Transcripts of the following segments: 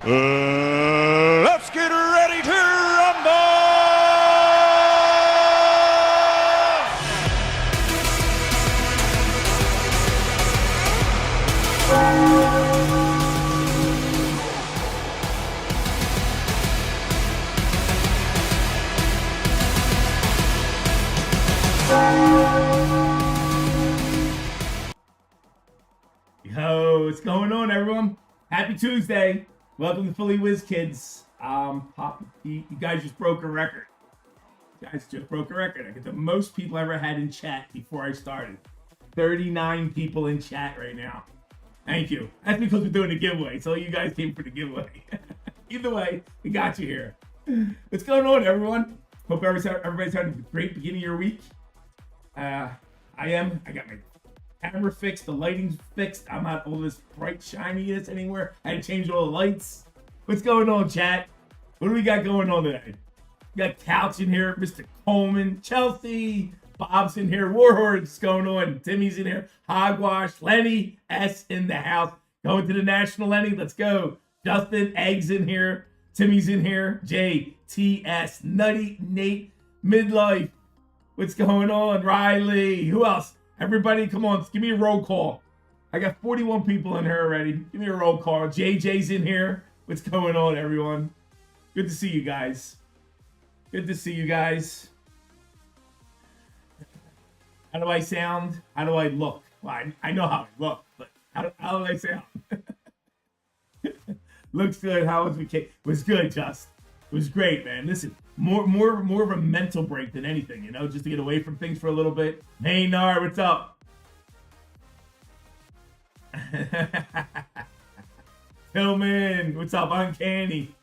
Let's get ready to rumble! Yo, what's going on, everyone? Happy Tuesday. Welcome to Philly Whiz Kids. You guys just broke a record. I get the most people I ever had in chat before I started. 39 people in chat right now. Thank you. That's because we're doing a giveaway, so you guys came for the giveaway. Either way, we got you here. What's going on, everyone? Hope everybody's having a great beginning of your week. I got my camera fixed, the lighting's fixed. I'm not all this bright shininess anywhere. I had to change all the lights. What's going on, chat? What do we got going on today? We got Couch in here, Mr. Coleman, Chelsea, Bob's in here, Warhorse going on, Timmy's in here, Hogwash, Lenny S in the house. Going to the National, Lenny, let's go. Justin, Eggs in here, Timmy's in here, JTS, Nutty, Nate, Midlife. What's going on? Riley, who else? Everybody, come on, give me a roll call. I got 41 people in here already. Give me a roll call. JJ's in here. What's going on, everyone? Good to see you guys. Good to see you guys. How do I sound? How do I look? Well, I know how I look, but how do I sound? Looks good. How was vacation? Was good, Just. It was great, man. Listen, more of a mental break than anything, you know, just to get away from things for a little bit. Hey, Nar, what's up? Philman, what's up? Uncanny.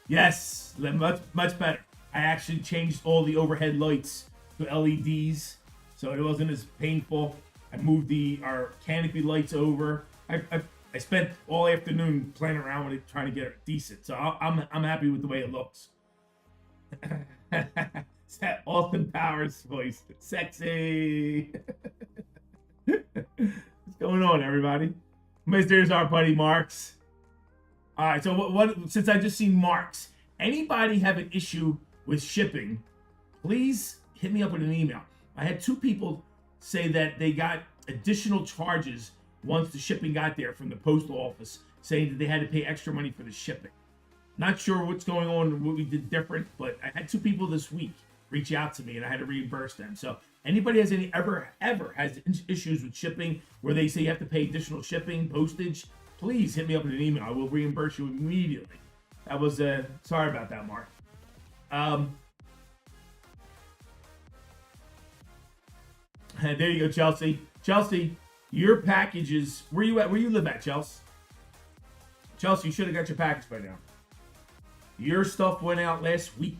Yes, much better. I actually changed all the overhead lights to LEDs, so it wasn't as painful. I moved our canopy lights over. I spent all afternoon playing around with it, trying to get it decent. So I'm happy with the way it looks. It's that Austin Powers voice. Sexy. What's going on, everybody? There's our buddy Marks. All right, so what? Since I just seen Marks, anybody have an issue with shipping, please hit me up with an email. I had 2 people say that they got additional charges once the shipping got there from the postal office, saying that they had to pay extra money for the shipping. Not sure what's going on, what we did different, but I had 2 people this week reach out to me and I had to reimburse them. So anybody has ever has issues with shipping where they say you have to pay additional shipping, postage, please hit me up with an email. I will reimburse you immediately. That was, sorry about that, Mark. There you go, Chelsea. Chelsea, your packages, where you at? Where you live at, Chelsea? Chelsea, you should have got your package by now. Your stuff went out last week.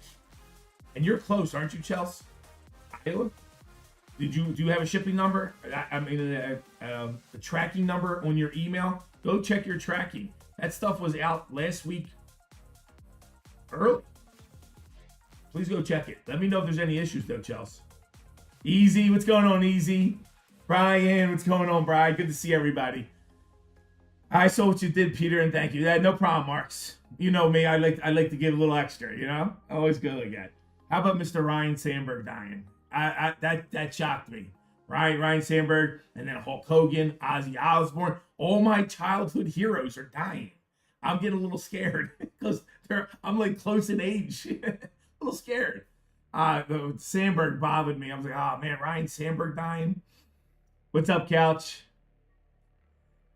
And you're close, aren't you, Chelsea? Iowa? Do you have a shipping number? A tracking number on your email? Go check your tracking. That stuff was out last week early. Please go check it. Let me know if there's any issues, though, Chelsea. Easy, what's going on, Easy? Brian, what's going on, Brian? Good to see everybody. I saw what you did, Peter, and thank you. Yeah, no problem, Marks. You know me, I like to give a little extra, you know? Always good like that. How about Mr. Ryan Sandberg dying? That shocked me. Ryan Sandberg, and then Hulk Hogan, Ozzy Osbourne. All my childhood heroes are dying. I'm getting a little scared because I'm like close in age. A little scared. Sandberg bothered me. I was like, oh man, Ryan Sandberg dying. What's up, Couch?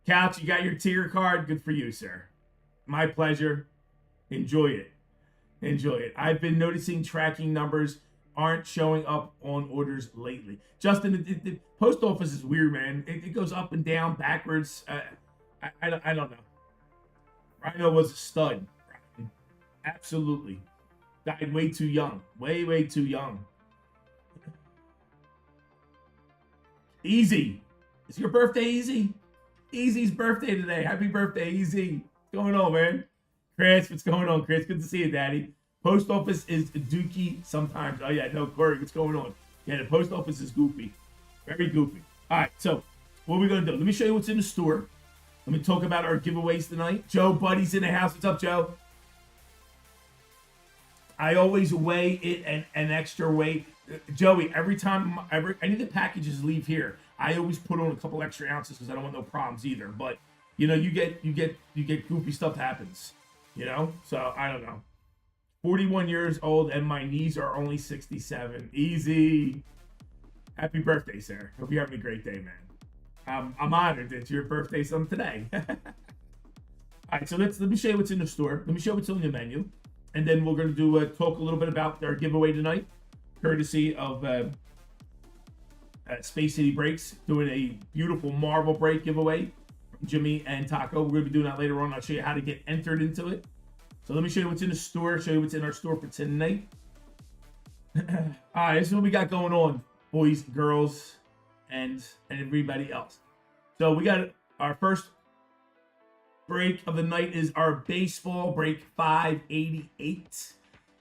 Couch, you got your tier card? Good for you, sir. My pleasure. Enjoy it. Enjoy it. I've been noticing tracking numbers aren't showing up on orders lately. Justin, the post office is weird, man. It goes up and down, backwards. I don't know. Rhino was a stud. Absolutely. Died way too young. Way too young. Easy. Is your birthday Easy? Easy's birthday today. Happy birthday, Easy. What's going on, man? Chris, what's going on, Chris? Good to see you, Daddy. Post office is dookie sometimes. Oh, yeah, no, Corey, what's going on? Yeah, the post office is goofy. Very goofy. All right, so what are we going to do? Let me show you what's in the store. Let me talk about our giveaways tonight. Joe Buddy's in the house. What's up, Joe? I always weigh it an extra weight. Joey, every time any of the packages leave here, I always put on a couple extra ounces because I don't want no problems either. But you know, you get goofy stuff happens. You know, so I don't know. 41 years old and my knees are only 67. Easy. Happy birthday, sir. Hope you're having a great day, man. I'm honored that your birthday's on today. All right, so let me show you what's in the store. Let me show you what's on the menu. And then we're going to do talk a little bit about our giveaway tonight, courtesy of Space City Breaks, doing a beautiful Marvel break giveaway from Jimmy and Taco. We're going to be doing that later on. I'll show you how to get entered into it. So let me show you what's in the store, show you what's in our store for tonight. All right, this is what we got going on, boys, girls, and everybody else. So we got our first break of the night is our baseball break 588.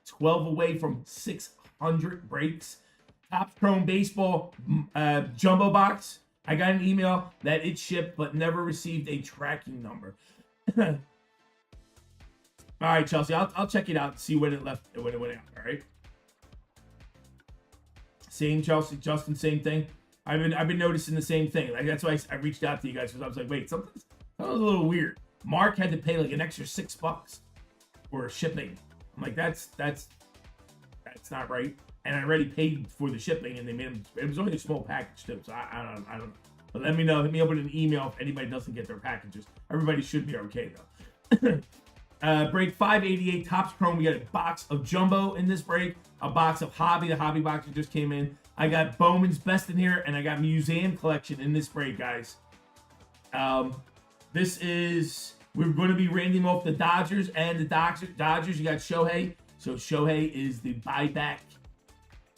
12 away from 600 breaks. Top Chrome Baseball jumbo box. I got an email that it shipped but never received a tracking number. All right, Chelsea, I'll check it out and see when it went out. All right. Same, Chelsea, Justin, same thing. I've been noticing the same thing. Like that's why I reached out to you guys because I was like, wait, something's a little weird. Mark had to pay like an extra $6 for shipping. I'm like, that's not right. And I already paid for the shipping, and they made him. It was only a small package too, so I don't know. But let me know. Let me open an email if anybody doesn't get their packages. Everybody should be okay though. Break 588 Topps Chrome. We got a box of jumbo in this break. A box of hobby. The hobby box that just came in. I got Bowman's Best in here, and I got Museum Collection in this break, guys. This is. We're going to be random off the Dodgers and the Dodgers. You got Shohei. So Shohei is the buyback.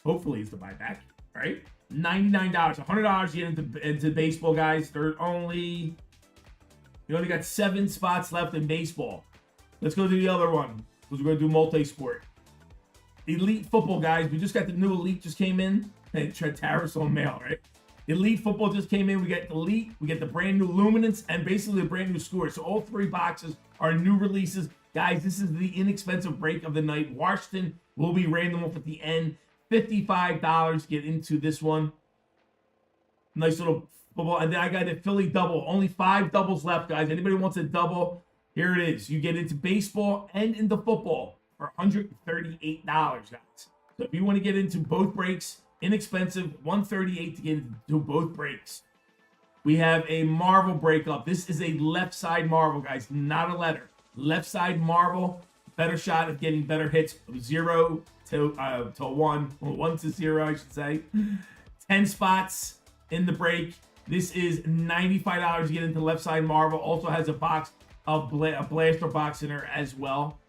Hopefully it's the buyback. All right. $99. $100 to get into baseball, guys. You only got 7 spots left in baseball. Let's go to the other one. Because we're going to do multi-sport. Elite football, guys. We just got the new Elite just came in. Hey, tariffs on mail, right? Elite football just came in. We got Elite, we get the brand new Luminance, and basically a brand new score. So all 3 boxes are new releases. Guys, this is the inexpensive break of the night. Washington will be random off at the end. $55 to get into this one. Nice little football. And then I got the Philly double. Only 5 doubles left, guys. Anybody wants a double? Here it is. You get into baseball and into football for $138, guys. So if you want to get into both breaks, inexpensive, $138 to get into both breaks. We have a Marvel breakup. This is a left side Marvel, guys, not a letter. Left side Marvel, better shot of getting better hits. 0 to 1, or 1 to 0, I should say. 10 spots in the break. This is $95 to get into left side Marvel. Also has a box of a blaster box in there as well.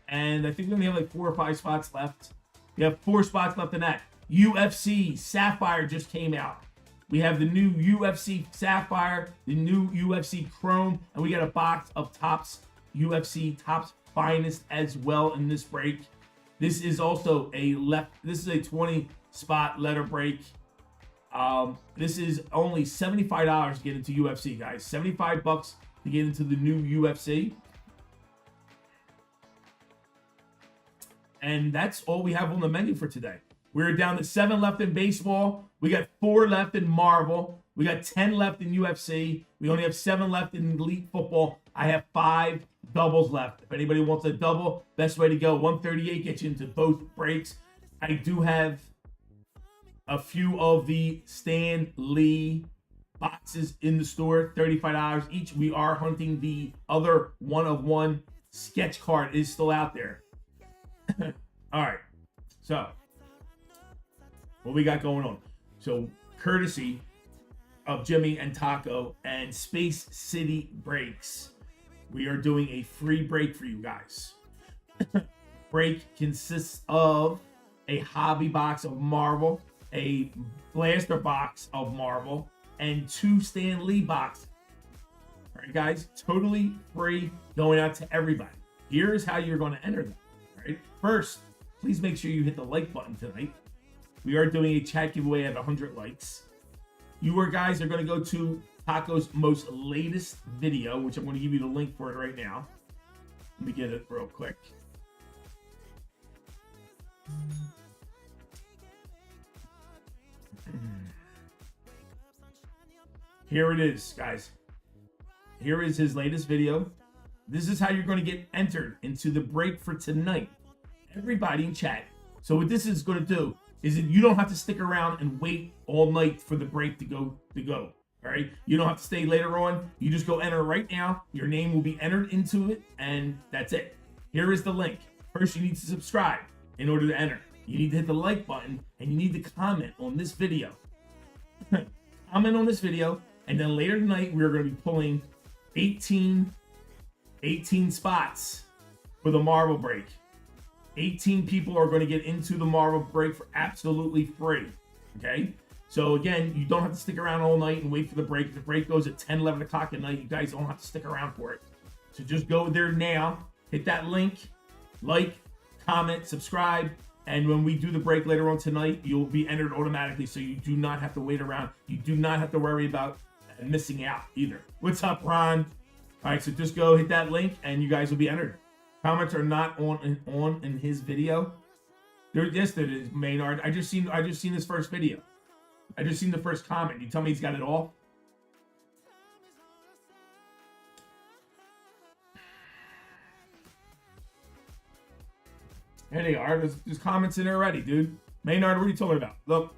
And I think we only have like 4 or 5 spots left. We have 4 spots left in that. UFC Sapphire just came out. We have the new UFC Sapphire, the new UFC Chrome, and we got a box of Topps UFC Topps Finest as well in this break. This is also this is a 20 spot letter break. This is only $75 to get into UFC, guys. $75 to get into the new UFC. And that's all we have on the menu for today. We're down to 7 left in baseball. We got 4 left in Marvel. We got 10 left in UFC. We only have 7 left in Elite Football. I have 5 doubles left. If anybody wants a double, best way to go. 138 gets you into both breaks. I do have a few of the Stan Lee boxes in the store. $35 each. We are hunting the other 1-of-1 sketch card. It is still out there. All right. So what we got going on? So courtesy of Jimmy and Taco and Space City Breaks, we are doing a free break for you guys. Break consists of a hobby box of Marvel, a blaster box of Marvel, and 2 Stan Lee boxes. All right, guys, totally free, going out to everybody. Here's how you're going to enter them. All right, first, please make sure you hit the like button tonight. We are doing a chat giveaway at 100 likes. You guys are going to go to Taco's most latest video, which I'm going to give you the link for it right now. Let me get it real quick. Here it is, guys. Here is his latest video. This is how you're going to get entered into the break for tonight. Everybody in chat. So what this is going to do is that you don't have to stick around and wait all night for the break to go. All right? You don't have to stay later on. You just go enter right now. Your name will be entered into it, and that's it. Here is the link. First, you need to subscribe in order to enter. You need to hit the like button, and you need to comment on this video. Comment on this video, and then later tonight, we're going to be pulling 18 spots for the Marvel break. 18 people are going to get into the Marvel break for absolutely free. Okay? So again, you don't have to stick around all night and wait for the break. If the break goes at 10, 11 o'clock at night, you guys don't have to stick around for it. So just go there now, hit that link, like, comment, subscribe, and when we do the break later on tonight, you'll be entered automatically, so you do not have to wait around. You do not have to worry about missing out either. What's up, Ron? All right, so just go hit that link, and you guys will be entered. Comments are not on in his video. Yes, there is, Maynard. I just seen this first video. I just seen the first comment. You tell me he's got it all? There they are. There's comments in there already, dude. Maynard, what are you talking about? Look.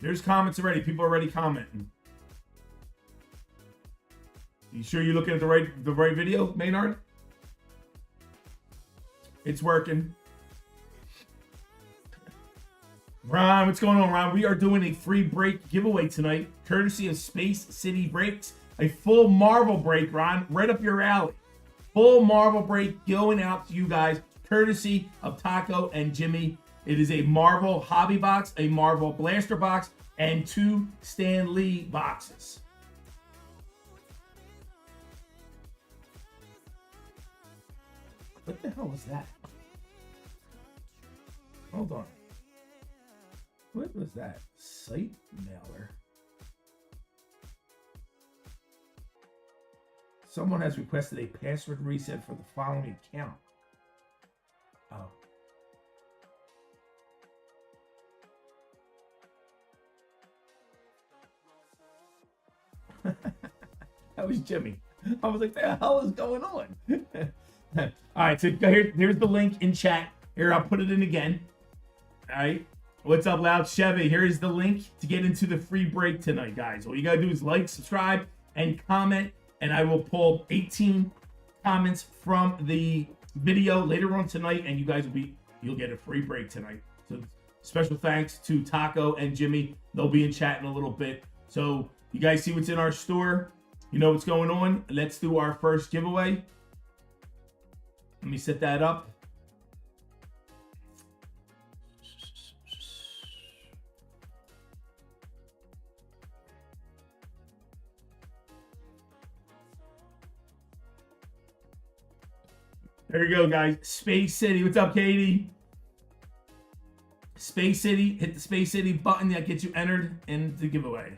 There's comments already. People are already commenting. You sure you're looking at the right video, Maynard? It's working. Ron, what's going on, Ron? We are doing a free break giveaway tonight, courtesy of Space City Breaks. A full Marvel break, Ron, right up your alley. Full Marvel break going out to you guys, courtesy of Taco and Jimmy. It is a Marvel hobby box, a Marvel blaster box, and 2 Stan Lee boxes. What the hell was that? Hold on. What was that? Site mailer. Someone has requested a password reset for the following account. Oh. That was Jimmy. I was like, what the hell is going on? All right, so here's the link in chat. Here, I'll put it in again. All right. What's up, Loud Chevy? Here is the link to get into the free break tonight, guys. All you got to do is like, subscribe, and comment, and I will pull 18 comments from the video later on tonight, and you guys you'll get a free break tonight. So special thanks to Taco and Jimmy. They'll be in chat in a little bit. So you guys see what's in our store. You know what's going on. Let's do our first giveaway. Let me set that up. There you go, guys. Space City. What's up, Katie? Space City. Hit the Space City button that gets you entered in the giveaway.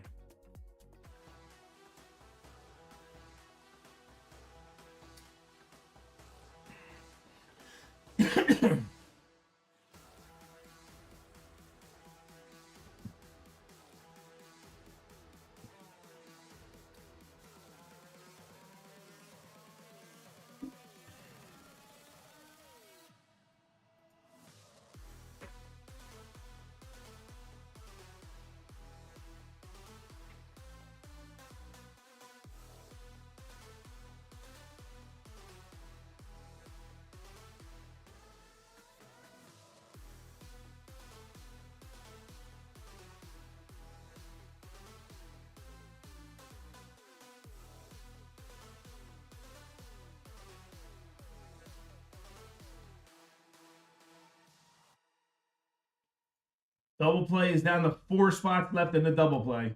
Double play is down to 4 spots left in the double play.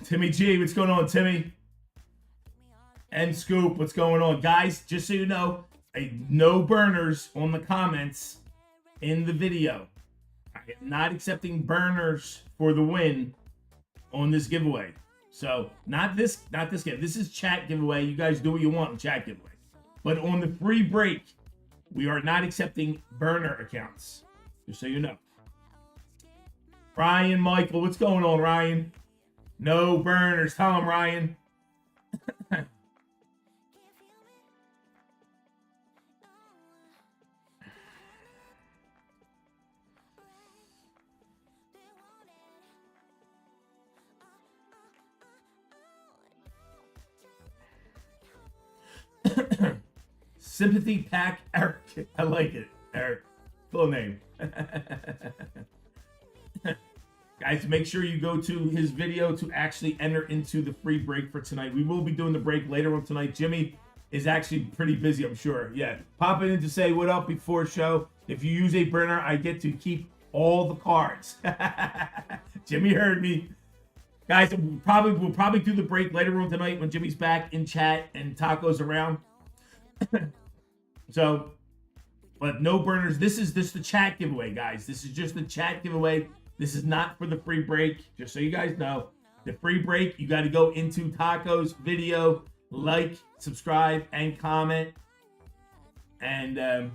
Timmy G, what's going on, Timmy? And Scoop, what's going on? Guys, just so you know, no burners on the comments. in the video. I am not accepting burners for the win on this giveaway. So not this game. This is chat giveaway. You guys do what you want in chat giveaway. But on the free break, we are not accepting burner accounts. Just so you know. Ryan Michael, what's going on, Ryan? No burners. Tell him, Ryan. Sympathy Pack Eric. I like it, Eric. Cool name. Guys, make sure you go to his video to actually enter into the free break for tonight. We will be doing the break later on tonight. Jimmy is actually pretty busy, I'm sure. Yeah, popping in to say what up before show. If you use a burner, I get to keep all the cards. Jimmy heard me. Guys, we'll probably do the break later on tonight when Jimmy's back in chat and Taco's around. So, but no burners. This is the chat giveaway, guys. This is just the chat giveaway. This is not for the free break. Just so you guys know, the free break, you got to go into Taco's video, like, subscribe, and comment. And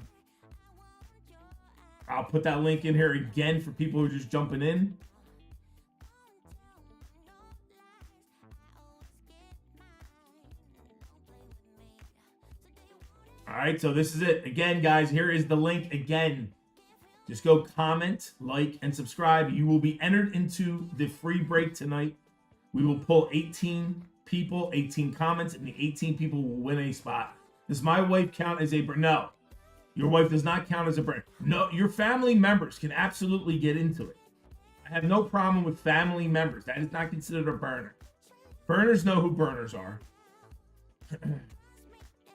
I'll put that link in here again for people who are just jumping in. All right, so this is it. Again, guys, here is the link again. Just go comment, like, and subscribe. You will be entered into the free break tonight. We will pull 18 people, 18 comments, and the 18 people will win a spot. Does my wife count as a burner? No. Your wife does not count as a burner. No, your family members can absolutely get into it. I have no problem with family members. That is not considered a burner. Burners know who burners are.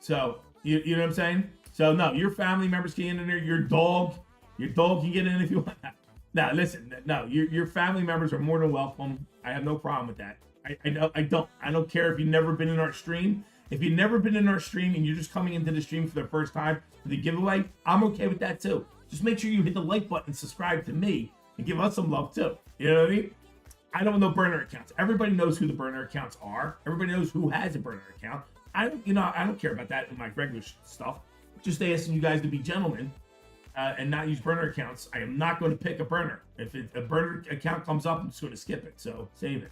So, you know what I'm saying? So, no, your family members can get in there. Your dog can get in if you want. Now, listen, no, your family members are more than welcome. I have no problem with that. I don't care if you've never been in our stream. If you've never been in our stream and you're just coming into the stream for the first time for the giveaway, I'm okay with that too. Just make sure you hit the like button and subscribe to me and give us some love too. You know what I mean? I don't know burner accounts. Everybody knows who the burner accounts are. Everybody knows who has a burner account. I don't care about that in my regular stuff. Just asking you guys to be gentlemen and not use burner accounts. I am not going to pick a burner. If a burner account comes up, I'm just going to skip it. So save it.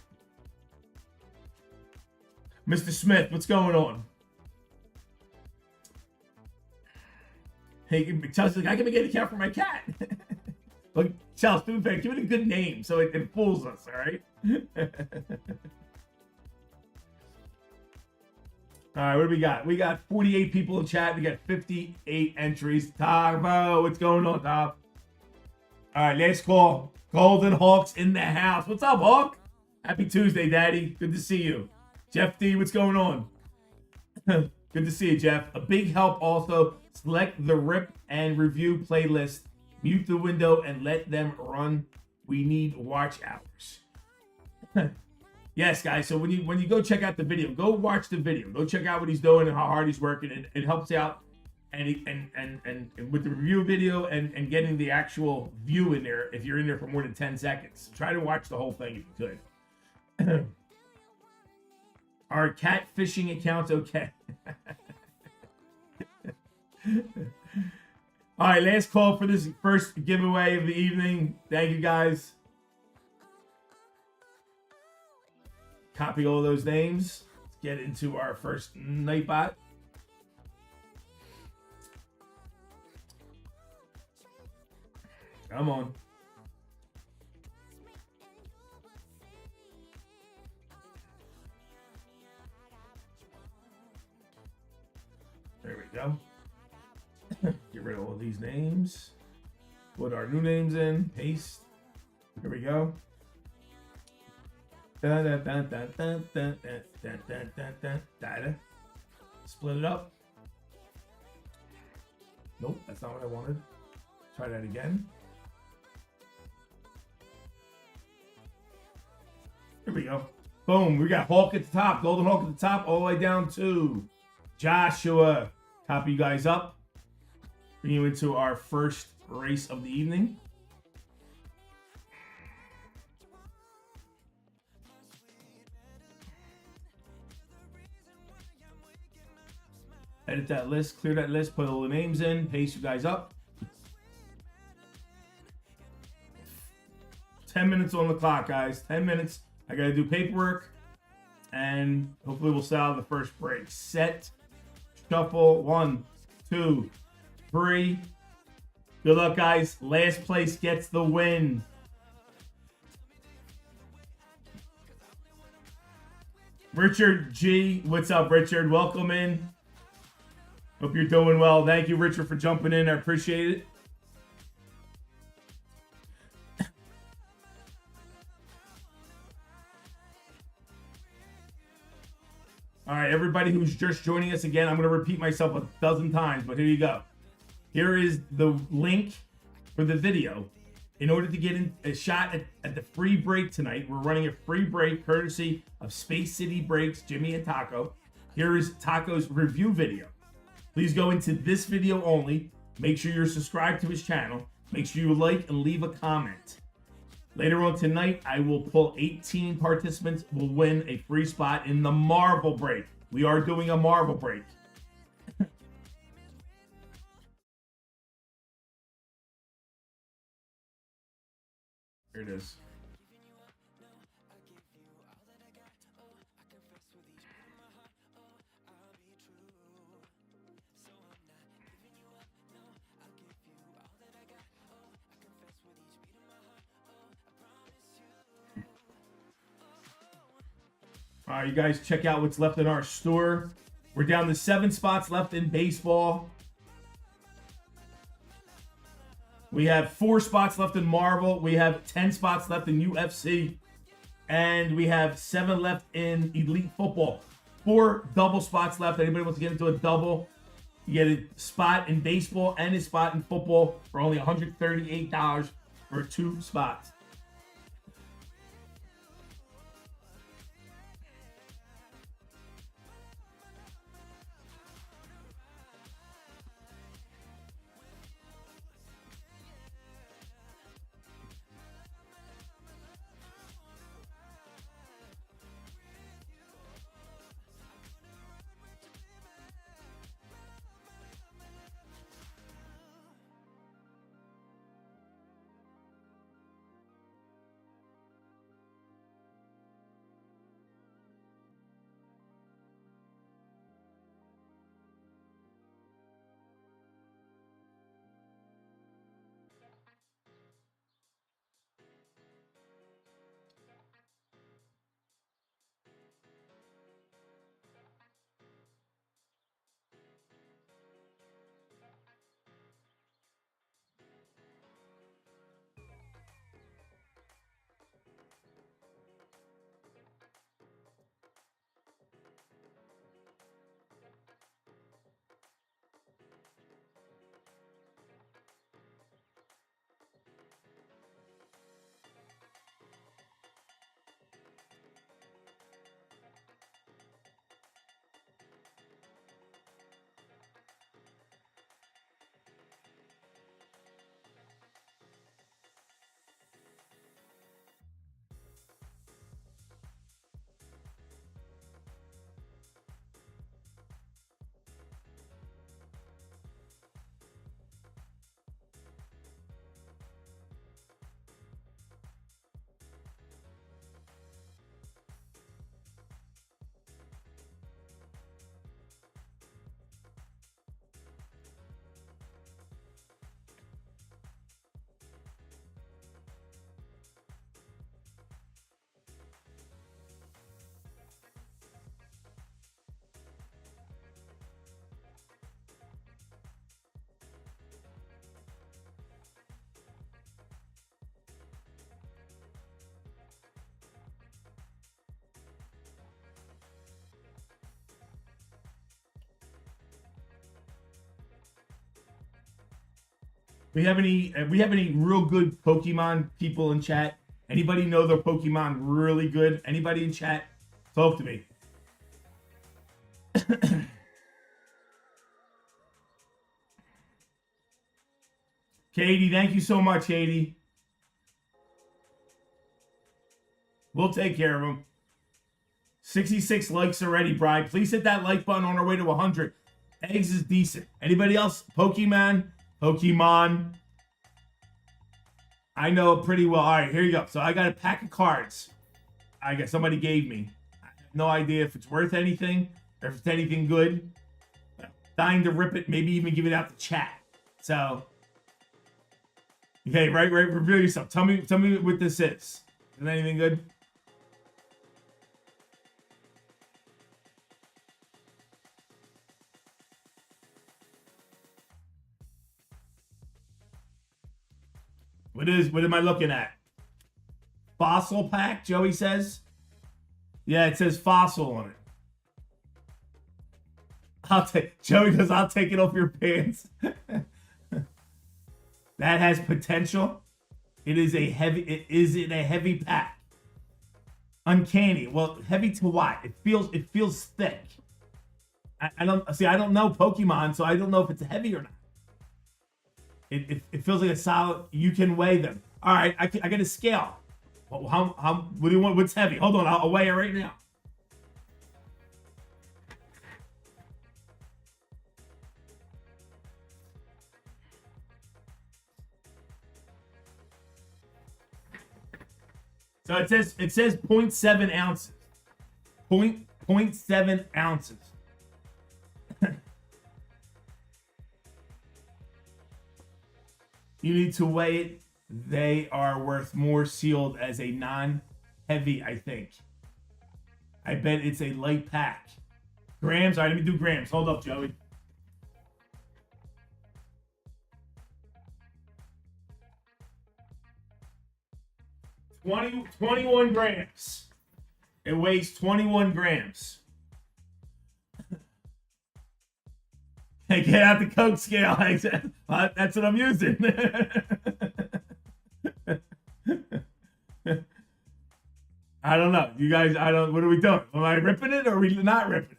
Mr. Smith, what's going on? Hey, Chelsea, I can make an account for my cat. Look, Chelsea, give it a good name so it fools us, all right? All right, what do we got? We got 48 people in chat. We got 58 entries. Tabo, what's going on, Top? All right, last call. Golden Hawk's in the house. What's up, Hawk? Happy Tuesday, Daddy. Good to see you. Jeff D, what's going on? Good to see you, Jeff. A big help also, select the rip and review playlist, mute the window, and let them run. We need watch hours. Yes, guys. So when you go check out the video, go watch the video. Go check out what he's doing and how hard he's working. It helps out, and with the review video and getting the actual view in there. If you're in there for more than 10 seconds, try to watch the whole thing if you could. Are cat fishing accounts okay? All right, last call for this first giveaway of the evening. Thank you, guys. Copy all those names. Let's get into our first Nightbot. Come on. There we go. Get rid of all these names. Put our new names in. Paste. Here we go. Split it up. Nope, that's not what I wanted. Try that again. Here we go. Boom, we got Hulk at the top, Golden Hulk at the top, all the way down to Joshua. Copy you guys up. Bring you into our first race of the evening. Edit that list, clear that list, put all the names in, paste you guys up. 10 minutes on the clock, guys. 10 minutes. I got to do paperwork, and hopefully we'll sell the first break. Set, shuffle, 1, 2, 3. Good luck, guys. Last place gets the win. Richard G. What's up, Richard? Welcome in. Hope you're doing well. Thank you, Richard, for jumping in. I appreciate it. All right, everybody who's just joining us again, I'm going to repeat myself a dozen times, but here you go. Here is the link for the video. In order to get in a shot at the free break tonight, we're running a free break courtesy of Space City Breaks, Jimmy and Taco. Here is Taco's review video. Please go into this video only. Make sure you're subscribed to his channel. Make sure you like and leave a comment. Later on tonight, I will pull 18 participants will win a free spot in the Marvel break. We are doing a Marvel break. Here it is. All right, you guys check out what's left in our store. We're down to 7 spots left in baseball. We have 4 spots left in Marvel. We have 10 spots left in UFC. And we have 7 left in Elite Football. 4 double spots left. Anybody wants to get into a double, you get a spot in baseball and a spot in football for only $138 for 2 spots. We have any real good Pokemon people in chat? Anybody know their Pokemon really good? Anybody in chat? Talk to me. Katie, thank you so much, Katie. We'll take care of them. 66 likes already, Brian. Please hit that like button on our way to 100. Eggs is decent. Anybody else? Pokemon. I know it pretty well. All right, here you go. So I got a pack of cards. I guess somebody gave me. I have no idea if it's worth anything or if it's anything good. Dying to rip it, maybe even give it out to chat. So, okay, right. Reveal yourself. Tell me what this is. Is it anything good? What am I looking at? Fossil pack, Joey says. Yeah, it says fossil on it. Joey goes, I'll take it off your pants. That has potential. It is in a heavy pack. Uncanny. Well, heavy to what? It feels thick. I don't know Pokemon, so I don't know if it's heavy or not. It feels like a solid. You can weigh them. All right, I get a scale. What do you want? What's heavy? Hold on, I'll weigh it right now. So it says 0.7 ounces. 0.7 ounces. You need to weigh it. They are worth more sealed as a non-heavy, I think. I bet it's a light pack. Grams? All right, let me do grams. Hold up, Joey. $21 grams. It weighs 21 grams. Get out the Coke scale. That's what I'm using. I don't know. You guys, what are we doing? Am I ripping it or are we not ripping it?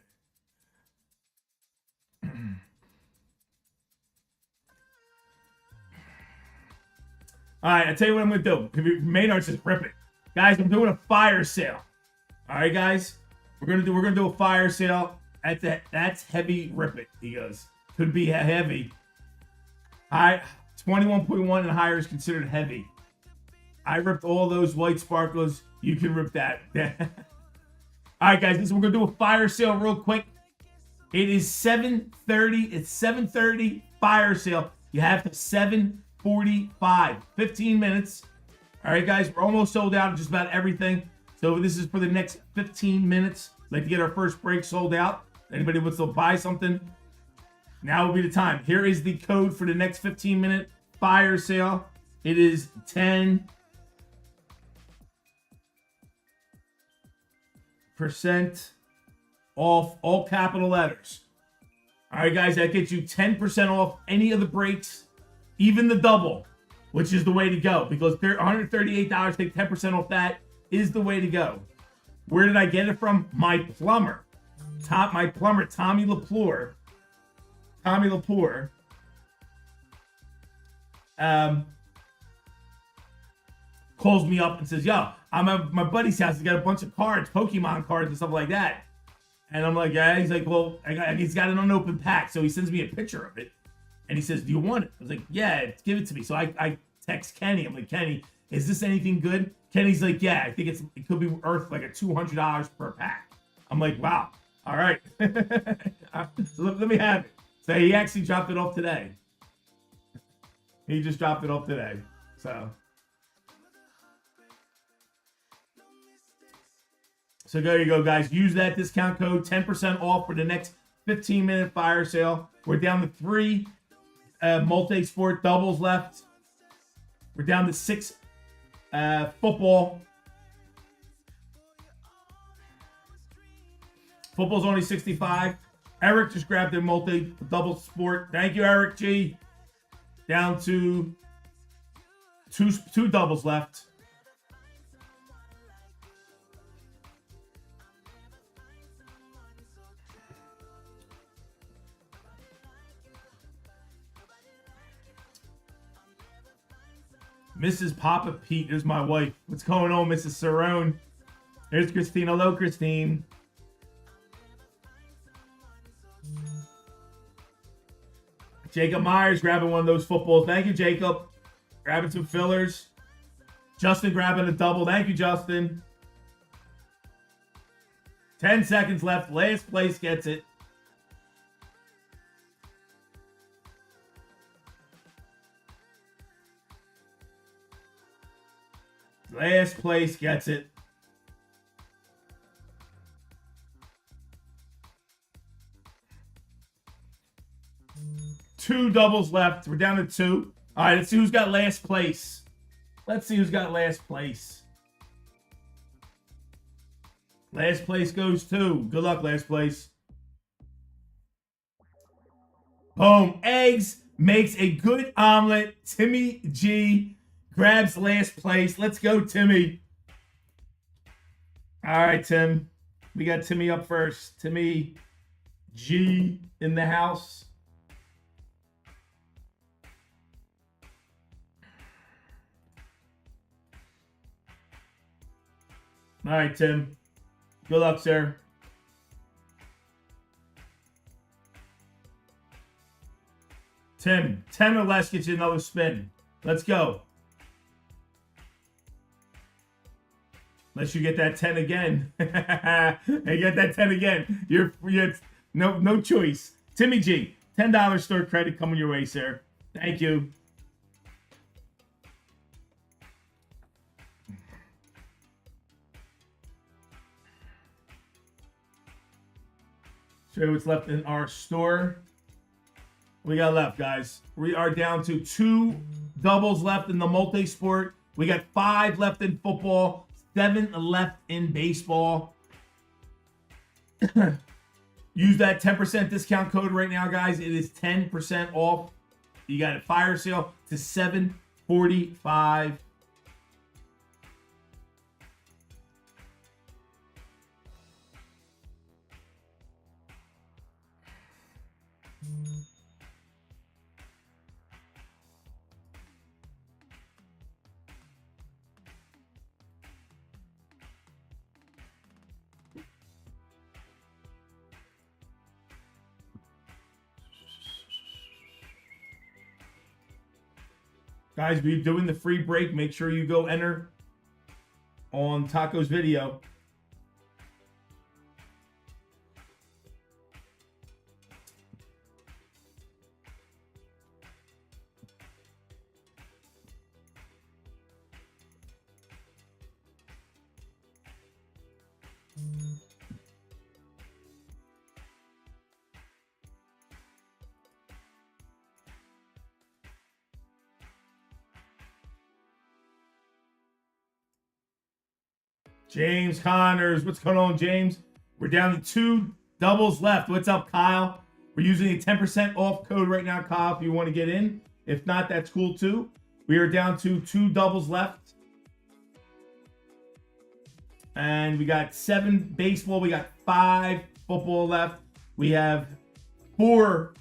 All right, I'll tell you what I'm going to do. Maynard's just rip it. Guys, I'm doing a fire sale. All right, guys? We're going to do a fire sale. That's heavy, rip it, he goes. Could be heavy. 21.1 and higher is considered heavy. I ripped all those white sparklers. You can rip that. All right, guys, we're going to do a fire sale real quick. It is 7:30. It's 7:30 fire sale. You have to 7:45. 15 minutes. All right, guys, we're almost sold out of just about everything. So this is for the next 15 minutes. Like to get our first break sold out. Anybody wants to buy something? Now will be the time. Here is the code for the next 15-minute fire sale. It is 10% off, all capital letters. All right, guys, that gets you 10% off any of the breaks, even the double, which is the way to go because $138, take 10% off that is the way to go. Where did I get it from? My plumber. Tommy LaPlure. Calls me up and says, yo, I'm at my buddy's house. He's got a bunch of cards, Pokemon cards and stuff like that. And I'm like, yeah. He's like, well, he's got an unopened pack. So he sends me a picture of it. And he says, do you want it? I was like, yeah, give it to me. So I text Kenny. I'm like, Kenny, is this anything good? Kenny's like, yeah, I think it could be worth like a $200 per pack. I'm like, wow. All right. So let me have it. So he actually dropped it off today. He just dropped it off today. So there you go, guys. Use that discount code, 10% off for the next 15-minute fire sale. We're down to 3 multi-sport doubles left. We're down to 6 football. Football's only 65. Eric just grabbed their multi-double sport. Thank you, Eric G. Down to two doubles left. Mrs. Papa Pete. There's my wife. What's going on, Mrs. Cerrone? There's Christine. Hello, Christine. Jacob Myers grabbing one of those footballs. Thank you, Jacob. Grabbing some fillers. Justin grabbing a double. Thank you, Justin. 10 seconds left. Last place gets it. Last place gets it. Two doubles left. We're down to 2. All right, let's see who's got last place. Let's see who's got last place. Last place goes to. Good luck, last place. Boom. Eggs makes a good omelet. Timmy G grabs last place. Let's go, Timmy. All right, Tim. We got Timmy up first. Timmy G in the house. All right, Tim. Good luck, sir. Tim, 10 or less gets you another spin. Let's go. Unless you get that 10 again. You get that 10 again. You're no choice. Timmy G, $10 store credit coming your way, sir. Thank you. Show you what's left in our store. We got left, guys. We are down to 2 doubles left in the multi-sport. We got 5 left in football, 7 left in baseball. Use that 10% discount code right now, guys. It is 10% off. You got a fire sale to $745. Guys, we're doing the free break. Make sure you go enter on Taco's video. James Connors. What's going on, James? We're down to 2 doubles left. What's up, Kyle? We're using a 10% off code right now, Kyle, if you want to get in. If not, that's cool too. We are down to 2 doubles left. And we got 7 baseball. We got 5 football left. We have 4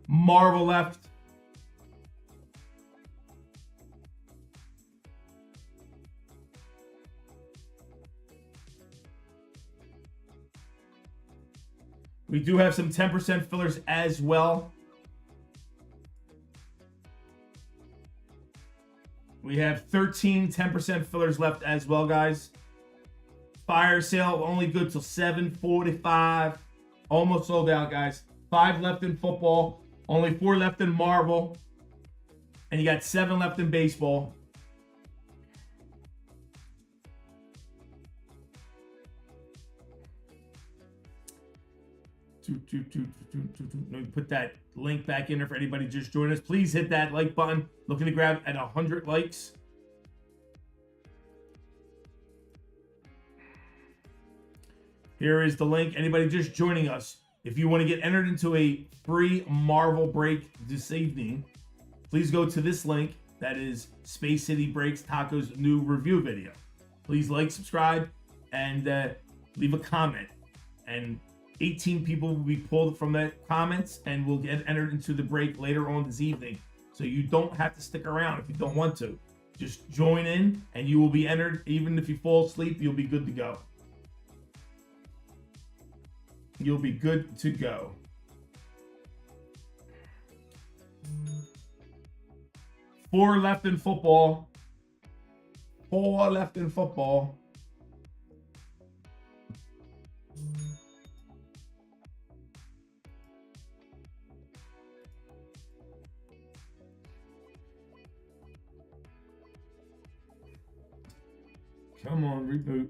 Marvel left. We do have some 10% fillers as well. We have 13 10% fillers left as well, guys. Fire sale only good till 7:45. Almost sold out, guys. 5 left in football. Only 4 left in Marvel. And you got 7 left in baseball. Let me put that link back in there for anybody just joining us. Please hit that like button. Looking to grab at 100 likes. Here is the link. Anybody just joining us, if you want to get entered into a free Marvel break this evening, please go to this link. That is Space City Breaks Taco's new review video. Please like, subscribe, and leave a comment. And 18 people will be pulled from the comments and will get entered into the break later on this evening. So you don't have to stick around if you don't want to. Just join in and you will be entered. Even if you fall asleep, you'll be good to go. You'll be good to go. Four left in football. Four left in football. Come on, reboot.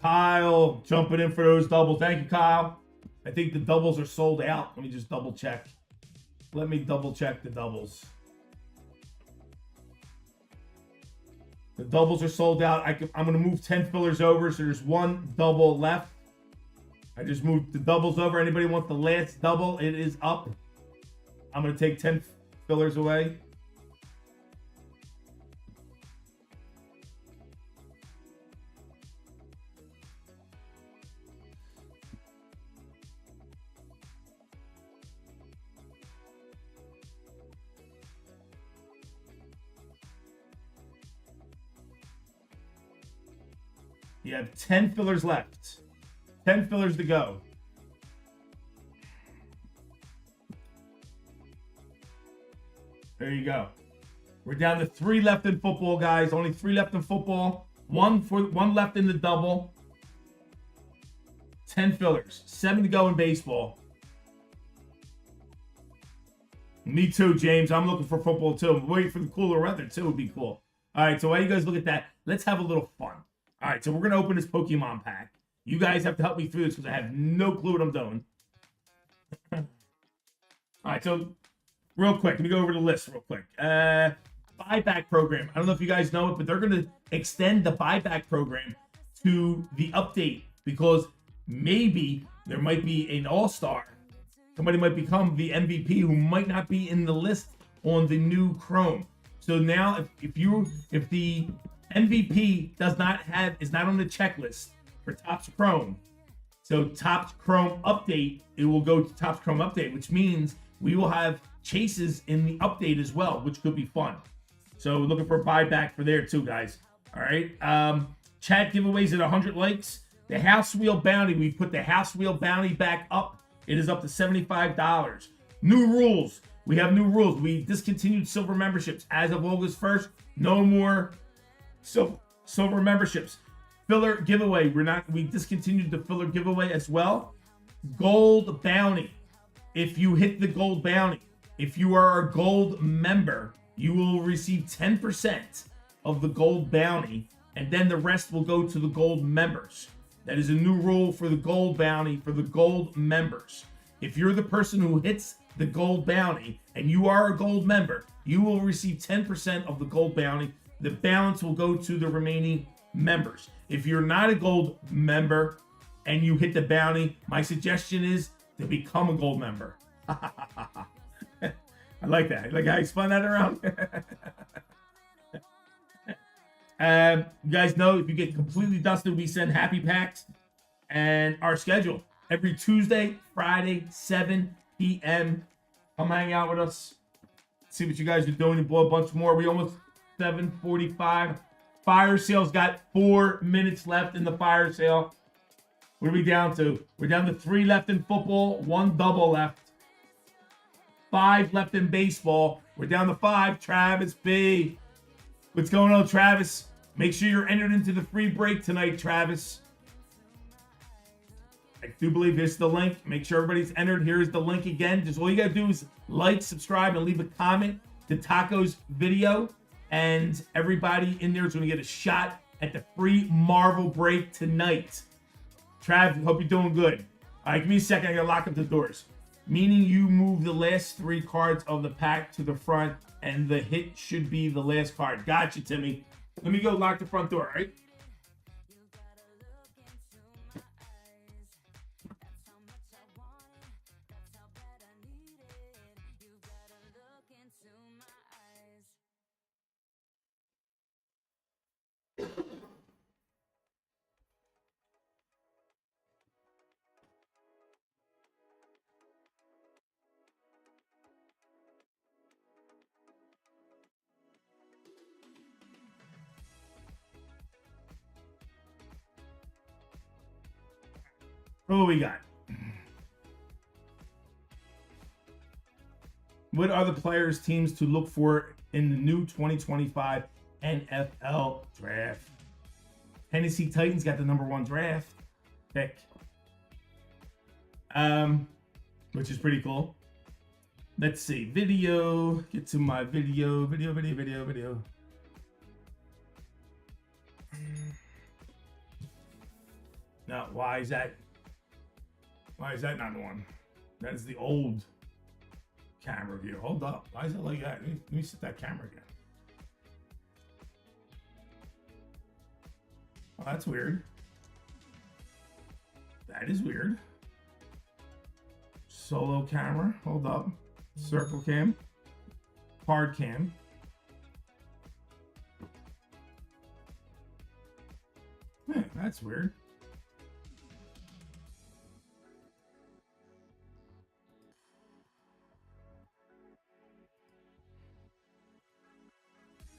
Kyle jumping in for those doubles. Thank you, Kyle. I think the doubles are sold out. Let me just double check. Let me double check the doubles. The doubles are sold out. I'm going to move 10 fillers over, so there's one double left. I just moved the doubles over. Anybody want the last double? It is up. I'm going to take 10 fillers away. You have 10 fillers left. 10 fillers to go. There you go. We're down to 3 left in football, guys. Only 3 left in football. One left in the double. 10 fillers. 7 to go in baseball. Me too, James. I'm looking for football too. I'm waiting for the cooler weather too. Would be cool. All right, so while you guys look at that, let's have a little fun. All right, so we're going to open this Pokemon pack. You guys have to help me through this because I have no clue what I'm doing. All right, so real quick, let me go over the list real quick. Buyback program. I don't know if you guys know it, but they're going to extend the buyback program to the update because maybe there might be an all-star. Somebody might become the MVP who might not be in the list on the new Chrome. So now if the MVP is not on the checklist for Topps Chrome. So Topps Chrome update, it will go to Topps Chrome update, which means we will have chases in the update as well, which could be fun. So we're looking for a buyback for there too, guys. All right. Chat giveaways at 100 likes. The House Wheel Bounty, we put the House Wheel Bounty back up. It is up to $75. New rules. We have new rules. We discontinued silver memberships as of August 1st. No more silver memberships. Filler giveaway. We discontinued the filler giveaway as well. Gold bounty. If you hit the gold bounty, if you are a gold member, you will receive 10% of the gold bounty, and then the rest will go to the gold members. That is a new rule for the gold bounty for the gold members. If you're the person who hits the gold bounty and you are a gold member, you will receive 10% of the gold bounty. The balance will go to the remaining members. If you're not a gold member and you hit the bounty, my suggestion is to become a gold member. I like that. Like how I spun that around. You guys know if you get completely dusted, we send happy packs. And our schedule every Tuesday, Friday, 7 p.m. Come hang out with us. See what you guys are doing. You blow a bunch more. We almost 7:45. Fire sale's got 4 minutes left in the fire sale. What are we down to? We're down to 3 left in football, 1 double left. 5 left in baseball. We're down to 5. Travis B. What's going on, Travis? Make sure you're entered into the free break tonight, Travis. I do believe here's the link. Make sure everybody's entered. Here's the link again. Just all you got to do is like, subscribe, and leave a comment to Taco's video. And everybody in there is going to get a shot at the free Marvel break tonight. Trav, hope you're doing good. All right, give me a second. I got to lock up the doors. Meaning you move the last 3 cards of the pack to the front, and the hit should be the last card. Gotcha, Timmy. Let me go lock the front door, all right? Who we got? What are the players, teams to look for in the new 2025 NFL draft? Tennessee Titans got the #1 draft pick, which is pretty cool. Let's see, video. Get to my video. Now, why is that? Why is that not the one? That is the old camera view. Hold up. Why is it like that? Let me set that camera again. Oh, that's weird. That is weird. Solo camera. Hold up. Circle cam. Hard cam. That's weird.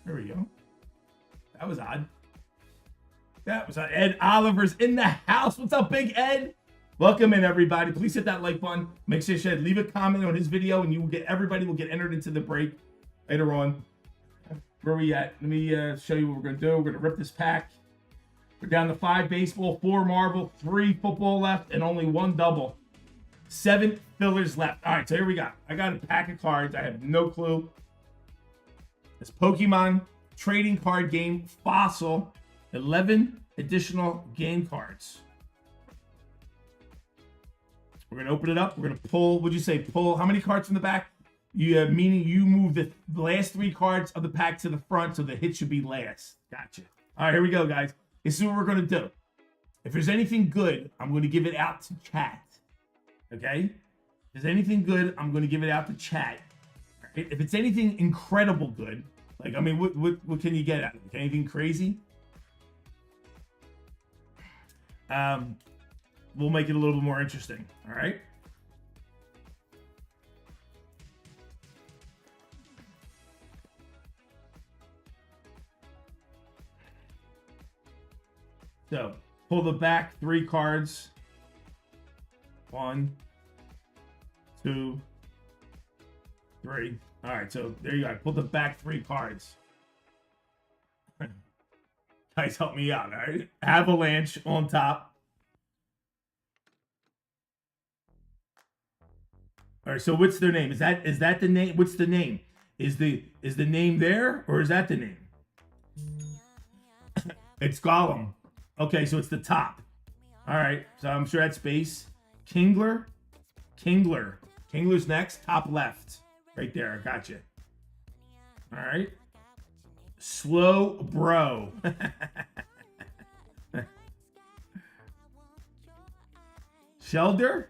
There we go. That was odd. That was odd. Ed Oliver's in the house. What's up, Big Ed? Welcome in, everybody. Please hit that like button. Make sure you leave a comment on his video, and you will get everybody will get entered into the break later on. Where are we at? Let me show you what we're gonna do. We're gonna rip this pack. We're down to 5 baseball, 4 Marvel, 3 football left, and only 1 double. 7 fillers left. All right, so here we go. I got a pack of cards. I have no clue. It's Pokemon trading card game Fossil. 11 additional game cards. We're gonna open it up. We're gonna pull. What'd you say? Pull how many cards from the back? You meaning you move the last 3 cards of the pack to the front, so the hit should be last. Gotcha. All right, here we go, guys. This is what we're gonna do. If there's anything good, I'm gonna give it out to chat. Okay? If there's anything good, I'm gonna give it out to chat. Right? If it's anything incredible good, like I mean, what can you get out of it? Anything crazy? We'll make it a little bit more interesting. All right. So pull the back 3 cards. 1, 2, 3. All right. So there you go. I pulled the back 3 cards. Guys, help me out. All right. Avalanche on top. All right, so what's their name? Is that the name? What's the name? Is the name there, or is that the name? It's Gollum. Okay, so it's the top. All right, so I'm sure that's base. Kingler's next, top left, right there. I got you. All right. Slow bro. Shelder.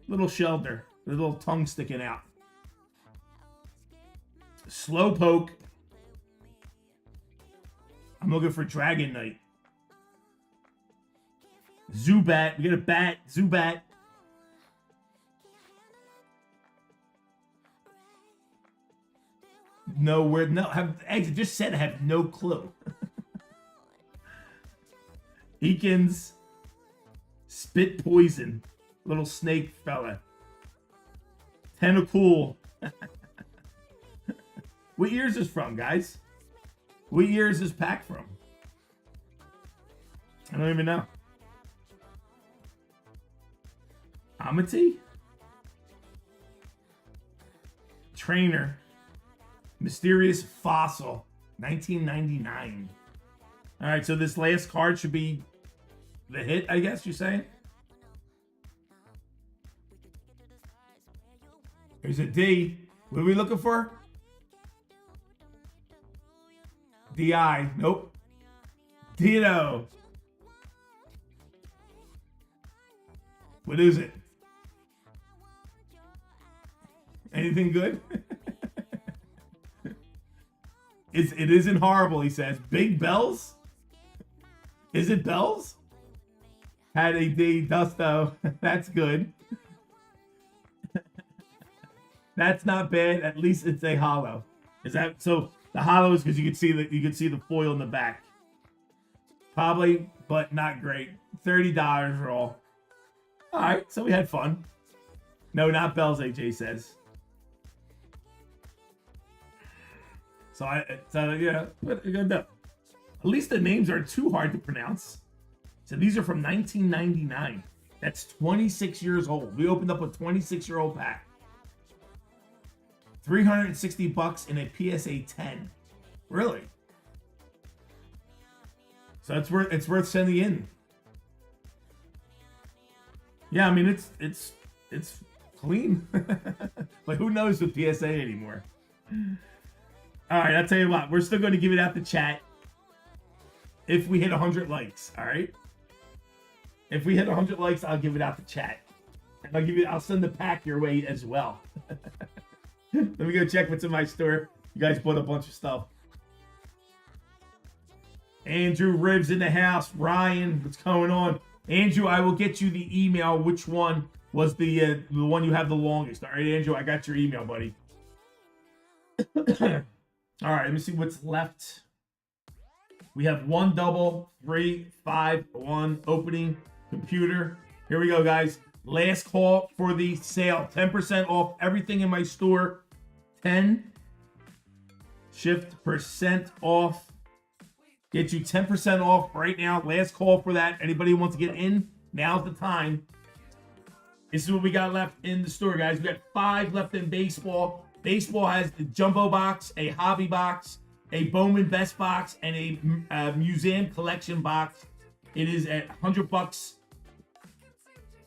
Little Shelder, with a little tongue sticking out. Slowpoke. I'm looking for Dragon Knight. Zubat. We got a bat. Zubat. No, it just said I have no clue. Eakins. Spit Poison. Little snake fella. Tentacool. What year is this from, guys? What year is this pack from? I don't even know. Amity? Trainer. Mysterious Fossil. 1999. All right, so this last card should be the hit, I guess you're saying? Here's a D. What are we looking for? DI. Nope. Ditto. What is it? Anything good? It isn't horrible, he says. Big Bells? Is it Bells? Had a D. Dusto. That's good. That's not bad. At least it's a hollow. Is that so? The hollow is because you could see the foil in the back. Probably, but not great. $30 for all. All right, so we had fun. No, not bells, AJ says. So yeah, what are you gonna do? At least the names aren't too hard to pronounce. So these are from 1999. That's 26 years old. We opened up a 26-year-old pack. $360 in a PSA 10. Really? So it's worth sending in. Yeah, I mean it's clean. But who knows with PSA anymore? All right, I'll tell you what. We're still going to give it out to chat if we hit 100 likes. All right. If we hit 100 likes, I'll give it out to chat, and I'll send the pack your way as well. Let me go check what's in my store. You guys bought a bunch of stuff. Andrew Ribs in the house. Ryan, what's going on? Andrew, I will get you the email. Which one was the one you have the longest? All right, Andrew, I got your email, buddy. All right, let me see what's left. We have 1 double, 3, 5, 1 opening computer. Here we go, guys. Last call for the sale. 10% off everything in my store. 10 shift percent off. Get you 10% off right now. Last call for that. Anybody who wants to get in, now's the time. This is what we got left in the store, guys. We got 5 left in baseball. Baseball has the jumbo box, a hobby box, a Bowman Best box, and a museum collection box. It is at $100.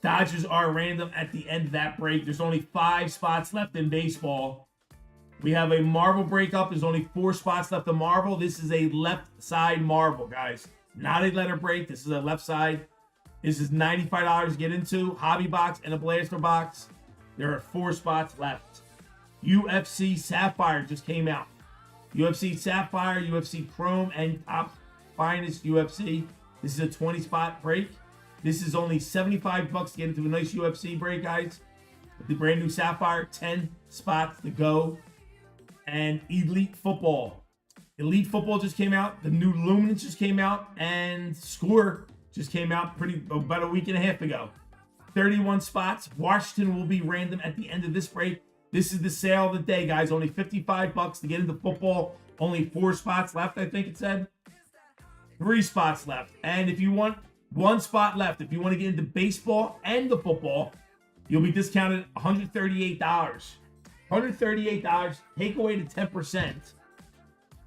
Dodgers are random at the end of that break. There's only 5 spots left in baseball. We have a Marvel breakup. There's only 4 spots left in Marvel. This is a left side Marvel, guys. Not a letter break. This is a left side. This is $95 to get into. Hobby box and a blaster box. There are 4 spots left. UFC Sapphire just came out. UFC Sapphire, UFC Chrome, and Top Finest UFC. This is a 20-spot break. This is only $75 to get into a nice UFC break, guys. With the brand new Sapphire, 10 spots to go. And Elite Football. Elite Football just came out. The new Luminance just came out. And Score just came out about a week and a half ago. 31 spots. Washington will be random at the end of this break. This is the sale of the day, guys. Only $55 to get into football. Only 4 spots left, I think it said. 3 spots left. And if you want 1 spot left, if you want to get into baseball and the football, you'll be discounted $138. $138. Take away the 10%.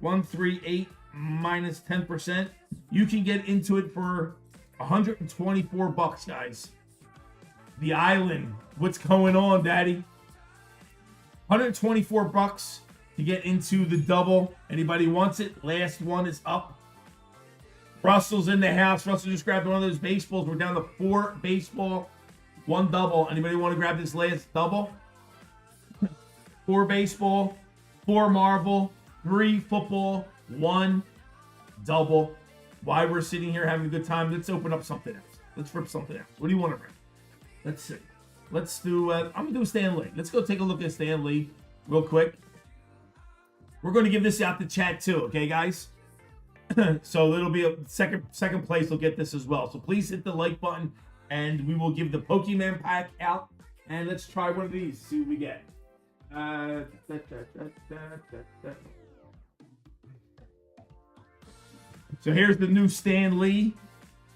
138 minus 10%. You can get into it for $124, guys. The Island. What's going on, Daddy? $124 to get into the double. Anybody wants it? Last one is up. Russell's in the house. Russell just grabbed one of those baseballs. We're down to 4 baseball, 1 double. Anybody want to grab this last double? 4 baseball, 4 Marvel, 3 football, 1 double. While we're sitting here having a good time, let's open up something else. Let's rip something else. What do you want to rip? Let's see. Let's do, I'm going to do Stan Lee. Let's go take a look at Stan Lee real quick. We're going to give this out to chat too, okay, guys? So it'll be a second place will get this as well. So please hit the like button, and we will give the Pokemon pack out. And let's try one of these, see what we get. So here's the new Stan Lee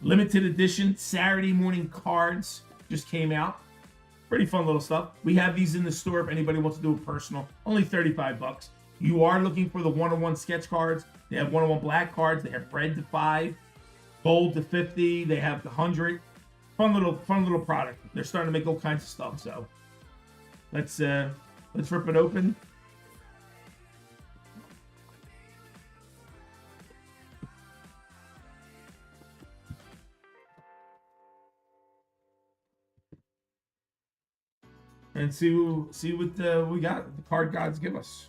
limited edition Saturday morning cards. Just came out. Pretty fun little stuff. We have these in the store if anybody wants to do a personal. Only $35. You are looking for the 101 sketch cards. They have 101 black cards. They have red to 5, gold to 50. They have the 100. Fun little product. They're starting to make all kinds of stuff. So let's rip it open. And see what we got. The card gods give us.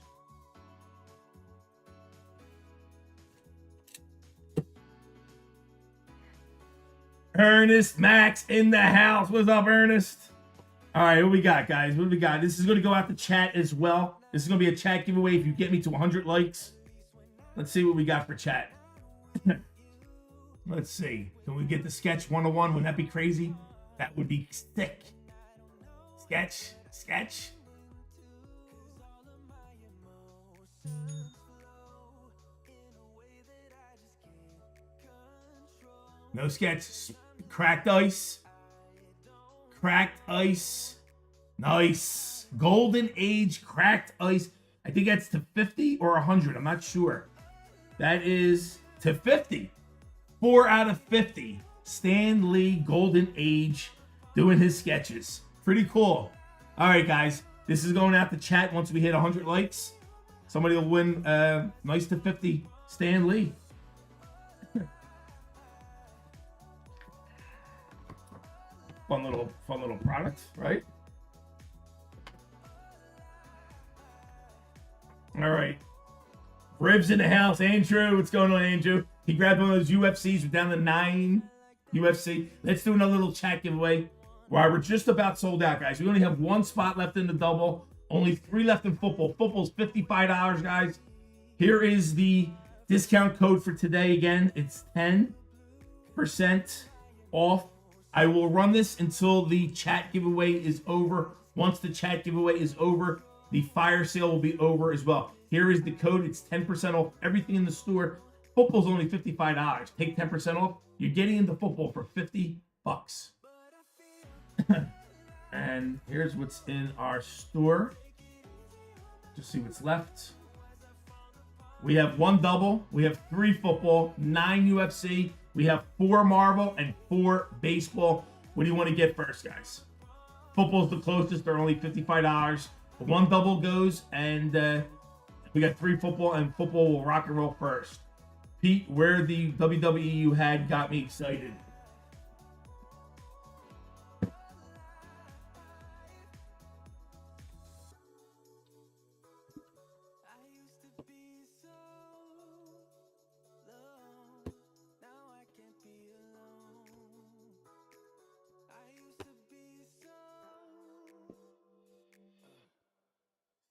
Ernest Max in the house. What's up, Ernest? All right, what we got, guys? What do we got? This is going to go out to chat as well. This is going to be a chat giveaway if you get me to 100 likes. Let's see what we got for chat. Let's see. Can we get the sketch 101? Wouldn't that be crazy? That would be sick. Sketch. No sketch. Cracked ice. Nice. Golden Age cracked ice. I think that's to 50 or 100. I'm not sure. That is to 50. 4 out of 50. Stan Lee Golden Age doing his sketches. Pretty cool. All right, guys. This is going out to chat once we hit 100 likes. Somebody will win nice to 50 Stan Lee. Fun little product, right? All right. Ribs in the house. Andrew, what's going on, Andrew? He grabbed one of those UFCs. We're down to 9 UFC. Let's do another little chat giveaway. Wow, we're just about sold out, guys. We only have 1 spot left in the double. Only 3 left in football. Football's $55, guys. Here is the discount code for today again. It's 10% off. I will run this until the chat giveaway is over. Once the chat giveaway is over, the fire sale will be over as well. Here is the code. It's 10% off everything in the store. Football's only $55. Take 10% off. You're getting into football for $50. And here's what's in our store. Just see what's left. We have 1 double. We have 3 football, 9 UFC. We have 4 Marvel and 4 baseball. What do you want to get first, guys? Football's the closest. They're only $55. 1 double goes, and we got 3 football, and football will rock and roll first. Pete, where the WWE you had got me excited.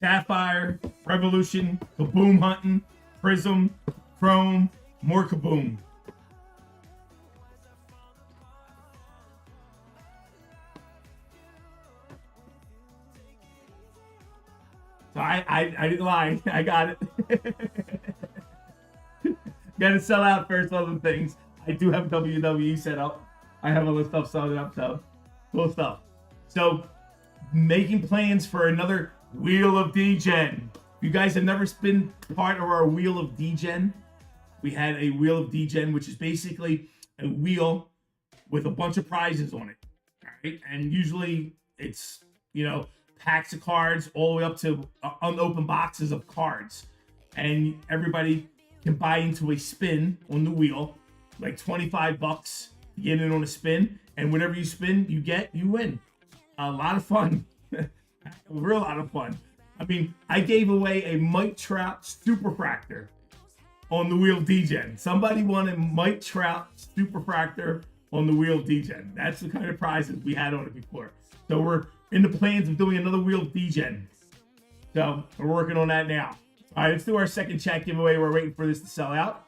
Sapphire, Revolution, Kaboom Hunting, Prism, Chrome, more Kaboom. So I didn't lie. I got it. Got to sell out first, other things. I do have WWE set up. I have all this stuff set up, so cool stuff. So making plans for another Wheel of D-Gen. You guys have never been part of our Wheel of D-Gen. We had a Wheel of D-Gen, which is basically a wheel with a bunch of prizes on it. All right? And usually it's, packs of cards all the way up to unopened boxes of cards. And everybody can buy into a spin on the wheel, like $25 to get in on a spin. And whatever you spin, you win. A lot of fun. A real lot of fun. I mean, I gave away a Mike Trout Superfractor on the Wheel D-Gen. Somebody wanted Mike Trout Superfractor on the Wheel D-Gen. That's the kind of prizes we had on it before. So we're in the plans of doing another Wheel D-Gen. So we're working on that now. All right, let's do our second chat giveaway. We're waiting for this to sell out.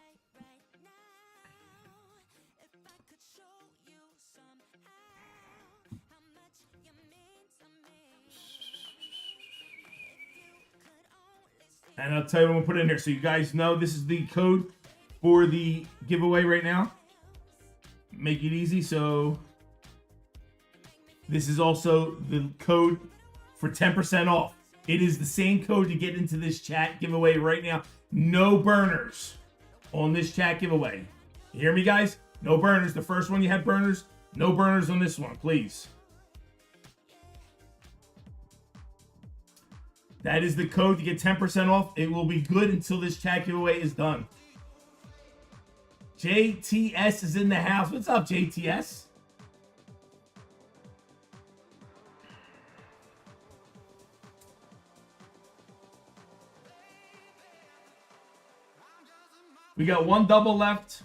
And I'll tell you what we'll put in here. So you guys know this is the code for the giveaway right now. Make it easy. So this is also the code for 10% off. It is the same code to get into this chat giveaway right now. No burners on this chat giveaway. You hear me, guys? No burners. The first one you had burners. No burners on this one, please. That is the code to get 10% off. It will be good until this chat giveaway is done. JTS is in the house. What's up, JTS? We got 1 double left.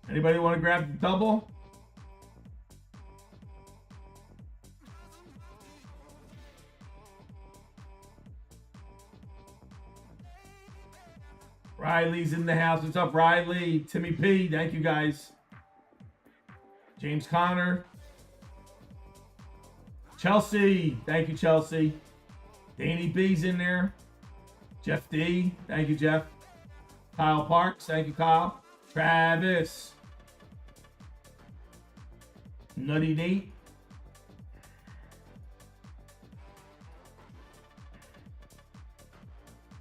Anybody want to grab the double? Riley's in the house. What's up, Riley? Timmy P. Thank you, guys. James Conner. Chelsea. Thank you, Chelsea. Danny B's in there. Jeff D. Thank you, Jeff. Kyle Parks. Thank you, Kyle. Travis. Nutty Nate.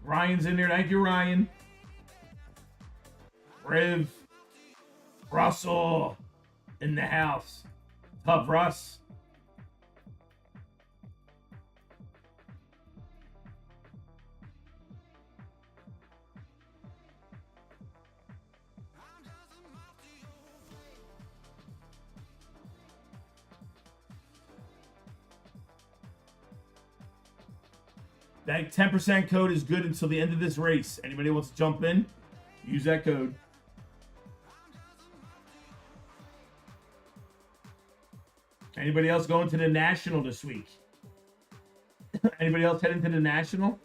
Ryan's in there. Thank you, Ryan. Riv. Russell in the house. Tough Russ. That 10% code is good until the end of this race. Anybody wants to jump in, use that code. Anybody else going to the National this week? Anybody else heading to the National?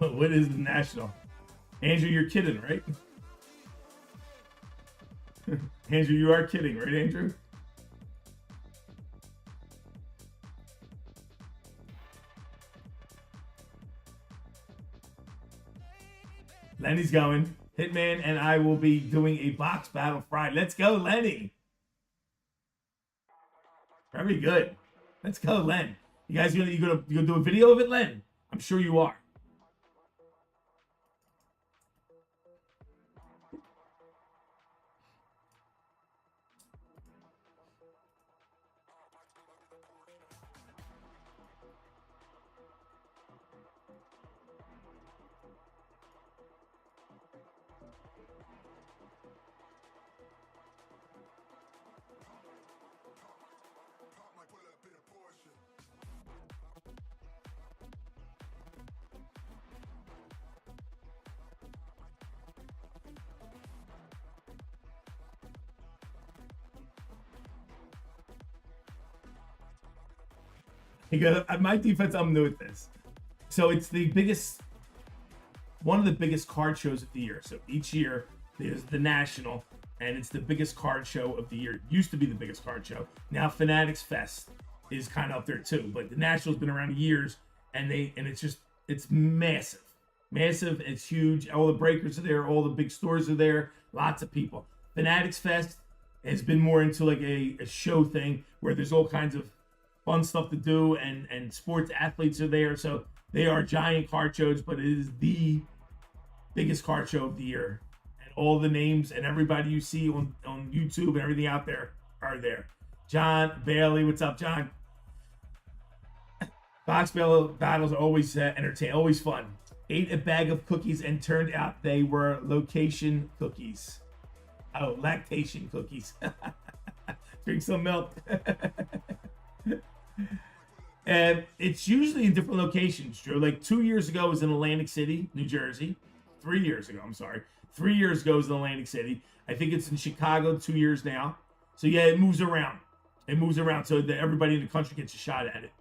What is the National? Andrew, you're kidding, right? Andrew, you are kidding, right, Andrew? Lenny's going. Hitman and I will be doing a box battle Friday. Let's go, Lenny. Very good. Let's go, Len. You guys you gonna do a video of it, Len? I'm sure you are. My defense, I'm new at this. So it's the biggest, one of the biggest card shows of the year. So each year there's the National, and it's the biggest card show of the year. It used to be the biggest card show. Now Fanatics Fest is kind of up there too. But the National's been around years, and it's massive. Massive, it's huge. All the breakers are there, all the big stores are there, lots of people. Fanatics Fest has been more into like a show thing where there's all kinds of fun stuff to do, and sports athletes are there. So they are giant card shows, but it is the biggest card show of the year. And all the names and everybody you see on YouTube and everything out there are there. John Bailey, what's up, John? Box battles are always entertaining, always fun. Ate a bag of cookies and turned out they were location cookies. Oh, lactation cookies. Drink some milk. And it's usually in different locations, Drew. Like 2 years ago it was in Atlantic City, New Jersey. 3 years ago, I'm sorry. 3 years ago it was in Atlantic City. I think it's in Chicago 2 years now. So yeah, it moves around. It moves around so that everybody in the country gets a shot at it.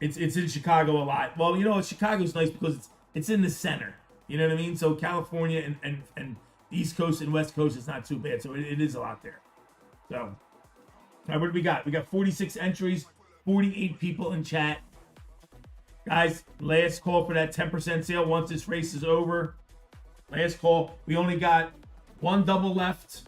It's in Chicago a lot. Well, you know, Chicago's nice because it's in the center. You know what I mean? So California and East Coast and West Coast is not too bad. So it is a lot there. So what do we got? We got 46 entries, 48 people in chat. Guys, last call for that 10% sale once this race is over. Last call. We only got one double left.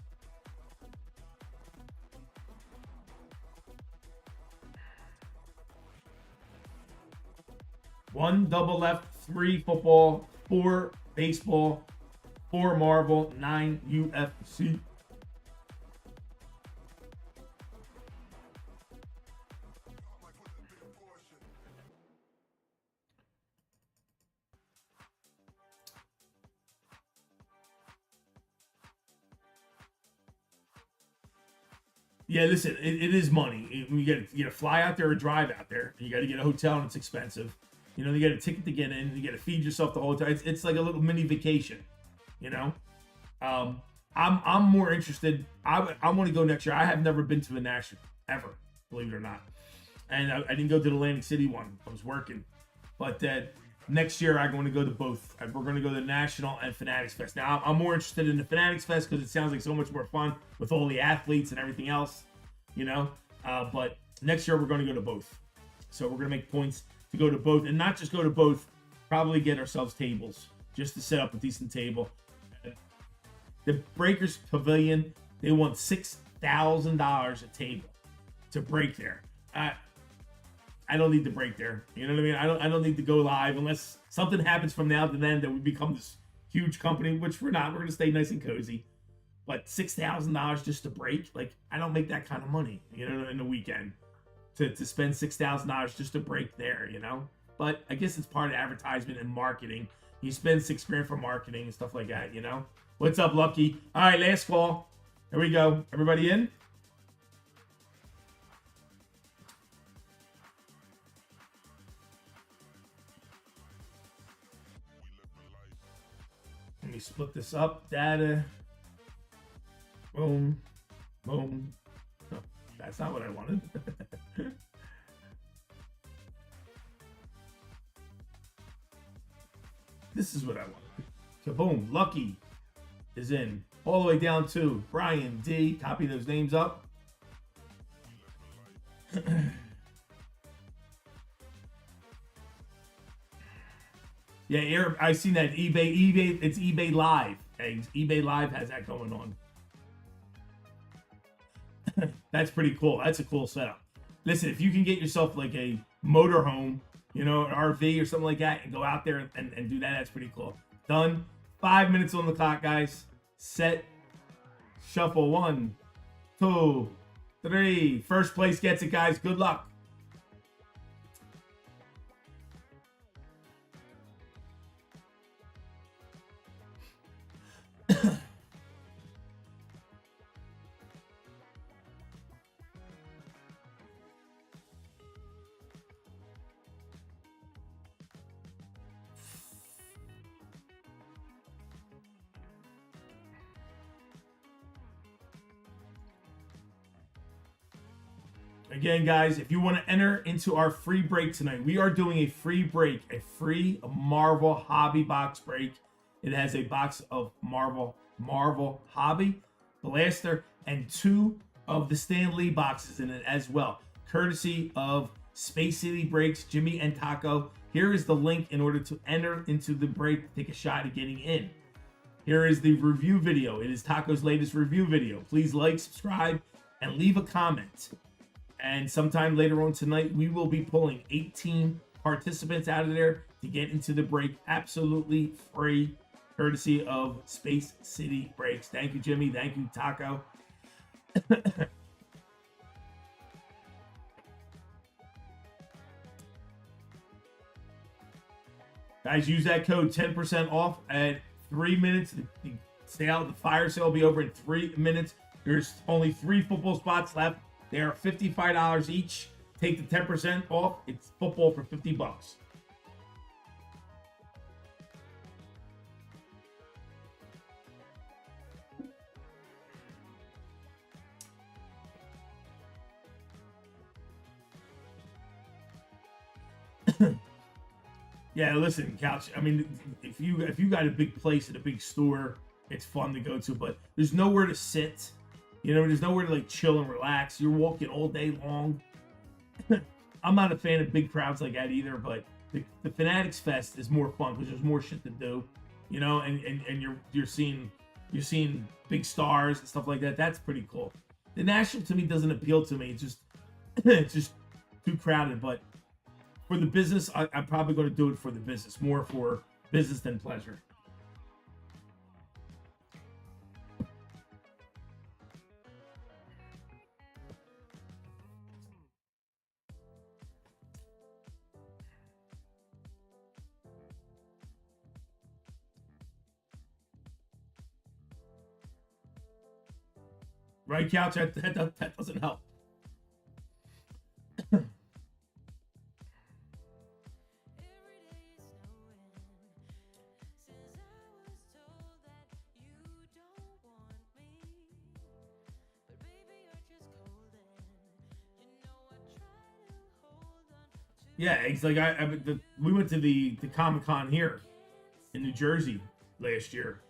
One double left, 3 football, 4 baseball, 4 Marvel, 9 UFC. Yeah, listen, it is money. You got to fly out there or drive out there. You got to get a hotel, and it's expensive. You know, you get a ticket to get in. You got to feed yourself the whole time. It's like a little mini vacation. You know, I'm more interested. I want to go next year. I have never been to the National ever, believe it or not, and I didn't go to the Atlantic City one. I was working, but next year I'm going to go to both. We're going to go to the National and Fanatics Fest. Now I'm more interested in the Fanatics Fest because it sounds like so much more fun with all the athletes and everything else, you know. But next year we're going to go to both. So we're going to make points to go to both, and not just go to both. Probably get ourselves tables just to set up a decent table. The Breakers Pavilion, they want $6,000 a table to break there. I don't need to break there. You know what I mean? I don't need to go live unless something happens from now to then that we become this huge company, which we're not. We're gonna stay nice and cozy. But $6,000 just to break, like I don't make that kind of money, you know, in the weekend to spend $6,000 just to break there, you know. But I guess it's part of advertisement and marketing. You spend $6,000 for marketing and stuff like that, you know. What's up, Lucky? All right, last call. Here we go. Everybody in? Let me split this up. Data. Boom. Boom. No, that's not what I wanted. This is what I wanted. Kaboom. Lucky is in. All the way down to Brian D. Copy those names up. Yeah, I seen that eBay. It's eBay Live. eBay Live has that going on. That's pretty cool. That's a cool setup. Listen, if you can get yourself like a motorhome, you know, an RV or something like that, and go out there and do that, that's pretty cool. Done. 5 minutes on the clock, guys. Set. Shuffle. 1, 2, 3. First place gets it, guys. Good luck. Again, guys, if you want to enter into our free break tonight, we are doing a free break, a free Marvel Hobby box break. It has a box of Marvel Hobby, Blaster, and 2 of the Stan Lee boxes in it as well, courtesy of Space City Breaks, Jimmy and Taco. Here is the link in order to enter into the break, take a shot at getting in. Here is the review video. It is Taco's latest review video. Please like, subscribe, and leave a comment. And sometime later on tonight, we will be pulling 18 participants out of there to get into the break absolutely free, courtesy of Space City Breaks. Thank you, Jimmy. Thank you, Taco. Guys, use that code 10% off at 3 minutes. The sale, the fire sale will be over in 3 minutes. There's only 3 football spots left. They are $55 each. Take the 10% off. It's football for $50. Yeah, listen, Couch. I mean, if you got a big place at a big store, it's fun to go to, but there's nowhere to sit. You know, there's nowhere to like chill and relax. You're walking all day long. I'm not a fan of big crowds like that either, but the Fanatics Fest is more fun because there's more shit to do. You know, and you're seeing big stars and stuff like that. That's pretty cool. The National to me doesn't appeal to me. It's just too crowded. But for the business, I'm probably going to do it for the business, more for business than pleasure. Right, Couch? That doesn't help. Yeah, it's like we went to the Comic-Con here in New Jersey last year.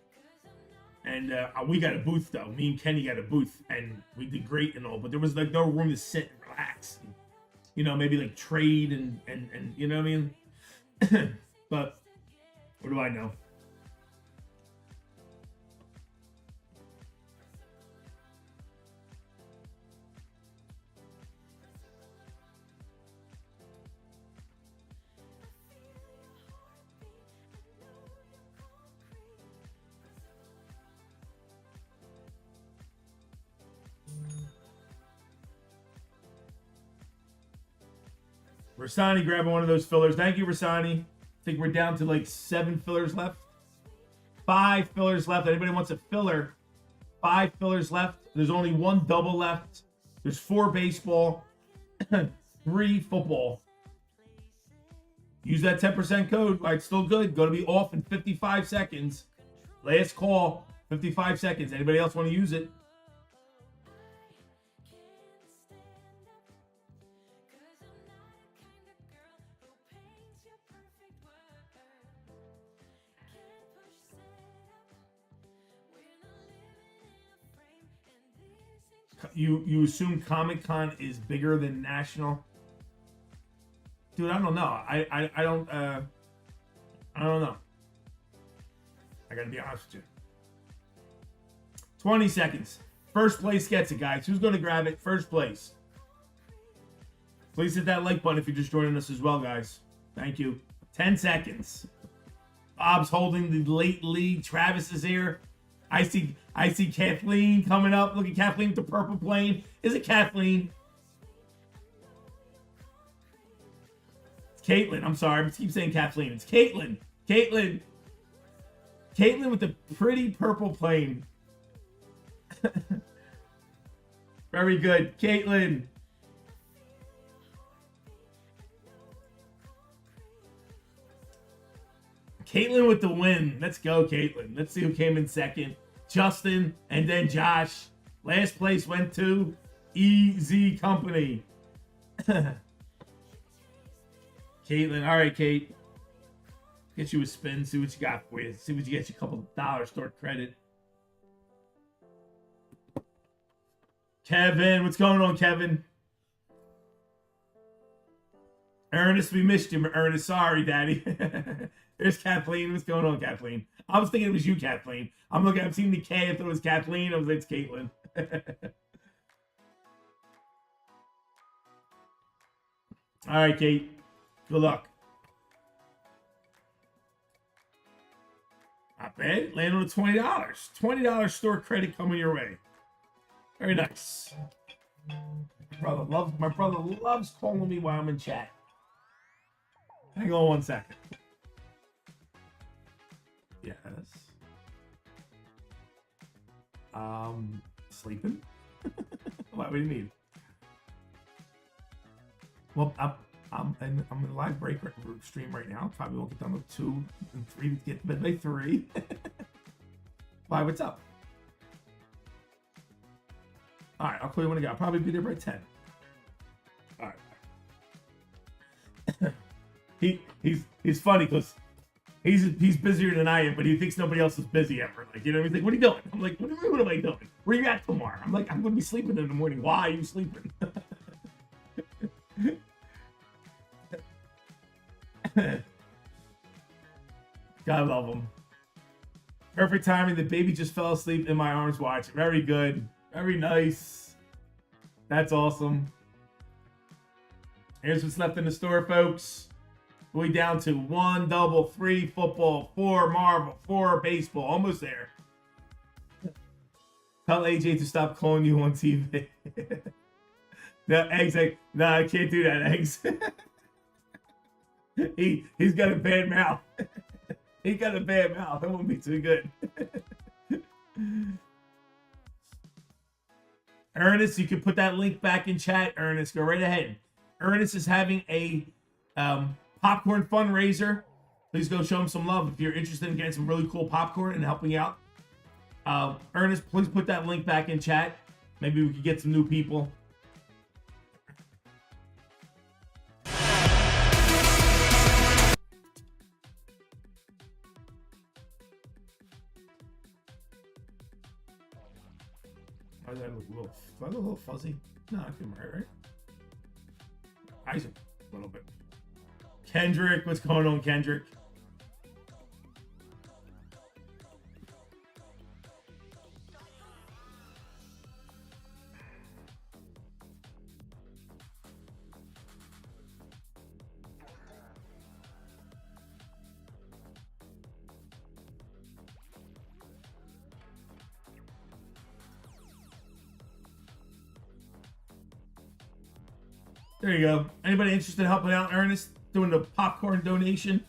And we got a booth, though. Me and Kenny got a booth, and we did great and all. But there was, like, no room to sit and relax. And, you know, maybe, like, trade and you know what I mean? But what do I know? Rasani grabbing one of those fillers. Thank you, Rasani. I think we're down to like 7 fillers left. 5 fillers left. Anybody wants a filler? 5 fillers left. There's only 1 double left. There's 4 baseball, 3 football. Use that 10% code. All right, still good. Going to be off in 55 seconds. Last call, 55 seconds. Anybody else want to use it? You assume Comic-Con is bigger than National? Dude, I don't know. I don't know. I gotta be honest with you. 20 seconds. First place gets it, guys. Who's gonna grab it? First place. Please hit that like button if you're just joining us as well, guys. Thank you. 10 seconds. Bob's holding the late lead. Travis is here. I see Kathleen coming up. Look at Kathleen with the purple plane. Is it Kathleen? It's Caitlin. I'm sorry. I keep saying Kathleen. It's Caitlin. Caitlin with the pretty purple plane. Very good. Caitlin. Caitlin with the win. Let's go, Caitlin. Let's see who came in second. Justin and then Josh. Last place went to EZ Company. Caitlin. All right, Kate. Get you a spin. See what you got for you. See what you get you a couple of dollars toward credit. Kevin. What's going on, Kevin? Ernest, we missed you, Ernest. Sorry, Daddy. There's Kathleen. What's going on, Kathleen? I was thinking it was you, Kathleen. I'm seeing the K. I thought it was Kathleen. I was like, it's Caitlin. All right, Kate. Good luck. Not bad. Land on the $20. $20 store credit coming your way. Very nice. My brother loves calling me while I'm in chat. Hang on 1 second. Yes. Sleeping? What do you need? Well, I'm in a live break stream right now. Probably won't get done with 2 and 3 to get to bed by 3. Why? What's up? All right, I'll call you when I get. I'll probably be there by 10. All right. He's funny because he's busier than I am, but he thinks nobody else is busy ever. Like, you know, he's like, "What are you doing?" I'm like, "What am I doing? Where you at tomorrow?" I'm like, "I'm gonna be sleeping in the morning." Why are you sleeping? God love him. Perfect timing. The baby just fell asleep in my arms watching. Very good. Very nice. That's awesome. Here's what's left in the store, folks. We down to 1 double, 3 football, 4 Marvel, 4 baseball. Almost there. Tell AJ to stop calling you on TV. No, Eggs, no, I can't do that, Eggs. He's got a bad mouth. He got a bad mouth. That won't be too good. Ernest, you can put that link back in chat. Ernest, go right ahead. Ernest is having a popcorn fundraiser. Please go show him some love if you're interested in getting some really cool popcorn and helping out. Ernest, please put that link back in chat. Maybe we could get some new people. Why does that look a little fuzzy? No, I think I'm right? Eyes a little bit. Kendrick, what's going on, Kendrick? There you go. Anybody interested in helping out Ernest? Doing the popcorn donation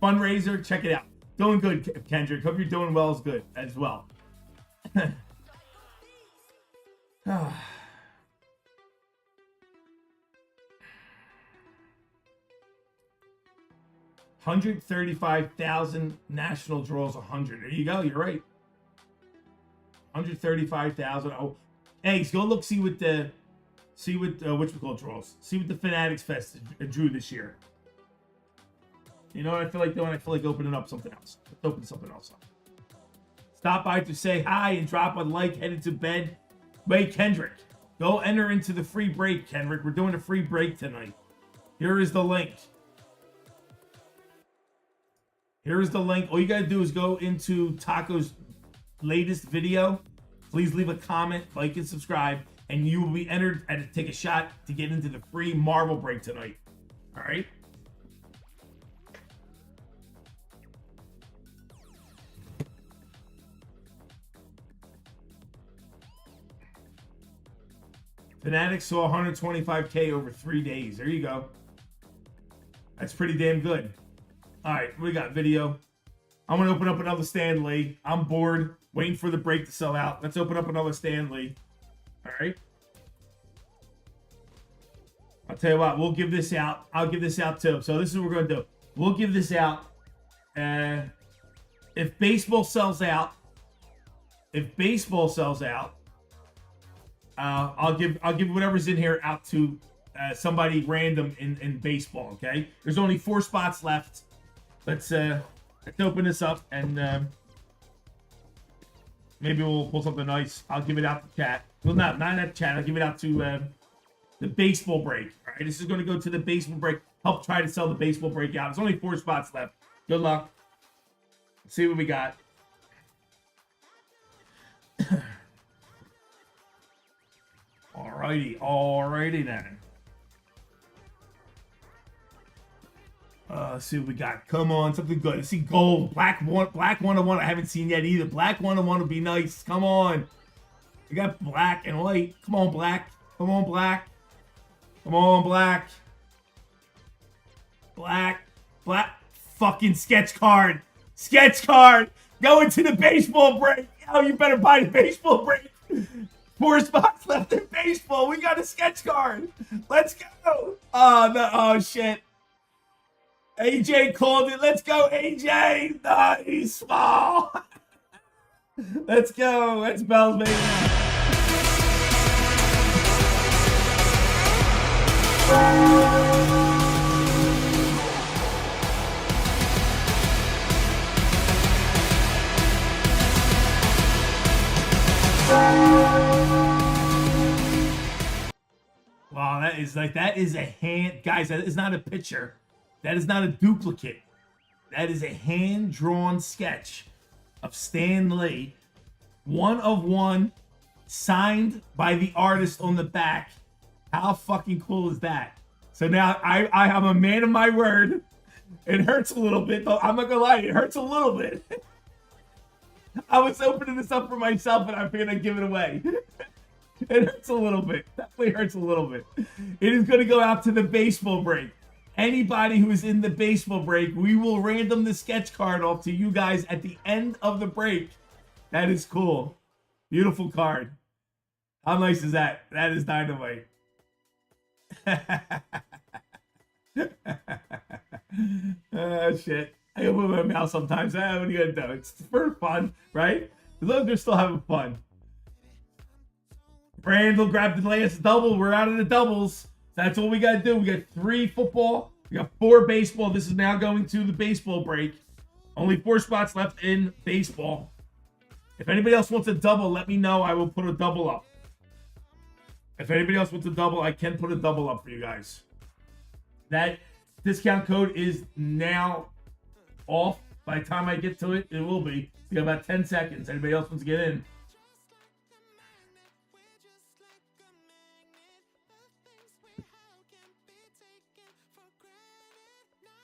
fundraiser? Check it out. Doing good, Kendrick. Hope you're doing well as well. 135,000 national draws. 100. There you go. You're right. 135,000. Oh, hey, go look. See what whatchamacallit draws. See what the Fanatics Fest drew this year. You know what I feel like doing? I feel like opening up something else. Let's open something else up. Stop by to say hi and drop a like. Headed to bed. Wait, Kendrick. Go enter into the free break, Kendrick. We're doing a free break tonight. Here is the link. Here is the link. All you gotta do is go into Taco's latest video. Please leave a comment, like, and subscribe. And you will be entered to take a shot to get into the free Marvel break tonight. All right? Fanatics saw 125K over 3 days. There you go. That's pretty damn good. All right, we got video. I'm going to open up another Stan Lee. I'm bored, waiting for the break to sell out. Let's open up another Stan Lee. All right. I'll tell you what, we'll give this out. I'll give this out too. So this is what we're going to do. We'll give this out. If baseball sells out, I'll give whatever's in here out to somebody random in baseball. Okay. There's only 4 spots left. Let's open this up and maybe we'll pull something nice. I'll give it out to chat. Well, not at chat. I'll give it out to the baseball break. All right, this is going to go to the baseball break. Help try to sell the baseball break out. There's only 4 spots left. Good luck. Let's see what we got. Alrighty then. Let's see what we got. Come on, something good. Let's see gold. Black 101. I haven't seen yet either. Black 101 would be nice. Come on. We got black and white. Come on, black. Come on, black. Come on, black. Black. Fucking sketch card. Sketch card. Go into the baseball break. Oh, you better buy the baseball break. 4 spots left in baseball. We got a sketch card. Let's go. Oh, no. Oh, shit. AJ called it. Let's go, AJ. Nice. Small. Let's go. That's Bell's baby. Wow, that is a hand, guys. That is not a picture. That is not a duplicate. That is a hand-drawn sketch of Stan Lee, 1 of 1, signed by the artist on the back. How fucking cool is that? So now I am a man of my word. It hurts a little bit, though. I'm not gonna lie, it hurts a little bit. I was opening this up for myself, and I figured I'd give it away. It hurts a little bit. Definitely hurts a little bit. It is going to go out to the baseball break. Anybody who is in the baseball break, we will random the sketch card off to you guys at the end of the break. That is cool. Beautiful card. How nice is that? That is dynamite. Oh, shit. I open my mouth sometimes. What are you going to do? It's for fun, right? As long as they're still having fun. Randall grabbed the last double. We're out of the doubles. That's what we got to do. We got 3 football. We got 4 baseball. This is now going to the baseball break. Only 4 spots left in baseball. If anybody else wants a double, let me know. I will put a double up. If anybody else wants a double, I can put a double up for you guys. That discount code is now off. By the time I get to it, it will be. You got about 10 seconds. Anybody else wants to get in?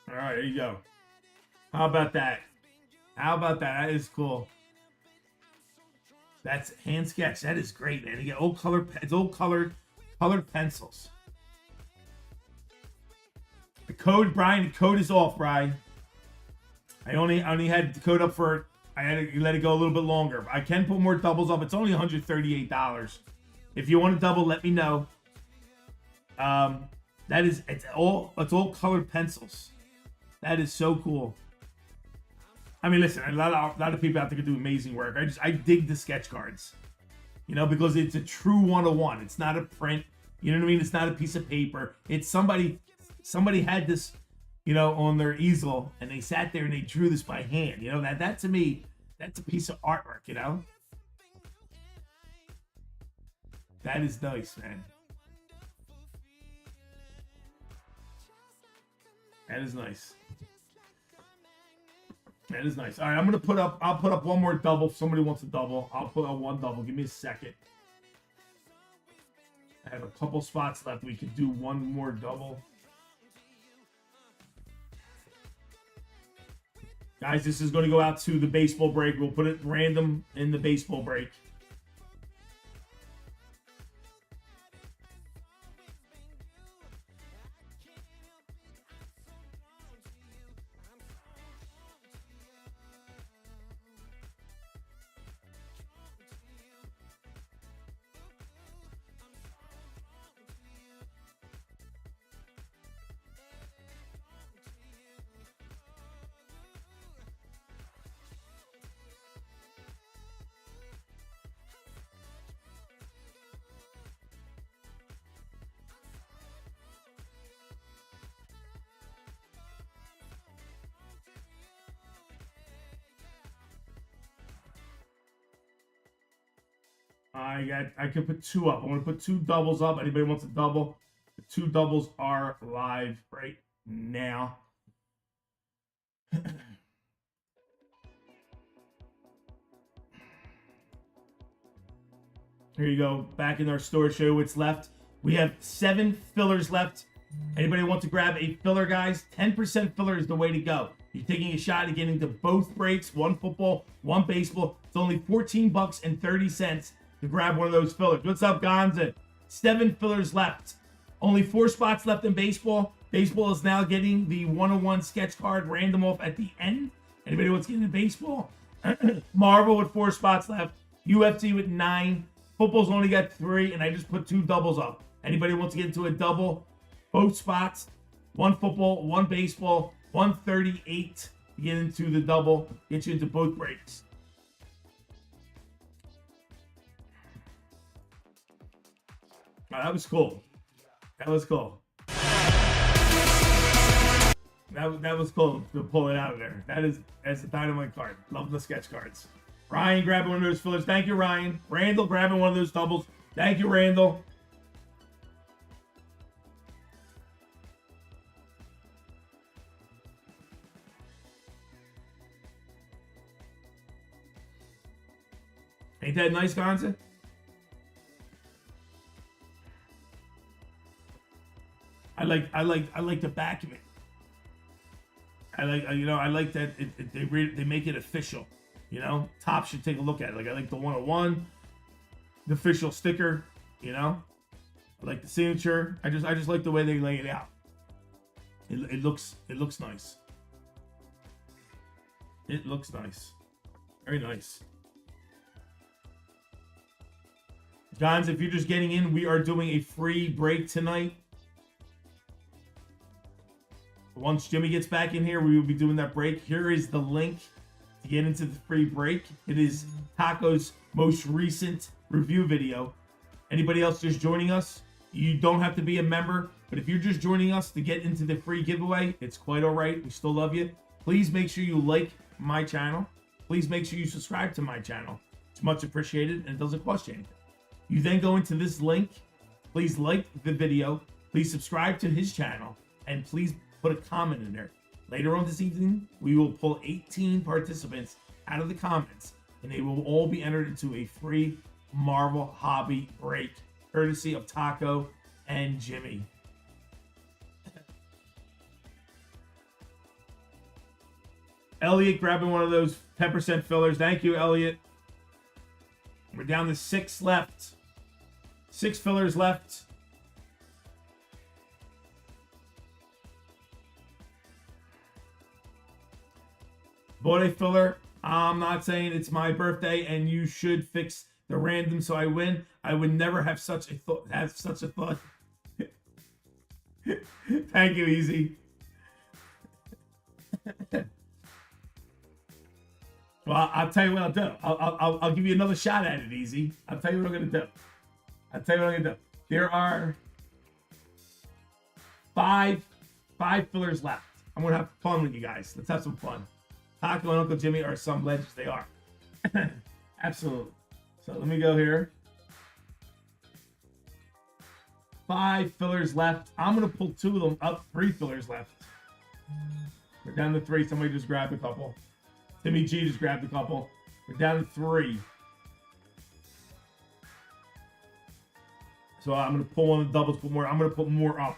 All right, there you go. How about that? How about that? That is cool. That's hand sketch. That is great, man. You get old colored pencils. The code, Brian. The code is off, Brian. I only had the code up for. I had to let it go a little bit longer. I can put more doubles up. It's only $138. If you want to double, let me know. It's all colored pencils. That is so cool. I mean, listen, a lot of people out there can do amazing work. I dig the sketch cards, you know, because it's a true 101. It's not a print. You know what I mean? It's not a piece of paper. It's somebody had this, you know, on their easel, and they sat there and they drew this by hand. You know, that to me, that's a piece of artwork. You know, that is nice, man. That is nice. That is nice. All right, I'll put up one more double. If somebody wants a double, I'll put up one double. Give me a second. I have a couple spots left. We could do one more double. Guys, this is going to go out to the baseball break. We'll put it random in the baseball break. I can put 2 up. I'm going to put 2 doubles up. Anybody wants a double? The 2 doubles are live right now. Here you go. Back in our store, show you what's left. We have 7 fillers left. Anybody want to grab a filler, guys? 10% filler is the way to go. You're taking a shot at getting to both breaks, 1 football, 1 baseball. It's only $14.30 to grab one of those fillers. What's up, Gonza? 7 fillers left. Only 4 spots left in baseball. Baseball is now getting the 101 sketch card random off at the end. Anybody wants to get into baseball? Marvel with 4 spots left. UFC with 9. Football's only got 3, and I just put 2 doubles up. Anybody wants to get into a double? Both spots. 1 football, 1 baseball, 138 to get into the double. Get you into both breaks. Oh, that was cool. That was cool. That was cool to pull it out of there. That's a dynamite card. Love the sketch cards. Ryan grabbing one of those fillers. Thank you, Ryan. Randall grabbing one of those doubles. Thank you, Randall. Ain't that nice, Gonza? I like the back of it. I like that they make it official. You know, Top should take a look at it. Like, I like the 101, the official sticker. You know, I like the signature. I just like the way they lay it out. It looks nice. It looks nice. Very nice. Guys, if you're just getting in, we are doing a free break tonight. Once Jimmy gets back in here, we will be doing that break. Here is the link to get into the free break. It is Taco's most recent review video. Anybody else just joining us, you don't have to be a member, but if you're just joining us to get into the free giveaway, it's quite all right. We still love you. Please make sure you like my channel. Please make sure you subscribe to my channel. It's much appreciated, and it doesn't cost you anything. You then go into this link. Please like the video. Please subscribe to his channel, and please put a comment in there. Later on this evening, we will pull 18 participants out of the comments, and they will all be entered into a free Marvel hobby break, courtesy of Taco and Jimmy. Elliot grabbing one of those 10% fillers. Thank you, Elliot. We're down to 6 left. 6 fillers left. Bought a filler. I'm not saying it's my birthday and you should fix the random so I win. I would never have such a thought. Thank you, Easy. Well, I'll tell you what I'll do. I'll give you another shot at it, Easy. I'll tell you what I'm gonna do. There are five fillers left. I'm gonna have fun with you guys. Let's have some fun. Taco and Uncle Jimmy are some legends. They are. Absolutely. So let me go here. 5 fillers left. I'm gonna pull 2 of them up. 3 fillers left. We're down to 3. Somebody just grabbed a couple. Timmy G just grabbed a couple. We're down to 3. So I'm going to pull on the doubles, put more. I'm going to put more up.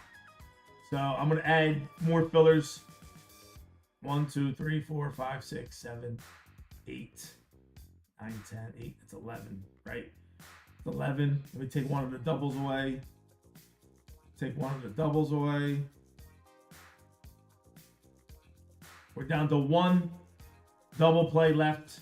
So I'm going to add more fillers. 1, 2, 3, 4, 5, 6, 7, 8, 9, 10, 8. It's 11, right? It's 11. Let me take one of the doubles away. We're down to 1 double play left.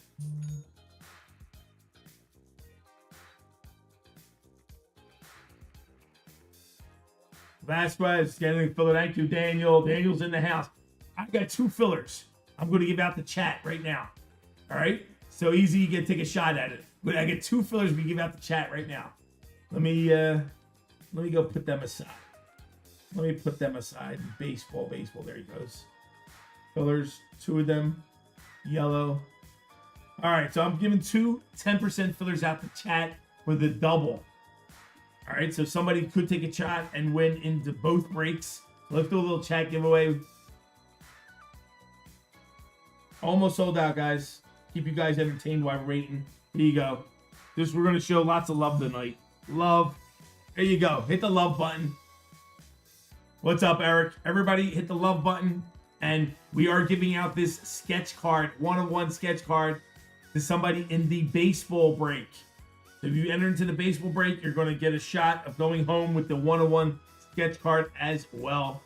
Vasquez getting the filler. Thank you, Daniel. Daniel's in the house. I got 2 fillers. I'm going to give out the chat right now. All right? So easy, you can take a shot at it. But I get 2 fillers. We give out the chat right now. Let me go put them aside. Baseball. There he goes. Fillers. 2 of them. Yellow. All right, so I'm giving 2 10% fillers out the chat for the double. All right, so somebody could take a shot and win into both breaks. Let's do a little chat giveaway. Almost sold out, guys. Keep you guys entertained while we're waiting. Here you go. We're going to show lots of love tonight. Love. There you go. Hit the love button. What's up, Eric? Everybody hit the love button. And we are giving out this sketch card, 1-on-1 sketch card, to somebody in the baseball break. So if you enter into the baseball break, you're going to get a shot of going home with the 1-on-1 sketch card as well.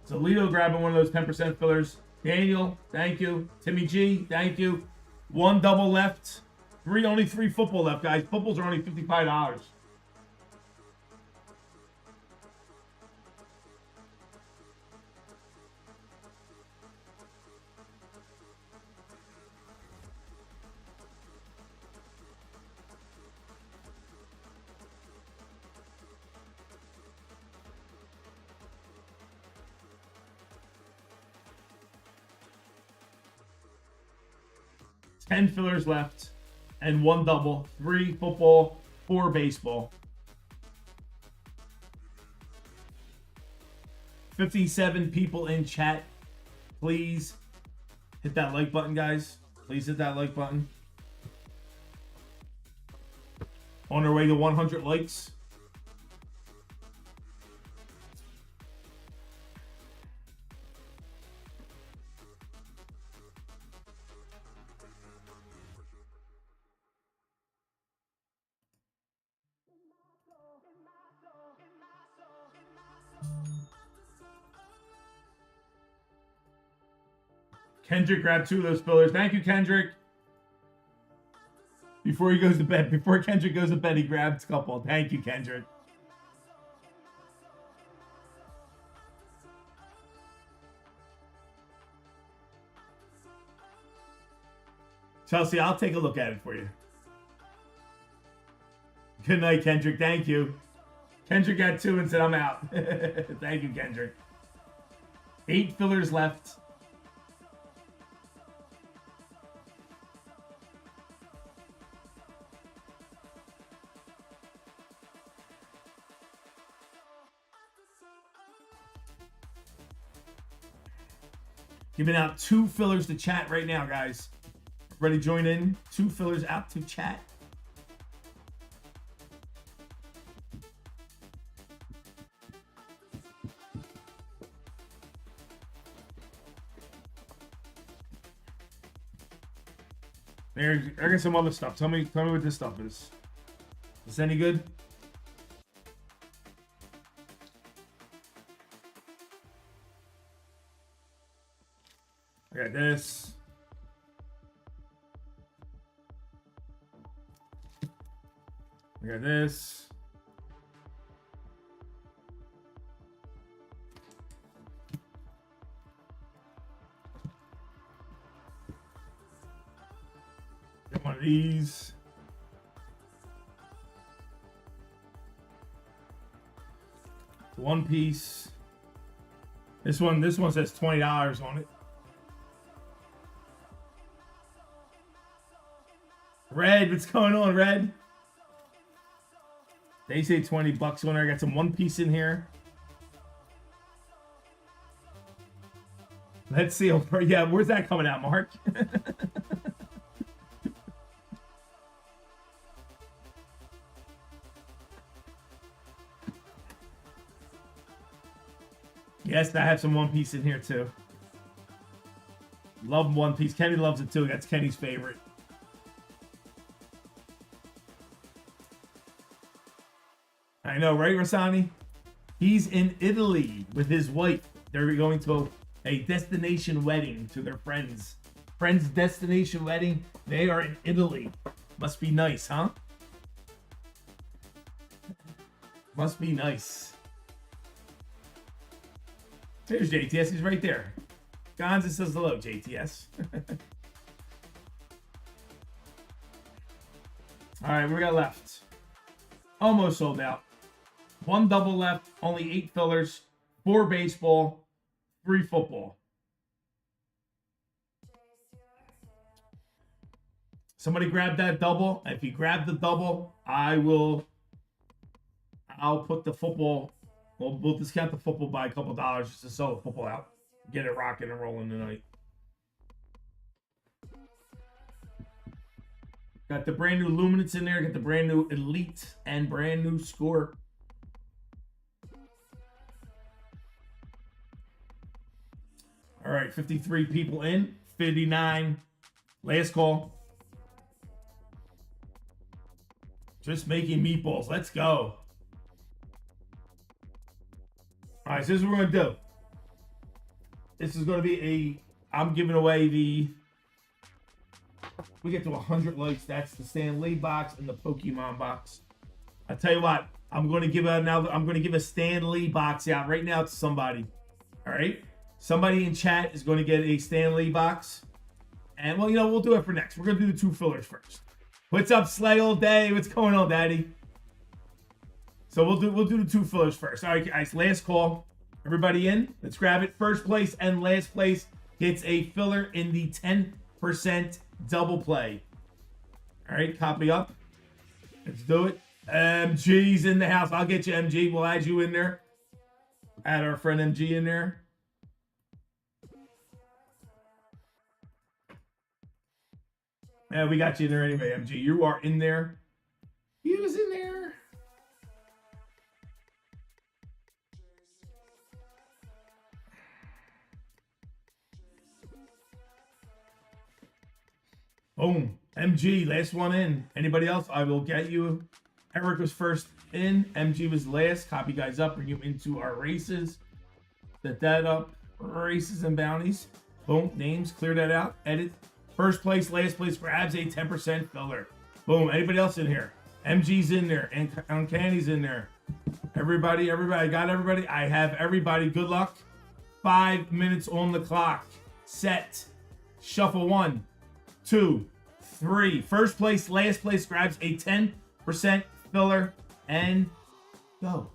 So Lito grabbing one of those 10% fillers. Daniel, thank you. Timmy G, thank you. 1 double left. Only 3 football left, guys. Footballs are only $55. Ten fillers left. And 1 double, 3 football, 4 baseball. 57 people in chat. Please hit that like button, guys. Please hit that like button. On our way to 100 likes. Kendrick grabbed 2 of those fillers. Thank you, Kendrick. Before he goes to bed, before Kendrick goes to bed, he grabbed a couple. Thank you, Kendrick. Chelsea, I'll take a look at it for you. Good night, Kendrick. Thank you. Kendrick got 2 and said, I'm out. Thank you, Kendrick. 8 fillers left. Giving out 2 fillers to chat right now, guys. Ready to join in? 2 fillers out to chat. I got some other stuff. Tell me what this stuff is. Is this any good? I got this. I got this. Got one of these. One piece. This one says $20 on it. Red, what's going on, Red? They say 20 bucks on there. I got some One Piece in here. Let's see. Yeah, where's that coming out, Mark? Yes, I have some One Piece in here too. Love One Piece. Kenny loves it too. That's Kenny's favorite. I know, right, Rasani? He's in Italy with his wife. They're going to a destination wedding to their friends. Friends' destination wedding. They are in Italy. Must be nice, huh? Must be nice. There's JTS. He's right there. Gonza says hello, JTS. All right, what we got left? Almost sold out. 1 double left, only 8 fillers, 4 baseball, 3 football. Somebody grab that double. If you grab the double, I'll put the football. We'll discount the football by a couple dollars just to sell the football out. Get it rocking and rolling tonight. Got the brand new Luminance in there. Got the brand new Elite and brand new Score. All right, 53 people in, 59. Last call. Just making meatballs. Let's go. All right, so this is what we're going to do. This is going to be I'm giving away we get to 100 likes. That's the Stan Lee box and the Pokemon box. I tell you what, I'm going to give a Stan Lee box out right now to somebody. All right? Somebody in chat is going to get a Stan Lee box. And, well, we'll do it for next. We're going to do the 2 fillers first. What's up, Slay all day? What's going on, Daddy? So we'll do the 2 fillers first. All right, guys, last call. Everybody in? Let's grab it. First place and last place gets a filler in the 10% double play. All right, copy up. Let's do it. MG's in the house. I'll get you, MG. We'll add you in there. Add our friend MG in there. Yeah, we got you in there anyway, MG. You are in there. He was in there. Boom. MG, last one in. Anybody else? I will get you. Eric was first in. MG was last. Copy guys up. Bring you into our races. Set that up. Races and bounties. Boom. Names. Clear that out. Edit. First place, last place grabs a 10% filler. Boom. Anybody else in here? MG's in there. And Uncanny's in there. Everybody. I got everybody. I have everybody. Good luck. 5 minutes on the clock. Set. Shuffle 1, 2, 3. First place, last place grabs a 10% filler. And go.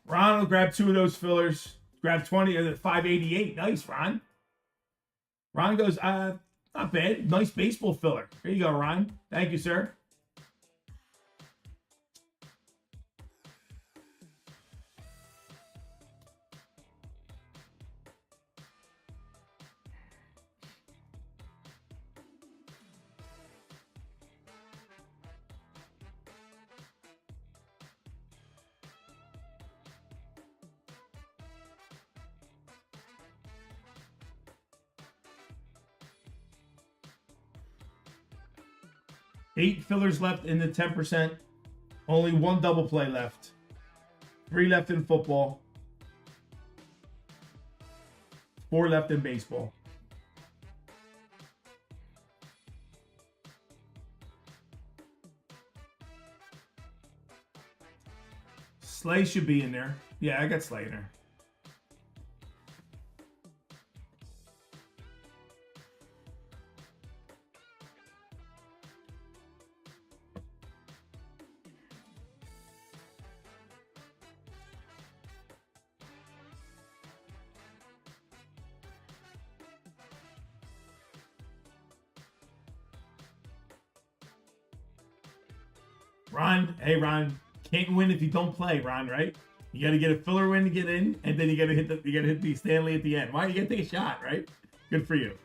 Ron will grab 2 of those fillers. Grab 20 or the 588. Nice, Ron. Ron goes, not bad. Nice baseball filler. Here you go, Ron. Thank you, sir. Eight fillers left in the 10%. Only 1 double play left. 3 left in football. 4 left in baseball. Slay should be in there. Yeah, I got Slay in there. Ron, hey Ron, can't win if you don't play, Ron, right? You gotta get a filler win to get in, and then you gotta hit the Stanley at the end. Why? You gotta take a shot, right? Good for you.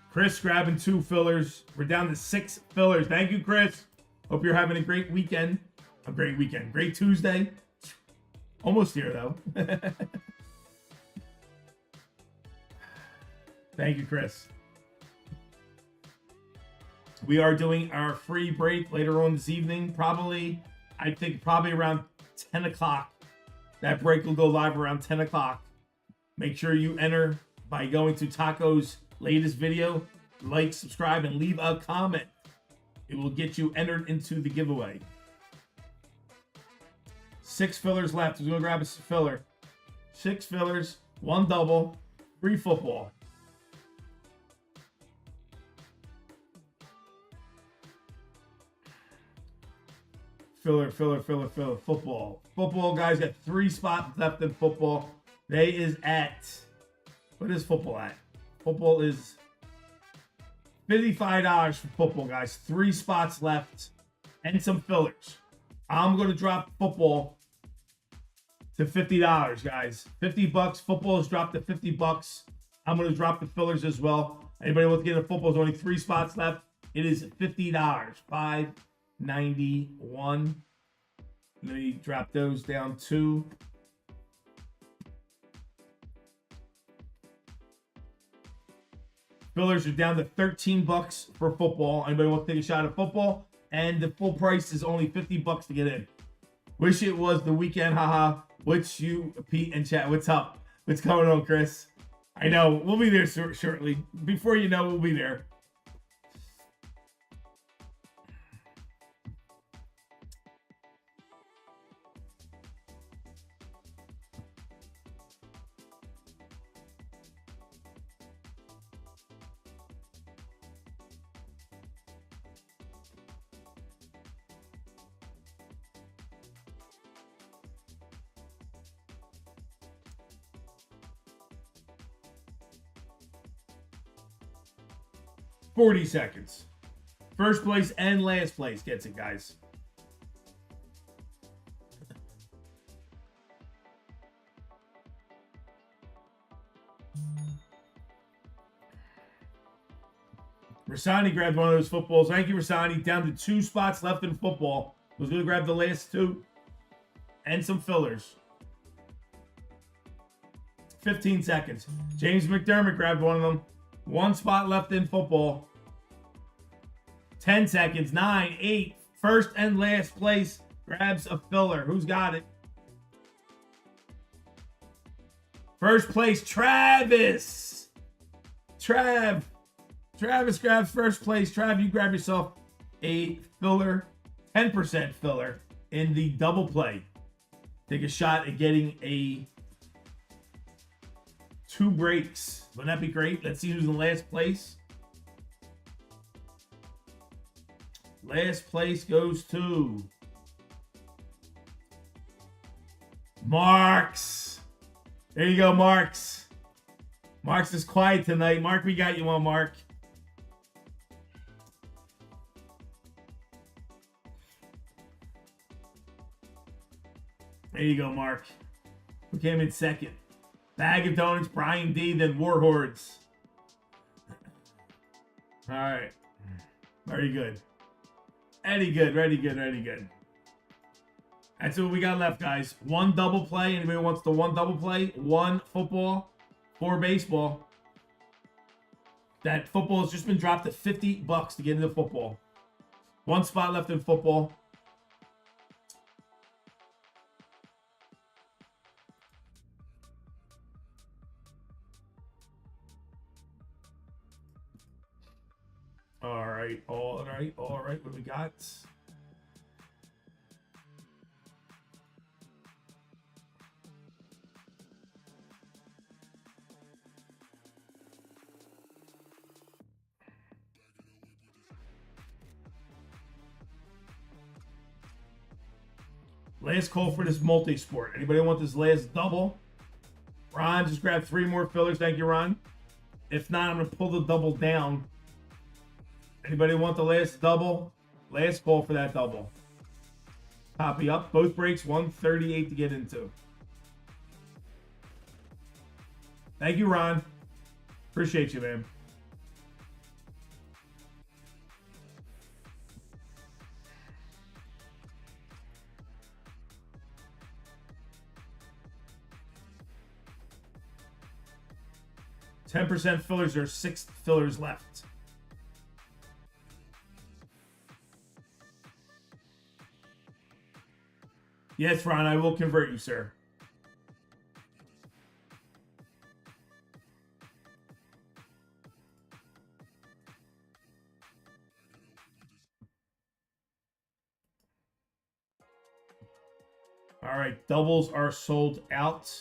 Chris grabbing 2 fillers. We're down to 6 fillers. Thank you, Chris. Hope you're having a great weekend. A great weekend. Great Tuesday. Almost here, though. Thank you, Chris. We are doing our free break later on this evening. I think probably around 10 o'clock. That break will go live around 10 o'clock. Make sure you enter by going to Taco's latest video. Like, subscribe, and leave a comment. It will get you entered into the giveaway. 6 fillers left. We're going to grab a filler. 6 fillers, 1 double, 3 football. Filler, football. Football, guys, got 3 spots left in football. They is at, what is football at? Football is $55 for football, guys. 3 spots left and some fillers. I'm going to drop football to $50, guys. $50. Football is dropped to $50. I'm going to drop the fillers as well. Anybody wants to get a football? There's only 3 spots left. It is $50. $5.91. Let me drop those down to fillers are down to $13 for football. Anybody want to take a shot at football? And the full price is only $50 to get in. Wish it was the weekend, haha. Which you, Pete and chat. What's up? What's going on, Chris? I know we'll be there shortly. Before you know, we'll be there. $40 seconds. First place and last place gets it, guys. Rasani grabbed one of those footballs. Thank you, Rasani. Down to 2 spots left in football. Was going to grab the last 2. And some fillers. 15 seconds. James McDermott grabbed one of them. 1 spot left in football. 10 seconds. 9, 8. First and last place grabs a filler. Who's got it? First place, Travis. Travis grabs first place. Trav, you grab yourself a filler, 10% filler in the double play. Take a shot at getting a 2 breaks. Wouldn't that be great? Let's see who's in last place. Last place goes to Marks. There you go, Marks. Marks is quiet tonight. Mark, we got you on, Mark. There you go, Mark. Who came in second? Bag of Donuts, Brian D, then Warhordes. All right. Very good. Very good. That's what we got left, guys. 1 double play. Anybody wants the 1 double play? 1 football, 4 baseball. That football has just been dropped to $50 to get into football. 1 spot left in football. All right. What do we got? Last call for this multi-sport. Anybody want this last double? Ron just grabbed 3 more fillers. Thank you, Ron. If not, I'm going to pull the double down. Anybody want the last double? Last call for that double. Copy up. Both breaks, 138 to get into. Thank you, Ron. Appreciate you, man. %10 fillers. There are 6 fillers left. Yes, Ron, I will convert you, sir. All right, doubles are sold out.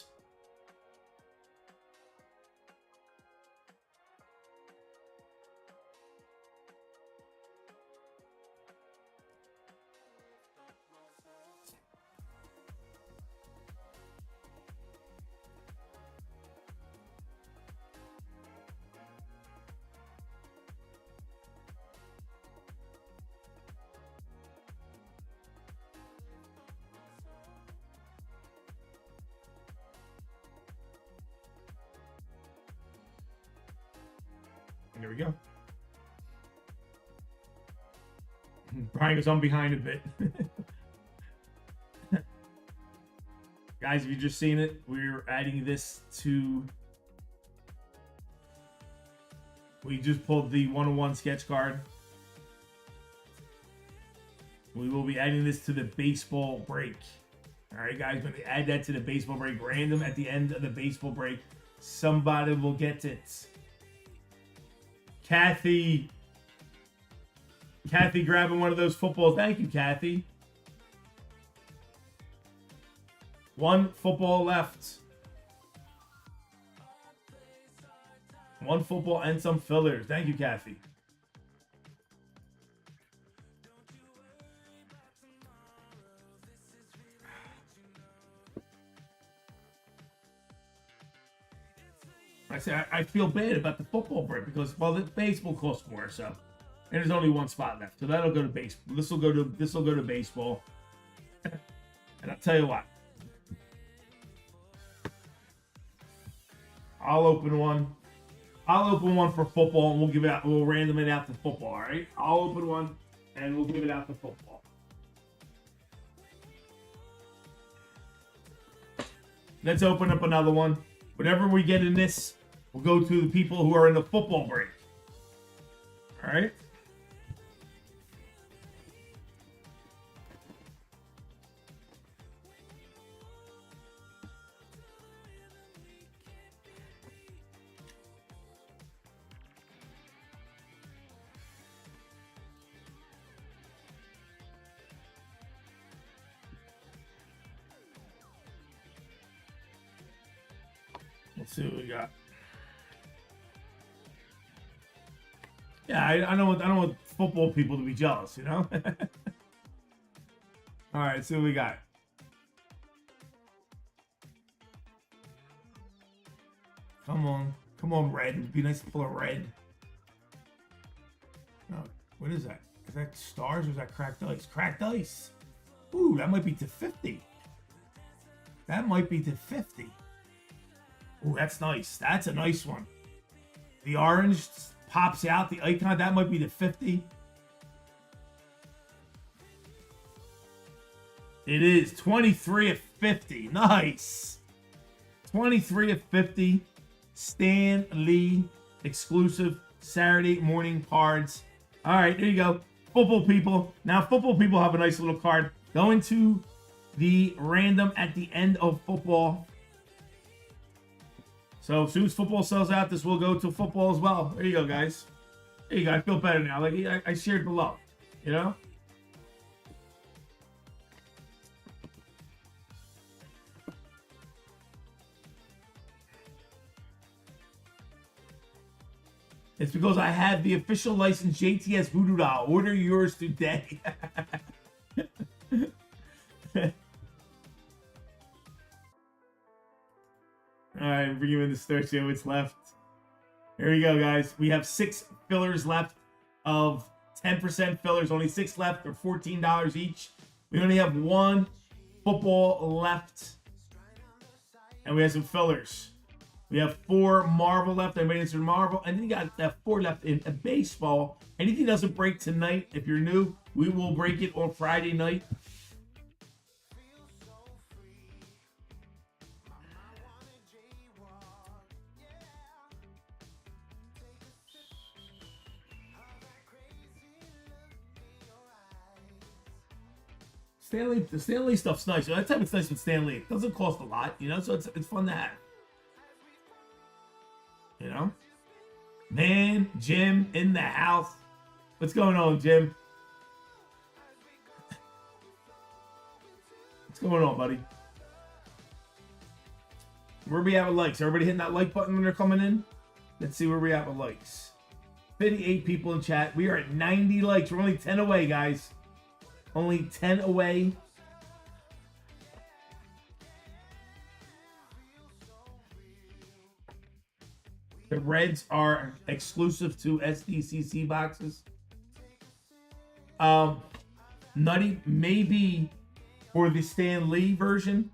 There we go. Brian goes on behind a bit. Guys, if you've just seen it, we're adding this to... We just pulled the 101 sketch card. We will be adding this to the baseball break. All right, guys, we're going to add that to the baseball break. Random at the end of the baseball break. Somebody will get it. Kathy grabbing one of those footballs. Thank you, Kathy. 1 football left. 1 football and some fillers. Thank you, Kathy. I feel bad about the football break because, well, the baseball costs more, so, and there's only 1 spot left, so that'll go to baseball. This will go to baseball. And I'll tell you what, I'll open one. I'll open one for football and we'll give it out. We'll random it out to football. All right. I'll open one and we'll give it out to football. Let's open up another one. Whatever we get in this, we'll go to the people who are in the football break. All right. Let's see what we got. Yeah, I don't want football people to be jealous, you know? All right, see what we got. Come on, red. It'd be nice to pull a red. No, what is that? Is that stars or is that cracked ice? Cracked ice. Ooh, that might be to 50. That might be to 50. Ooh, that's nice. That's a nice one. The orange pops out. The icon, that might be the 50. It is 23 of 50. Nice. 23 of 50. Stan Lee exclusive Saturday morning cards. All right, there you go. Football people. Now, football people have a nice little card. Go into the random at the end of football. So as soon as football sells out, this will go to football as well. There you go, guys. There you go. I feel better now. Like I shared the love, you know? It's because I have the official licensed JTS Voodoo Doll. Order yours today. All right, bring you in the start show. What's left? Here we go, guys. We have 6 fillers left of 10% fillers. Only 6 left. They're $14 each. We only have 1 football left. And we have some fillers. We have 4 Marvel left. I made it through Marvel. And then you got 4 left in a baseball. Anything doesn't break tonight, if you're new, we will break it on Friday night. The Stan Lee stuff's nice. That type of nice with Stan Lee. It doesn't cost a lot, you know, so it's fun to have. You know? Man, Jim in the house. What's going on, Jim? What's going on, buddy? Where we at with likes? Everybody hitting that like button when they're coming in? Let's see where we at with likes. 58 people in chat. We are at 90 likes. We're only 10 away, guys. Only 10 away. The reds are exclusive to SDCC boxes. Nutty maybe for the Stan Lee version,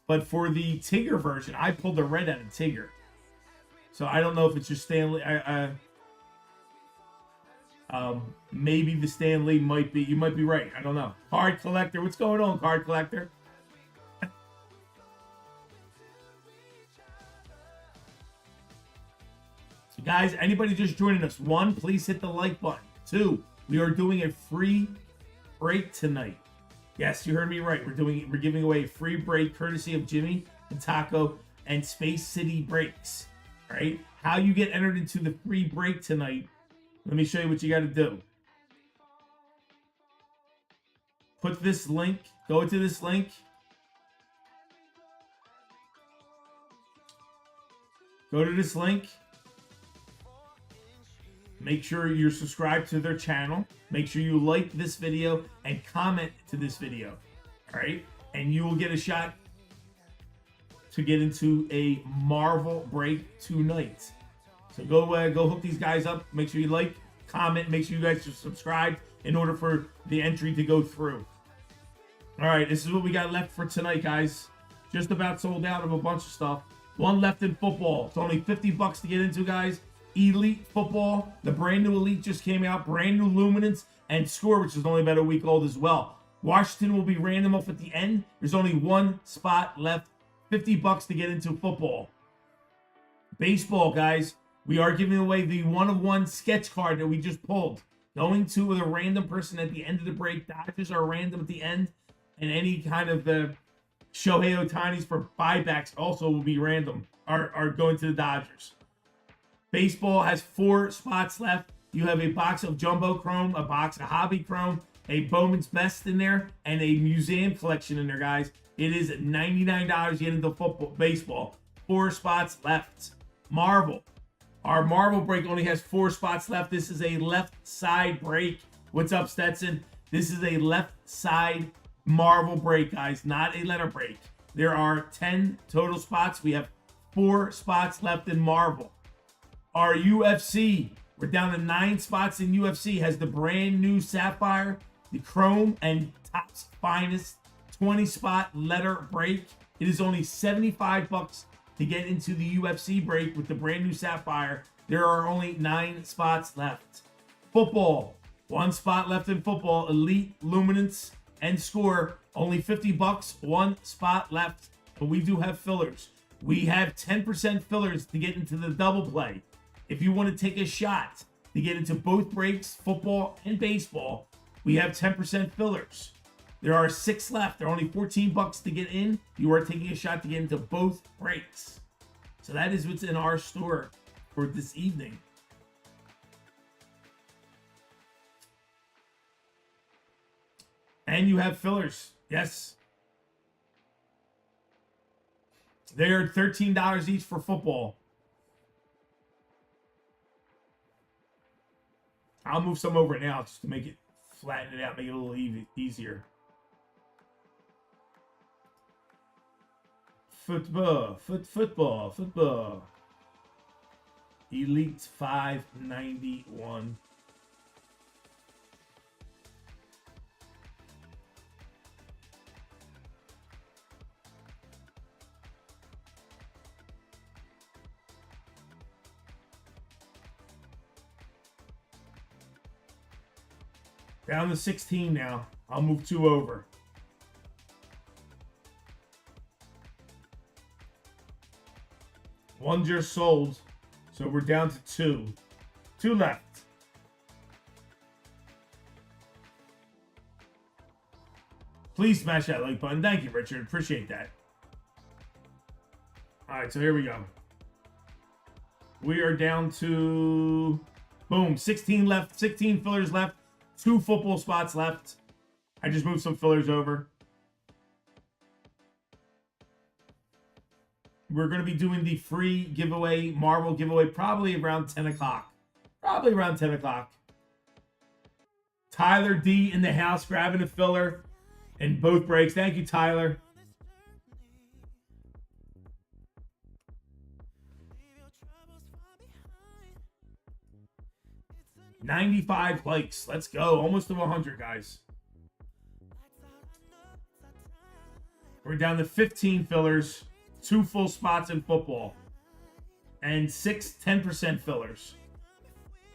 but for the Tigger version, I pulled the red out of Tigger. So I don't know if it's just Stan Lee. Maybe the Stan Lee might be. You might be right. I don't know. Card collector. What's going on, card collector? Guys, anybody just joining us? 1, please hit the like button. 2, we are doing a free break tonight. Yes, you heard me right. We're giving away a free break courtesy of Jimmy and Taco and Space City Breaks. All right? How you get entered into the free break tonight? Let me show you what you got to do. Put this link. Go to this link. Go to this link. Make sure you're subscribed to their channel. Make sure you like this video and comment to this video. All right? And you will get a shot to get into a Marvel break tonight. So go hook these guys up. Make sure you like, comment. Make sure you guys are subscribed in order for the entry to go through. All right, this is what we got left for tonight, guys. Just about sold out of a bunch of stuff. 1 left in football. It's only $50 to get into, guys. Elite Football. The brand new Elite just came out. Brand new Luminance and Score, which is only about a week old as well. Washington will be random off at the end. There's only one spot left. $50 to get into football. Baseball, guys. We are giving away the 1-of-1 sketch card that we just pulled. Going to the random person at the end of the break. Dodgers are random at the end. And any kind of the Shohei Ohtani's for buybacks also will be random. Are going to the Dodgers. Baseball has 4 spots left. You have a box of Jumbo Chrome, a box of Hobby Chrome, a Bowman's Best in there, and a museum collection in there, guys. It is $99 to get into football, baseball. 4 spots left. Marvel. Our Marvel break only has 4 spots left. This is a left side break. What's up, Stetson? This is a left side Marvel break, guys, not a letter break. There are 10 total spots. We have 4 spots left in Marvel. Our UFC, we're down to 9 spots in UFC, has the brand new Sapphire, the Chrome, and Topps Finest 20-spot letter break. It is only $75 to get into the UFC break with the brand new Sapphire. There are only 9 spots left. Football, 1 spot left in football. Elite, Luminance, and Score, only $50, 1 spot left. But we do have fillers. We have 10% fillers to get into the double play. If you want to take a shot to get into both breaks, football and baseball, we have 10% fillers. There are 6 left. They're only $14 to get in. You are taking a shot to get into both breaks. So that is what's in our store for this evening. And you have fillers. Yes. They are $13 each for football. I'll move some over now just to make it flatten it out, make it a little easier. Football. Elite 591. Down to 16 now. I'll move 2 over. One just sold, so we're down to 2. 2 left. Please smash that like button. Thank you, Richard. Appreciate that. All right, so here we go. We are down to, boom, 16 left, 16 fillers left. 2 football spots left. I just moved some fillers over. We're going to be doing the free giveaway, Marvel giveaway, probably around 10 o'clock. Probably around 10 o'clock. Tyler D in the house grabbing a filler in both breaks. Thank you, Tyler. $95 likes. Let's go. Almost to 100, guys. We're down to 15 fillers, 2 full spots in football, and 6 10% fillers.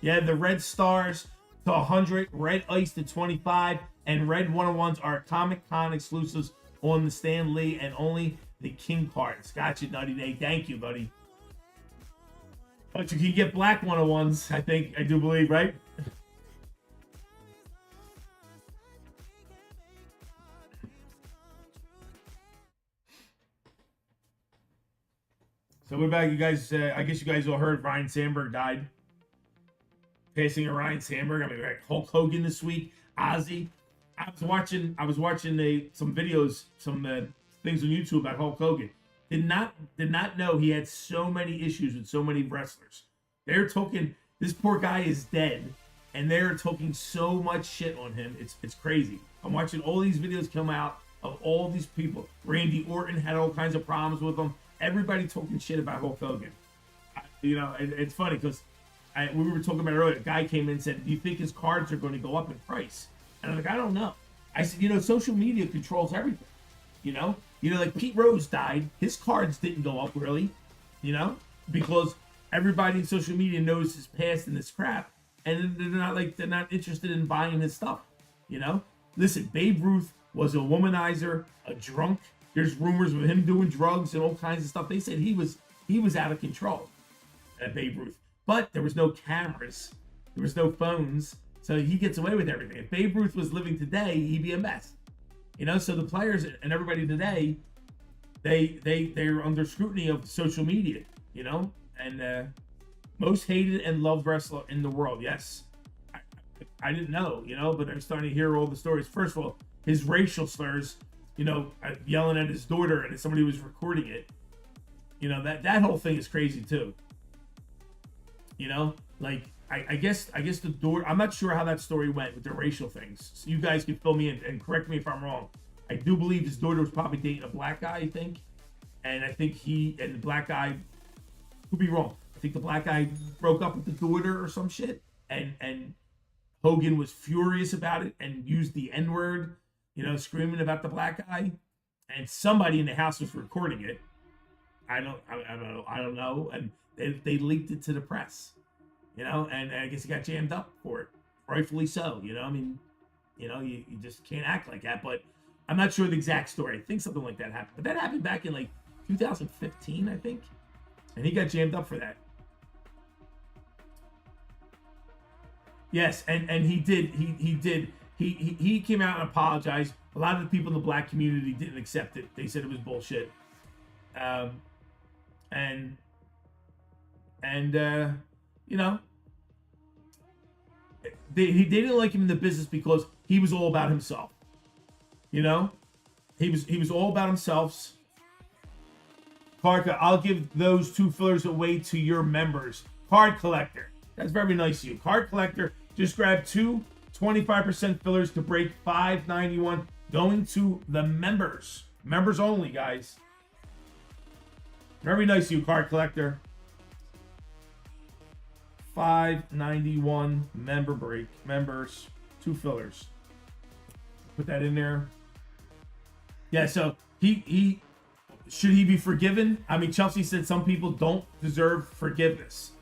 Yeah, the red stars to 100, red ice to 25, and red 101s are Comic Con exclusives on the Stan Lee and only the King cards. Gotcha, Nutty Day. Thank you, buddy. But you can get black 101s, I do believe, right? So we're back, you guys. I guess you guys all heard Ryan Sandberg died. Passing of Ryan Sandberg. I mean, we had Hulk Hogan this week. Ozzy. I was watching some videos, some things on YouTube about Hulk Hogan. Did not know he had so many issues with so many wrestlers. They're talking, this poor guy is dead, and they're talking so much shit on him. It's crazy. I'm watching all these videos come out of all these people. Randy Orton had all kinds of problems with him. Everybody talking shit about Hulk Hogan. It's funny because we were talking about earlier. A guy came in and said, "Do you think his cards are going to go up in price?" And I'm like, "I don't know." I said, social media controls everything. Like Pete Rose died. His cards didn't go up really, because everybody in social media knows his past and this crap, and they're not interested in buying his stuff. You know, listen, Babe Ruth was a womanizer, a drunk. There's rumors of him doing drugs and all kinds of stuff. They said he was out of control at Babe Ruth, but there was no cameras, there was no phones, so he gets away with everything. If Babe Ruth was living today, he'd be a mess. You know, so the players and everybody today, they're under scrutiny of social media. You know, and most hated and loved wrestler in the world. Yes, I didn't know, you know, but I'm starting to hear all the stories. First of all, his racial slurs, you know, yelling at his daughter and somebody was recording it. You know, that whole thing is crazy too. You know, like I guess the daughter, I'm not sure how that story went with the racial things. So you guys can fill me in and correct me if I'm wrong. I do believe his daughter was probably dating a black guy, I think. And I think the black guy, could be wrong. I think the black guy broke up with the daughter or some shit. And Hogan was furious about it and used the N-word, you know, screaming about the black guy. And somebody in the house was recording it. I don't know. And they leaked it to the press, you know, and I guess he got jammed up for it. Rightfully so, you know. I mean, you know, you just can't act like that. But I'm not sure the exact story. I think something like that happened. But that happened back in like 2015, I think. And he got jammed up for that. Yes, and he did. He came out and apologized. A lot of the people in the black community didn't accept it. They said it was bullshit. And you know, they didn't like him in the business because he was all about himself. You know, he was all about himself. Parker, I'll give those 2 fillers away to your members. Card collector, that's very nice of you. Card collector just grabbed 2 25% fillers to break 591, going to the members. Members only, guys. Very nice of you, card collector. 591 member break. Members, 2 fillers. Put that in there. Yeah, so he should he be forgiven? I mean, Chelsea said some people don't deserve forgiveness.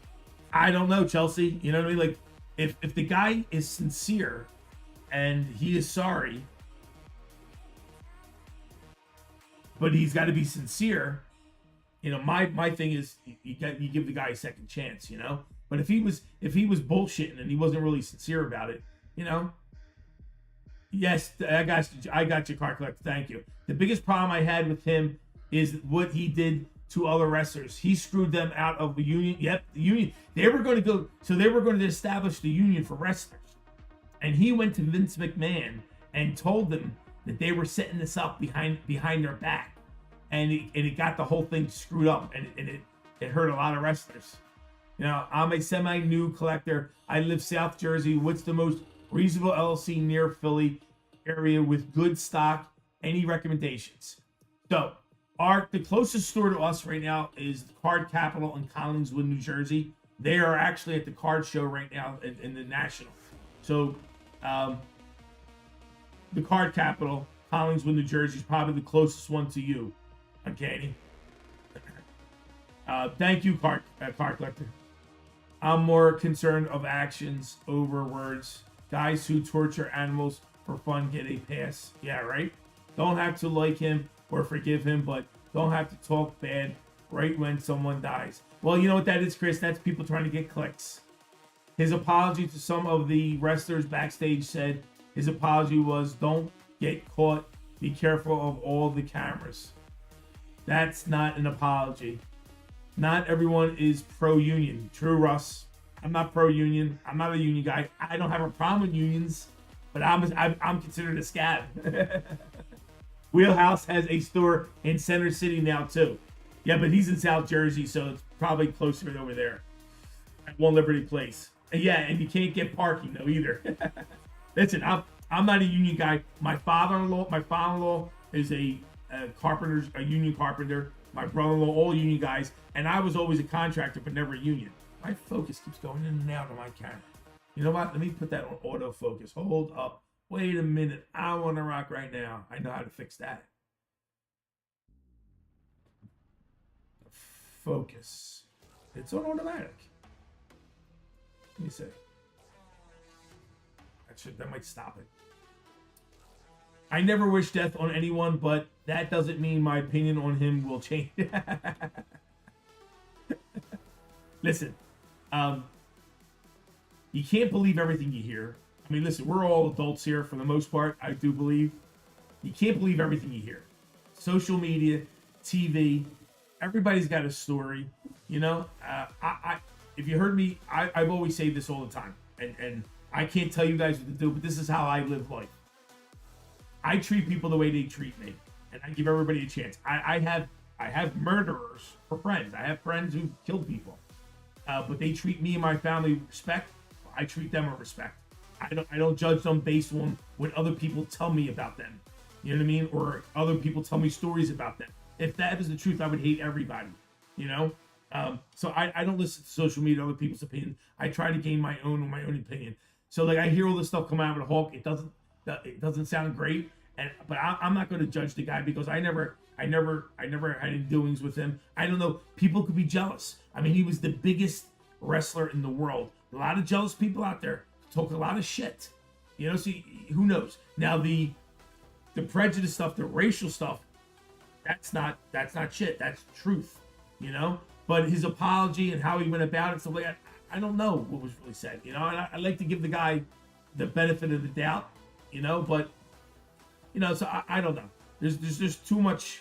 I don't know, Chelsea. You know what I mean? Like, if the guy is sincere and he is sorry, but he's got to be sincere. You know, my thing is you give the guy a second chance, you know. But if he was bullshitting and he wasn't really sincere about it, you know. Yes, I got your card collector. Thank you. The biggest problem I had with him is what he did to other wrestlers. He screwed them out of the union. Yep, the union. They were going to establish the union for wrestlers. And he went to Vince McMahon and told them that they were setting this up behind their back. And it got the whole thing screwed up, and it hurt a lot of wrestlers. You know, I'm a semi-new collector. I live South Jersey. What's the most reasonable LLC near Philly area with good stock? Any recommendations? So, the closest store to us right now is the Card Capital in Collingswood, New Jersey. They are actually at the card show right now in the National. So, the Card Capital, Collingswood, New Jersey is probably the closest one to you. Okay. Thank you, card collector. I'm more concerned of actions over words. Guys who torture animals for fun get a pass. Yeah, right? Don't have to like him or forgive him, but don't have to talk bad right when someone dies. Well, you know what that is, Chris? That's people trying to get clicks. His apology to some of the wrestlers backstage said his apology was, don't get caught. Be careful of all the cameras. That's not an apology. Not everyone is pro-union. True, Russ. I'm not pro-union. I'm not a union guy. I don't have a problem with unions, but I'm considered a scab. Wheelhouse has a store in Center City now too. Yeah, but he's in South Jersey, so it's probably closer over there at One Liberty Place. And yeah, and you can't get parking though either. Listen, I'm not a union guy. My father-in-law is a union carpenter. My brother-in-law, all union guys, and I was always a contractor, but never a union. My focus keeps going in and out of my camera. You know what? Let me put that on autofocus. Hold up. Wait a minute. I want to rock right now. I know how to fix that. Focus. It's on automatic. Let me see. That might stop it. I never wish death on anyone, but that doesn't mean my opinion on him will change. Listen, you can't believe everything you hear. I mean, listen, we're all adults here for the most part, I do believe. You can't believe everything you hear. Social media, TV, everybody's got a story. You know, if you heard me, I've always say this all the time. And I can't tell you guys what to do, but this is how I live life. I treat people the way they treat me. And I give everybody a chance. I have murderers for friends. I have friends who killed people. But they treat me and my family with respect. I treat them with respect. I don't judge them based on what other people tell me about them. You know what I mean? Or other people tell me stories about them. If that was the truth, I would hate everybody. You know? So I don't listen to social media, other people's opinion. I try to gain my own opinion. So like I hear all this stuff come out of the Hulk. It doesn't sound great. But I'm not going to judge the guy because I never had any doings with him. I don't know. People could be jealous. I mean, he was the biggest wrestler in the world. A lot of jealous people out there talk a lot of shit. You know, see, who knows? Now the prejudice stuff, the racial stuff, that's not shit. That's truth. You know. But his apology and how he went about it, stuff like that, I don't know what was really said. You know, and I like to give the guy the benefit of the doubt. You know, but you know, so I don't know. There's just too much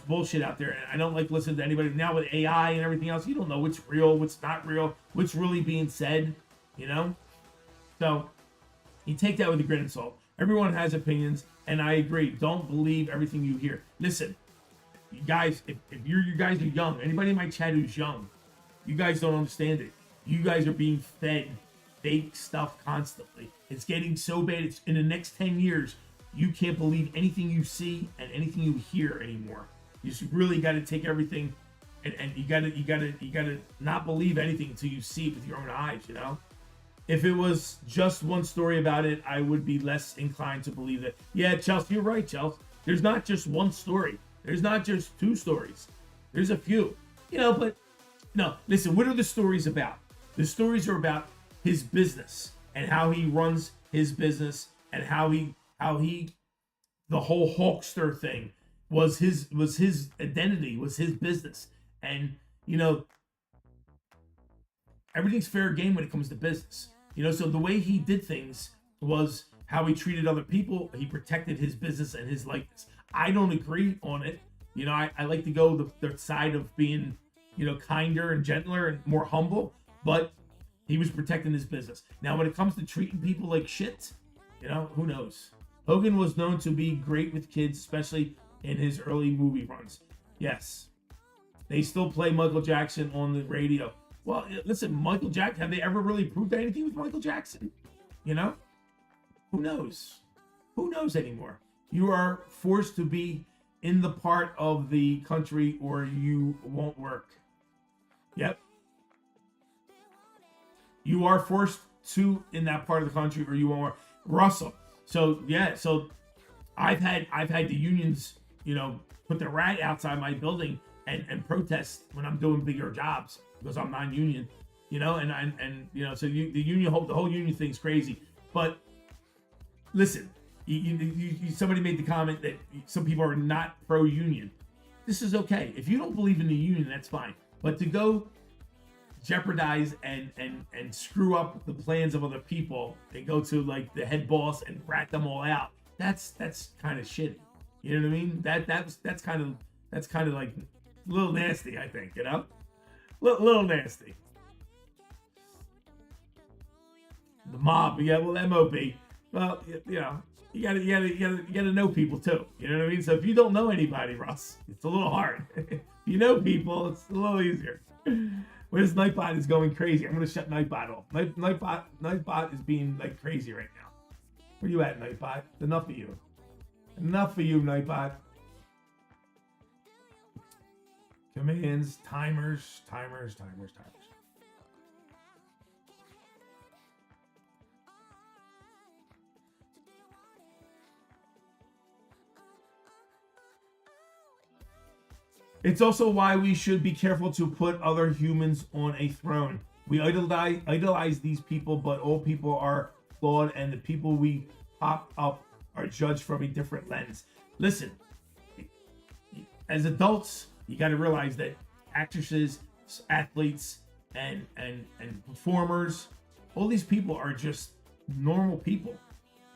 bullshit out there, and I don't like listening to anybody now with AI and everything else. You don't know what's real, what's not real, what's really being said. You know, so you take that with a grain of salt. Everyone has opinions, and I agree. Don't believe everything you hear. Listen, you guys, if you guys are young, anybody in my chat who's young, you guys don't understand it. You guys are being fed fake stuff constantly. It's getting so bad. It's in the next 10 years, you can't believe anything you see and anything you hear anymore. You just really got to take everything, and you gotta not believe anything until you see it with your own eyes. You know. If it was just one story about it, I would be less inclined to believe it. Yeah, Chelsea, you're right, Chelsea. There's not just one story. There's not just two stories. There's a few. You know, but no, listen, what are the stories about? The stories are about his business and how he runs his business and how he the whole Hulkster thing was his identity, was his business. And, you know, everything's fair game when it comes to business. You know, so the way he did things was how he treated other people. He protected his business and his likeness. I don't agree on it. You know, I like to go the side of being, you know, kinder and gentler and more humble, but he was protecting his business. Now, when it comes to treating people like shit, you know, who knows? Hogan was known to be great with kids, especially in his early movie runs. Yes. They still play Michael Jackson on the radio. Well, listen, Michael Jackson, have they ever really proved anything with Michael Jackson? You know? Who knows? Who knows anymore? You are forced to be in the part of the country or you won't work. Yep. You are forced to in that part of the country or you won't work. Russell. So, yeah, so I've had the unions, you know, put the rat outside my building and protest when I'm doing bigger jobs because I'm non-union, you know, and you know, so the union, the whole union thing's crazy. But listen, somebody made the comment that some people are not pro-union. This is okay. If you don't believe in the union, that's fine. But to go jeopardize and screw up the plans of other people and go to like the head boss and rat them all out, that's kind of shitty. You know what I mean? That's kind of like a little nasty, I think, you know? Little nasty. The mob, yeah, well, MOB. Well, you know, you gotta know people too. You know what I mean? So if you don't know anybody, Russ, it's a little hard. If you know people, it's a little easier. Whereas Nightbot is going crazy. I'm gonna shut Nightbot off. Nightbot is being like crazy right now. Where you at, Nightbot? Enough of you. Enough of you, Nightbot. Commands, timers. It's also why we should be careful to put other humans on a throne. We idolize these people, but all people are flawed, and the people we pop up are judged from a different lens. Listen, as adults, you got to realize that actresses, athletes, and performers, all these people are just normal people.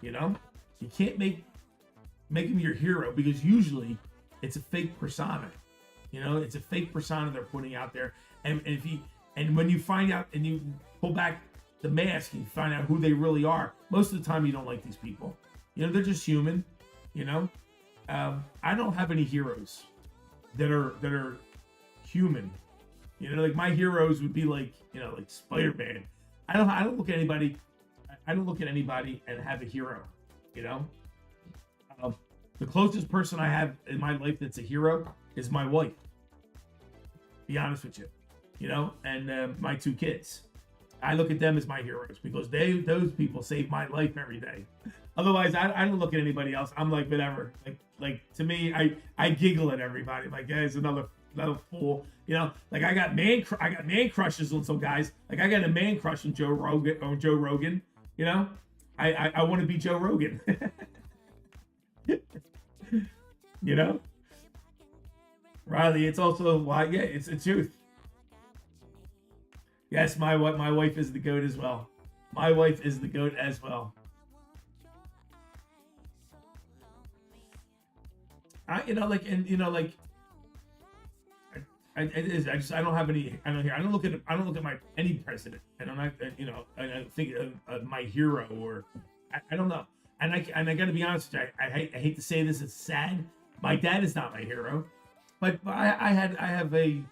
You know, you can't make them your hero, because usually it's a fake persona. You know, it's a fake persona they're putting out there, and when you find out and you pull back the mask and you find out who they really are, most of the time you don't like these people. You know, they're just human. You know, I don't have any heroes that are human. You know, like my heroes would be like, you know, like Spider-Man. I don't look at anybody and have a hero. You know, the closest person I have in my life that's a hero is my wife. Be honest with you, you know, and my 2 kids. I look at them as my heroes because those people save my life every day. Otherwise, I don't look at anybody else. I'm like, whatever. Like to me, I giggle at everybody. Like, yeah, it's another fool. You know, like I got man crushes on some guys. Like I got a man crush on Joe Rogan. You know, I want to be Joe Rogan. You know, Riley, it's also why, yeah, it's the truth. Yes, my wife is the GOAT as well. My wife is the GOAT as well. It is. I don't have any. I don't look at any president, and I'm not. You know, I think my hero, or I don't know. And I got to be honest with you. I hate to say this. It's sad. My dad is not my hero, but I have a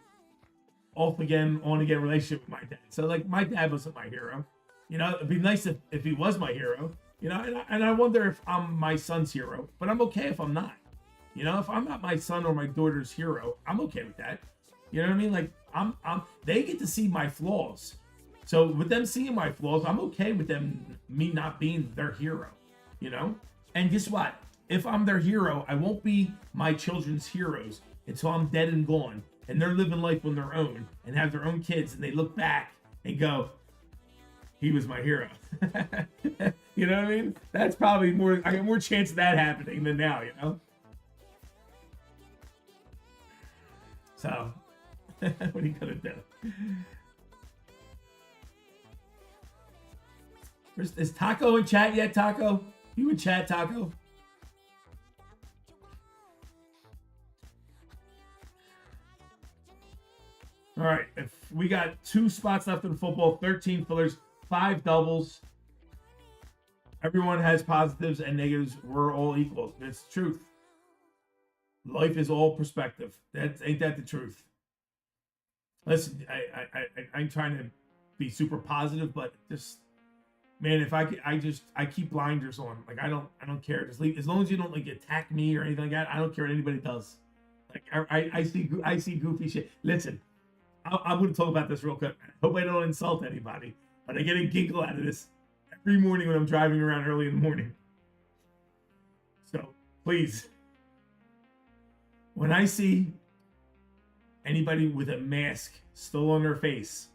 off again, on again relationship with my dad. So like my dad wasn't my hero. You know, it'd be nice if he was my hero. You know, and I wonder if I'm my son's hero, but I'm okay if I'm not. You know, if I'm not my son or my daughter's hero, I'm okay with that. You know what I mean? Like they get to see my flaws. So with them seeing my flaws, I'm okay with me not being their hero. You know? And guess what? If I'm their hero, I won't be my children's heroes until I'm dead and gone, and they're living life on their own and have their own kids, and they look back and go, he was my hero. You know what I mean? That's probably more, I got more chance of that happening than now, you know? So, what are you gonna do? Is Taco in chat yet, Taco? You in chat, Taco? All right, if we got 2 spots left in football, 13 fillers, 5 doubles. Everyone has positives and negatives. We're all equal. That's the truth. Life is all perspective. Ain't that the truth? Listen, I'm trying to be super positive, but just, man, if I keep blinders on. Like I don't care. Just leave, as long as you don't like attack me or anything like that. I don't care what anybody does. Like I see goofy shit. Listen, I'm going to talk about this real quick. I hope I don't insult anybody, but I get a giggle out of this every morning when I'm driving around early in the morning. So please, when I see anybody with a mask still on their face,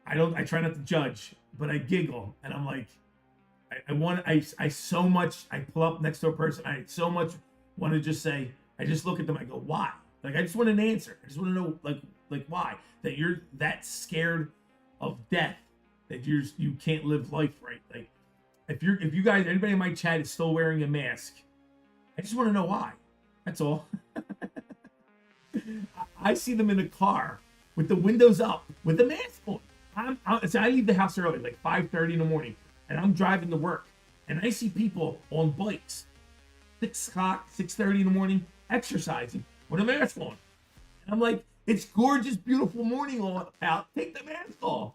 I try not to judge, but I giggle and I'm like, I so much, I pull up next to a person, I so much want to just say, I just look at them, I go, why? Like, I just want an answer. I just want to know, like why? That you're that scared of death that you can't live life right. Like, if you guys, anybody in my chat is still wearing a mask, I just want to know why. That's all. I see them in the car with the windows up, with the mask on. I leave the house early, like 5:30 in the morning, and I'm driving to work, and I see people on bikes, 6 o'clock, 6:30 in the morning, exercising with a mask on. And I'm like, it's gorgeous, beautiful morning out. Take the mask off.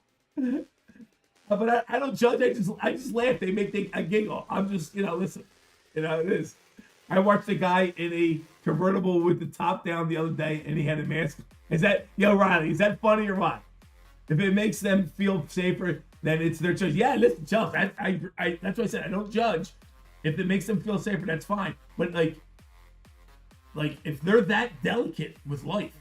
But I don't judge. I just laugh. I giggle. I'm just, listen, it is. I watched a guy in a convertible with the top down the other day, and he had a mask. Riley, is that funny or what? If it makes them feel safer, then it's their choice. Yeah, listen, Chuck, that's what I said. I don't judge. If it makes them feel safer, that's fine. But like, Like, if they're that delicate with life,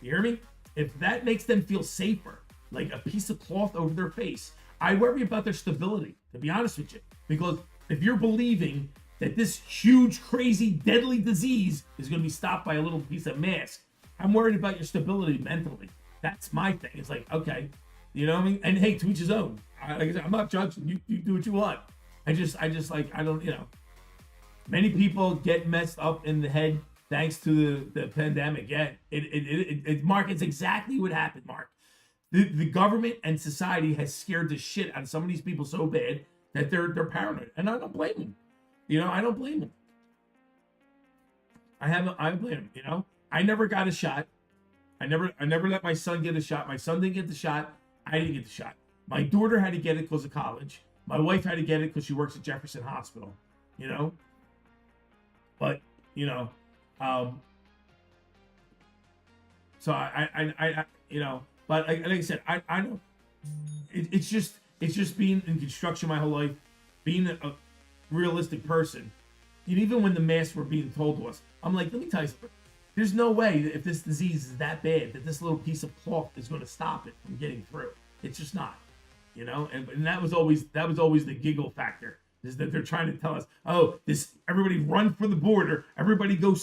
you hear me? If that makes them feel safer, like a piece of cloth over their face, I worry about their stability, to be honest with you. Because if you're believing that this huge, crazy, deadly disease is going to be stopped by a little piece of mask, I'm worried about your stability mentally. That's my thing. It's like, okay, you know what I mean? And hey, to each his own. Like I said, I'm not judging. You do what you want. I just like, I don't, many people get messed up in the head thanks to the pandemic. Yeah, Mark, it's exactly what happened, Mark. The government and society has scared the shit out of some of these people so bad that they're paranoid, and I don't blame them. I don't blame them. I don't blame them. I never got a shot. I never let my son get a shot. My son didn't get the shot. I didn't get the shot. My daughter had to get it because of college. My wife had to get it because she works at Jefferson Hospital. But so I but like I said, I don't. It's just being in construction my whole life, being a realistic person. And even when the masks were being told to us, I'm like, let me tell you something. There's no way that if this disease is that bad that this little piece of cloth is going to stop it from getting through. It's just not, And that was always the giggle factor, is that they're trying to tell us, oh, everybody run for the border, everybody get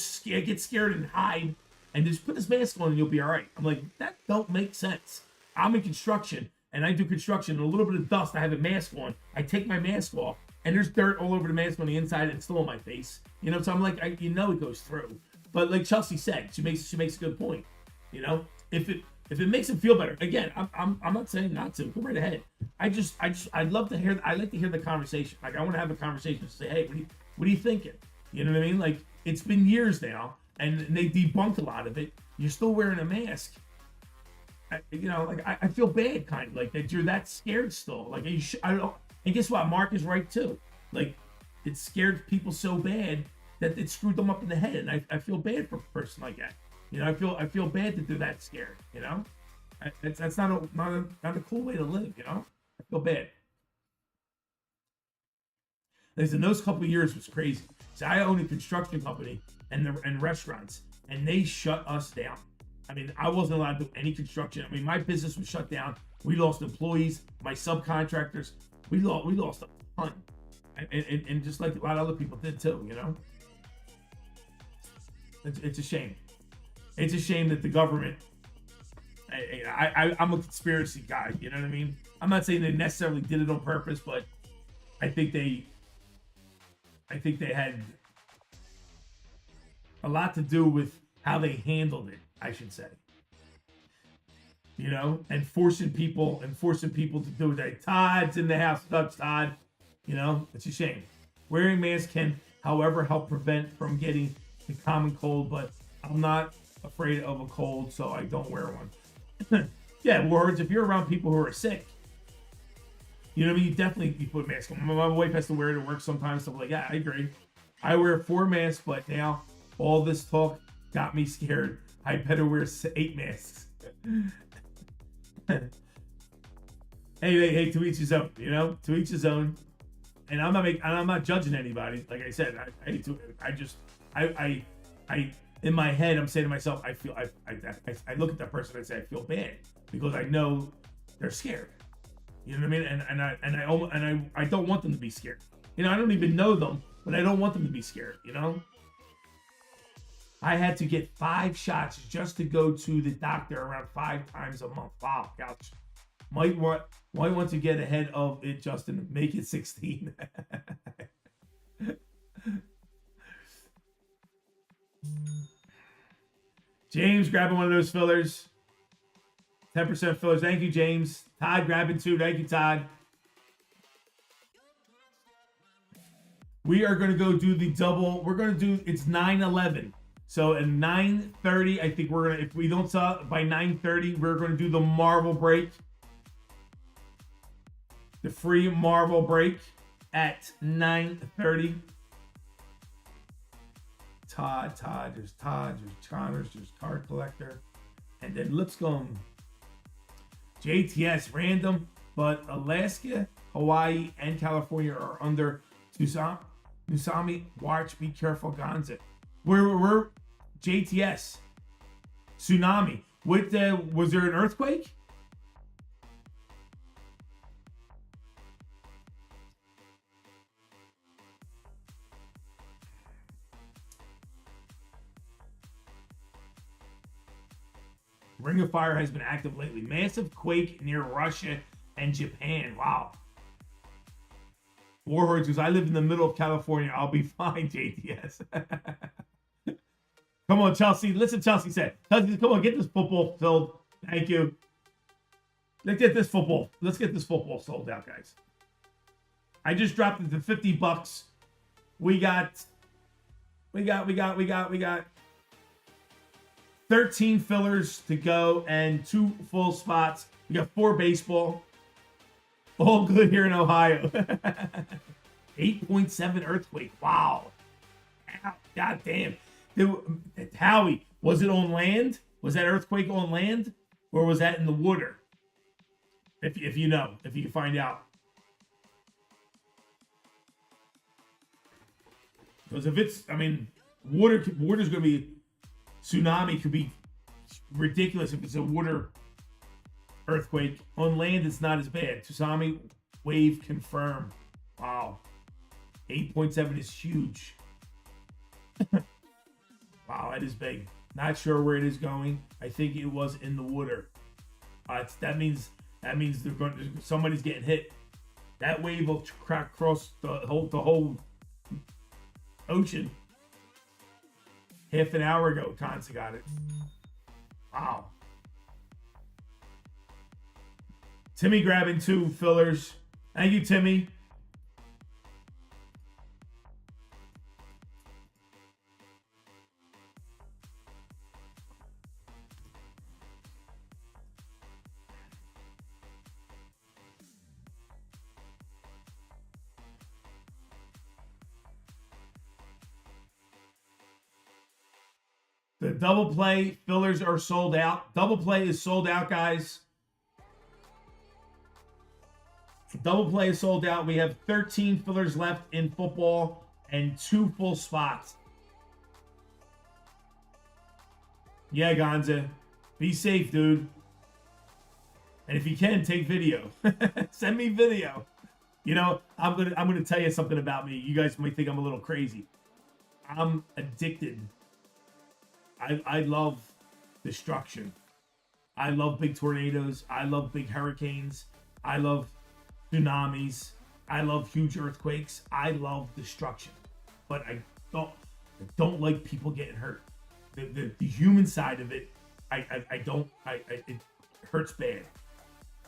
scared and hide, and just put this mask on and you'll be all right. I'm like, that don't make sense. I'm in construction and I do construction, and a little bit of dust, I have a mask on. I take my mask off and there's dirt all over the mask on the inside and it's still on my face. So I'm like, it goes through. But like Chelsea said, she makes a good point. If it makes them feel better, again, I'm not saying not to. Go right ahead. I'd love to hear. I like to hear the conversation. Like, I want to have a conversation to say, hey, what are you thinking? You know what I mean? Like, it's been years now, and they debunked a lot of it. You're still wearing a mask. I feel bad, kind of like that. You're that scared still. Like, and guess what? Mark is right too. Like, it scared people so bad that it screwed them up in the head, and I feel bad for a person like that. I feel bad that they're that scared. That's not a cool way to live. I feel bad. Listen, those couple of years was crazy. So I own a construction company and restaurants, and they shut us down. I mean, I wasn't allowed to do any construction. I mean, my business was shut down. We lost employees, my subcontractors. We lost a ton, and just like a lot of other people did too. It's a shame. It's a shame that the government. I'm a conspiracy guy. You know what I mean? I'm not saying they necessarily did it on purpose, but I think they had a lot to do with how they handled it, I should say. And forcing people to do that. Todd's in the house. Todd. It's a shame. Wearing masks can, however, help prevent from getting the common cold, but I'm not afraid of a cold, so I don't wear one. Yeah, words. If you're around people who are sick, you put a mask on. My wife has to wear it at work sometimes, stuff like that. I agree. I wear 4 masks, but now all this talk got me scared. I better wear 8 masks. Hey, to each his own. To each his own. And I'm not judging anybody. Like I said, I in my head, I'm saying to myself, I look at that person and I say, I feel bad because I know they're scared. You know what I mean? And I don't want them to be scared. I don't even know them, but I don't want them to be scared. I had to get 5 shots just to go to the doctor around 5 times a month. Wow, ouch. Might want to get ahead of it, Justin. Make it 16. James grabbing one of those fillers. 10% fillers. Thank you, James. Todd grabbing 2. Thank you, Todd. We are going to go do the double. We're going to do, it's 9/11. So at 9:30, I think we're going to, if we don't sell by 9:30, we're going to do the Marvel break. The free Marvel break at 9:30. Todd, there's Connors, there's Card Collector. And then Lipscomb. JTS, random, but Alaska, Hawaii, and California are under tsunami watch. Be careful, Gonza. JTS. Tsunami. Was there an earthquake? Ring of Fire has been active lately. Massive quake near Russia and Japan. Wow. Warhorse goes, I live in the middle of California. I'll be fine, JTS. Come on, Chelsea. Listen, Chelsea said. Chelsea, come on, get this football filled. Thank you. Let's get this football. Let's get this football sold out, guys. I just dropped it to $50. We got 13 fillers to go and 2 full spots. We got 4 baseball. All good here in Ohio. 8.7 earthquake. Wow. God damn. Howie, was it on land? Was that earthquake on land? Or was that in the water? If you know, if you can find out. Because if it's, I mean, water's going to be, tsunami could be ridiculous if it's a water earthquake. On land, it's not as bad. Tsunami wave confirmed. Wow. 8.7 is huge. Wow, that is big. Not sure where it is going. I think it was in the water. That means they're going. Somebody's getting hit. That wave will crack across the whole ocean. Half an hour ago, Kansa got it. Wow. Timmy grabbing 2 fillers. Thank you, Timmy. The double play fillers are sold out. Double play is sold out, guys. Double play is sold out. We have 13 fillers left in football and 2 full spots. Yeah, Gonza. Be safe, dude. And if you can, take video. Send me video. You know, I'm gonna tell you something about me. You guys might think I'm a little crazy. I'm addicted. I love destruction. I love big tornadoes. I love big hurricanes. I love tsunamis. I love huge earthquakes. I love destruction. But I don't like people getting hurt. The human side of it, it hurts bad.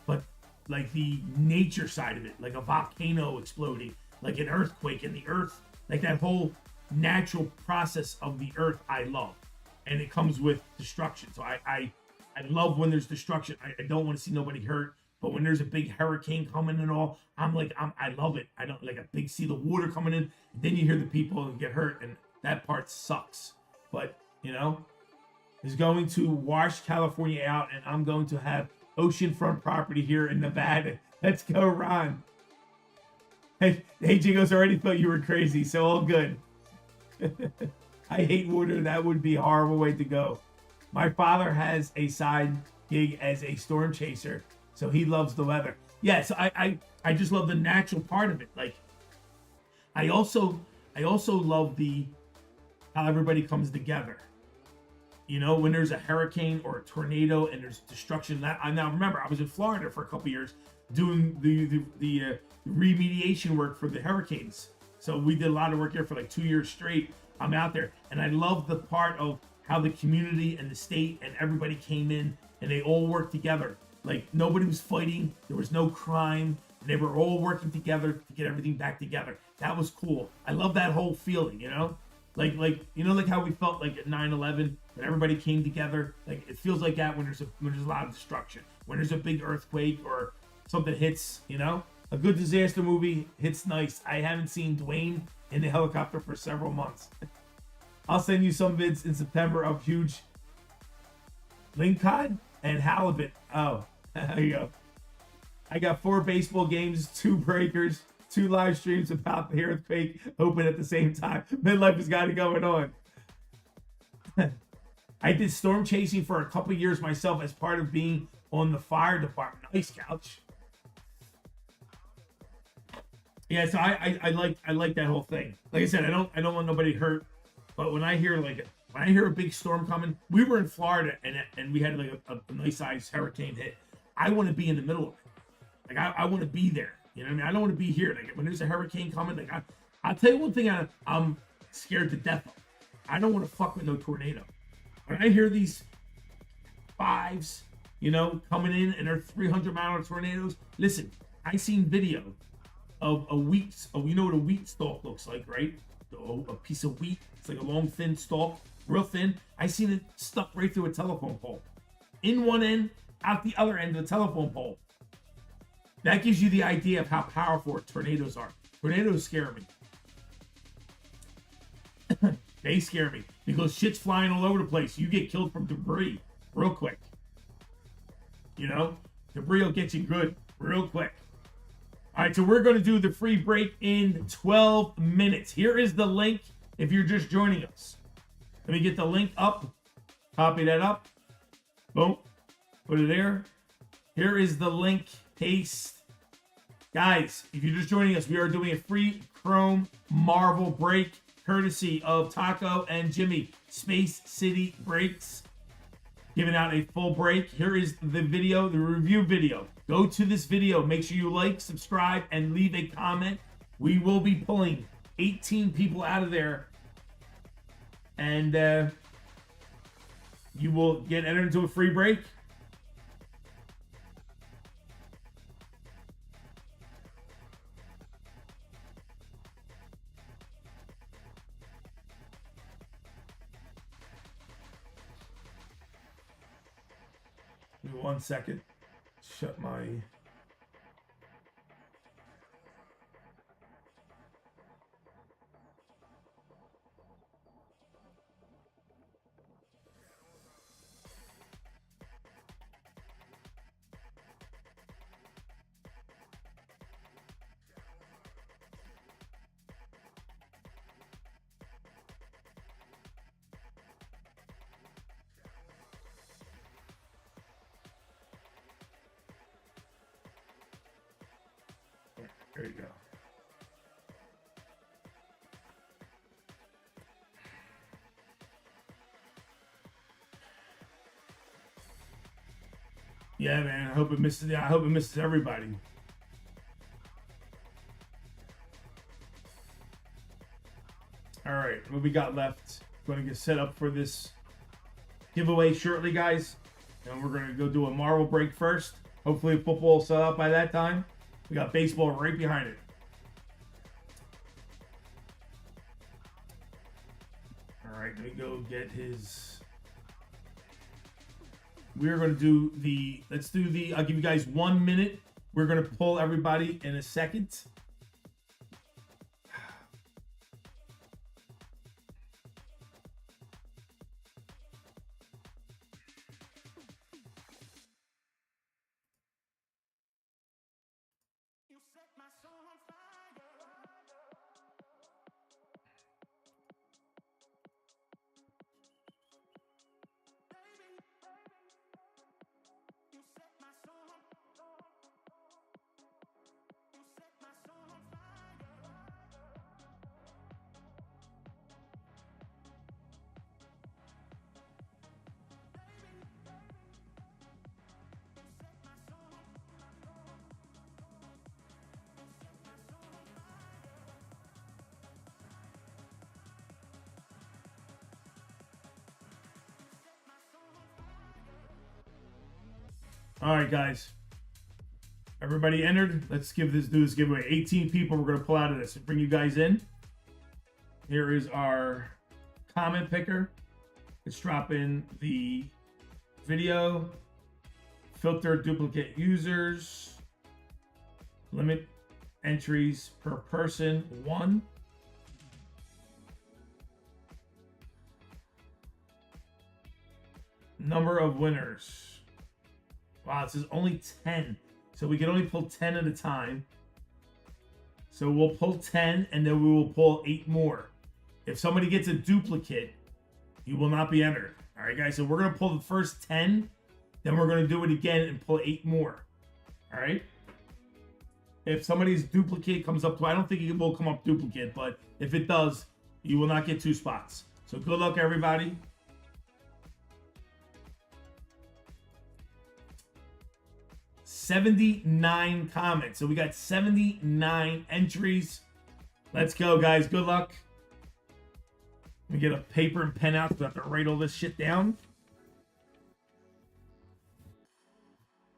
But like the nature side of it, like a volcano exploding, like an earthquake in the earth, like that whole natural process of the earth, I love. And it comes with destruction. So I love when there's destruction. I don't want to see nobody hurt. But when there's a big hurricane coming and all, I love it. I don't like a big sea of water coming in. Then you hear the people get hurt, and that part sucks. But you know, is going to wash California out, and I'm going to have oceanfront property here in Nevada. Let's go, Ron. Hey, Jingos already thought you were crazy, so all good. I hate water. That would be a horrible way to go. My father has a side gig as a storm chaser, so he loves the weather. Yeah, so I just love the natural part of it. Like, I also love how everybody comes together. You know, when there's a hurricane or a tornado and there's destruction. Now remember, I was in Florida for a couple years doing the remediation work for the hurricanes. So we did a lot of work here for like 2 years straight. I'm out there, and I love the part of how the community and the state and everybody came in and they all worked together. Like nobody was fighting, there was no crime, and they were all working together to get everything back together. That was cool. I love that whole feeling, you know? Like you know, like how we felt like at 9/11 when everybody came together. Like it feels like that when there's a lot of destruction, when there's a big earthquake or something hits. You know, a good disaster movie hits nice. I haven't seen Dwayne in the helicopter for several months. I'll send you some vids in September of huge lingcod and halibut. Oh, there you go. I got 4 baseball games, 2 breakers, 2 live streams about the earthquake open at the same time. Midlife has got it going on. I did storm chasing for a couple years myself as part of being on the fire department. Nice, Couch. Yeah, so I like that whole thing. Like I said, I don't want nobody hurt, but when I hear a big storm coming, we were in Florida and we had like a nice sized hurricane hit. I want to be in the middle of it. Like I want to be there. You know what I mean? I don't want to be here. Like when there's a hurricane coming, like I'll tell you one thing I'm scared to death of. I don't want to fuck with no tornado. When I hear these fives, coming in and they're 300-mile tornadoes, listen, I seen video of a wheat, you know what a wheat stalk looks like, right? A piece of wheat. It's like a long, thin stalk, real thin. I seen it stuck right through a telephone pole. In one end, out the other end of the telephone pole. That gives you the idea of how powerful tornadoes are. Tornadoes scare me. They scare me because shit's flying all over the place. You get killed from debris real quick. Debris will get you good real quick. All right, so we're going to do the free break in 12 minutes. Here is the link if you're just joining us. Let me get the link up. Copy that up. Boom. Put it there. Here is the link. Paste. Guys, if you're just joining us, we are doing a free Chrome Marvel break courtesy of Taco and Jimmy. Space City Breaks. Giving out a full break. Here is the video, the review video. Go to this video. Make sure you like, subscribe, and leave a comment. We will be pulling 18 people out of there. And you will get entered into a free break. Give me 1 second. Shut my... There you go. Yeah, man. I hope it misses. I hope it misses everybody. All right, what we got left? Going to get set up for this giveaway shortly, guys. And we're going to go do a Marvel break first. Hopefully, football will sell out by that time. We got baseball right behind it. All right, let me go get his. We're going to do the. Let's do the. I'll give you guys 1 minute. We're going to pull everybody in a second. All right, guys. Everybody entered. Let's do this giveaway. 18 people we're going to pull out of this and bring you guys in. Here is our comment picker. Let's drop in the video. Filter duplicate users. Limit entries per person, 1. Number of winners. Wow, it says only 10. So we can only pull 10 at a time. So we'll pull 10 and then we will pull 8 more. If somebody gets a duplicate, You will not be entered. All right, guys. So we're gonna pull the first 10, then we're gonna do it again and pull 8 more. All right. If somebody's duplicate comes up to, I don't think it will come up duplicate, but if it does, you will not get 2 spots. So good luck, everybody. $79 comments. So we got 79 entries. Let's go, guys. Good luck. Let me get a paper and pen out so I have to write all this shit down.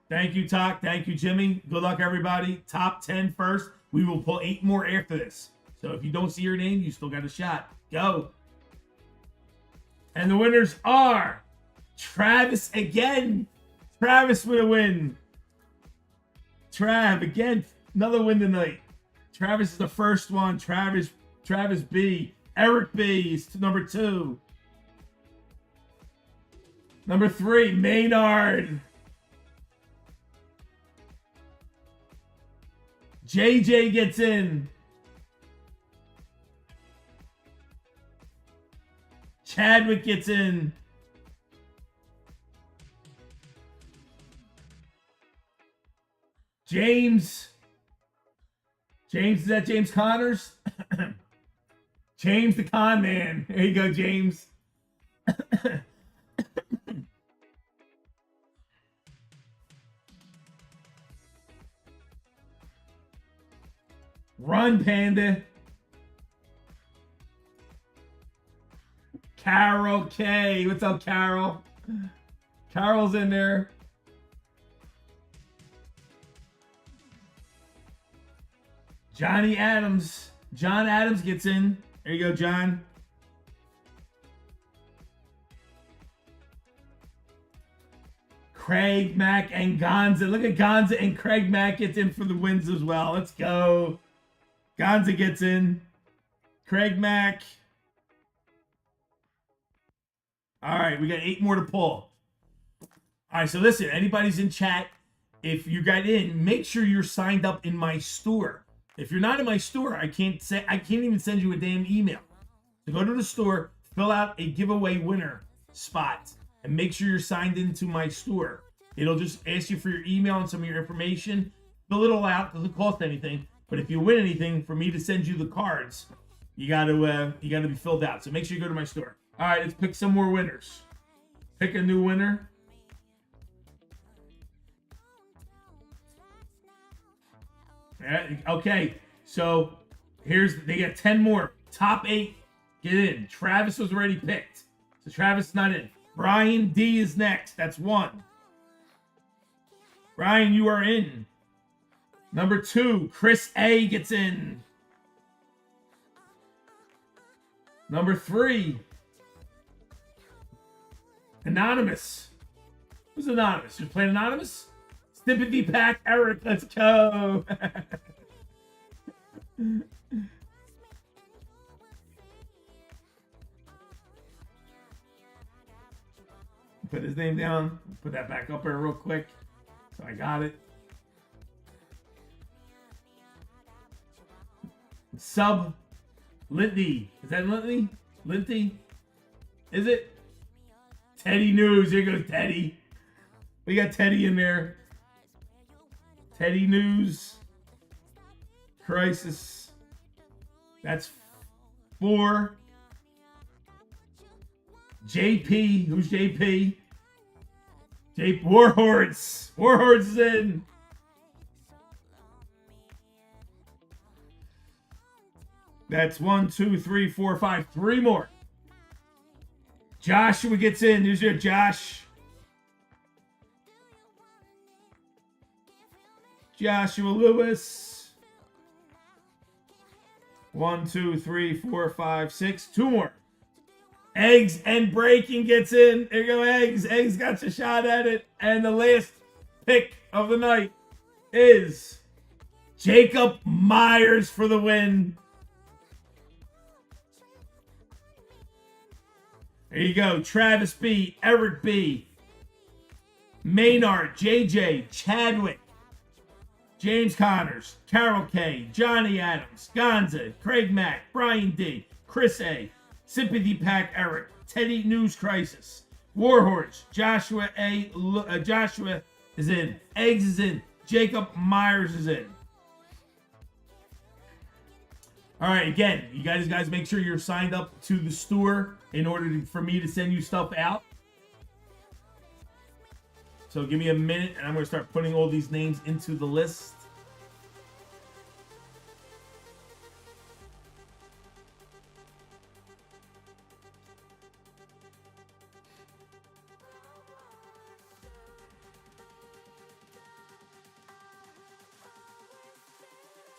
Thank you, Talk. Thank you, Jimmy. Good luck, everybody. Top 10 first. We will pull 8 more after this. So if you don't see your name, you still got a shot. Go. And the winners are Travis again. Travis with a win. Trav again. Another win tonight. Travis is the first one. Travis B. Eric B is number 2. Number 3, Maynard. JJ gets in. Chadwick gets in. James. Is that James Connors? James the Con Man. There you go, James. Run, Panda. Carol K. What's up, Carol? Carol's in there. Johnny Adams. John Adams gets in. There you go, John. Craig Mack and Gonza. Look at Gonza and Craig Mack gets in for the wins as well. Let's go. Gonza gets in. Craig Mack. All right, we got 8 more to pull. All right, so listen, anybody's in chat, if you got in, make sure you're signed up in my store. If you're not in my store, I can't even send you a damn email. So go to the store, fill out a giveaway winner spot, and make sure you're signed into my store. It'll just ask you for your email and some of your information. Fill it all out, doesn't cost anything. But if you win anything, for me to send you the cards, you gotta be filled out. So make sure you go to my store. All right, let's pick some more winners. Pick a new winner. Okay, so they got 10 more. Top 8, get in. Travis was already picked, so Travis is not in. Brian D is next. That's 1. Brian, you are in. Number 2, Chris A gets in. Number 3, Anonymous. Who's Anonymous? You're playing Anonymous? Sympathy Pack Eric, let's go. Put his name down. Put that back up there real quick. So I got it. Sub Linty. Is that Linty? Linty? Is it? Teddy News. Here goes Teddy. We got Teddy in there. Teddy News. Crisis. That's 4. JP. Who's JP? Warhorse. Warhorse is in. That's 1, 2, 3, 4, 5. 3 more. Joshua gets in. Here's your Josh. Joshua Lewis. 1, 2, 3, 4, 5, 6. 2 more. Eggs and Breaking gets in. There you go, Eggs. Eggs got your shot at it. And the last pick of the night is Jacob Myers for the win. There you go. Travis B, Eric B, Maynard, JJ, Chadwick, James Connors, Carol K, Johnny Adams, Gonza, Craig Mack, Brian D, Chris A, Sympathy Pack Eric, Teddy News Crisis. Warhorse. Joshua is in. Eggs is in. Jacob Myers is in. All right, again, you guys make sure you're signed up to the store in order for me to send you stuff out. So give me a minute, and I'm going to start putting all these names into the list.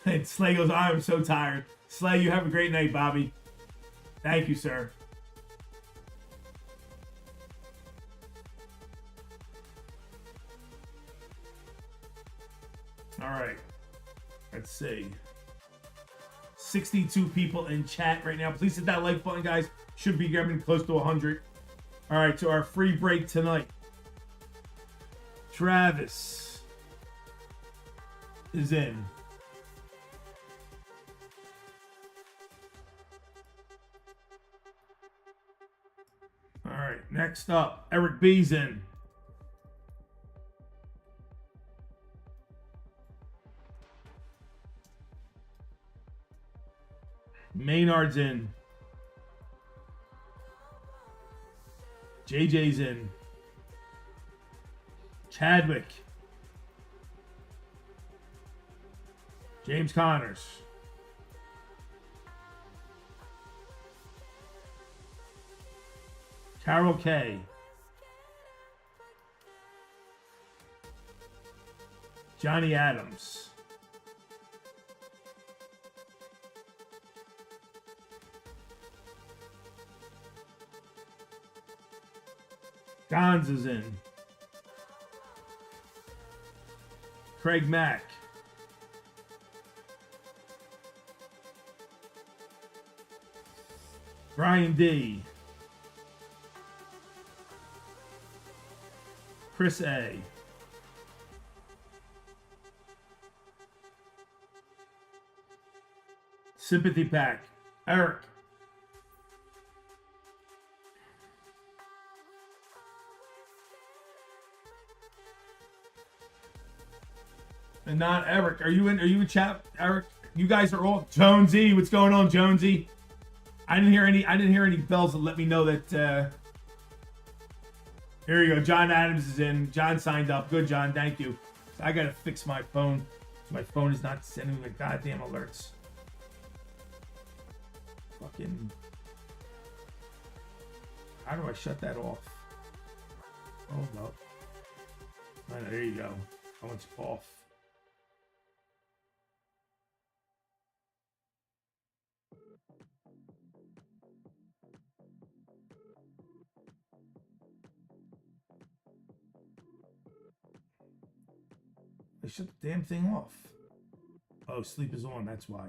And Slay goes, I'm so tired. Slay, you have a great night, Bobby. Thank you, sir. All right. Let's see. 62 people in chat right now. Please hit that like button, guys. Should be getting close to 100. All right, to our free break tonight. Travis is in. All right, next up, Eric B's in. Maynard's in. JJ's in. Chadwick. James Connors. Carol K. Johnny Adams. Gonz is in. Craig Mack. Brian D. Chris A. Sympathy Pack. Eric. And not Eric. Are you in chat, Eric? You guys are all Jonesy. What's going on, Jonesy? I didn't hear any bells that let me know that here you go. John Adams is in. John signed up. Good, John. Thank you. I gotta fix my phone. My phone is not sending me goddamn alerts. Fucking. How do I shut that off? Hold up. Oh, there you go. Oh, it's off. They shut the damn thing off. Oh, sleep is on, that's why.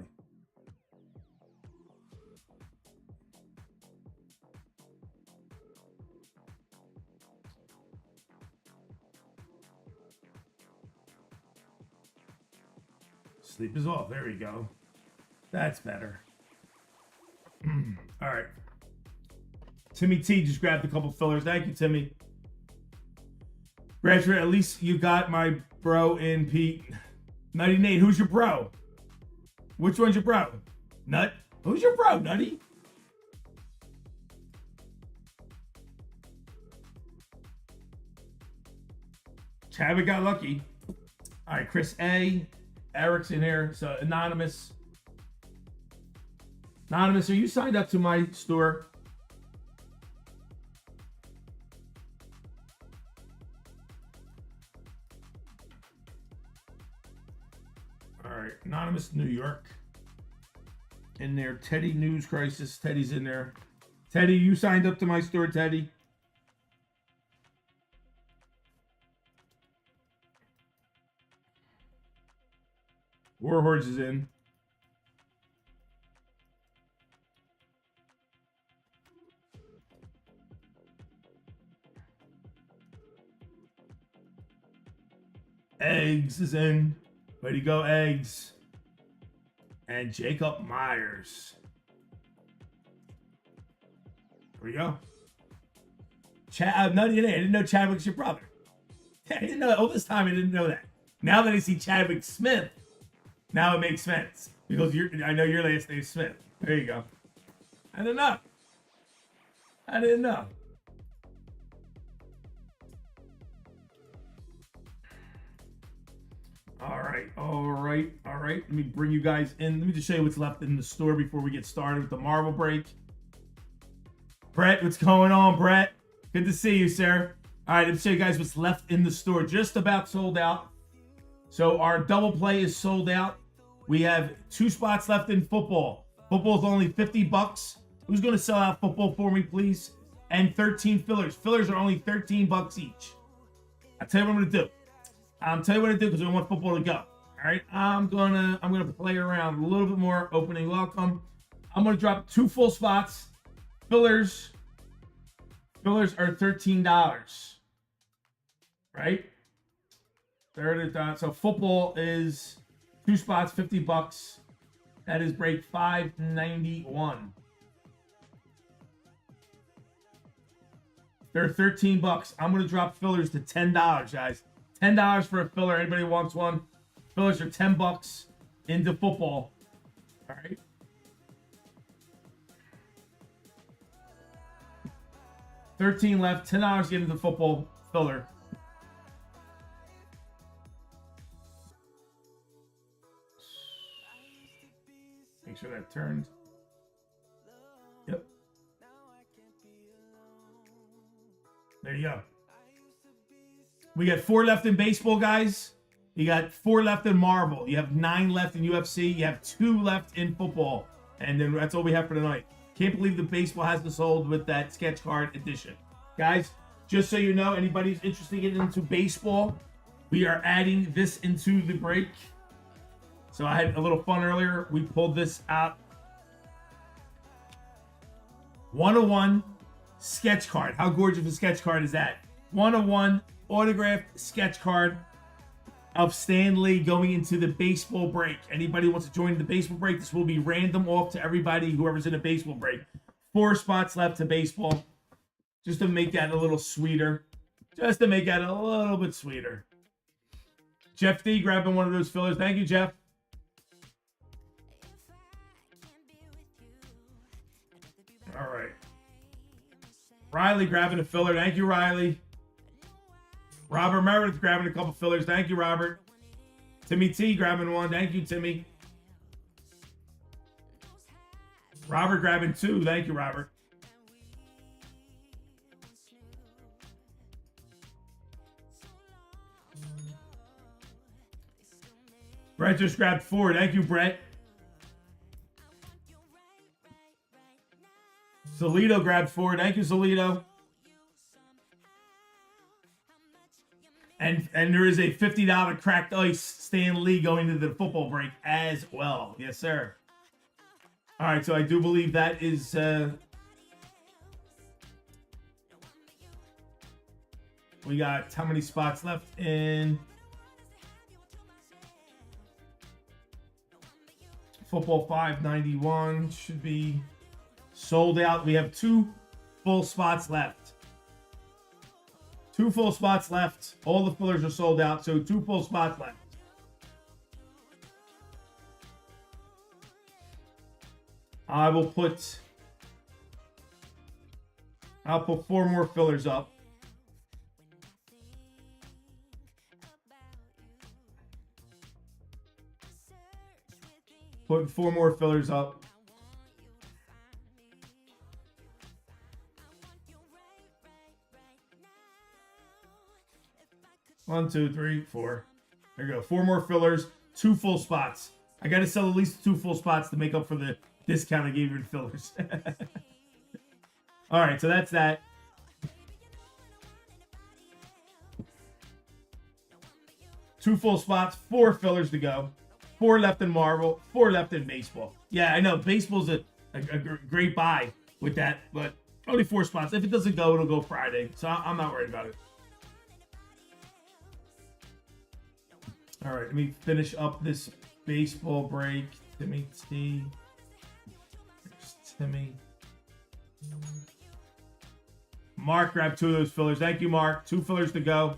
Sleep is off, there we go. That's better. All right. Timmy T just grabbed a couple fillers. Thank you, Timmy. Graduate, at least you got my bro in, Pete. Nutty Nate, who's your bro? Which one's your bro? Nut? Who's your bro, Nutty? Chadwick got lucky. All right, Chris A. Eric's in here. So, Anonymous. Anonymous, are you signed up to my store? Anonymous New York. In there. Teddy News Crisis. Teddy's in there. Teddy, you signed up to my store, Teddy. Warhorse is in. Eggs is in. Way to go, Eggs. And Jacob Myers. Here we go. No, you didn't. I didn't know Chadwick's your brother. I didn't know that. All this time, I didn't know that. Now that I see Chadwick Smith, now it makes sense. Because I know your last name's Smith. There you go. I didn't know. I didn't know. All right. Let me bring you guys in. Let me just show you what's left in the store before we get started with the Marvel break. Brett, what's going on, Brett? Good to see you, sir. All right, let me show you guys what's left in the store. Just about sold out. So our double play is sold out. We have 2 spots left in football. Football's only $50. Who's going to sell out football for me, please? And 13 fillers. Fillers are only $13 each. I'll tell you what I'm going to do. Because I want football to go. All right, I'm gonna play around a little bit more. Opening welcome. I'm gonna drop 2 full spots. Fillers are $13. Right? So football is 2 spots, $50. That is break 591. They're $13. I'm gonna drop fillers to $10, guys. $10 for a filler. Anybody wants one? Fillers are $10 into football. All right. $13 left. $10 to get into football filler. Make sure that turned. Yep. There you go. We got 4 left in baseball, guys. You got 4 left in Marvel. You have 9 left in UFC. You have 2 left in football. And then that's all we have for tonight. Can't believe the baseball hasn't sold with that sketch card edition. Guys, just so you know, anybody who's interested in getting into baseball, we are adding this into the break. So I had a little fun earlier. We pulled this out. 101 sketch card. How gorgeous a sketch card is that? 101 autographed sketch card of Stan Lee going into the baseball break. Anybody wants to join the baseball break, this will be random off to everybody, whoever's in a baseball break. 4 spots left to baseball. Just to make that a little sweeter. Just to make that a little bit sweeter. Jeff D grabbing one of those fillers. Thank you, Jeff. All right. Riley grabbing a filler. Thank you, Riley. Robert Meredith grabbing a couple fillers. Thank you, Robert. Timmy T grabbing one. Thank you, Timmy. Robert grabbing 2. Thank you, Robert. Brett just grabbed 4. Thank you, Brett. Solito grabbed 4. Thank you, Solito. And there is a $50 cracked ice Stan Lee going to the football break as well. Yes, sir. All right, so I do believe that is... we got how many spots left in... Football 591 should be sold out. We have 2 full spots left. 2 full spots left. All the fillers are sold out, so 2 full spots left. I'll put 4 more fillers up. Put 4 more fillers up. One, 2, 3, 4. There you go. 4 more fillers, 2 full spots. I got to sell at least 2 full spots to make up for the discount I gave you in fillers. All right, so that's that. Two full spots, 4 fillers to go. 4 left in Marvel, 4 left in baseball. Yeah, I know baseball's a great buy with that, but only 4 spots. If it doesn't go, it'll go Friday. So I'm not worried about it. All right, let me finish up this baseball break. Timmy T. There's Timmy. Mark grabbed 2 of those fillers. Thank you, Mark. 2 fillers to go.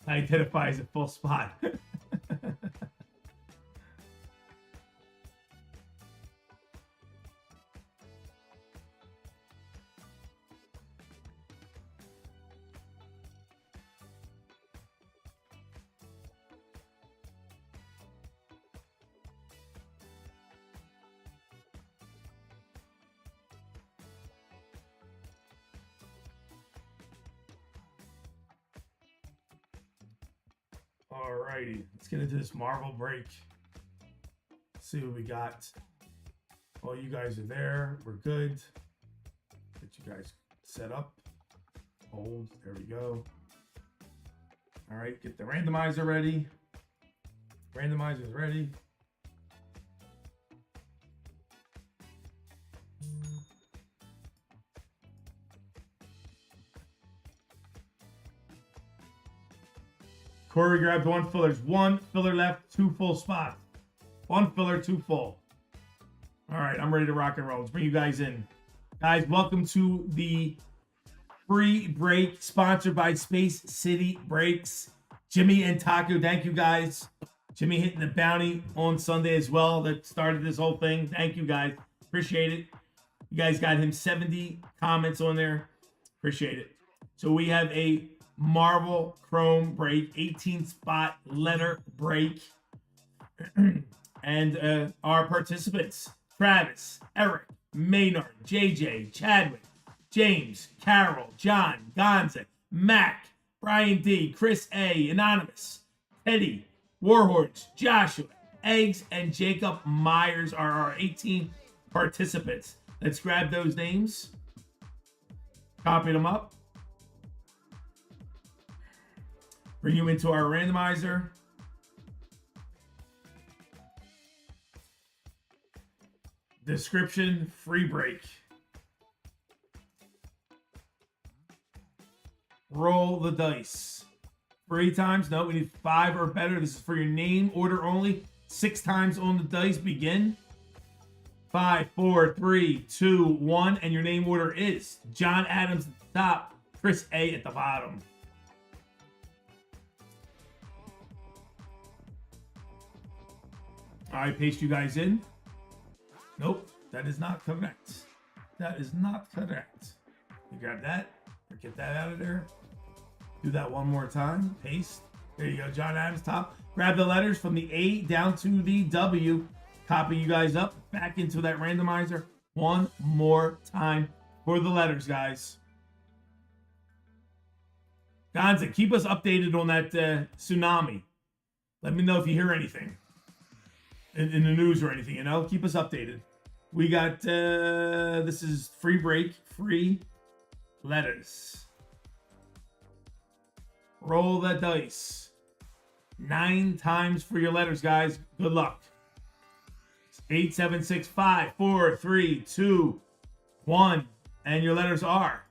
Identifies a full spot. Alrighty, let's get into this Marvel break. See what we got. All you guys are there. We're good. Get you guys set up. Hold. There we go. All right, get the randomizer ready. Randomizer's ready. Corey grabbed 1 filler. There's 1 filler left, 2 full spots. 1 filler, 2 full. All right, I'm ready to rock and roll. Let's bring you guys in. Guys, welcome to the free break sponsored by Space City Breaks. Jimmy and Taco, thank you guys. Jimmy hitting the bounty on Sunday as well. That started this whole thing. Thank you guys. Appreciate it. You guys got him 70 comments on there. Appreciate it. So we have a Marvel Chrome break, 18 spot letter break. And our participants, Travis, Eric, Maynard, JJ, Chadwick, James, Carol, John, Gonza, Mac, Brian D, Chris A, Anonymous, Teddy, Warhorse, Joshua, Eggs, and Jacob Myers are our 18 participants. Let's grab those names, copy them up, bring you into our randomizer. Description, free break. Roll the dice. 3 times. No, we need 5 or better. This is for your name order only. 6 times on the dice. Begin. 5, 4, 3, 2, 1. And your name order is John Adams at the top, Chris A at the bottom. All right, paste you guys in. Nope, that is not correct. That is not correct. You grab that, or get that out of there. Do that one more time. Paste. There you go, John Adams top. Grab the letters from the A down to the W. Copy you guys up back into that randomizer one more time for the letters, guys. Gonza, keep us updated on that tsunami. Let me know if you hear anything in the news or anything, you know? Keep us updated. We got, this is free break, free letters. Roll the dice. 9 times for your letters, guys. Good luck. 8, 7, 6, 5, 4, 3, 2, 1. And your letters are,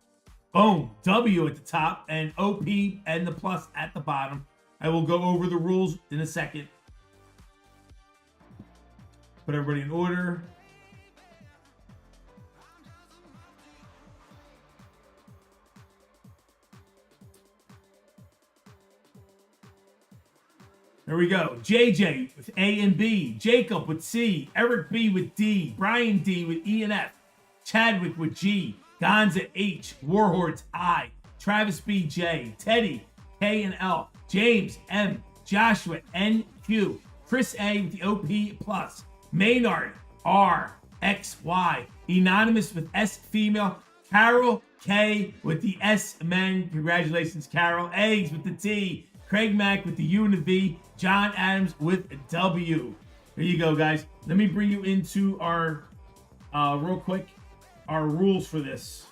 boom, W at the top and OP and the plus at the bottom. I will go over the rules in a second. Put everybody in order. There we go. JJ with A and B. Jacob with C. Eric B with D. Brian D with E and F. Chadwick with G. Gonza H. Warhorse I. Travis B J. Teddy K and L. James M. Joshua N Q. Chris A with the OP plus. Maynard R X Y. Anonymous with S female. Carol K with the S men. Congratulations, Carol. Eggs with the T. Craig Mack with the U and the V. John Adams with a W. There you go, guys. Let me bring you into our, real quick, our rules for this.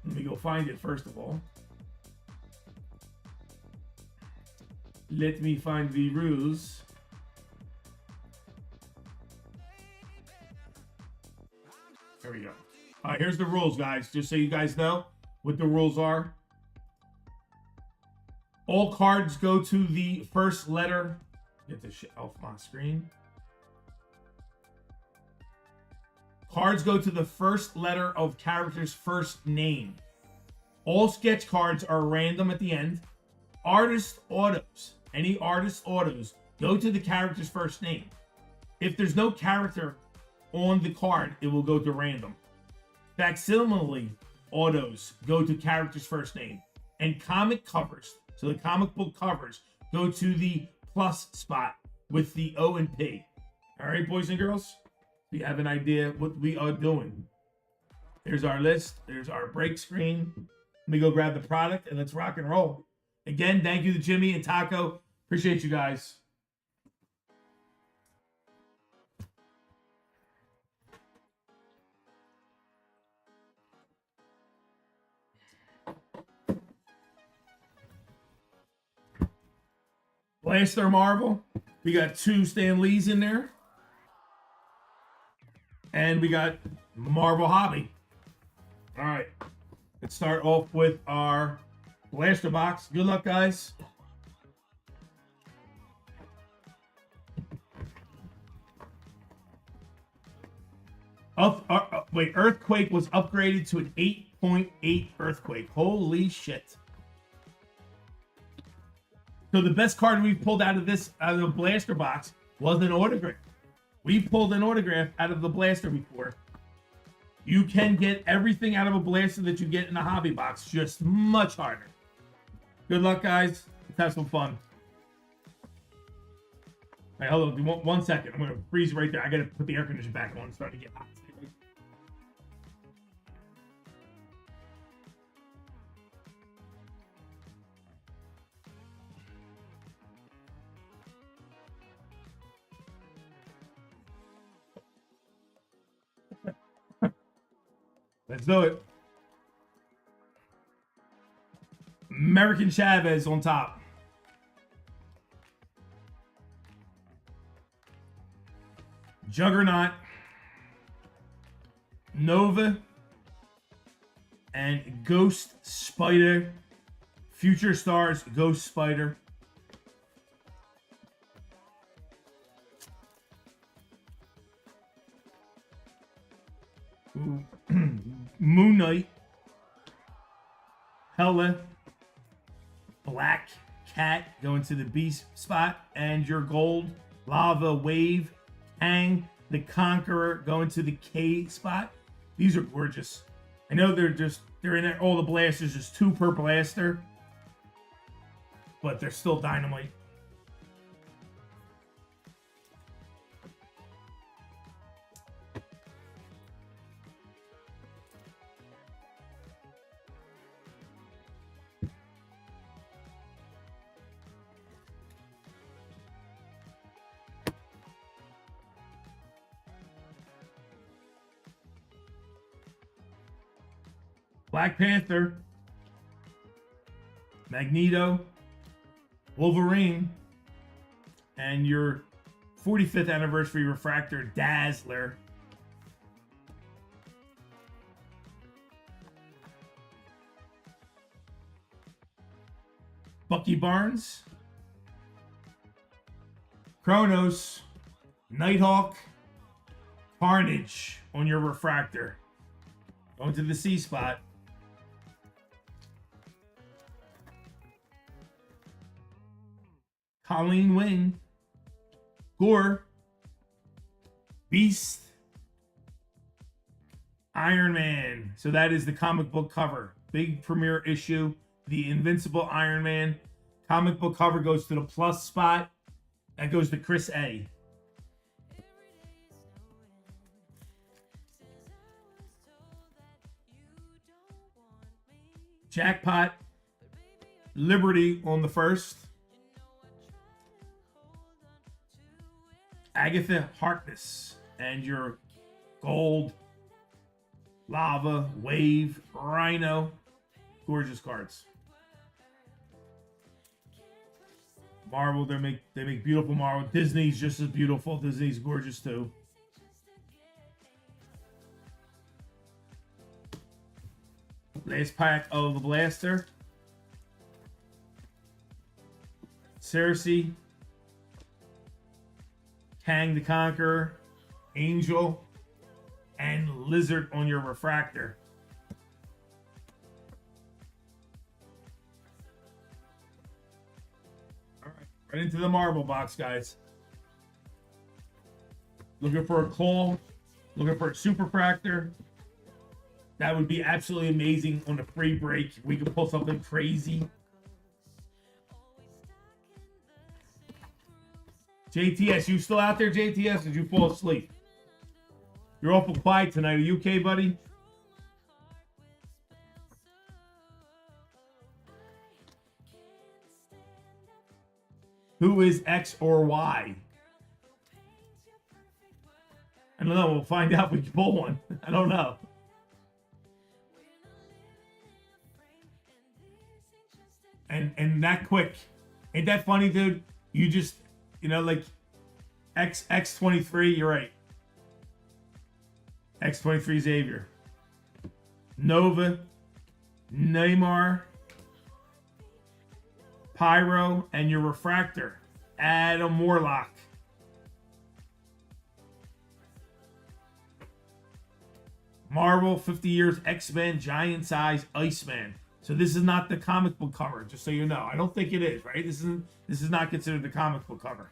Let me go find it first of all. Let me find the rules. There we go. All right, here's the rules, guys. Just so you guys know what the rules are. All cards go to the first letter. Get this shit off my screen. Cards go to the first letter of character's first name. All sketch cards are random at the end. Artist autos, any artist autos, go to the character's first name. If there's no character on the card, it will go to random. Facsimile autos go to character's first name. And comic covers, so the comic book covers, go to the plus spot with the O and P. All right, boys and girls? You have an idea what we are doing. There's our list. There's our break screen. Let me go grab the product and let's rock and roll. Again, thank you to Jimmy and Taco. Appreciate you guys. Blaster Marvel. We got 2 Stan Lees in there. And we got Marvel Hobby. All right. Let's start off with our blaster box. Good luck, guys. Wait, Earthquake was upgraded to an 8.8 Earthquake. Holy shit. So the best card we've pulled out of the blaster box was an autograph. We pulled an autograph out of the blaster before. You can get everything out of a blaster that you get in a hobby box, just much harder. Good luck, guys. Let's have some fun. All right, hold on. 1 second. I'm going to freeze right there. I got to put the air conditioner back on. It's starting to get hot. Let's do it. American Chavez on top. Juggernaut. Nova. And Ghost Spider. Future Stars Ghost Spider. Ooh. Moon Knight, Hella, Black Cat going to the B spot, and your gold, Lava Wave, Kang, the Conqueror going to the K spot. These are gorgeous. I know they're in there, all the blasters, just 2 per blaster, but they're still dynamite. Black Panther, Magneto, Wolverine, and your 45th anniversary refractor, Dazzler. Bucky Barnes, Kronos, Nighthawk, Carnage on your refractor. Going to the C spot. Colleen Wing, Gore, Beast, Iron Man. So that is the comic book cover. Big premiere issue. The Invincible Iron Man. Comic book cover goes to the plus spot. That goes to Chris A. Jackpot, Liberty on the first. Agatha Harkness and your gold Lava, Wave, Rhino. Gorgeous cards. Marvel, they make beautiful Marvel. Disney's just as beautiful. Disney's gorgeous too. Last pack of the Blaster. Cersei. Kang the Conqueror. Angel. And Lizard on your refractor. Alright, right into the Marvel box, guys. Looking for a Claw. Looking for a Superfractor. That would be absolutely amazing on a free break. We could pull something crazy. JTS, you still out there, JTS? Did you fall asleep? You're awful quiet tonight. Are you okay, buddy? Who is X or Y? I don't know. We'll find out if we can pull one. I don't know. And that quick. Ain't that funny, dude? You just, you know, like X23, you're right. X23 Xavier. Nova. Neymar. Pyro. And your refractor. Adam Warlock. Marvel, 50 years, X-Men, Giant Size, Iceman. So this is not the comic book cover, just so you know. I don't think it is, right? This is not considered the comic book cover.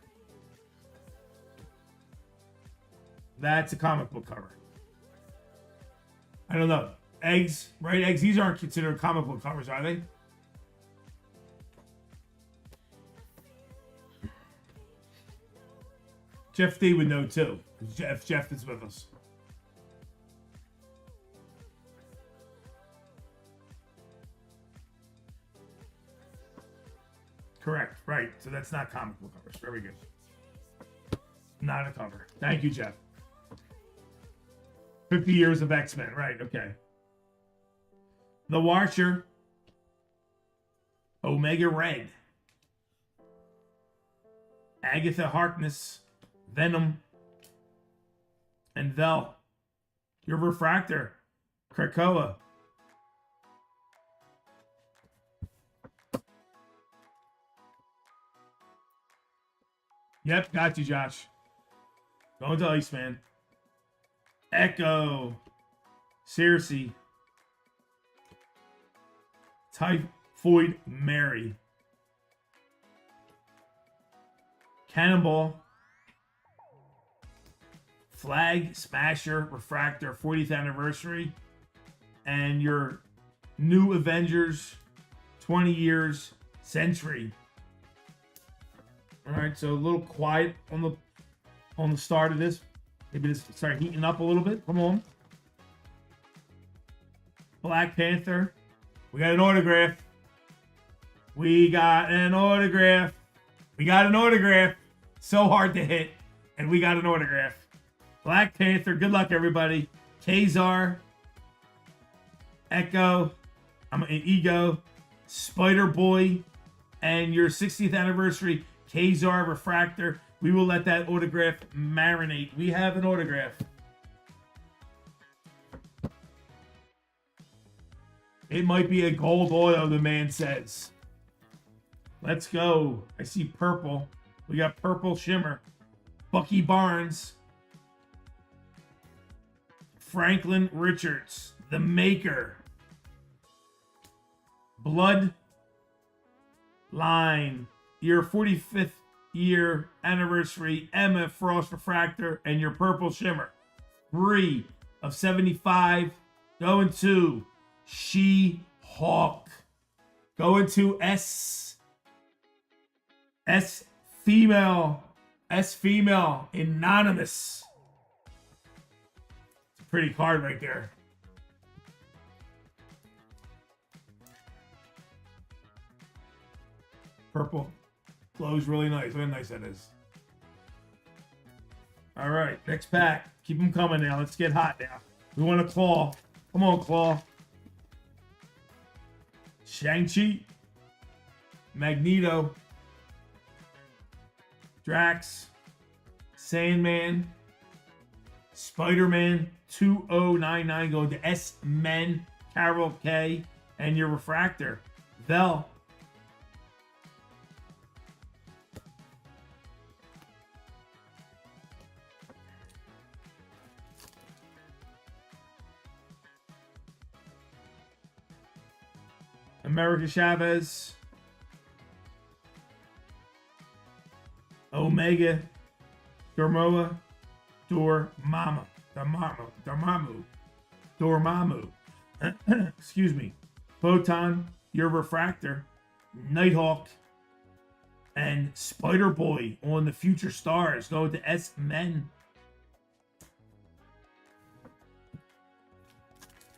That's a comic book cover. I don't know. Eggs, right? Eggs, these aren't considered comic book covers, are they? Jeff D would know too. Jeff is with us. Correct. Right. So that's not comic book covers. Very good. Not a cover. Thank you, Jeff. 50 years of X-Men. Right. Okay. The Watcher. Omega Red. Agatha Harkness. Venom. And Vel. Your refractor. Krakoa. Yep, got you, Josh. Going to Iceman. Echo. Cersei. Typhoid Mary. Cannonball. Flag Smasher Refractor 40th anniversary. And your new Avengers 20 years Century. All right, so a little quiet on the start of this. Maybe this start heating up a little bit. Come on. Black Panther. We got an autograph. We got an autograph. We got an autograph. So hard to hit, and we got an autograph. Black Panther. Good luck, everybody. Kazar. Echo. I'm an Ego. Spider Boy, and your 60th anniversary. Kazar Refractor. We will let that autograph marinate. We have an autograph. It might be a gold auto, the man says. Let's go. I see purple. We got purple shimmer. Bucky Barnes. Franklin Richards. The Maker. Blood Line. Your 45th year anniversary, Emma Frost Refractor, and your purple shimmer. 3 of 75. Going to She-Hulk. Going to S female. Anonymous. It's a pretty card right there. Purple. Glows really nice. Look how nice that is. All right, next pack. Keep them coming now. Let's get hot now. We want to claw. Come on, Claw. Shang-Chi. Magneto. Drax. Sandman. Spider-Man 2099 going to S-Men. Carol K. And your Refractor. Vel. America Chavez. Omega. Dormoa. Dormammu. Excuse me. Photon. Your Refractor. Nighthawk. And Spider-Boy on the Future Stars. Going to S-Men.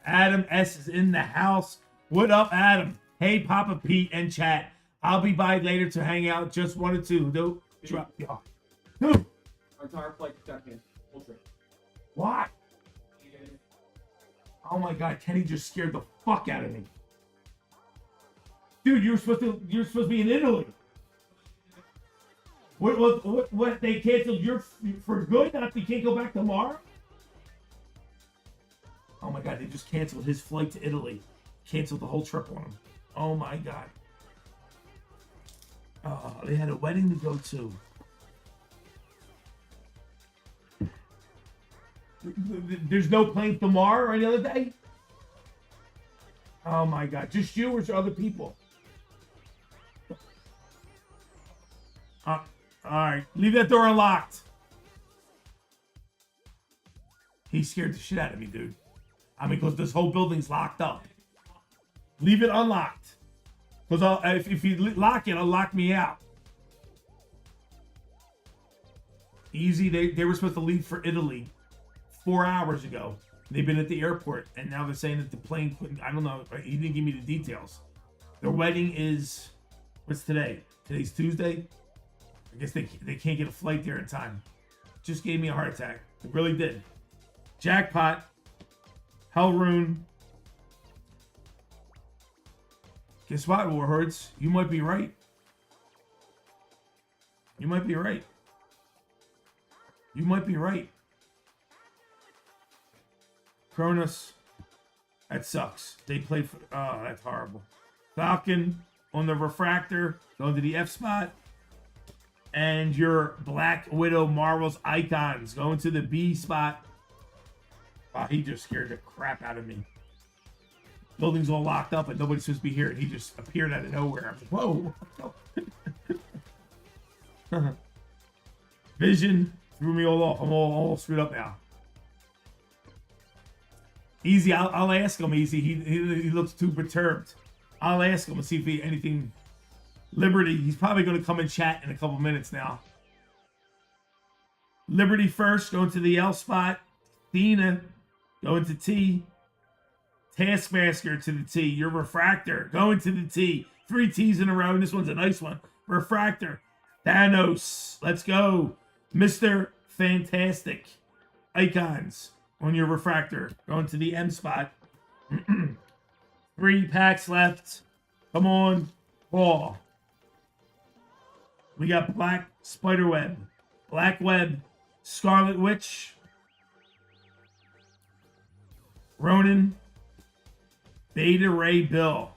Adam S. is in the house. What up, Adam? Hey, Papa Pete and chat. I'll be by later to hang out. Just wanted to drop. Our entire flight got canceled. Whole trip. What? Oh my God, Kenny just scared the fuck out of me. Dude, you're supposed to be in Italy. What? They canceled your for good? You can't go back tomorrow? Oh my God, they just canceled his flight to Italy. Canceled the whole trip on him. Oh my God. Oh, they had a wedding to go to. There's no plane tomorrow or any other day? Oh my God. Just you or other people? All right. Leave that door unlocked. He scared the shit out of me, dude. I mean, because this whole building's locked up. Leave it unlocked. Because if you lock it, it'll lock me out. Easy. They were supposed to leave for Italy 4 hours ago. They've been at the airport, and now they're saying that the plane couldn't. I don't know. He didn't give me the details. Their wedding is, what's today? Today's Tuesday. I guess they can't get a flight there in time. Just gave me a heart attack. It really did. Jackpot. Hellrune. Guess what, Warhordes? You might be right. You might be right. You might be right. Cronus. That sucks. They play for... Oh, that's horrible. Falcon on the Refractor. Going to the F spot. And your Black Widow Marvel's Icons. Going to the B spot. Wow, he just scared the crap out of me. Building's all locked up and nobody's supposed to be here. And he just appeared out of nowhere. I'm like, whoa. Vision threw me all off. I'm all screwed up now. Easy, I'll ask him. Easy, he looks too perturbed. I'll ask him and see if he anything. Liberty, he's probably going to come and chat in a couple minutes now. Liberty first, going to the L spot. Athena, going to T. Taskmaster to the T. Your Refractor, going to the T. 3 T's in a row, and this one's a nice one. Refractor. Thanos, let's go. Mr. Fantastic. Icons on your Refractor, going to the M spot. 3 packs left. Come on, ball. We got Black Spiderweb, Black Web, Scarlet Witch, Ronin, Beta Ray Bill,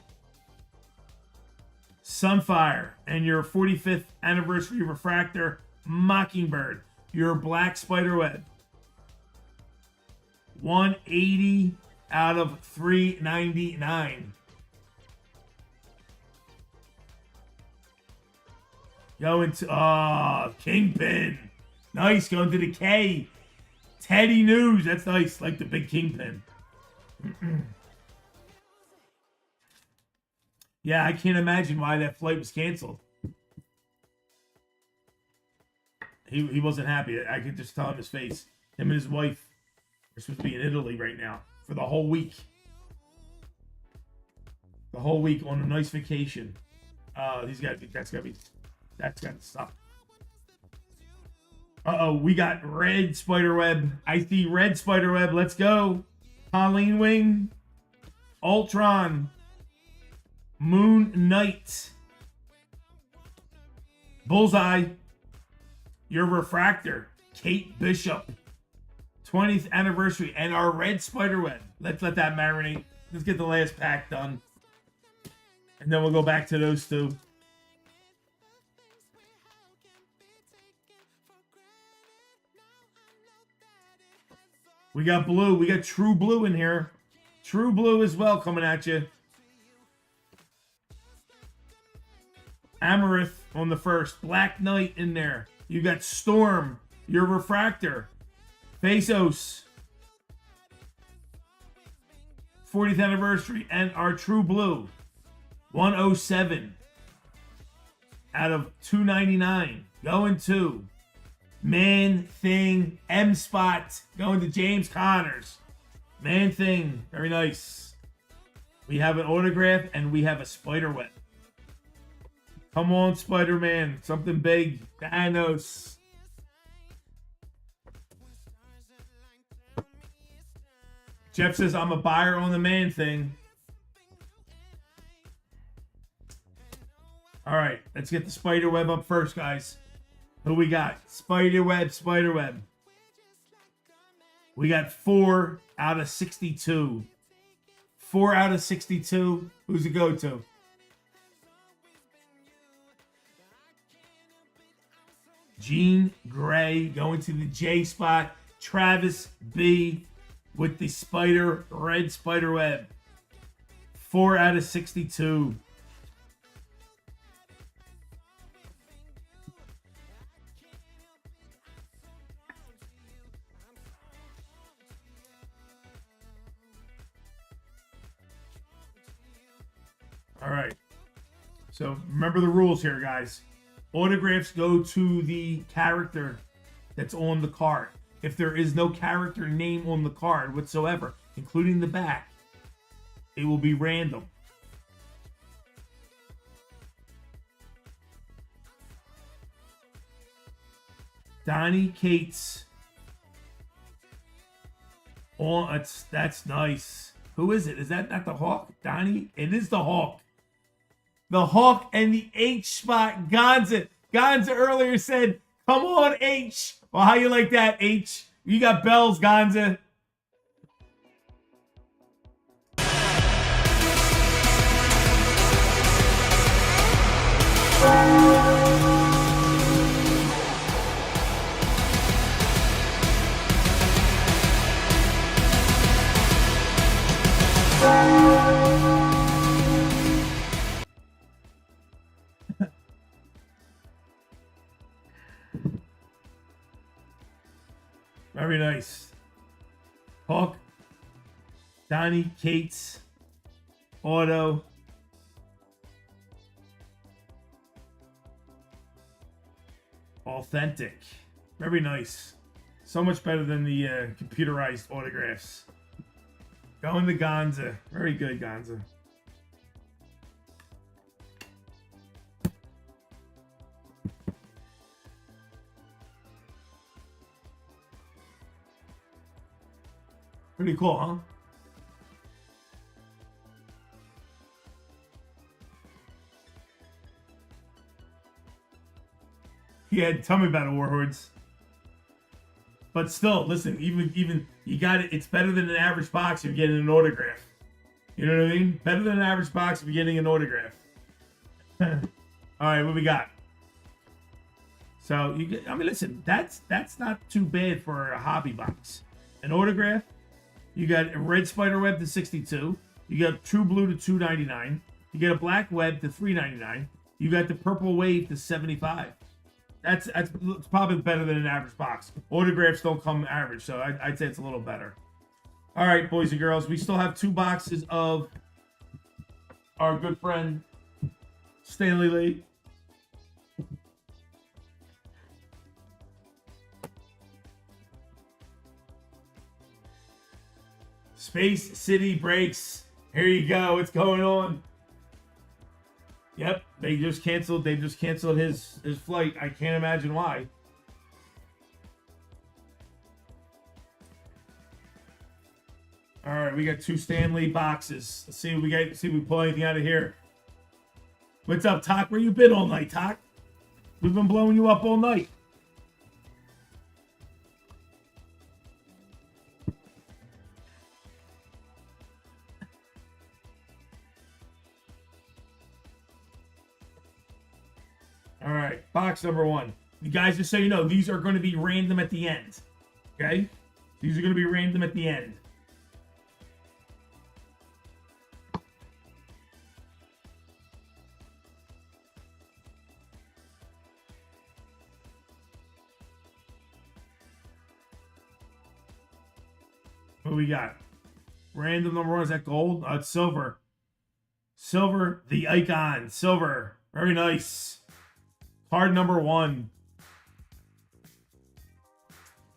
Sunfire, and your 45th anniversary Refractor, Mockingbird, your Black Spiderweb. 180 out of 399. Going to Kingpin. Nice, going to the K. Teddy News. That's nice, like the big Kingpin. Yeah, I can't imagine why that flight was canceled. He wasn't happy. I could just tell him his face. Him and his wife are supposed to be in Italy right now for the whole week. The whole week on a nice vacation. That's gotta stop. We got red spiderweb. I see red spiderweb. Let's go. Colleen Wing, Ultron, Moon Knight, Bullseye, your Refractor, Kate Bishop, 20th anniversary, and our red Spiderweb. Let's let that marinate. Let's get the last pack done. And then we'll go back to those two. We got blue. We got true blue in here. True blue as well coming at you. Amaranth on the first. Black Knight in there. You got Storm. Your Refractor. Bezos. 40th anniversary. And our true blue. 107. Out of 299. Going to Man Thing M Spot. Going to James Connors. Man Thing. Very nice. We have an autograph and we have a Spiderweb. Come on, Spider-Man. Something big. Thanos. Jeff says, I'm a buyer on the Man Thing. All right, let's get the Spiderweb up first, guys. Who we got? Spiderweb, Spiderweb. We got 4 out of 62. 4 out of 62. Who's it go to? Jean Grey going to the J spot. Travis B with the red Spiderweb. 4 out of 62. All right. So remember the rules here, guys. Autographs go to the character that's on the card. If there is no character name on the card whatsoever, including the back, it will be random. Donnie Cates. Oh, that's nice. Who is it? Is that not the Hawk? Donnie? It is the Hawk. The Hawk and the H spot. Gonza. Gonza earlier said, come on, H. Well, how you like that, H? You got bells, Gonza. Very nice. Hawk, Donnie Cates, auto. Authentic. Very nice. So much better than the computerized autographs. Going to Gonza. Very good, Gonza. Pretty cool, huh? Yeah, tell me about it, Warhordes. But still, listen, even you got it. It's better than an average box if you're getting an autograph. You know what I mean? Better than an average box if you're getting an autograph. All right, what we got? So you get. I mean, listen, that's not too bad for a hobby box. An autograph. You got a red Spiderweb to 62. You got true blue to 299. You get a black web to 399. You got the purple wave to 75. That's probably better than an average box. Autographs don't come average, so I'd say it's a little better. All right, boys and girls, we still have 2 boxes of our good friend Stanley Lee. Space City Breaks. Here you go. What's going on? Yep, they just canceled his flight. I can't imagine why. All right. we got 2 Stanley boxes. Let's see if we get, see if we pull anything out of here. What's up, Talk? Where you been all night, Talk? We've been blowing you up all night. All right, box number 1. You guys, just so you know, these are going to be random at the end. Okay? These are going to be random at the end. What do we got? Random number 1, is that gold? It's silver. Silver, the icon. Silver. Very nice. Card number 1.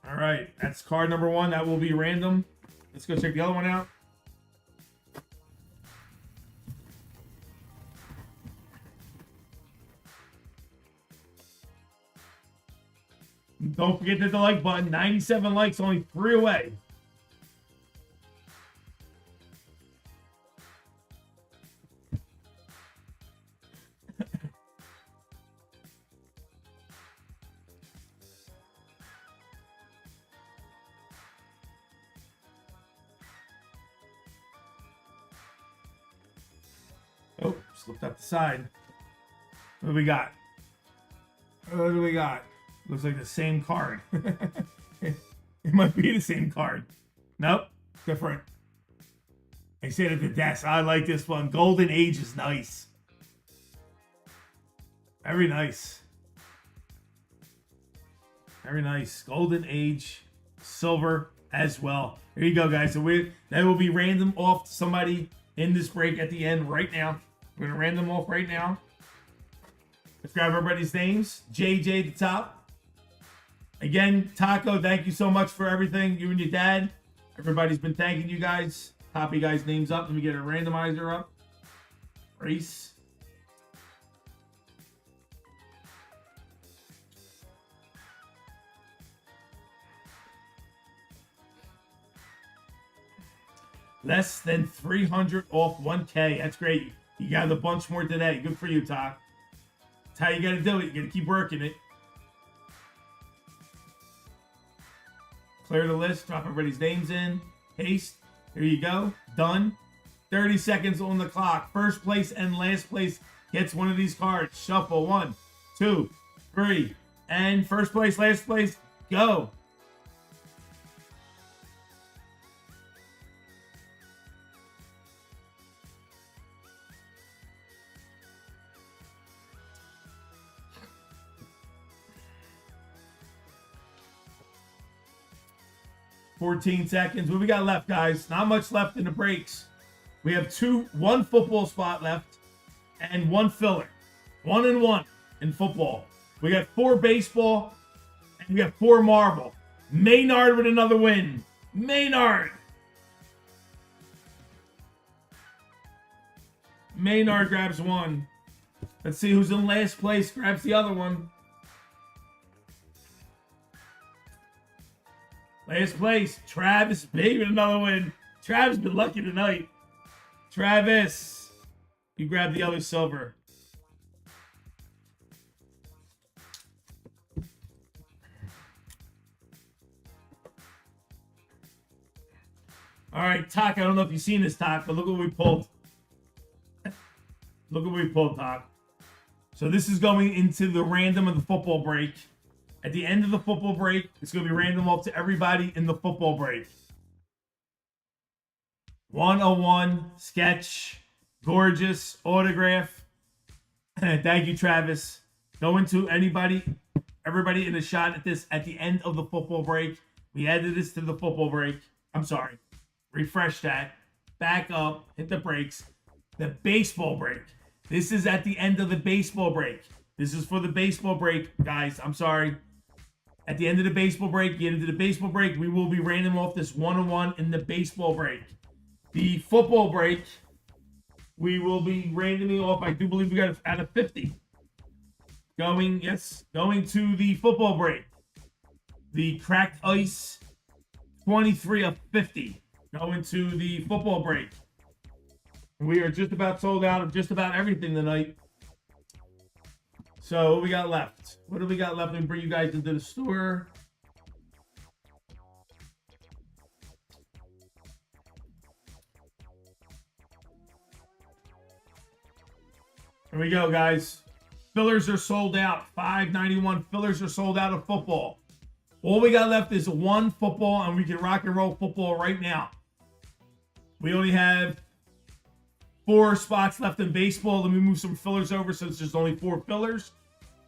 All right, that's card number 1. That will be random. Let's go check the other one out. Don't forget to hit the like button. 97 likes, only 3 away. Oh, slipped up the side. What do we got? What do we got? Looks like the same card. It might be the same card. Nope, different. I said at the desk, I like this one. Golden Age is nice. Very nice. Very nice. Golden Age, silver as well. There you go, guys. So that will be random off to somebody in this break at the end right now. We're going to random off right now. Let's grab everybody's names. JJ at the top. Again, Taco, thank you so much for everything. You and your dad. Everybody's been thanking you guys. Copy guys' names up. Let me get a randomizer up. Race. Less than 300 off 1K. That's great. You got a bunch more today. Good for you, Todd. That's how you got to do it. You got to keep working it. Clear the list. Drop everybody's names in. Paste. There you go. Done. 30 seconds on the clock. First place and last place gets one of these cards. Shuffle. 1, 2, 3. And first place, last place, go. $14 seconds. What we got left, guys? Not much left in the breaks. We have one football spot left and 1 filler. 1 and 1 in football. We got 4 baseball and we got 4 marble. Maynard with another win. Maynard. Maynard grabs 1. Let's see who's in last place. Grabs the other one. Last place, Travis Big with another win. Travis been lucky tonight. Travis, you grab the other silver. All right, Talk. I don't know if you've seen this, Talk, but look what we pulled. Look what we pulled, Talk. So this is going into the random of the football break. At the end of the football break, it's going to be random up to everybody in the football break. 101, sketch, gorgeous, autograph. Thank you, Travis. Go into everybody in a shot at this at the end of the football break. We added this to the football break. I'm sorry. Refresh that. Back up. Hit the brakes. The baseball break. This is at the end of the baseball break. This is for the baseball break, guys. I'm sorry. At the end of the baseball break, get into the baseball break, we will be random off this 101 in the baseball break. The football break, we will be randoming off, I do believe we got out of 50. Going to the football break. The cracked ice, 23 of 50. Going to the football break. We are just about sold out of just about everything tonight. So what we got left? What do we got left? Let me bring you guys into the store. Here we go, guys. Fillers are sold out. $5.91 fillers are sold out of football. All we got left is one football, and we can rock and roll football right now. We only have 4 spots left in baseball. Let me move some fillers over since there's only 4 fillers.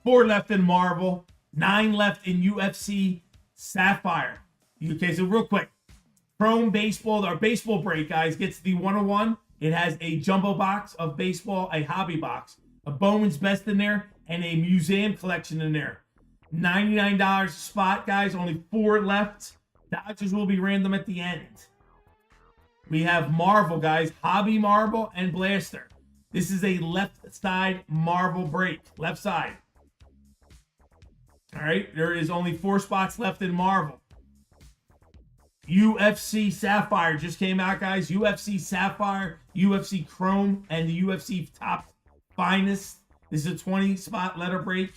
4 left in Marvel. 9 left in UFC Sapphire. Okay, so real quick. Chrome Baseball, our baseball break, guys, gets the 101. It has a jumbo box of baseball, a hobby box, a Bowman's Best in there, and a museum collection in there. $99 a spot, guys. Only 4 left. Dodgers will be random at the end. We have Marvel, guys. Hobby Marvel and Blaster. This is a left side Marvel break. Left side. All right. There is only 4 spots left in Marvel. UFC Sapphire just came out, guys. UFC Sapphire, UFC Chrome, and the UFC Top Finest. This is a 20-spot letter break.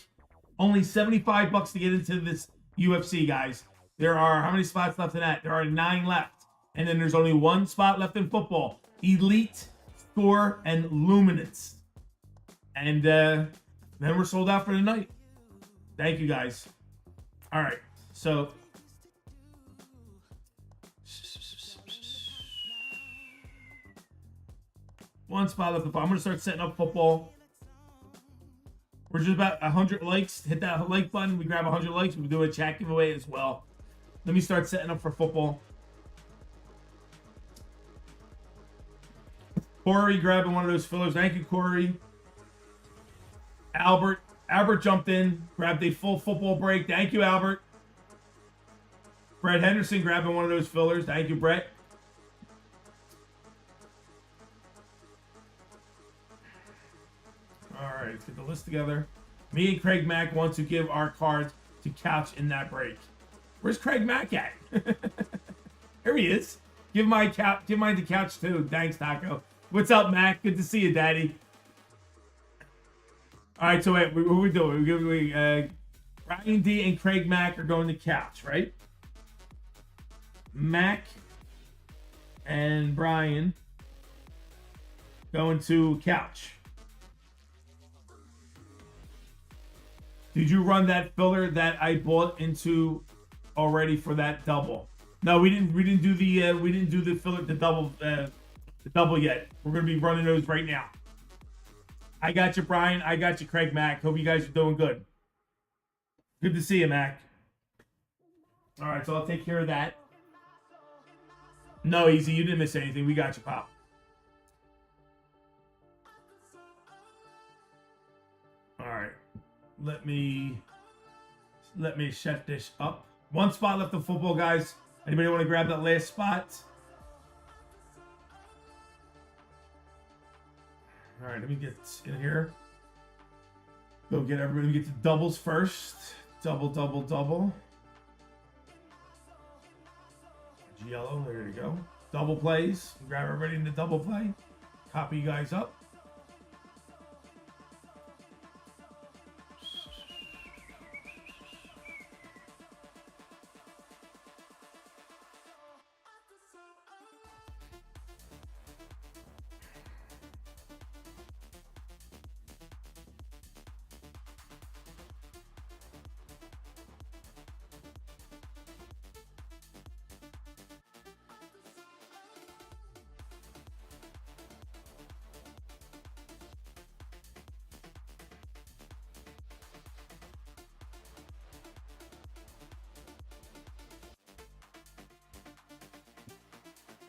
Only $75 to get into this UFC, guys. There are, how many spots left in that? There are 9 left. And then there's only 1 spot left in football. Elite, Score, and Luminance. And then we're sold out for the night. Thank you, guys. All right. So... one spot left. I'm going to start setting up football. We're just about 100 likes. Hit that like button. We grab 100 likes. We do a chat giveaway as well. Let me start setting up for football. Corey grabbing one of those fillers. Thank you, Corey. Albert jumped in, grabbed a full football break. Thank you, Albert. Brett Henderson grabbing one of those fillers. Thank you, Brett. All right, let's get the list together. Me and Craig Mack want to give our cards to Couch in that break. Where's Craig Mack at? Here he is. Give mine to Couch too. Thanks, Taco. What's up, Mac? Good to see you, Daddy. All right, so wait, what are we doing? Brian D and Craig Mack are going to Couch, right? Mac and Brian going to Couch. Did you run that filler that I bought into already for that double? No, we didn't do the filler, the double yet. We're gonna be running those right now. I got you, Brian. I got you, Craig Mack. Hope you guys are doing good. Good to see you, Mac. All right, so I'll take care of that. No, Easy, you didn't miss anything. We got you, Pop. All right. Let me set this up. 1 spot left in football, guys. Anybody want to grab that last spot? All right, let me get in here. Go get everybody. Get the doubles first. Double. Yellow, there you go. Double plays. Grab everybody in the double play. Copy you guys up.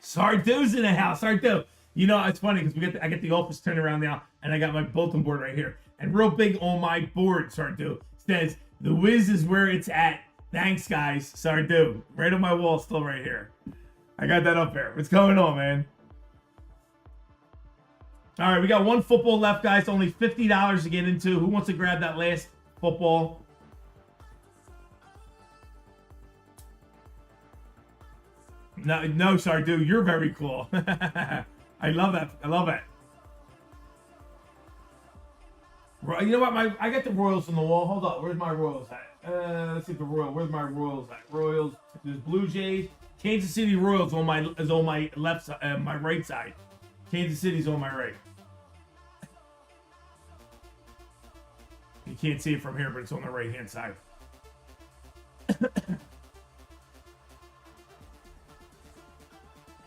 Sardu's in the house. Sardu. You know, it's funny because I get the office turned around now, and I got my bulletin board right here. And real big on my board, Sardu, says, "The Wiz is where it's at." Thanks, guys. Sardu. Right on my wall, still right here. I got that up there. What's going on, man? All right, we got 1 football left, guys. Only $50 to get into. Who wants to grab that last football? No, sorry, dude. You're very cool. I love that. I love it. You know what? I got the Royals on the wall. Hold up. Where's my Royals at? Let's see if the Royals. Where's my Royals at? Royals. There's Blue Jays. Kansas City Royals is on my left side, my right side. Kansas City's on my right. You can't see it from here, but it's on the right hand side.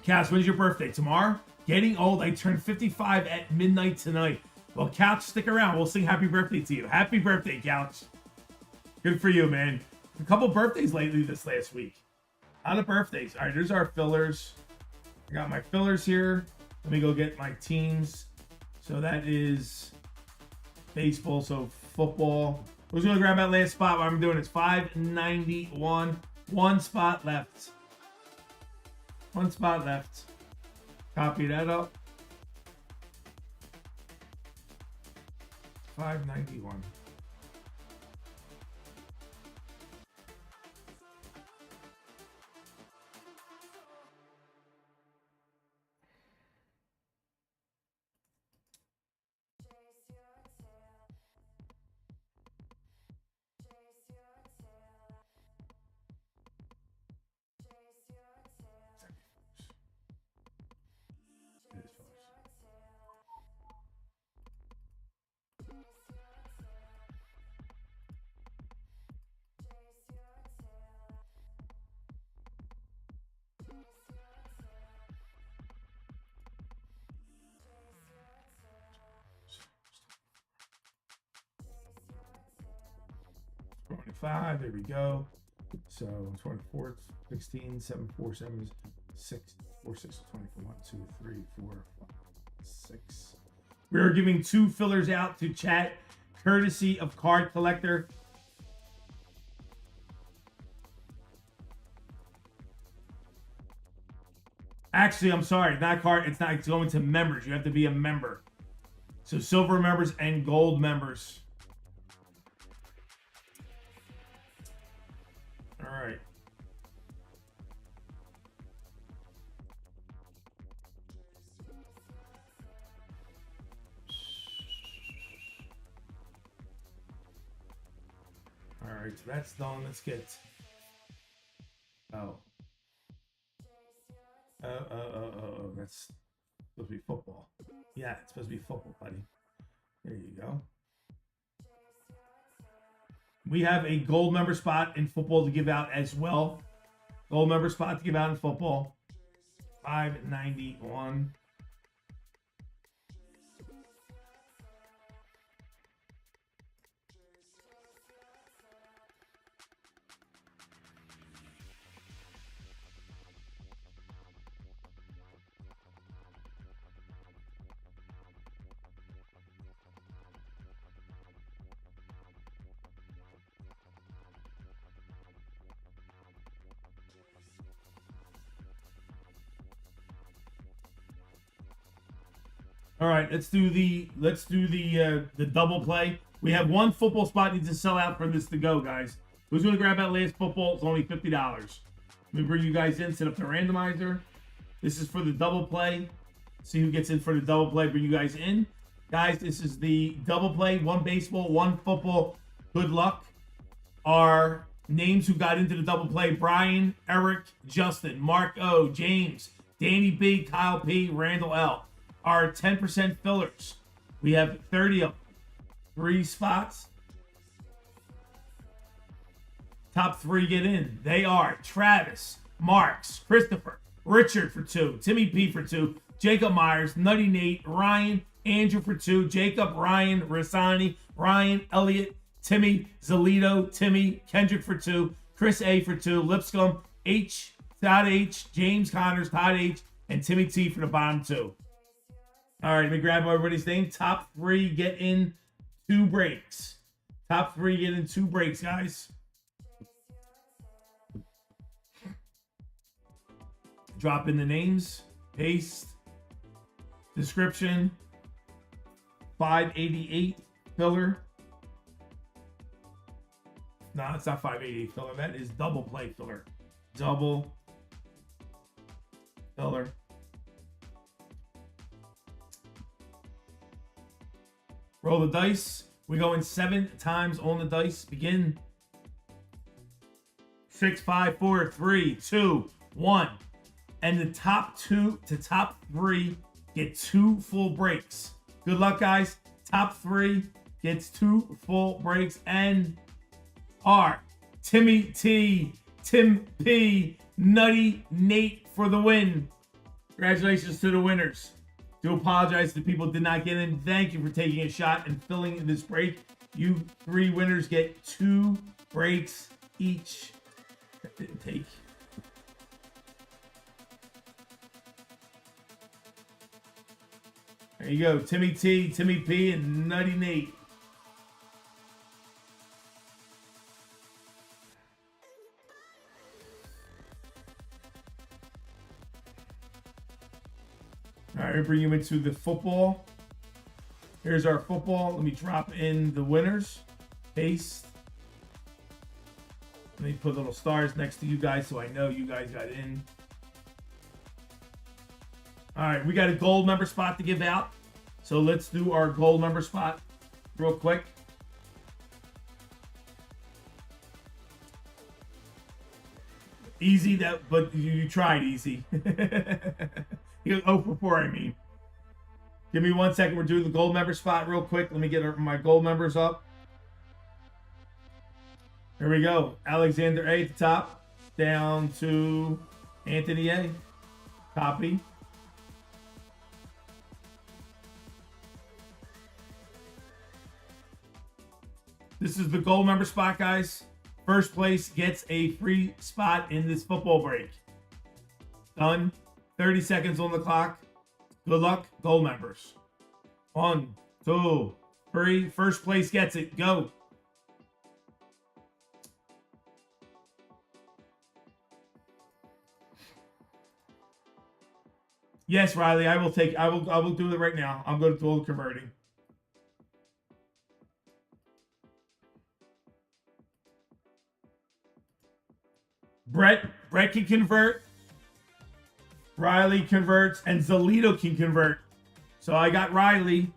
Cass, when's your birthday? Tomorrow? Getting old. I turned 55 at midnight tonight. Well, Couch, stick around. We'll sing happy birthday to you. Happy birthday, Couch. Good for you, man. A couple birthdays lately this last week. A lot of birthdays. All right, there's our fillers. I got my fillers here. Let me go get my teams. So that is baseball, so football. Who's going to grab that last spot while I'm doing it? It's 591. One spot left. One spot left. Copy that up. 591. There we go. So 24, 16, 7, 4, 7, 6, 4, 6, 24, 1, 2, 3, 4, 5, 6. We are giving 2 fillers out to chat, courtesy of Card Collector. Actually, I'm sorry, not card. It's not. It's going to members. You have to be a member. So silver members and gold members. All right. All right, so that's done. Let's get. Oh. That's supposed to be football. Yeah, it's supposed to be football, buddy. There you go. We have a gold member spot in football to give out as well. Gold member spot to give out in football. 591. All right, let's do the double play. We have one football spot needs to sell out for this to go, guys. Who's going to grab that last football? It's only $50. Let me bring you guys in, set up the randomizer. This is for the double play. See who gets in for the double play. Bring you guys in. Guys, this is the double play. One baseball, one football. Good luck. Our names who got into the double play: Brian, Eric, Justin, Mark O, James, Danny B, Kyle P, Randall L. Our 10% fillers. We have 30 of them. 3 spots. Top 3 get in. They are Travis, Marks, Christopher, Richard for 2, Timmy P for 2, Jacob Myers, Nutty Nate, Ryan, Andrew for 2, Jacob, Ryan, Rasani, Ryan, Elliott, Timmy, Zalito, Timmy, Kendrick for 2, Chris A for 2, Lipscomb, H, Todd H, James Connors, Todd H, and Timmy T for the bottom 2. All right, let me grab everybody's name. Top 3 get in 2 breaks. Top 3 get in 2 breaks, guys. Drop in the names. Paste. Description. 588 filler. No, it's not 588 filler. That is double play filler. Double Filler. Roll the dice. We go in 7 times on the dice. Begin. 6, 5, 4, 3, 2, 1. And the top 2 to top 3 get 2 full breaks. Good luck, guys. Top 3 gets 2 full breaks and are Timmy T, Tim P, Nutty Nate for the win. Congratulations to the winners. Do apologize to people who did not get in. Thank you for taking a shot and filling this break. You 3 winners get 2 breaks each. Take. There you go. Timmy T, Timmy P, and Nutty Nate. All right, bring you into the football. Here's our football. Let me drop in the winners. Paste. Let me put little stars next to you guys so I know you guys got in. All right, we got a gold member spot to give out. So let's do our gold member spot real quick. Easy, that, but you tried easy. You go 0 for 4, I mean. Give me 1 second. We're doing the gold member spot real quick. Let me get my gold members up. Here we go. Alexander A at the top. Down to Anthony A. Copy. This is the gold member spot, guys. First place gets a free spot in this football break. Done. 30 seconds on the clock. Good luck, gold members. 1, 2, 3. First place gets it. Go. Yes, Riley, I will do it right now. I'm going to do all the converting. Brett can convert. Riley converts, and Zalito can convert. So I got Riley.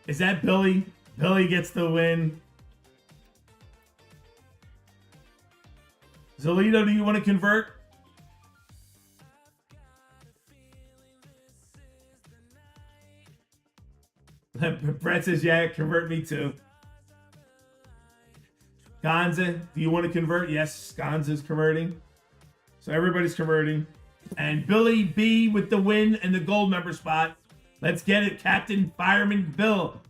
Is that Billy? Billy gets the win. Zalito, do you want to convert? Brett says, yeah, convert me too. Gonza, do you want to convert? Yes, Gonza's converting. So everybody's converting. And Billy B with the win and the gold member spot. Let's get it, Captain Fireman Bill.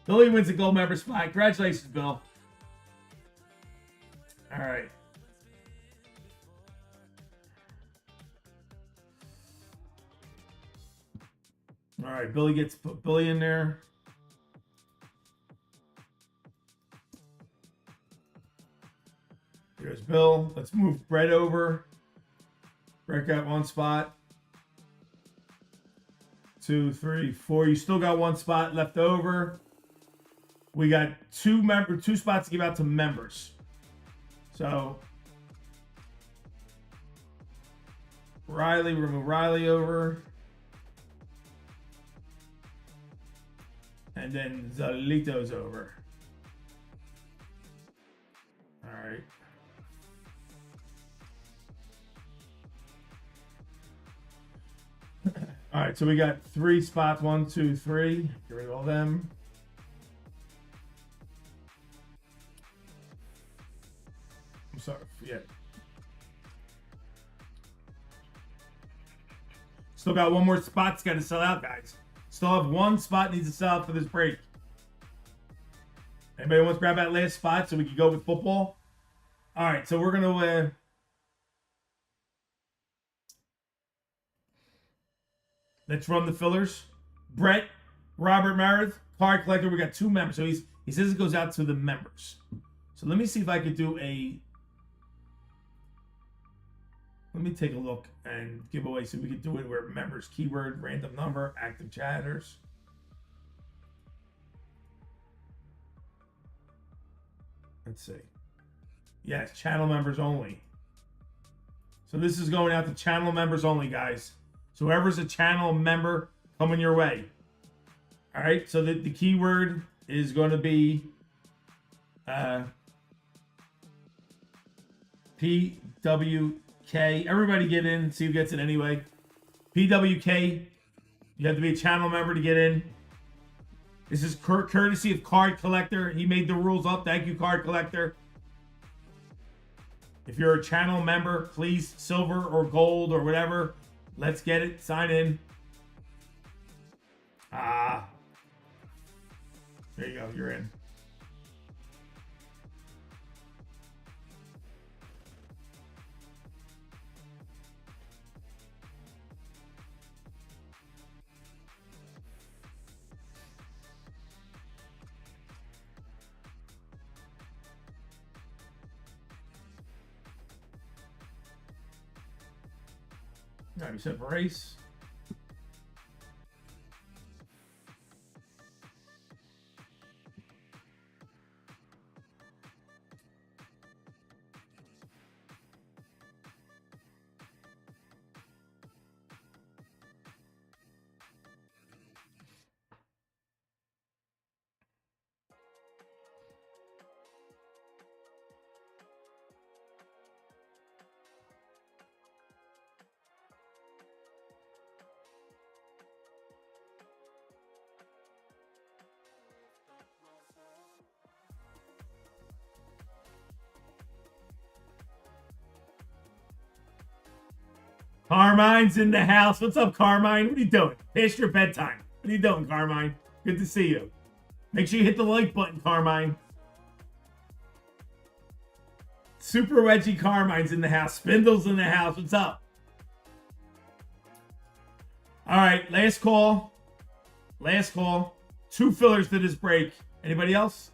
Billy wins the gold member spot. Congratulations, Bill. All right. All right, Billy gets put Billy in there. Here's Bill. Let's move Brett over. Brett got 1 spot. 2, 3, 4. You still got 1 spot left over. We got 2 spots to give out to members. So Riley, remove Riley over. And then Zalito's over. All right. All right, so we got 3 spots. 1, 2, 3. Get rid of all them. I'm sorry. Yeah. Still got 1 more spot. Got to sell out, guys. Still have 1 spot needs to sell out for this break. Anybody wants to grab that last spot so we can go with football? All right, so we're gonna. Let's run the fillers. Brett, Robert Meredith, card collector. We got 2 members. So he says it goes out to the members. So let me see if I could do a. Let me take a look and give away so we can do it where members, keyword, random number, active chatters. Let's see. Yes, channel members only. So this is going out to channel members only, guys. So whoever's a channel member, coming your way. All right, so the keyword is going to be PWK. Everybody get in, see who gets it anyway. PWK. You have to be a channel member to get in. This is courtesy of Card Collector. He made the rules up. Thank you, Card Collector. If you're a channel member, please, silver or gold or whatever, let's get it. Sign in. There you go. You're in. All right, we set for race. Carmine's in the house. What's up, Carmine? What are you doing? Past your bedtime. What are you doing, Carmine? Good to see you. Make sure you hit the like button, Carmine. Super Wedgie Carmine's in the house. Spindle's in the house. What's up? All right, last call. Last call. 2 fillers to this break. Anybody else?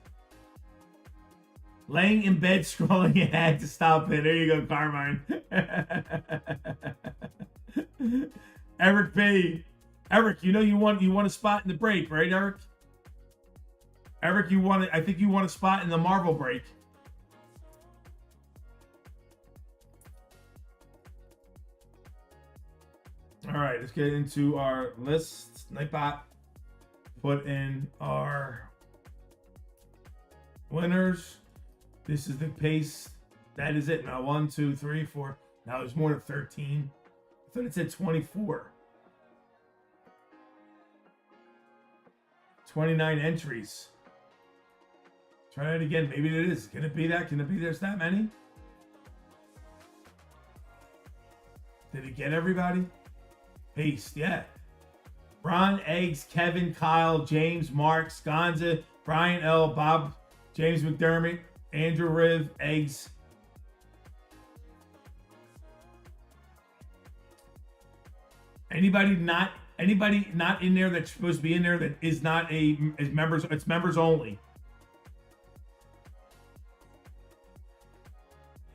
Laying in bed, scrolling an ad to stop it. There you go, Carmine. Eric B. Eric, you know you want a spot in the break, right, Eric? Eric, I think you want a spot in the Marvel break. All right, let's get into our list. Nightbot. Put in our winners. This is the pace. That is it. Now 1, 2, 3, 4. Now there's more than 13. I thought it said 24. 29 entries. Try it again. Maybe it is. Can it be that? Can it be there's that many? Did it get everybody? Paste, yeah. Ron, Eggs, Kevin, Kyle, James, Mark, Sconza, Brian L, Bob, James McDermott, Andrew Riv, Eggs. Anybody not in there that's supposed to be in there that is not is members, it's members only.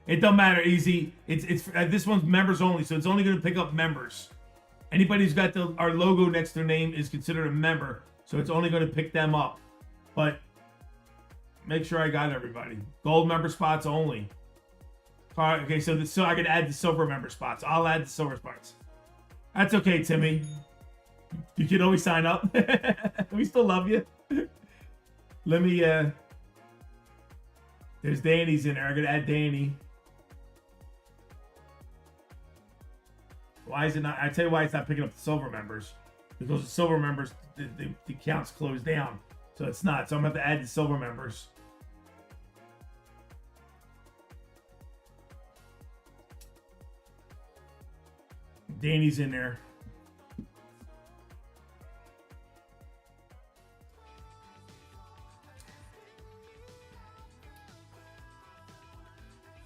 It don't matter, easy. It's this one's members only, so it's only going to pick up members. Anybody who's got our logo next to their name is considered a member, so it's only going to pick them up. But make sure I got everybody. Gold member spots only. All right, okay, so I can add the silver member spots. I'll add the silver spots. That's okay, Timmy. You can always sign up. We still love you. Let me, there's Danny's in there. I'm going to add Danny. Why is it not? I tell you why it's not picking up the silver members. Because the silver members, the account's closed down. So it's not. So I'm going to have to add the silver members. Danny's in there.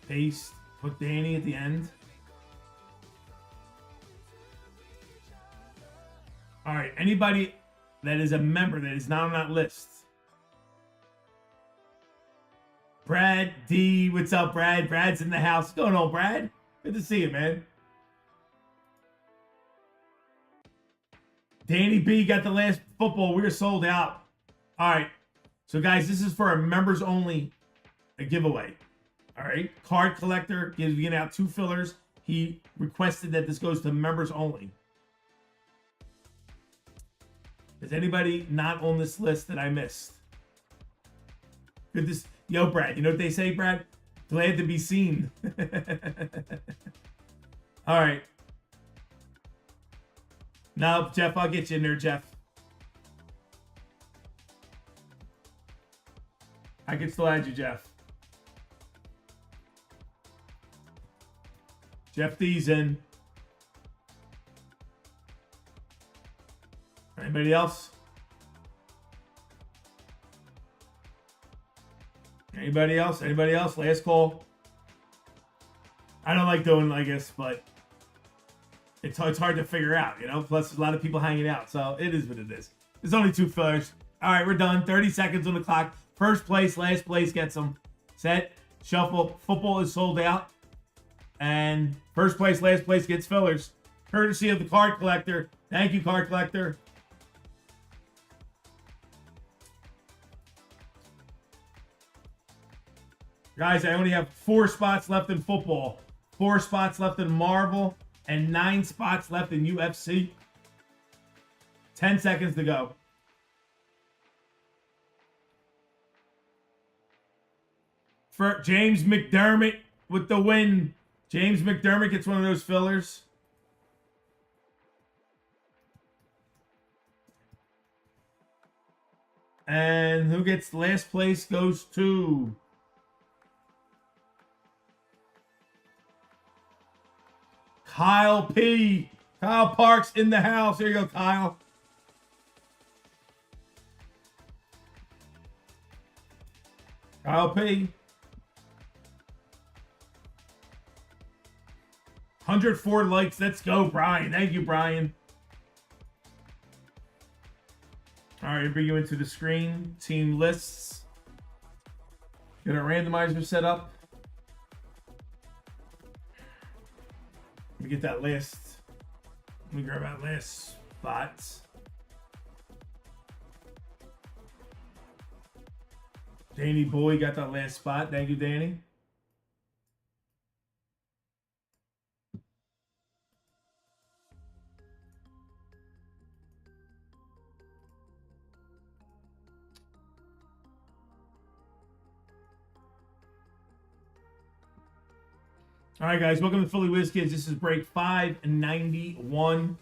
Paste. Put Danny at the end. All right. Anybody that is a member that is not on that list. Brad D. What's up, Brad? Brad's in the house. What's going on, Brad? Good to see you, man. Danny B got the last football. We were sold out. All right. So, guys, this is for a members only giveaway. All right. Card Collector gives you out 2 fillers. he requested that this goes to members only. Is anybody not on this list that I missed? Good this, yo, Brad. You know what they say, Brad? Glad to be seen. All right. No, Jeff, I'll get you in there, Jeff. I can still add you, Jeff. Jeff D's in. Anybody else? Anybody else? Anybody else? Last call. I don't like doing like this, but it's hard to figure out, you know? Plus, there's a lot of people hanging out, so it is what it is. There's only 2 fillers. All right, we're done. 30 seconds on the clock. First place, last place gets them. Set, shuffle. Football is sold out. And first place, last place gets fillers. Courtesy of the card collector. Thank you, card collector. Guys, I only have 4 spots left in football. 4 spots left in Marvel. And 9 spots left in UFC. 10 seconds to go. For James McDermott with the win. James McDermott gets one of those fillers. And who gets last place goes to Kyle P. Kyle Parks in the house. Here you go, Kyle. Kyle P. 104 likes. Let's go, Brian. Thank you, Brian. All right, bring you into the screen. Team lists. Get our randomizer set up. Let me get that list. Let me grab that list spot. Danny Boy got that last spot. Thank you, Danny. All right, guys, welcome to Philly Whiz Kids. This is break 591,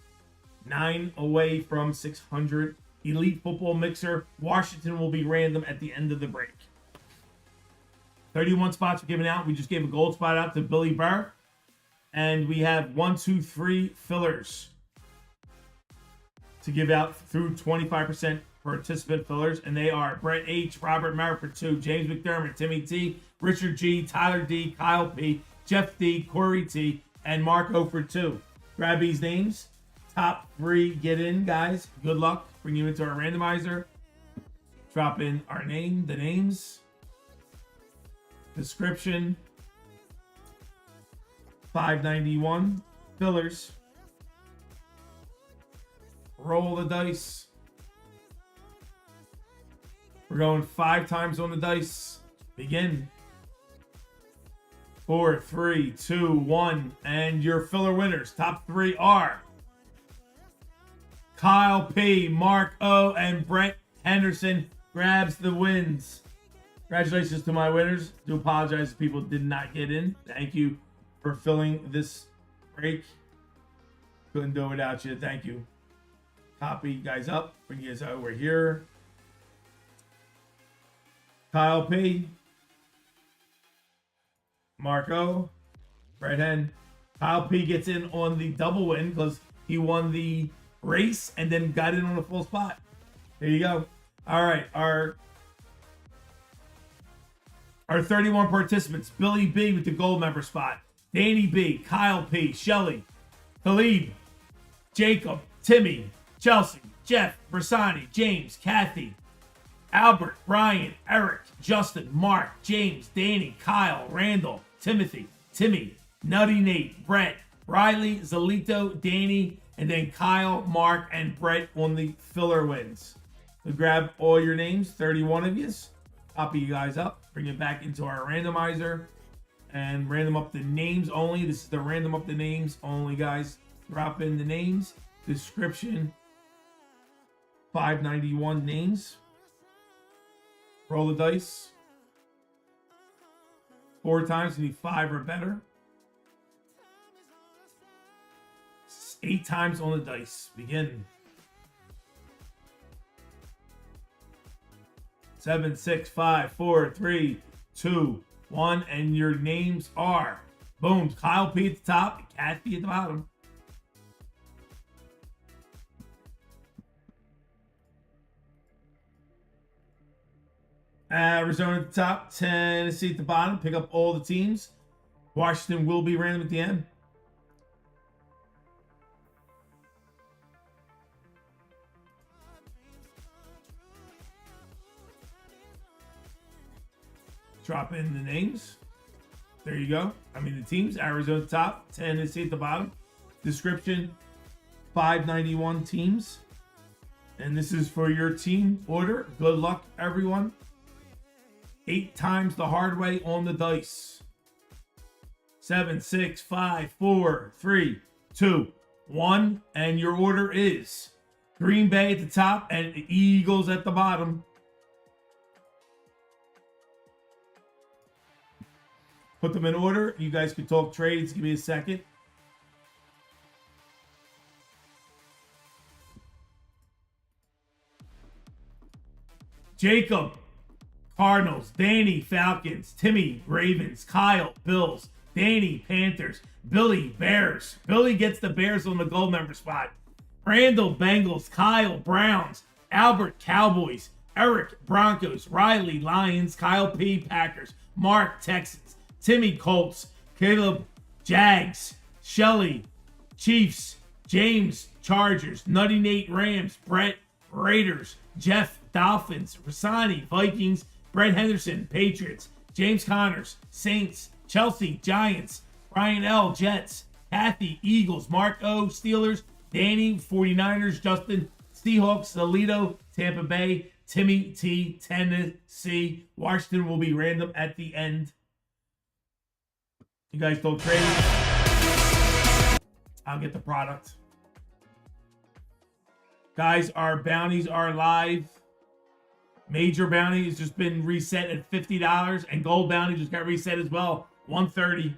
9 away from 600. Elite Football Mixer. Washington will be random at the end of the break. 31 spots were given out. We just gave a gold spot out to Billy Burr. And we have 1, 2, 3 fillers to give out through 25% participant fillers. And they are Brett H., Robert Merritt for 2, James McDermott, Timmy T., Richard G., Tyler D., Kyle P., Jeff D., Corey T., and Mark O for 2. Grab these names. Top 3 get in, guys. Good luck. Bring you into our randomizer. Drop in our name, the names. Description. 591. Fillers. Roll the dice. We're going 5 times on the dice. Begin. 4, 3, 2, 1. And your filler winners. Top 3 are Kyle P., Mark O., and Brett Henderson grabs the wins. Congratulations to my winners. Do apologize if people did not get in. Thank you for filling this break. Couldn't do it without you. Thank you. Copy you guys up. Bring you guys over here. Kyle P., Marco, Brett Hen. Kyle P gets in on the double win because he won the race and then got in on a full spot. There you go. All right, our 31 participants. Billy B with the gold member spot. Danny B, Kyle P, Shelly, Khalid, Jacob, Timmy, Chelsea, Jeff, Bersani, James, Kathy, Albert, Brian, Eric, Justin, Mark, James, Danny, Kyle, Randall, Timothy, Timmy, Nutty Nate, Brett, Riley, Zalito, Danny, and then Kyle, Mark, and Brett on the filler wins. So grab all your names, 31 of yous. Copy you guys up. Bring it back into our randomizer. and random up the names only. This is the random up the names only, guys. Drop in the names, description, 591 names. Roll the dice. 4 times, you need 5 or better. 8 times on the dice. Begin. 7, 6, 5, 4, 3, 2, 1, and your names are boom. Kyle P at the top, and Kathy at the bottom. Arizona at the top, Tennessee at the bottom. Pick up all the teams. Washington will be random at the end. Drop in the names. There you go. I mean the teams. Arizona at the top, Tennessee at the bottom. Description, 591 teams. And this is for your team order. Good luck, everyone. 8 times the hard way on the dice. 7, 6, 5, 4, 3, 2, 1. And your order is Green Bay at the top and the Eagles at the bottom. Put them in order. You guys can talk trades. Give me a second. Jacob, Cardinals. Danny, Falcons. Timmy, Ravens. Kyle, Bills. Danny, Panthers. Billy, Bears. Billy gets the Bears on the gold member spot. Randall, Bengals. Kyle, Browns. Albert, Cowboys. Eric, Broncos. Riley, Lions. Kyle P, Packers. Mark, Texans. Timmy, Colts. Caleb, Jags. Shelly, Chiefs. James, Chargers. Nutty Nate, Rams. Brett, Raiders. Jeff, Dolphins. Rasani, Vikings. Brett Henderson, Patriots. James Connors, Saints. Chelsea, Giants. Brian L, Jets. Kathy, Eagles. Mark O, Steelers. Danny, 49ers. Justin, Seahawks. Alito, Tampa Bay. Timmy T, Tennessee. Washington will be random at the end. You guys don't trade. I'll get the product. Guys, our bounties are live. Major bounty has just been reset at $50, and gold bounty just got reset as well, $130.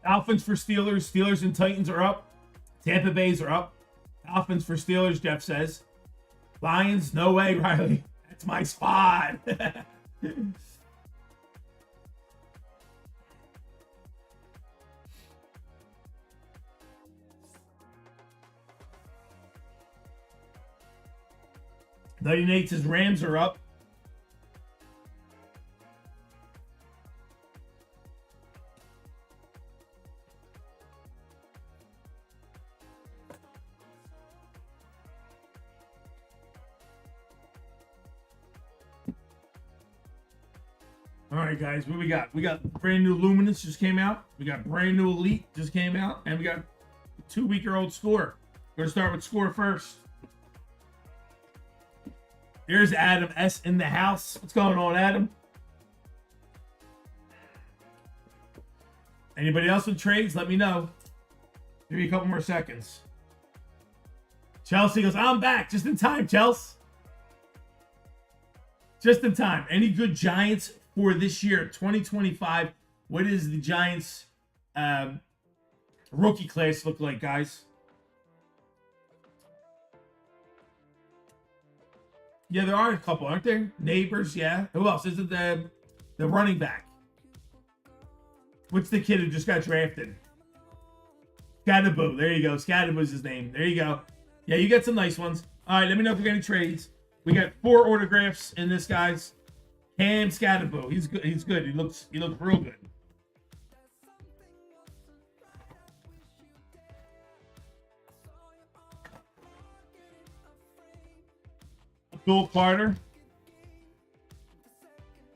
Dolphins for Steelers. Steelers and Titans are up. Tampa Bays are up. Dolphins for Steelers, Jeff says. Lions, no way, Riley. That's my spot. Nutty Nate says Rams are up. All right, guys, what we got? We got brand new Luminance just came out. We got brand new Elite just came out. And we got 2-week-old Score. We're going to start with Score first. Here's Adam S. in the house. What's going on, Adam? Anybody else with trades? Let me know. Give me a couple more seconds. Chelsea goes, I'm back. Just in time, Chelsea. Just in time. Any good Giants for this year, 2025? What is the Giants rookie class look like, guys? Yeah, there are a couple, aren't there? Neighbors, yeah. Who else? Is it the running back? What's the kid who just got drafted? Scatterboo. There you go. Scatterboo's his name. There you go. Yeah, you got some nice ones. All right, let me know if you got any trades. We got 4 autographs in this, guys. Cam Scatterboo. He's good. He's good. He looks real good. Abdul Carter.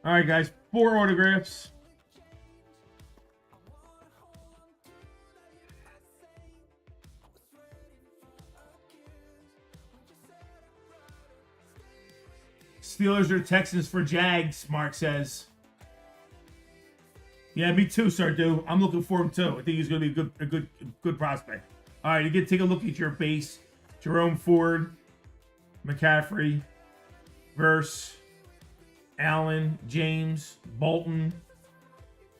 All right, guys. 4 autographs. Steelers or Texans for Jags, Mark says. Yeah, me too, Sardu. I'm looking for him too. I think he's going to be a good prospect. All right, you get take a look at your base. Jerome Ford, McCaffrey, Verse, Allen, James, Bolton,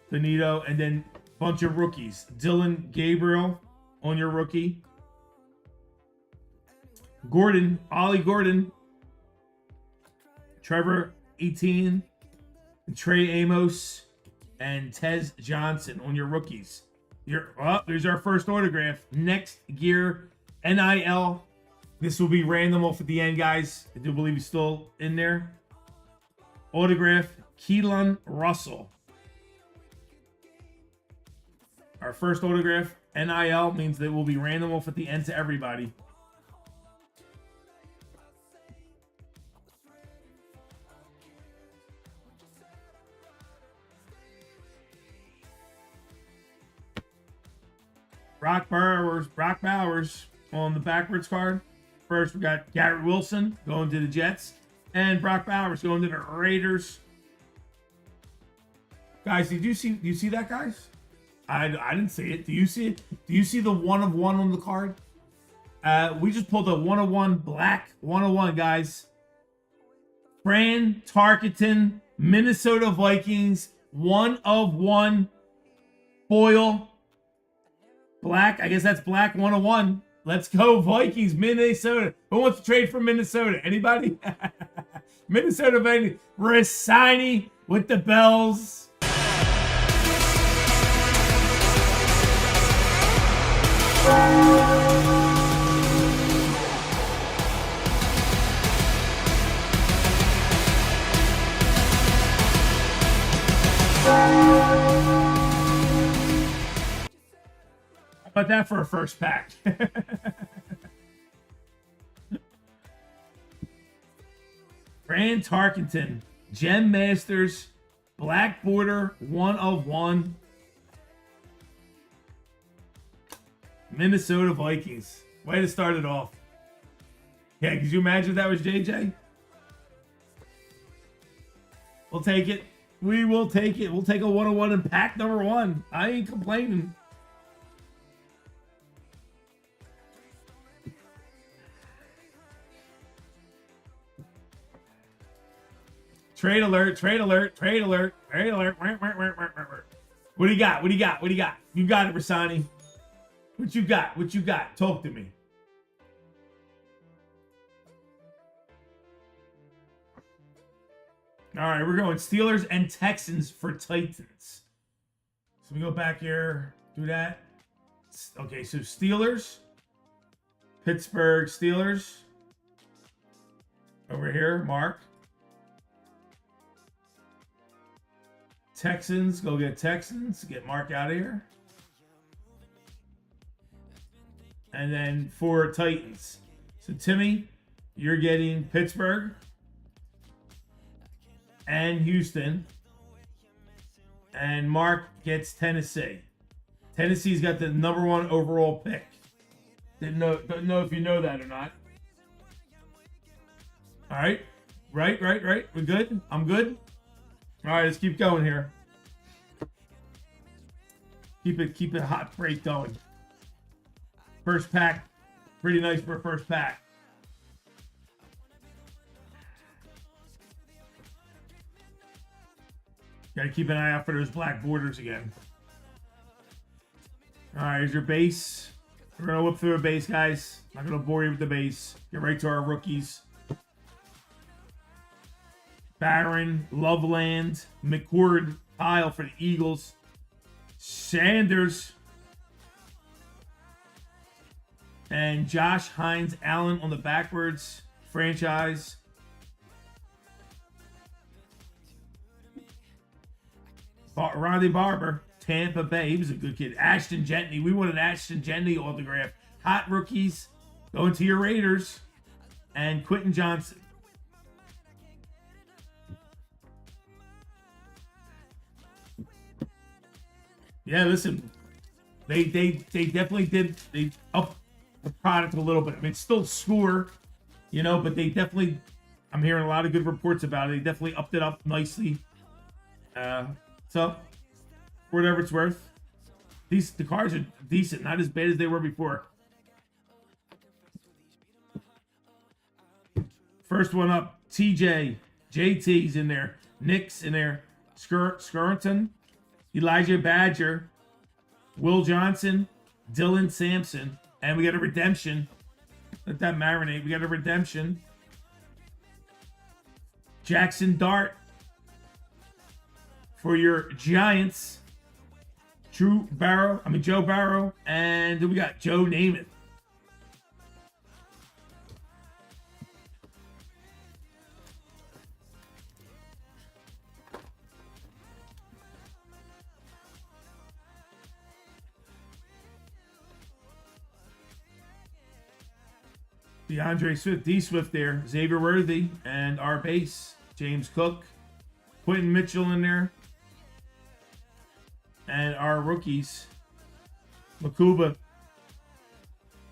Benito, and then a bunch of rookies. Dylan Gabriel on your rookie. Gordon, Ollie Gordon, Trevor Etienne, Trey Amos, and Tez Johnson on your rookies. There's our first autograph. Next gear, NIL. This will be random off at the end, guys. I do believe he's still in there. Autograph, Keelan Russell. Our first autograph, NIL, means they will be random off at the end to everybody. Brock Bowers on the backwards card. First, we got Garrett Wilson going to the Jets, and Brock Bowers going to the Raiders. Guys, do you see that, guys? I didn't see it. Do you see it? Do you see the 1 of 1 on the card? We just pulled a 1 of 1 black 1 of 1, guys. Fran Tarkenton, Minnesota Vikings, 1 of 1 foil. Black, I guess that's black 101. Let's go Vikings, Minnesota. Who wants to trade for Minnesota? Anybody? Minnesota, baby. Rassani with the bells. How about that for a first pack? Fran Tarkenton, Gem Masters, black border, 1 of 1. Minnesota Vikings. Way to start it off. Yeah, could you imagine if that was JJ? We'll take it. We will take it. We'll take a 1 of 1 in pack number 1. I ain't complaining. Trade alert, trade alert, trade alert, trade alert. What do you got? What do you got? What do you got? You got it, Rassani. What you got? What you got? Talk to me. All right, we're going Steelers and Texans for Titans. So we go back here, do that. Okay, so Steelers, Pittsburgh Steelers. Over here, Mark. Texans, go get Texans. Get Mark out of here. And then for Titans. So Timmy, you're getting Pittsburgh and Houston. And Mark gets Tennessee. Tennessee's got the #1 overall pick. Don't know if you know that or not. All right. Right. We're good? I'm good? All right, let's keep going here. Keep it hot break going. First pack, pretty nice for a first pack. Got to keep an eye out for those black borders again. All right, here's your base. We're gonna whip through a base, guys. Not gonna bore you with the base. Get right to our rookies. Barron, Loveland, McCord, Kyle for the Eagles. Sanders. And Josh Hines Allen on the backwards franchise. Ronnie Barber, Tampa Bay. He was a good kid. Ashton Gentry. We wanted Ashton Gentry autograph. Hot rookies. Going to your Raiders. And Quentin Johnson. Yeah, listen, they definitely did. They upped the product a little bit. I mean, it's still Score, you know, but they definitely. I'm hearing a lot of good reports about it. They definitely upped it up nicely. So, for whatever it's worth, the cars are decent, not as bad as they were before. First one up, TJ, JT's in there, Nick's in there, Skirton, Elijah Badger, Will Johnson, Dylan Sampson, and we got a redemption. Let that marinate. We got a redemption. Jackson Dart for your Giants. Joe Barrow, and then we got Joe Namath. DeAndre Swift, D Swift there, Xavier Worthy, and our base, James Cook, Quentin Mitchell in there, and our rookies, Makuba,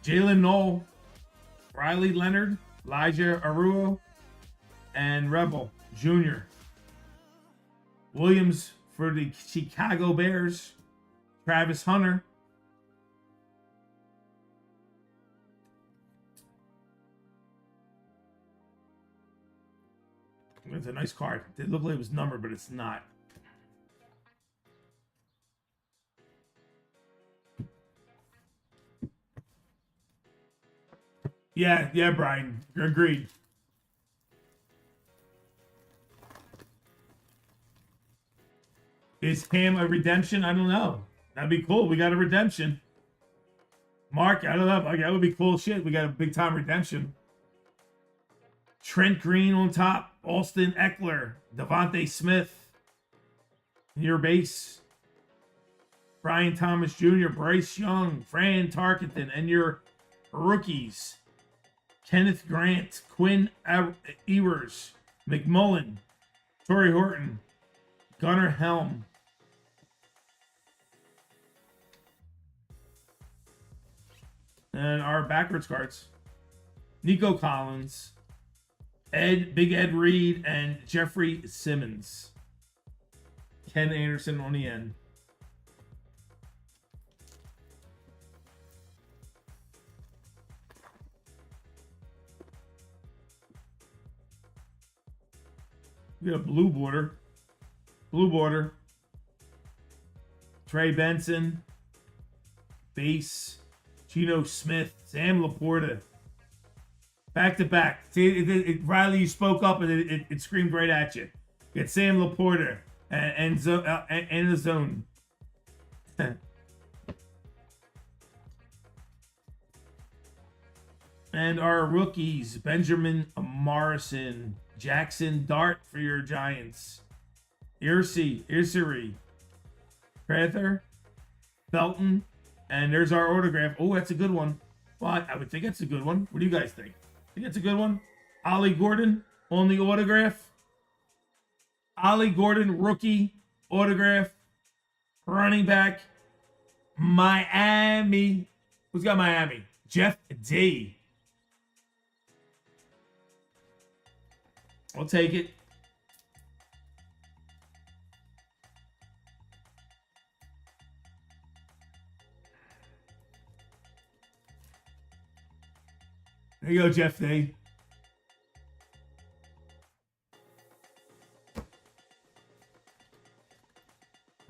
Jalen Knoll, Riley Leonard, Elijah Aruo, and Rebel Jr. Williams for the Chicago Bears, Travis Hunter. It's a nice card. It looked like it was numbered, but it's not. Yeah, Brian. Agreed. Is Cam a redemption? I don't know. That'd be cool. We got a redemption. Mark, I don't know. That would be cool shit. We got a big time redemption. Trent Green on top. Austin Eckler. Devontae Smith. Your base. Brian Thomas Jr. Bryce Young. Fran Tarkenton. And your rookies. Kenneth Grant. Quinn Ewers. McMullen. Torrey Horton. Gunnar Helm. And our backwards cards. Nico Collins. Big Ed Reed, and Jeffrey Simmons. Ken Anderson on the end. We got a blue border. Blue border. Trey Benson. Base. Geno Smith. Sam Laporta. Back to back. See, Riley, you spoke up and it screamed right at you. You got Sam Laporta and the zone. And our rookies, Benjamin Morrison, Jackson Dart for your Giants, Irsary, Prather, Belton, and there's our autograph. Oh, that's a good one. Well, I would think that's a good one. What do you guys think? I think that's a good one. Ollie Gordon on the autograph. Ollie Gordon, rookie autograph. Running back. Miami. Who's got Miami? Jeff D. I'll take it. There you go, Jeff D.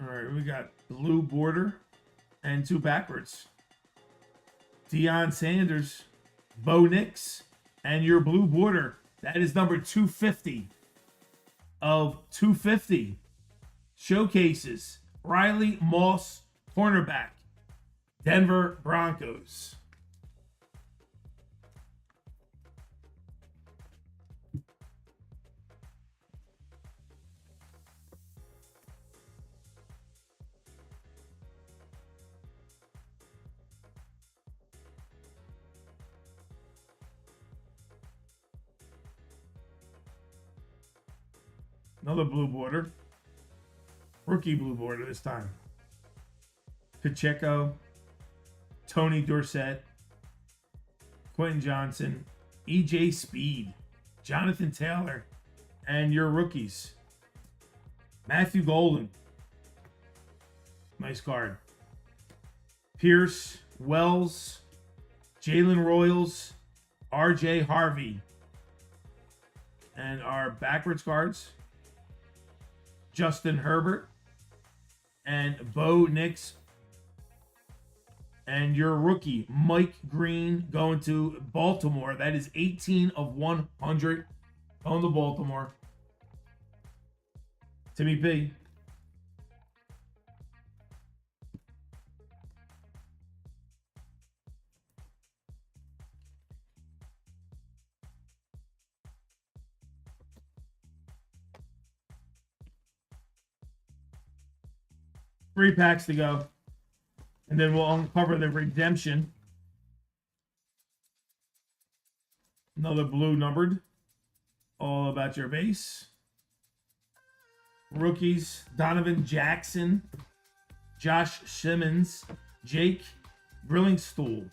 All right, we got blue border and two backwards. Deion Sanders, Bo Nix, and your blue border. That is number 250 of 250. Showcases Riley Moss, cornerback, Denver Broncos. Another blue border. Rookie blue border this time. Pacheco, Tony Dorsett, Quentin Johnson, EJ Speed, Jonathan Taylor, and your rookies. Matthew Golden. Nice card. Pierce, Wells, Jalen Royals, RJ Harvey. And our backwards cards, Justin Herbert and Bo Nix. And your rookie, Mike Green, going to Baltimore. That is 18 of 100 on the Baltimore. Timmy P. Three packs to go. And then we'll uncover the redemption. Another blue numbered. All about your base. Rookies, Donovan Jackson, Josh Simmons, Jake Brillingstool,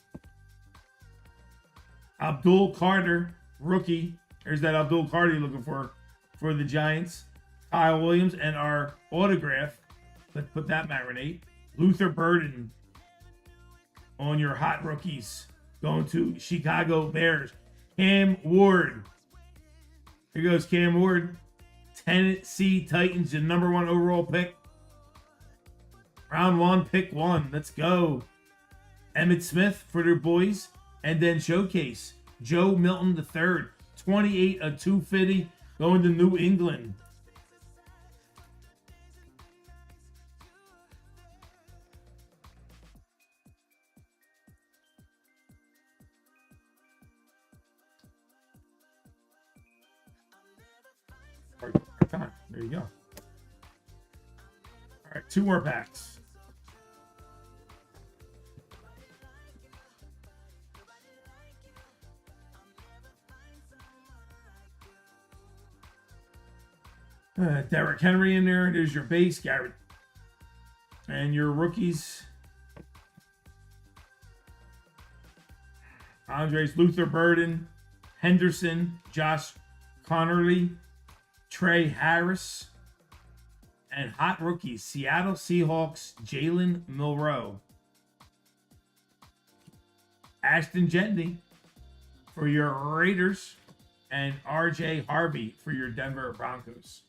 Abdul Carter, rookie. There's that Abdul Carter you're looking for the Giants. Kyle Williams, and our autograph. Let's put that marinate. Luther Burden on your hot rookies. Going to Chicago Bears. Cam Ward. Here goes Cam Ward. Tennessee Titans, the #1 overall pick. Round 1, pick 1. Let's go. Emmitt Smith for their boys. And then showcase. Joe Milton III. 28 of 250. Going to New England. There you go. All right, 2 more packs. Derrick Henry in there. There's your base, Garrett. And your rookies. Andres Luther Burden, Henderson, Josh Connerly, Trey Harris, and hot rookies, Seattle Seahawks, Jalen Milroe. Ashton Jennings for your Raiders, and RJ Harvey for your Denver Broncos.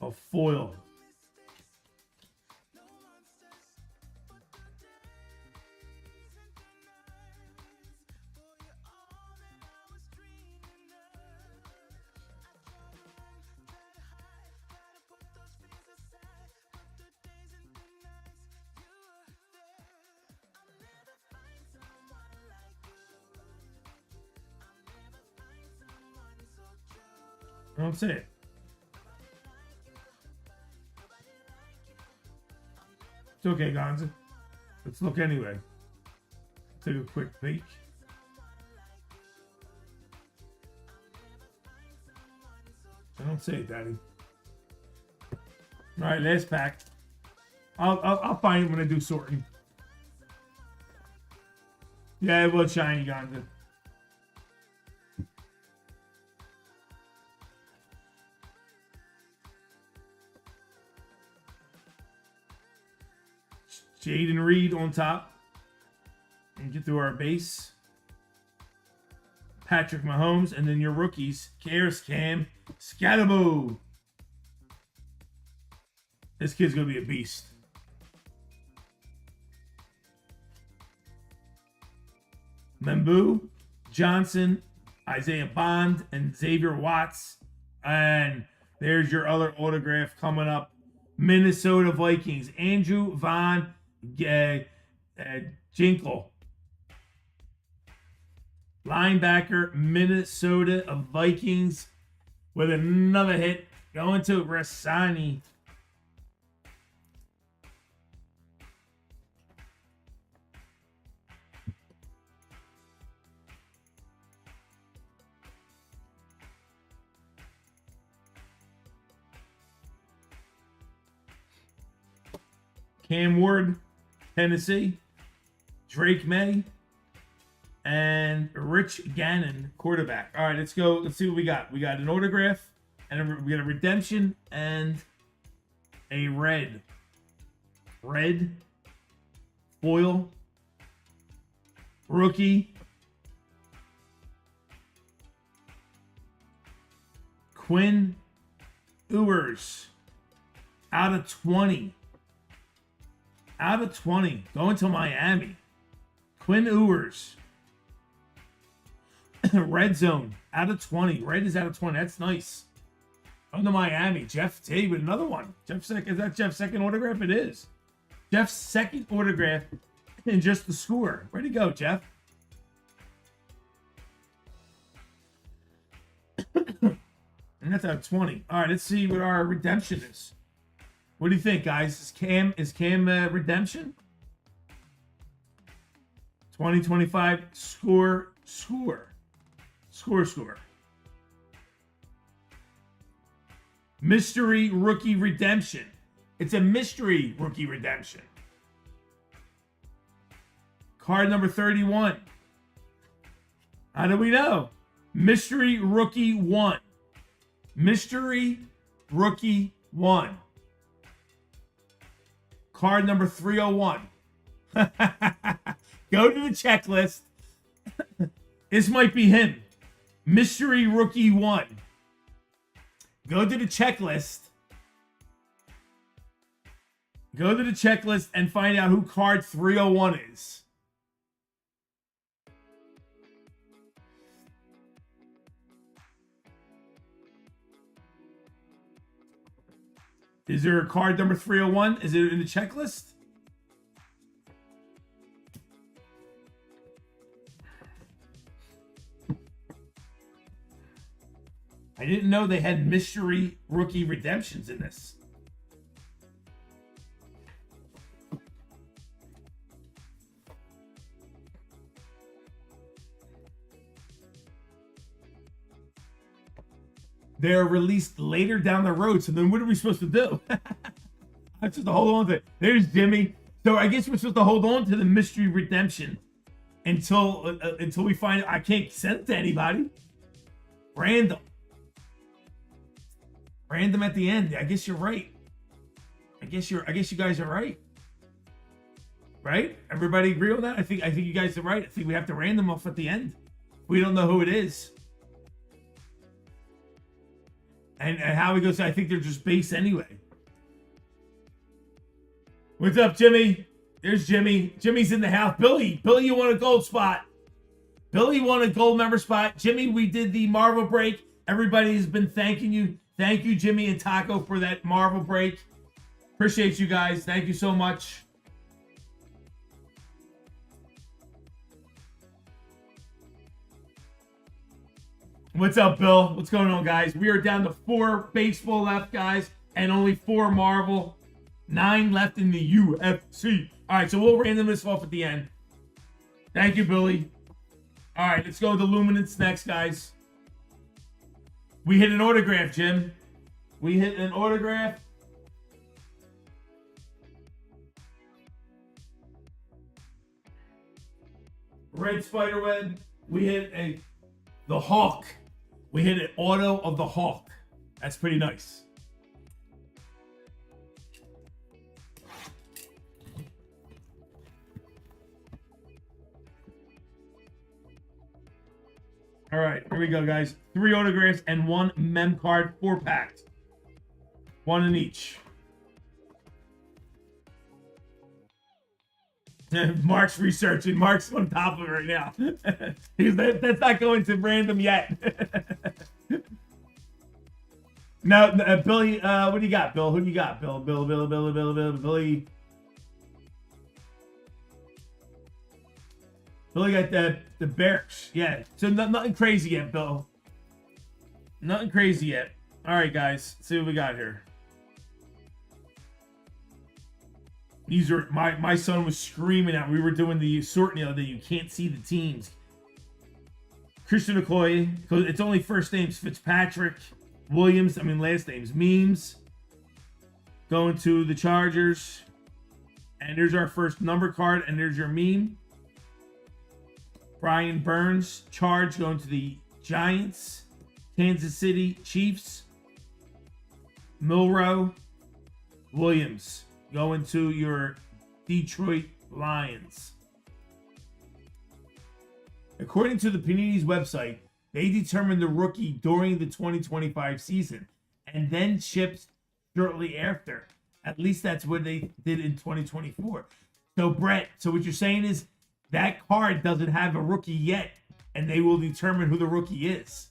A foil. I don't see it. It's okay, Gonza. Let's look anyway. Take a quick peek. I don't see it, Daddy. All right, last pack. I'll find it when I do sorting. Yeah, it was shiny, Gonza. Jaden Reed on top. And get through our base. Patrick Mahomes. And then your rookies. Karis Cam. Scatterbo. This kid's going to be a beast. Membu, Johnson, Isaiah Bond, and Xavier Watts. And there's your other autograph coming up. Minnesota Vikings. Andrew Von Jinkle. Linebacker, Minnesota Vikings. With another hit. Going to Rassani. Cam Ward, Tennessee. Drake May. And Rich Gannon, quarterback. All right, let's go. Let's see what we got. We got an autograph, and we got a redemption, and a red foil rookie Quinn Ewers out of 20. Going to Miami. Quinn Ewers. Red zone out of 20. Red is out of 20. That's nice. On to Miami. Jeff T with another one. Is that Jeff's second autograph? It is. Jeff's second autograph in just the score. Where'd he go, Jeff? And that's out of 20. All right, let's see what our redemption is. What do you think, guys? Is Cam redemption? 2025 score. Mystery rookie redemption. It's a mystery rookie redemption. Card number 31. How do we know? Mystery rookie 1. Mystery rookie 1. Card number 301. Go to the checklist. This might be him. Mystery rookie 1. Go to the checklist. Go to the checklist and find out who card 301 is. Is there a card number 301? Is it in the checklist? I didn't know they had mystery rookie redemptions in this. They're released later down the road, so then what are we supposed to do? I'm supposed to hold on to it. There's Jimmy. So I guess we're supposed to hold on to the mystery redemption until we find. I can't send it to anybody. Random at the end. I guess you're right. I guess you guys are right. Right? Everybody agree on that? I think you guys are right. I think we have to random off at the end. We don't know who it is. And how he goes, I think they're just base anyway. What's up, Jimmy? There's Jimmy. Jimmy's in the house. Billy, you want a gold spot. Billy won a gold member spot. Jimmy, we did the Marvel break. Everybody has been thanking you. Thank you, Jimmy and Taco, for that Marvel break. Appreciate you guys. Thank you so much. What's up, Bill? What's going on, guys? We are down to 4 baseball left, guys, and only 4 Marvel. 9 left in the UFC. All right, so we'll random this off at the end. Thank you, Billy. All right, let's go to Luminance next, guys. We hit an autograph, Jim. We hit an autograph. Red Spiderweb. We hit the Hawk. We hit an auto of the Hawk. That's pretty nice. All right, here we go, guys. 3 autographs and 1 mem card, 4 packed. 1 in each. Mark's researching. Mark's on top of it right now. That's not going to random yet. No, Billy, what do you got, Bill? Who do you got, Bill? Billy. Billy got the Bears. Yeah, so nothing crazy yet, Bill. Nothing crazy yet. All right, guys, let's see what we got here. These are my son was screaming out. We were doing the sorting the other day. You can't see the teams. Christian Okoye, because it's only first names. Fitzpatrick, last names. Memes. Going to the Chargers. And there's our first number card, and there's your meme. Brian Burns, charge going to the Giants. Kansas City Chiefs. Milrow Williams going to your Detroit Lions. According to the Panini's website, they determined the rookie during the 2025 season and then shipped shortly after. At least that's what they did in 2024. So, Brett, so what you're saying is that card doesn't have a rookie yet, and they will determine who the rookie is.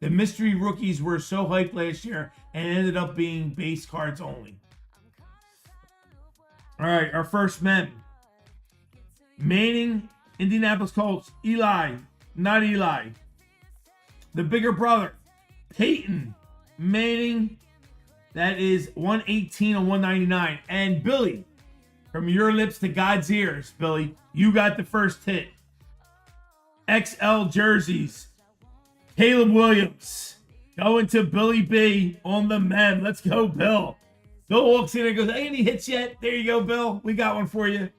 The mystery rookies were so hyped last year and ended up being base cards only. All right, our first mem. Manning, Indianapolis Colts. Eli, not Eli. The bigger brother, Peyton Manning. That is 118 and 199. And Billy, from your lips to God's ears, Billy, you got the first hit. XL jerseys. Caleb Williams going to Billy B on the mem. Let's go, Bill. Bill walks in and goes, "Hey, any hits yet?" There you go, Bill. We got one for you.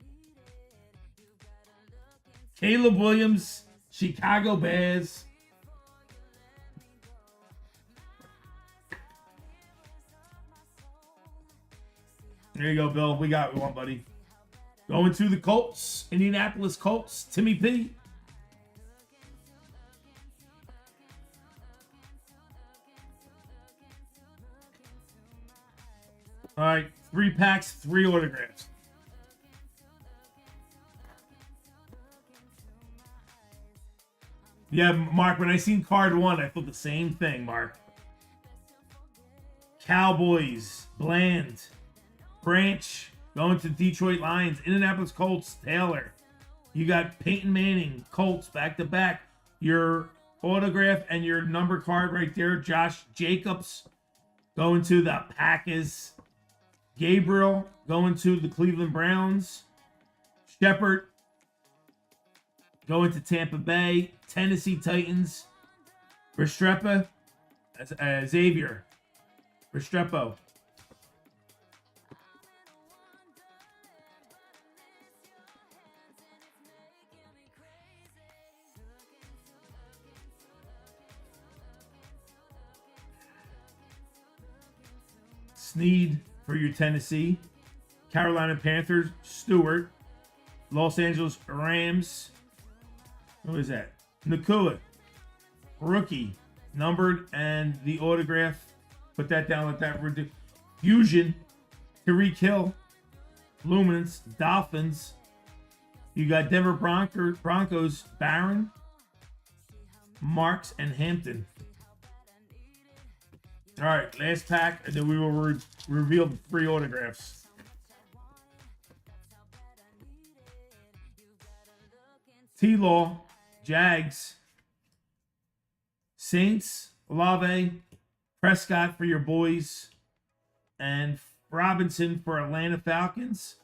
Caleb Williams, Chicago Bears. There you go, Bill. We got one, buddy. Going to the Colts, Indianapolis Colts, Timmy P. All right, 3 packs, 3 autographs. Yeah, Mark, when I seen card 1, I thought the same thing, Mark. Cowboys, Bland. Branch, going to Detroit Lions. Indianapolis Colts, Taylor. You got Peyton Manning, Colts, back-to-back. Your autograph and your number card right there. Josh Jacobs, going to the Packers. Gabriel, going to the Cleveland Browns. Shepard, going to Tampa Bay. Tennessee Titans. Restrepo, Xavier. Restrepo. Sneed for your Tennessee. Carolina Panthers, Stewart. Los Angeles Rams. What is that? Nakua. Rookie. Numbered and the autograph. Put that down, let that reduce. Fusion. Tyreek Hill. Luminance. Dolphins. You got Denver Broncos, Barron. Marks and Hampton. All right, last pack, and then we will reveal the 3 autographs. T-Law, Jags, Saints, Olave, Prescott for your boys, and Robinson for Atlanta Falcons.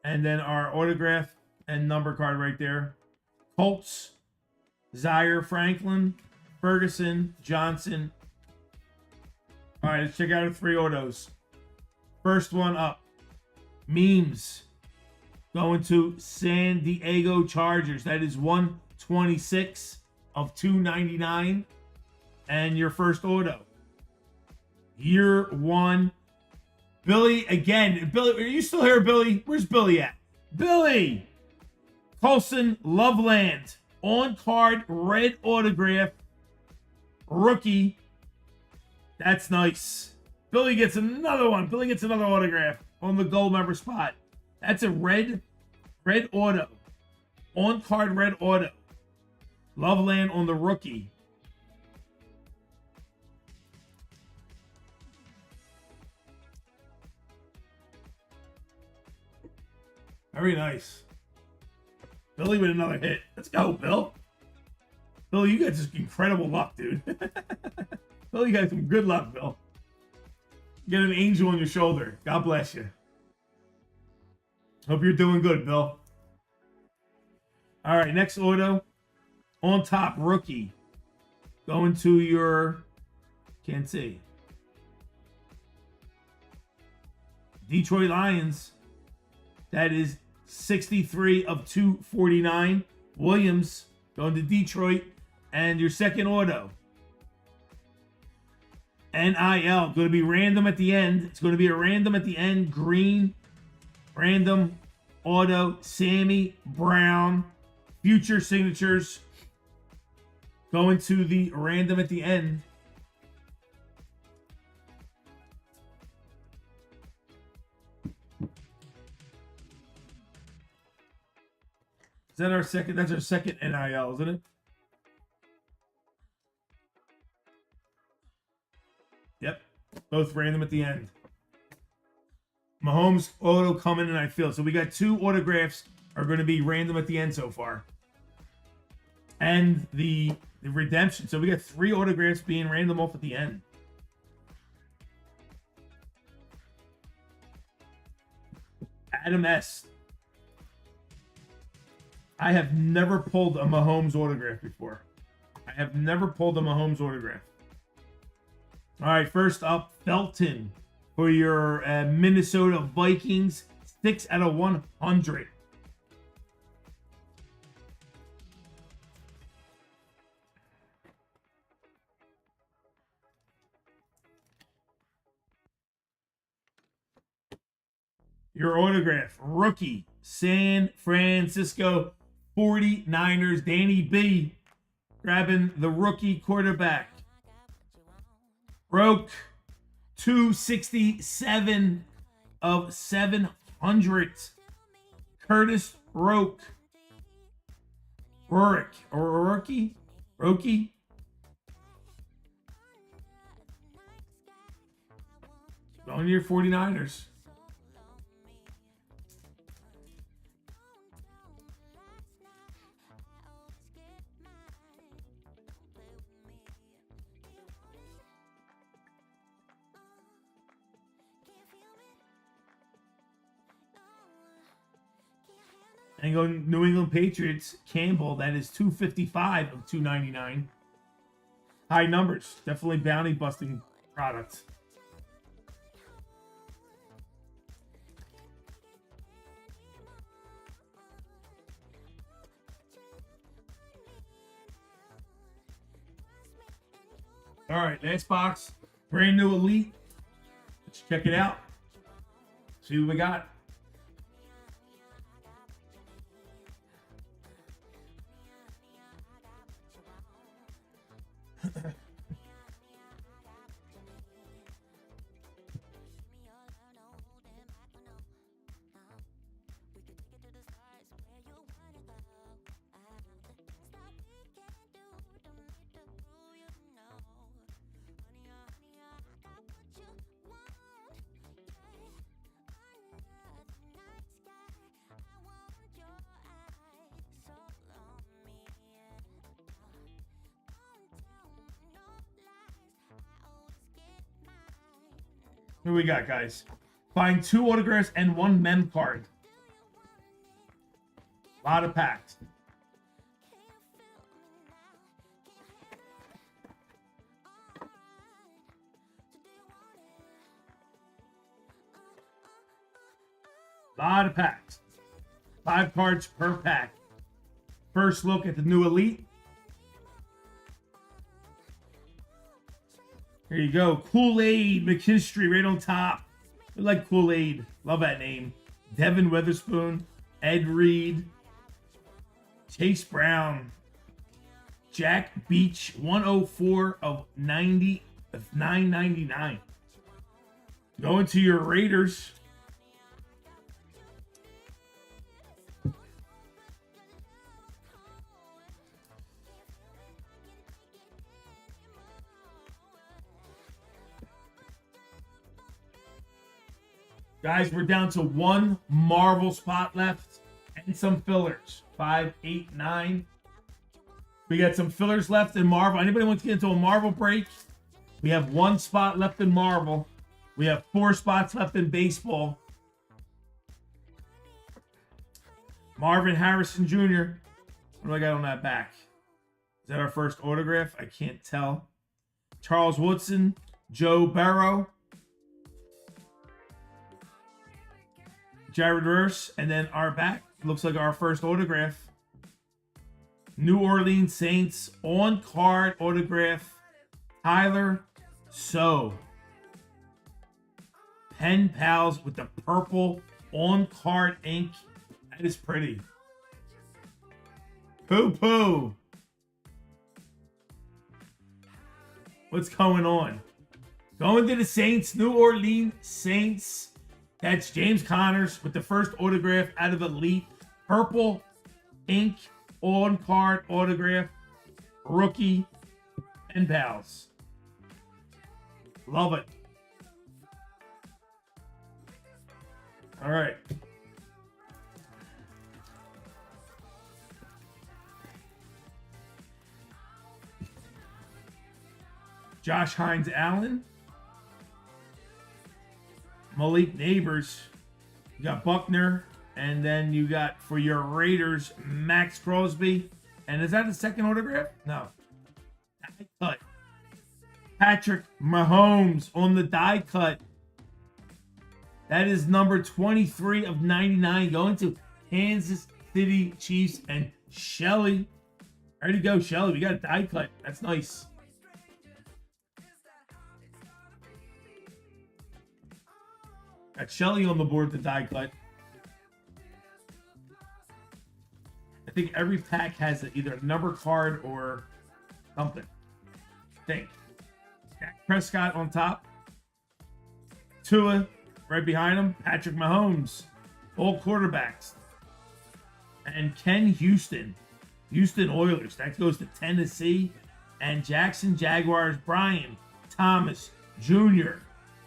And then our autograph and number card right there. Colts, Zaire Franklin, Ferguson, Johnson. All right, let's check out the 3 autos. First one up. Memes. Going to San Diego Chargers. That is 126 of 299. And your first auto. Year 1. Billy, again. Billy, are you still here, Billy? Where's Billy at? Billy! Colson Loveland. On card, red autograph. Rookie. That's nice. Billy gets another one. Billy gets another autograph on the gold member spot. That's a red auto. On card red auto. Loveland on the rookie. Very nice. Billy with another hit. Let's go, Bill. Bill, you got just incredible luck, dude. Bill, you got some good luck, Bill. You got an angel on your shoulder. God bless you. Hope you're doing good, Bill. All right, next auto. On top, rookie. Going to your... Can't see. Detroit Lions. That is 63 of 249. Williams going to Detroit. And your second auto. NIL. Going to be random at the end. It's going to be a random at the end. Green. Random. Auto. Sammy Brown. Future signatures. Going to the random at the end. Is that our second? That's our second NIL, isn't it? Yep. Both random at the end. Mahomes auto coming in, I feel. So we got 2 autographs are going to be random at the end so far. And the redemption. So we got 3 autographs being random off at the end. Adam S. I have never pulled a Mahomes autograph before. I have never pulled a Mahomes autograph. All right, first up, Felton for your Minnesota Vikings. 6 out of 100. Your autograph, rookie, San Francisco 49ers, Danny B. Grabbing the rookie quarterback. Roke, 267 of 700. Curtis Roke. Rorick, or Rookie? Roki? Going to your 49ers. And going New England Patriots, Campbell, that is 255 of 299. High numbers. Definitely bounty busting product. All right, last box. Brand new Elite. Let's check it out. See what we got. Who we got, guys? Find 2 autographs and 1 mem card. A lot of packs. A lot of packs. 5 cards per pack. First look at the new Elite. There you go. Kool-Aid McKinstry right on top. I like Kool-Aid. Love that name. Devin Witherspoon. Ed Reed. Chase Brown. Jack Beach. 104 of 90 of 999. Going to your Raiders. Guys, we're down to 1 Marvel spot left and some fillers. 5, 8, 9. We got some fillers left in Marvel. Anybody wants to get into a Marvel break? We have 1 spot left in Marvel. We have 4 spots left in baseball. Marvin Harrison Jr. What do I got on that back? Is that our first autograph? I can't tell. Charles Woodson. Joe Burrow. Jared Verse, and then our back looks like our first autograph. New Orleans Saints on card autograph. Tyler So. Pen pals with the purple on card ink. That is pretty. Poo poo. What's going on? Going to the Saints, New Orleans Saints. That's James Connors with the first autograph out of Elite. Purple ink on card autograph. Rookie and pals. Love it. All right. Josh Hines Allen. Malik Neighbors. You got Buckner. And then you got, for your Raiders, Max Crosby. And is that the second autograph? No. Die cut. Patrick Mahomes on the die cut. That is number 23 of 99 going to Kansas City Chiefs and Shelly. Ready to go, Shelly. We got a die cut. That's nice. Got Shelly on the board with the die cut. I think every pack has either a number card or something. I think. Dak Prescott on top. Tua right behind him. Patrick Mahomes. All quarterbacks. And Ken Houston. Houston Oilers. That goes to Tennessee. And Jackson Jaguars. Brian Thomas Jr.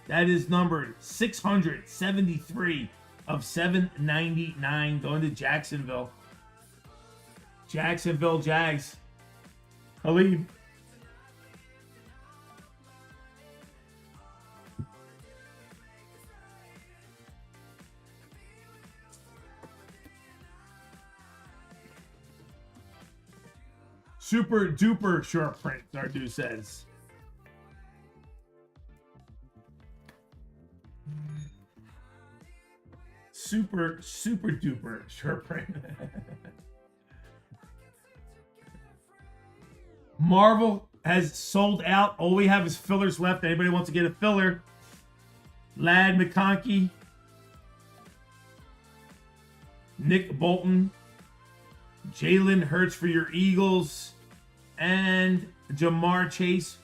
That is numbered 673 of 799 going to Jacksonville. Jacksonville Jags. Khalid. Super duper short print, Dardu says. Super duper short print. Marvel has sold out. All we have is fillers left. Anybody wants to get a filler? Lad McConkey. Nick Bolton. Jalen Hurts for your Eagles. And Jamar Chase.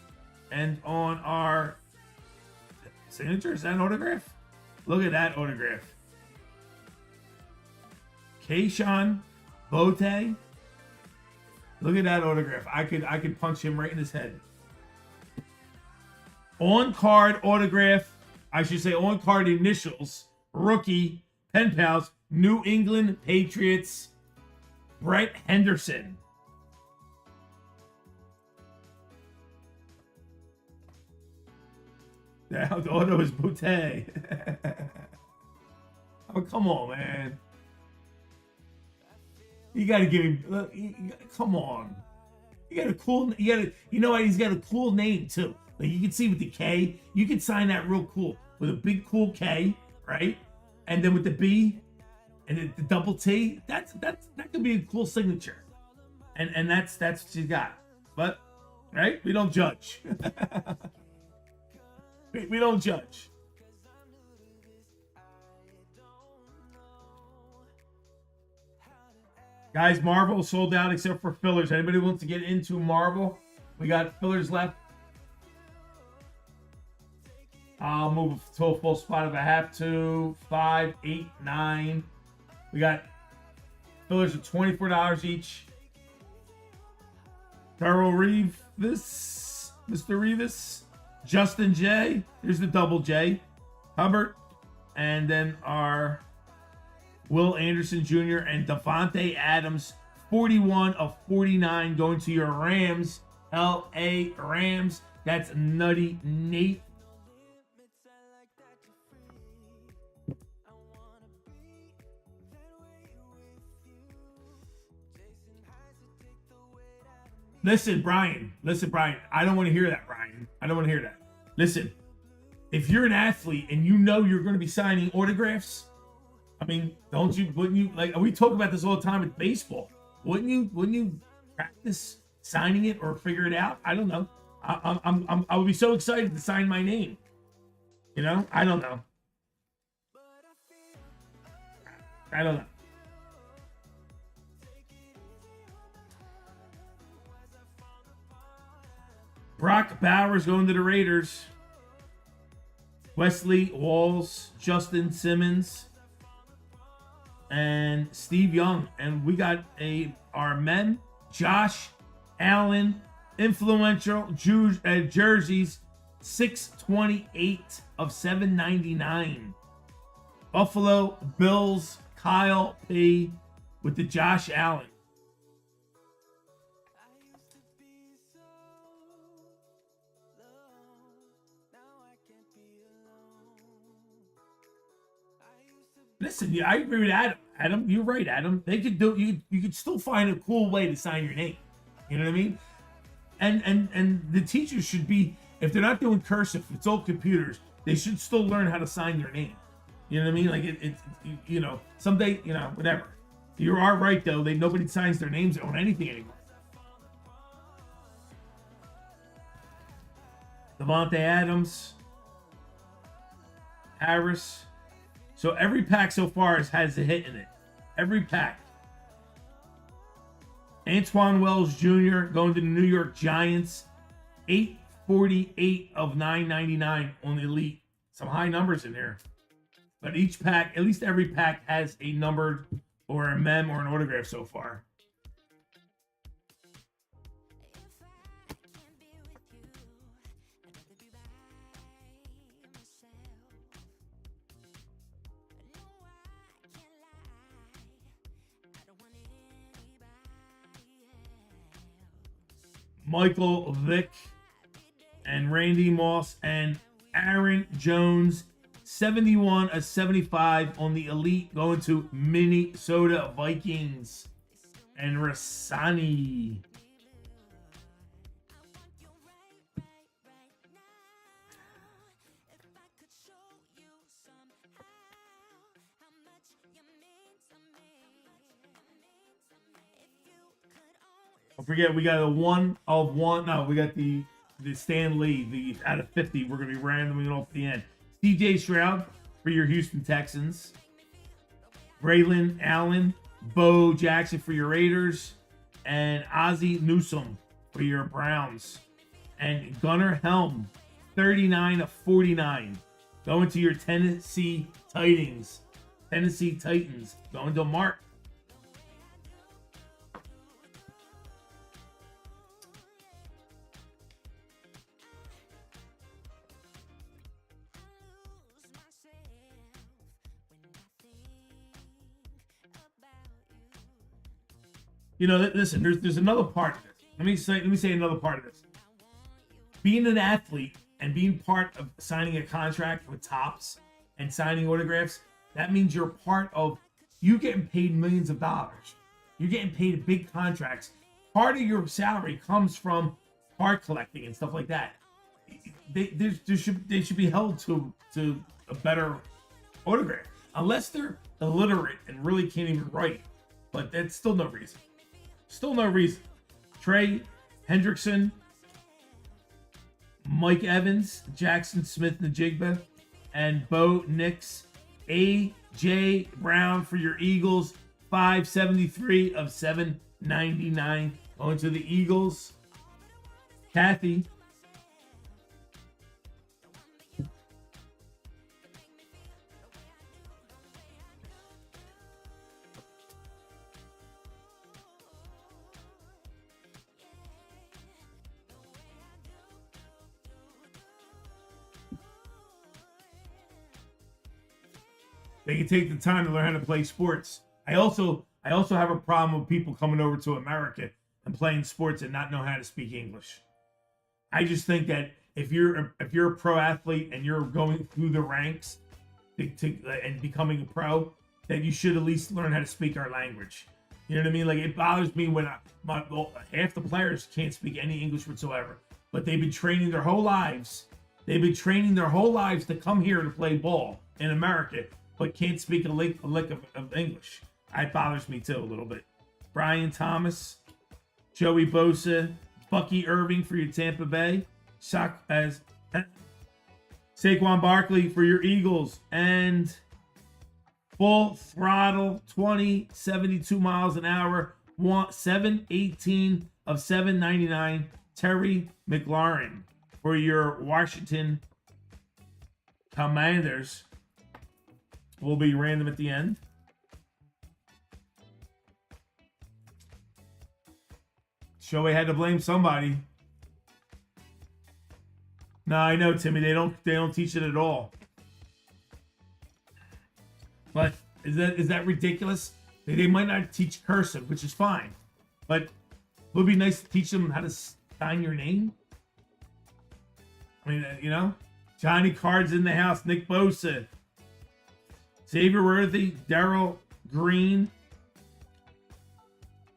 And on our signature, is that an autograph? Look at that autograph. Keyshawn Bote. Look at that autograph. I could punch him right in his head. On card autograph. I should say on card initials. Rookie. Pen pals. New England Patriots. Brett Henderson. The auto is Bote. Oh, come on, man. You gotta give him. Come on. You got a cool. You know what? He's got a cool name too. Like you can see with the K, you can sign that real cool with a big cool K, right? And then with the B and the double T, that could be a cool signature. And that's what she's got. But right, we don't judge. we don't judge. Guys, Marvel sold out except for fillers. Anybody wants to get into Marvel? We got fillers left. I'll move to a full spot if I have to. 5, 8, 9. We got fillers at $24 each. Darrell Reeves, Mr. Reeves. Justin J. Here's the double J. Hubbard. And then our Will Anderson Jr. and Devontae Adams, 41 of 49 going to your Rams. L.A. Rams. That's Nutty Nate. Listen, Brian. I don't want to hear that, Brian. I don't want to hear that. Listen, if you're an athlete and you know you're going to be signing autographs, I mean, wouldn't you, like, we talk about this all the time with baseball. Wouldn't you practice signing it or figure it out? I don't know. I would be so excited to sign my name. You know, I don't know. I don't know. Brock Bowers going to the Raiders. Wesley Walls, Justin Simmons, and Steve Young. And we got our men, Josh Allen, influential jerseys, 628 of 799. Buffalo Bills, Kyle P. with the Josh Allen. Listen, I agree with Adam. Adam, you're right, Adam. They could do you could still find a cool way to sign your name. You know what I mean? And the teachers should be, if they're not doing cursive, it's all computers, they should still learn how to sign their name. You know what I mean? Like it you know, someday, you know, whatever. You are right though, nobody signs their names on anything anymore. Devontae Adams, Harris. So every pack so far has a hit in it. Every pack. Antoine Wells Jr. going to the New York Giants. 848 of 999 on the Elite. Some high numbers in here. But each pack, at least every pack, has a numbered or a mem or an autograph so far. Michael Vick and Randy Moss and Aaron Jones, 71 of 75 on the Elite, going to Minnesota Vikings and Rasani. Don't forget, we got a 1 of 1. No, we got the Stan Lee, the out of 50. We're going to be randoming off the end. CJ Stroud for your Houston Texans. Braylon Allen, Bo Jackson for your Raiders. And Ozzie Newsome for your Browns. And Gunnar Helm, 39 of 49. Going to your Tennessee Titans. Tennessee Titans. Going to Mark. You know, listen, there's another part of this. Let me say another part of this. Being an athlete and being part of signing a contract with Topps and signing autographs, that means you're part of, you getting paid millions of dollars. You're getting paid big contracts. Part of your salary comes from card collecting and stuff like that. They should be held to a better autograph. Unless they're illiterate and really can't even write. But that's still no reason. Still no reason. Trey Hendrickson, Mike Evans, Jackson Smith-Njigba, and Bo Nix. A.J. Brown for your Eagles. 573 of 799. Going to the Eagles. Kathy. They can take the time to learn how to play sports. I also have a problem with people coming over to America and playing sports and not know how to speak English. I just think that if you're a pro athlete and you're going through the ranks and becoming a pro, that you should at least learn how to speak our language. You know what I mean? Like, it bothers me when half the players can't speak any English whatsoever, but they've been training their whole lives. They've been training their whole lives to come here to play ball in America. but can't speak a lick of English. That bothers me too a little bit. Brian Thomas, Joey Bosa, Bucky Irving for your Tampa Bay, Saquon Barkley for your Eagles, and full throttle 72 miles an hour, 718 of 799, Terry McLaurin for your Washington Commanders. Will be random at the end. Shohei had to blame somebody. No, I know, Timmy. They don't teach it at all. But is that ridiculous? They might not teach cursive, which is fine. But it would be nice to teach them how to sign your name. I mean, you know, Johnny Card's in the house. Nick Bosa, Xavier Worthy, Darryl Green,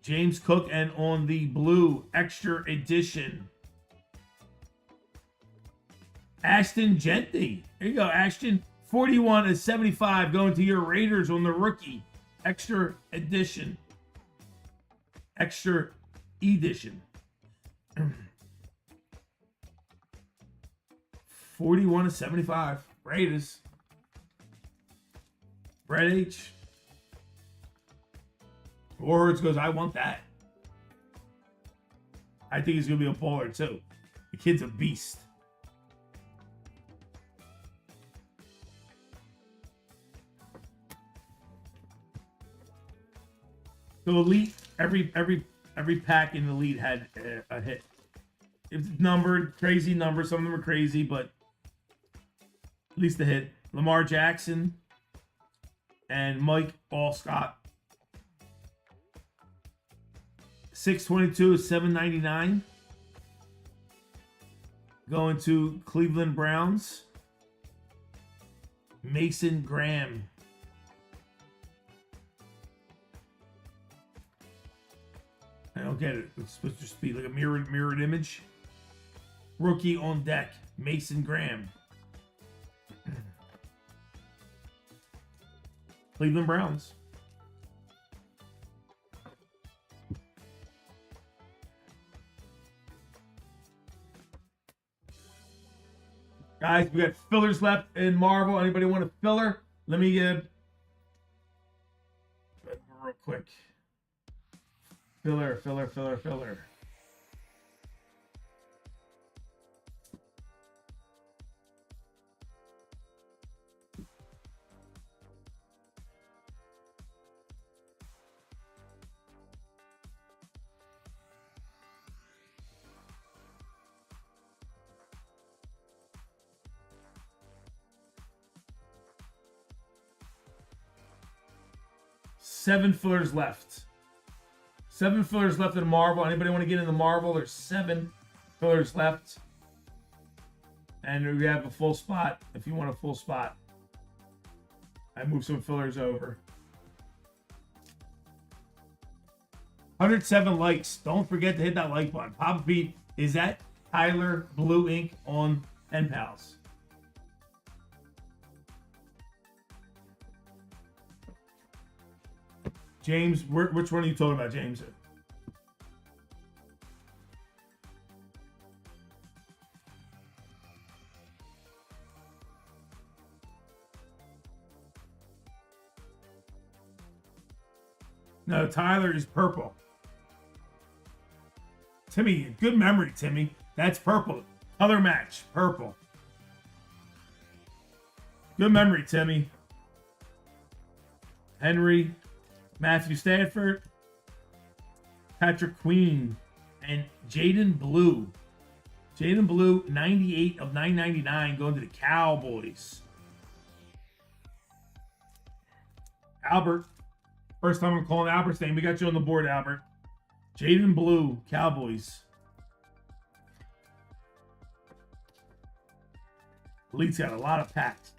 James Cook, and on the blue extra edition, Ashton Genty. There you go, Ashton. 41 of 75 going to your Raiders on the rookie extra edition. Extra edition. 41 of 75. Raiders. Brett H. Words goes, I want that. I think he's going to be a baller too. The kid's a beast. So Elite, every pack in Elite had a hit. It's numbered, crazy numbers. Some of them are crazy, but at least a hit. Lamar Jackson and Mike Allscott. 622 is 799. Going to Cleveland Browns. Mason Graham. I don't get it. It's supposed to just be like a mirrored image. Rookie on deck. Mason Graham. Cleveland Browns. Guys, we got fillers left in Marvel. Anybody want a filler? Let me get real quick. Filler. 7 fillers left. 7 fillers left in Marvel. Anybody want to get in the Marvel? There's 7 fillers left. And we have a full spot if you want a full spot. I moved some fillers over. 107 likes. Don't forget to hit that like button. Papa Pete, is that Tyler Blue Ink on Pen Pals? James, which one are you talking about, James? No, Tyler is purple. Timmy, good memory, Timmy. That's purple. Color match, purple. Good memory, Timmy. Henry, Matthew Stafford, Patrick Queen, and Jaden Blue. Jaden Blue, 98 of 999, going to the Cowboys. Albert, first time I'm calling Albert's name. We got you on the board, Albert. Jaden Blue, Cowboys. Elite's got a lot of packs.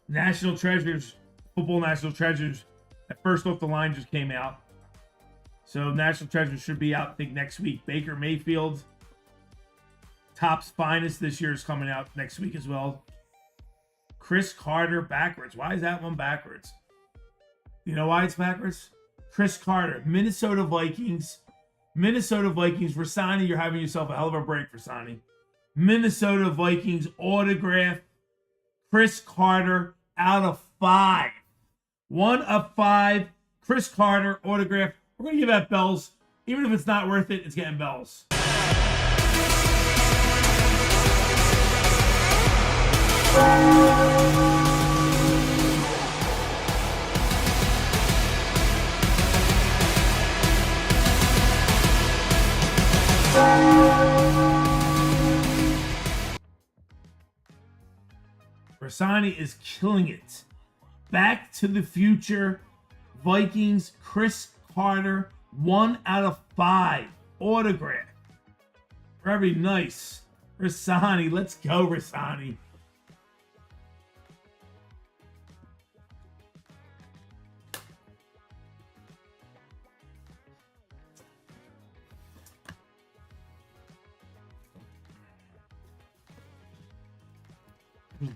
National Treasures, Football National Treasures, at first off the line just came out. So National Treasures should be out, I think, next week. Baker Mayfield, Top's Finest this year is coming out next week as well. Chris Carter backwards. Why is that one backwards? You know why it's backwards? Chris Carter, Minnesota Vikings. Minnesota Vikings. Rasani, you're having yourself a hell of a break, Rasani. Minnesota Vikings autograph. Chris Carter out of 5. 1 of 5. Chris Carter autograph. We're going to give that bells. Even if it's not worth it, it's getting bells. Rasani is killing it. Back to the Future Vikings, Chris Carter, 1 out of 5 autograph. Very nice. Rasani, let's go, Rasani.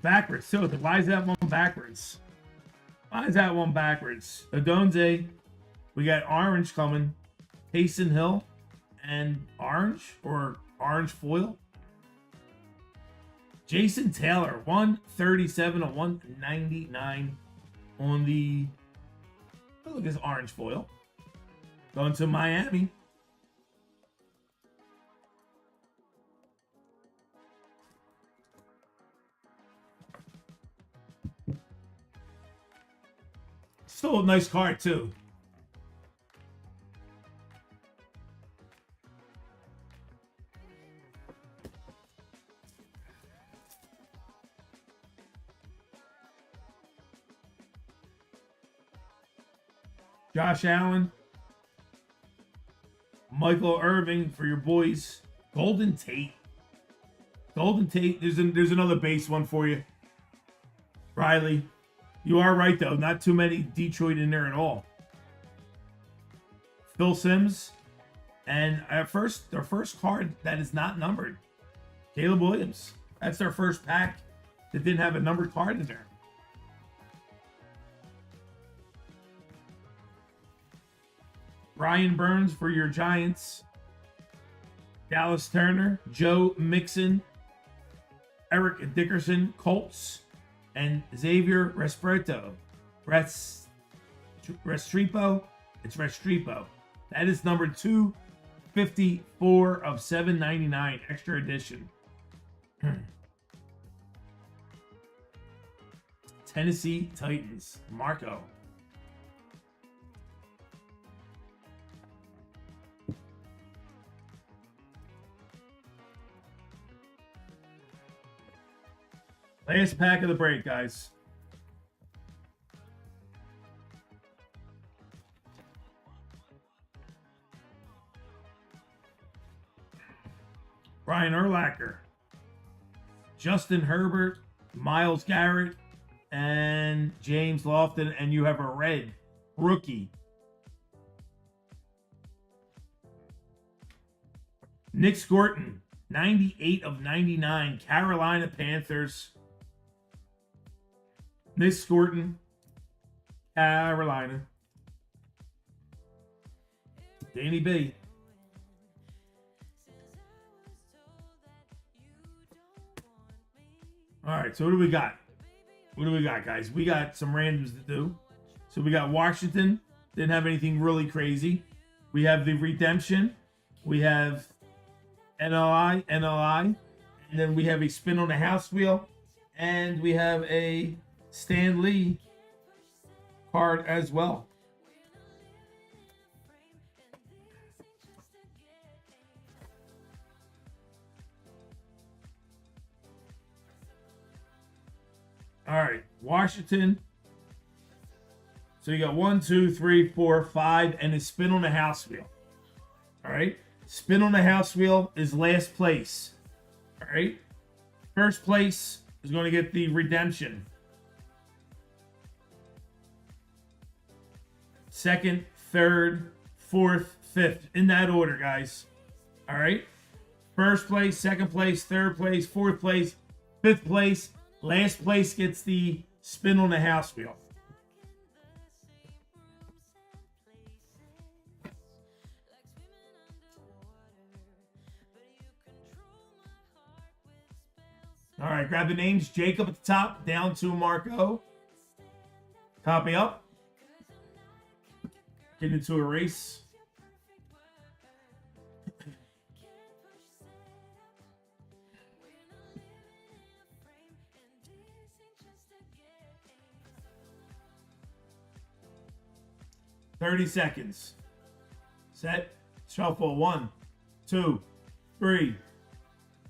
Backwards too. Why is that one backwards? Why is that one backwards? Adonze, we got orange coming. Taysom Hill and orange or orange foil. Jason Taylor, 137 of 199 on the look at this orange foil. Going to Miami. Still a nice card, too. Josh Allen. Michael Irving for your boys. Golden Tate. Golden Tate. There's another base one for you. Riley. You are right, though. Not too many Detroit in there at all. Phil Simms. And their first card that is not numbered. Caleb Williams. That's their first pack that didn't have a numbered card in there. Ryan Burns for your Giants. Dallas Turner. Joe Mixon. Eric Dickerson. Colts. And Xavier Restrepo. Restrepo. It's Restrepo. That is number 254 of 799. Extra edition. Tennessee Titans. Marco. Last pack of the break, guys. Brian Urlacher, Justin Herbert, Myles Garrett, and James Lofton, and you have a red rookie. Nick Scorton, 98 of 99, Carolina Panthers. Nick Scorton, Carolina. Danny B. All right, so what do we got? What do we got, guys? We got some randoms to do. So we got Washington. Didn't have anything really crazy. We have the Redemption. We have NLI. And then we have a spin on the house wheel. And we have a Stan Lee card as well. All right, Washington. So you got 1, 2, 3, 4, 5, and a spin on the house wheel. All right, spin on the house wheel is last place. All right, first place is going to get the Redemption. Second, third, fourth, fifth, in that order, guys. All right, First place, second place, third place, fourth place, fifth place. Last place gets the spin on the house wheel. All right, grab the names. Jacob at the top, down to Marco. Copy up. Get into a race. $30 seconds. Set. Shuffle. 1, 2, 3.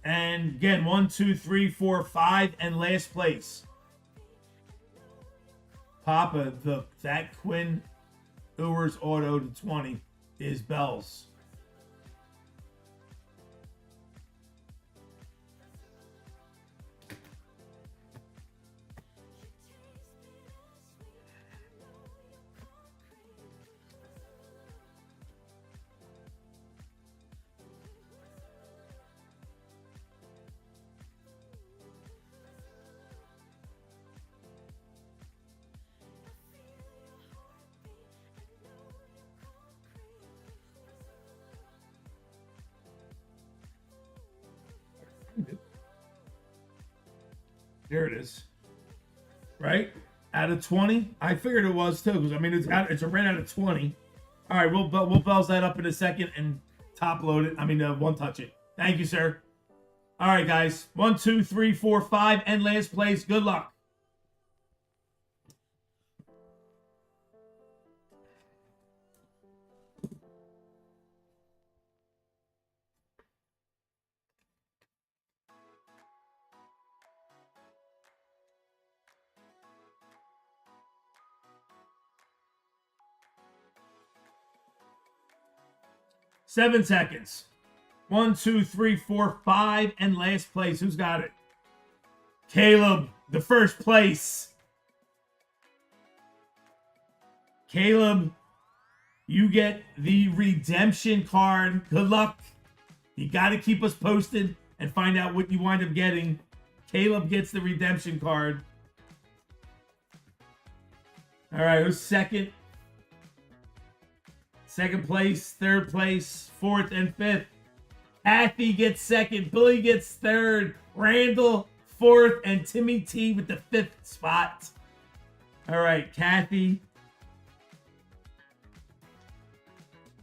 And again, 1, 2, 3, 4, 5, and last place. Papa, that Quinn Ewers auto to 20 is Bell's. There it is. Right? Out of 20? I figured it was too, because I mean it's a red out of 20. All right, we'll bells that up in a second and top load it. I mean, one touch it. Thank you, sir. All right, guys. 1, 2, 3, 4, 5, and last place. Good luck. Seven seconds. 1, 2, 3, 4, 5, and last place. Who's got it? Caleb, the first place. Caleb, you get the redemption card. Good luck. You got to keep us posted and find out what you wind up getting. Caleb gets the redemption card. All right, who's second? Second place, third place, fourth, and fifth. Kathy gets second. Billy gets third. Randall, fourth. And Timmy T with the fifth spot. All right, Kathy.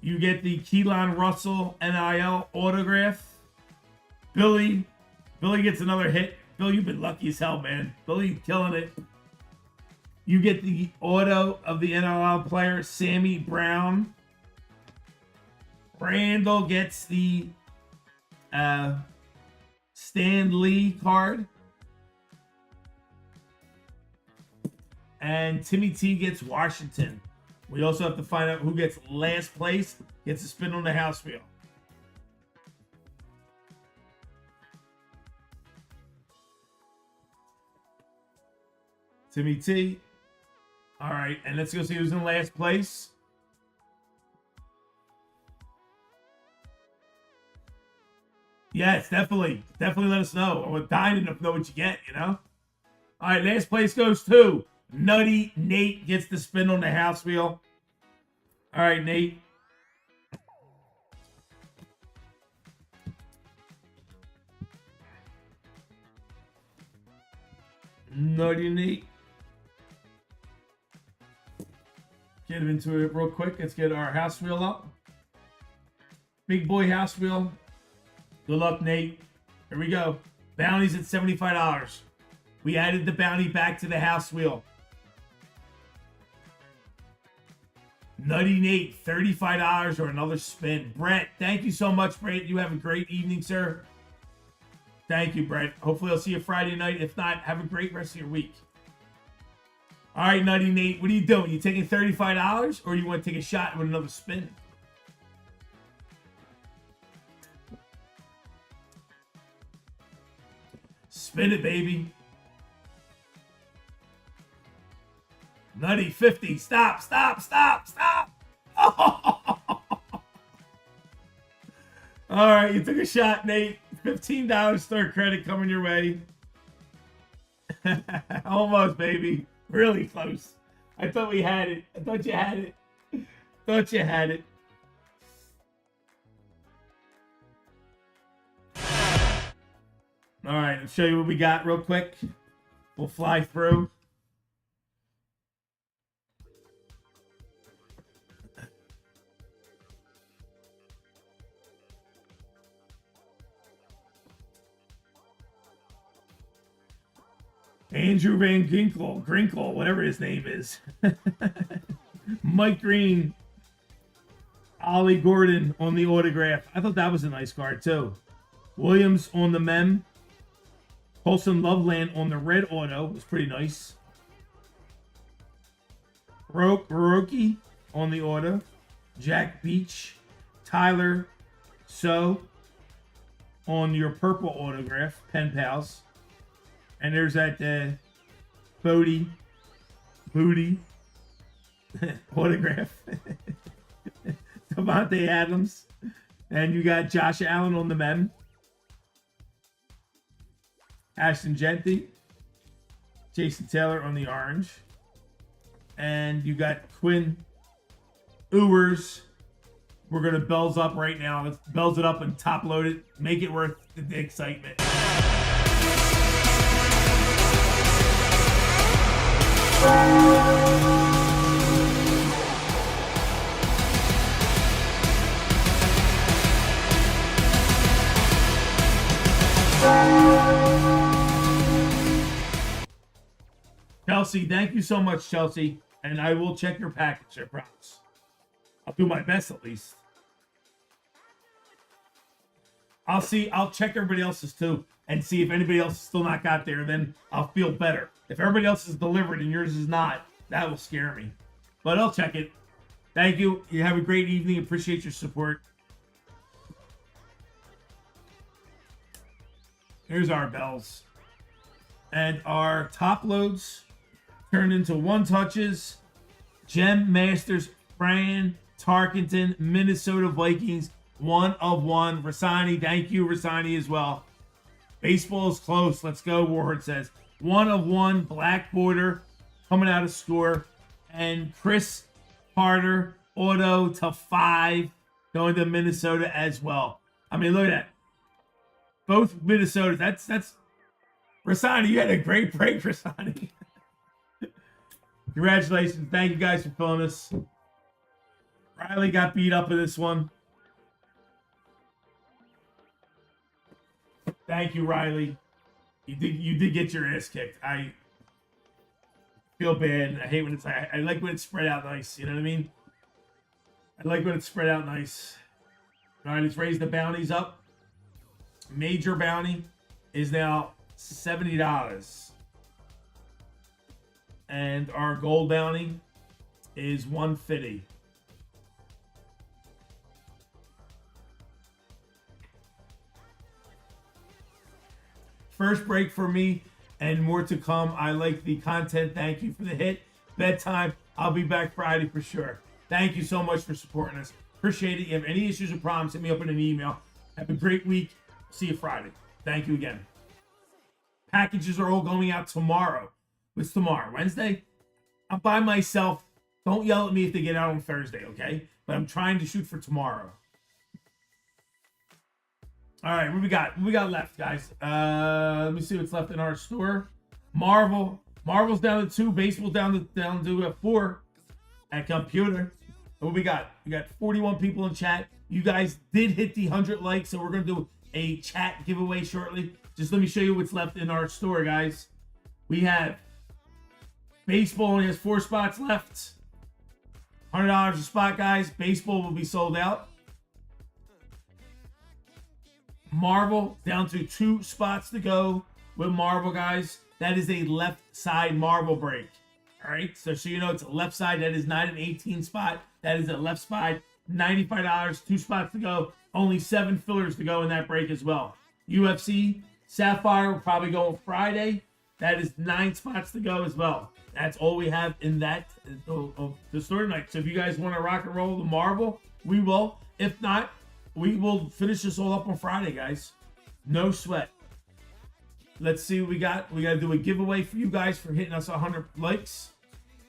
You get the Keelan Russell NIL autograph. Billy gets another hit. Bill, you've been lucky as hell, man. Billy killing it. You get the auto of the NIL player, Sammy Brown. Randall gets the Stan Lee card. And Timmy T gets Washington. We also have to find out who gets last place, gets a spin on the house wheel. Timmy T. All right, and let's go see who's in last place. Yes, definitely let us know. I'm dying to know what you get, you know? All right, last place goes to Nutty Nate gets the spin on the house wheel. All right, Nate. Nutty Nate. Get into it real quick. Let's get our house wheel up. Big boy house wheel. Good luck, Nate. Here we go. Bounty's at $75. We added the bounty back to the house wheel. Nutty Nate, $35 or another spin. Brett, thank you so much, Brett. You have a great evening, sir. Thank you, Brett. Hopefully I'll see you Friday night. If not, have a great rest of your week. All right, Nutty Nate, what are you doing? You taking $35 or you want to take a shot with another spin? Spin it, baby. Nutty, 50. Stop. Oh. All right, you took a shot, Nate. $15 store credit coming your way. Almost, baby. Really close. I thought we had it. I thought you had it. Thought you had it. All right, let's show you what we got real quick. We'll fly through. Andrew Van Grinkle, whatever his name is. Mike Green. Ollie Gordon on the autograph. I thought that was a nice card, too. Williams on the mem. Colson Loveland on the red auto. Was pretty nice. Baroki on the auto. Jack Beach. Tyler So on your purple autograph. Pen Pals. And there's that Booty autograph. Devontae Adams. And you got Josh Allen on the mem. Ashton Genty. Jason Taylor on the orange. And you got Quinn Ewers. We're going to bells up right now. Let's bells it up and top load it. Make it worth the excitement. Chelsea, thank you so much, Chelsea. And I will check your package, I promise. I'll do my best at least. I'll check everybody else's too and see if anybody else is still not got there, then I'll feel better. If everybody else is delivered and yours is not, that will scare me. But I'll check it. Thank you. You have a great evening. Appreciate your support. Here's our bells. And our top loads turned into one touches. Gem Masters, Brian Tarkenton, Minnesota Vikings, 1 of 1. Rasani, thank you, Rasani, as well. Baseball is close. Let's go, Warhard says. 1 of 1, black border, coming out of score. And Chris Carter, auto to 5, going to Minnesota as well. I mean, look at that. Both Minnesota. That's Rasani, you had a great break, Rasani. Congratulations. Thank you guys for filling us. Riley got beat up in this one. Thank you, Riley. You did get your ass kicked. I feel bad. I hate when it's I like when it's spread out nice. You know what I mean? I like when it's spread out nice. All right, let's raise the bounties up. Major bounty is now $70. And our gold bounty is $150. First break for me and more to come. I like the content. Thank you for the hit. Bedtime. I'll be back Friday for sure. Thank you so much for supporting us. Appreciate it. If you have any issues or problems, hit me up in an email. Have a great week. See you Friday. Thank you again. Packages are all going out tomorrow. What's tomorrow? Wednesday? I'm by myself. Don't yell at me if they get out on Thursday, okay? But I'm trying to shoot for tomorrow. All right, what we got? What we got left, guys? Let me see what's left in our store. Marvel's down to 2. Baseball's down to 4 at computer. What we got? We got 41 people in chat. You guys did hit the 100 likes, so we're going to do a chat giveaway shortly. Just let me show you what's left in our store, guys. We have baseball only has 4 spots left. $100 a spot, guys. Baseball will be sold out. Marvel down to 2 spots to go with Marvel, guys. That is a left side Marvel break. All right, so you know it's a left side. That is not an 18 spot. That is a left side. $95, 2 spots to go. Only 7 fillers to go in that break as well. UFC Sapphire will probably go on Friday. That is 9 spots to go as well. That's all we have in that the store tonight. So if you guys want to rock and roll the Marvel, we will. If not, we will finish this all up on Friday, guys. No sweat. Let's see what we got. We got to do a giveaway for you guys for hitting us 100 likes.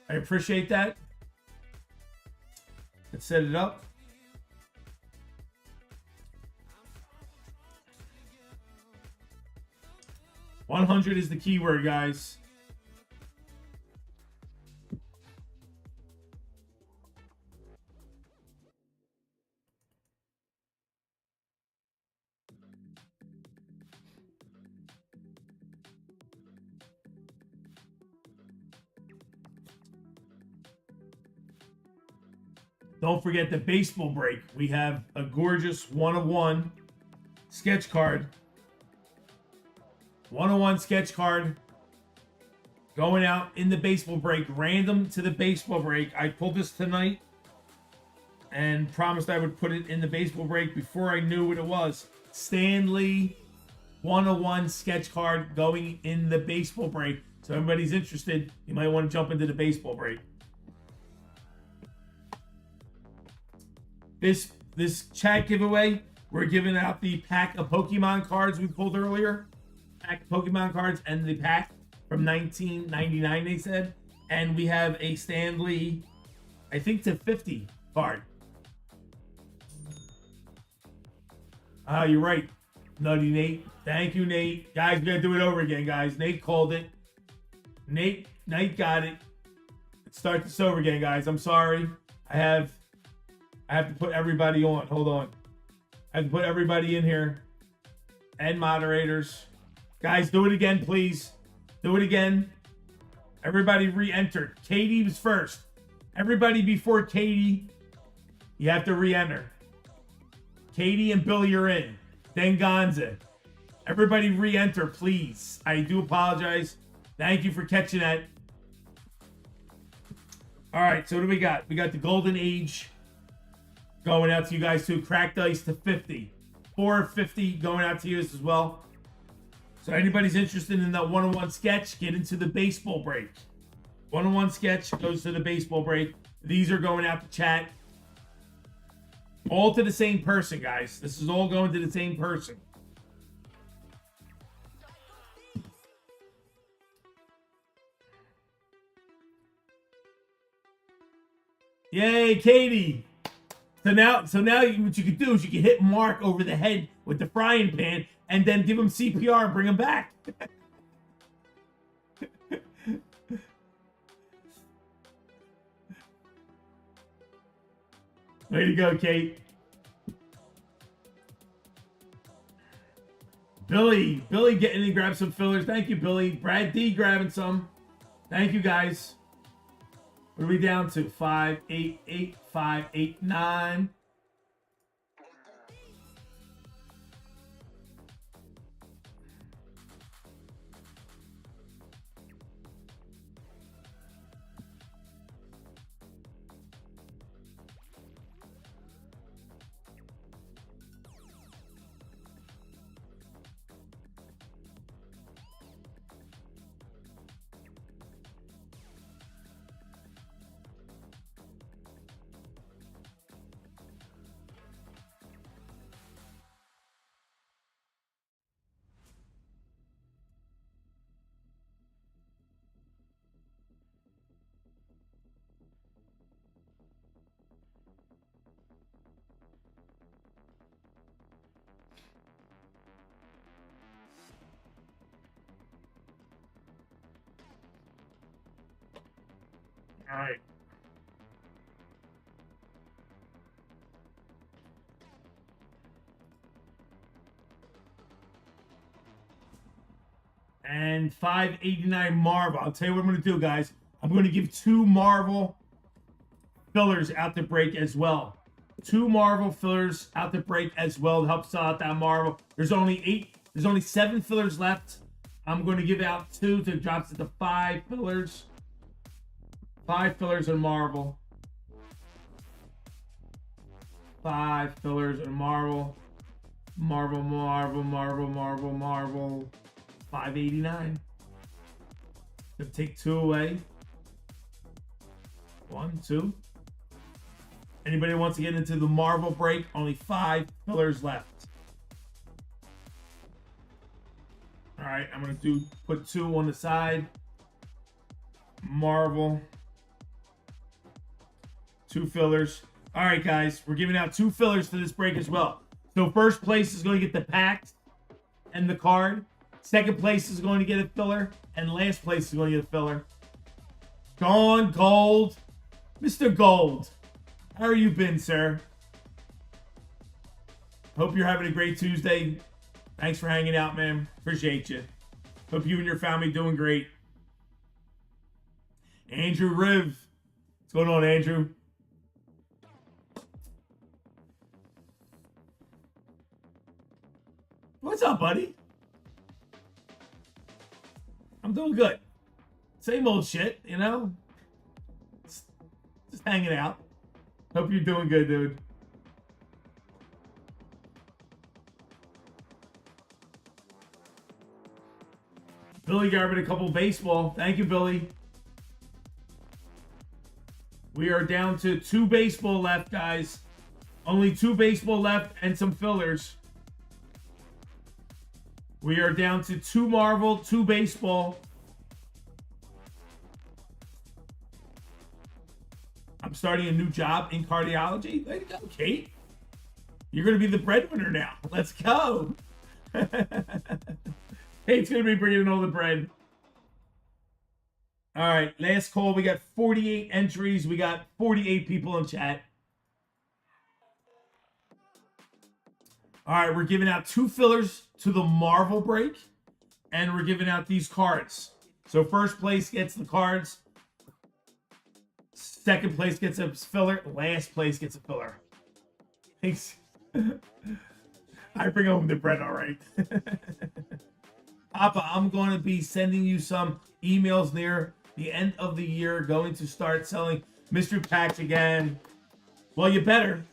I appreciate that. Let's set it up. $100 is the keyword, guys. Don't forget the baseball break. We have a gorgeous 101 sketch card. 101 sketch card going out in the baseball break. Random to the baseball break. I pulled this tonight and promised I would put it in the baseball break before I knew what it was. Stanley 101 sketch card going in the baseball break. So everybody's interested, you might want to jump into the baseball break. This chat giveaway, we're giving out the pack of Pokemon cards we pulled earlier. Pack of Pokemon cards and the pack from 1999, they said. And we have a Stanley, I think to 50 card. You're right, Nutty Nate. Thank you, Nate. Guys, we gotta do it over again, guys. Nate called it. Nate got it. Let's start this over again, guys. I'm sorry. I have to put everybody on. Hold on. I have to put everybody in here. And moderators. Guys, do it again, please. Do it again. Everybody re-enter. Katie was first. Everybody before Katie, you have to re-enter. Katie and Billy are in. Then Gonza. Everybody re-enter, please. I do apologize. Thank you for catching that. All right, so what do we got? We got the Golden Age going out to you guys too. Cracked Ice to 50. 450 going out to you as well. So anybody's interested in that 101 sketch, get into the baseball break. 101 sketch goes to the baseball break. These are going out to chat. All to the same person, guys. This is all going to the same person. Yay, Katie. So now what you could do is you could hit Mark over the head with the frying pan and then give him CPR and bring him back. Way to go, Kate. Billy getting in and grab some fillers. Thank you, Billy. Brad D grabbing some. Thank you, guys. What are we down to? 588, 589. All right. And 589 Marvel. I'll tell you what I'm going to do, guys. I'm going to give 2 Marvel fillers out to break as well. 2 Marvel fillers out to break as well to help sell out that Marvel. There's only 7 fillers left. I'm going to give out 2 to drops it to 5 fillers. 5 fillers in Marvel. 5 fillers in Marvel. Marvel. 589. Gonna take 2 away. 1, 2. Anybody wants to get into the Marvel break? Only 5 fillers left. All right, I'm gonna put 2 on the side. Marvel. 2 fillers. All right, guys, we're giving out 2 fillers for this break as well. So first place is going to get the pack and the card. Second place is going to get a filler, and last place is going to get a filler. Gone Gold, Mr. Gold. How are you been, sir? Hope you're having a great Tuesday. Thanks for hanging out, man. Appreciate you. Hope you and your family doing great. Andrew Riv. What's going on, Andrew? What's up, buddy? I'm doing good. Same old shit, you know? Just hanging out. Hope you're doing good, dude. Billy Garvin, a couple baseball. Thank you, Billy. We are down to 2 baseball left, guys. Only 2 baseball left and some fillers. We are down to 2 Marvel, 2 baseball. I'm starting a new job in cardiology. Way to go, Kate. You're going to be the breadwinner now. Let's go. Kate's going to be bringing in all the bread. All right, last call. We got 48 entries. We got 48 people in chat. All right, we're giving out 2 fillers to the Marvel break, and we're giving out these cards. So first place gets the cards. Second place gets a filler. Last place gets a filler. Thanks. I bring home the bread, all right. Papa, I'm going to be sending you some emails near the end of the year. Going to start selling mystery packs again. Well, you better.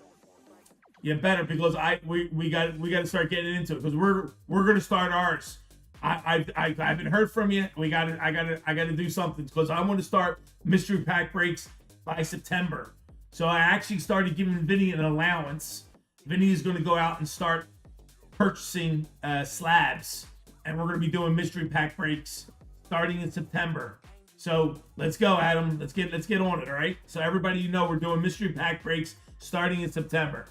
You better, because we got to start getting into it, because we're gonna start ours. I haven't heard from you. I gotta do something, because I want to start mystery pack breaks by September. So I actually started giving Vinny an allowance. Vinny is going to go out and start purchasing slabs, and we're going to be doing mystery pack breaks starting in September. So let's go, Adam. Let's get on it. All right. So everybody, you know, we're doing mystery pack breaks starting in September.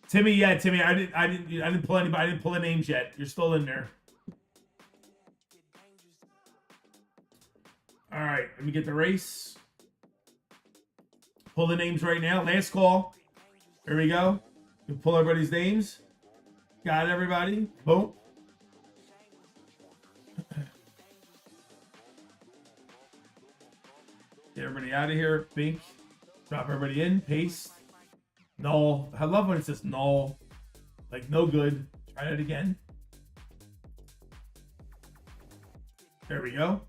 Timmy, yeah, Timmy. I didn't pull anybody. I didn't pull the names yet. You're still in there. All right, let me get the race. Pull the names right now. Last call. There we go. We pull everybody's names. Got everybody. Boom. Get everybody out of here. Bink. Drop everybody in. Paste. Null. I love when it says null. Like no good. Try it again. There we go.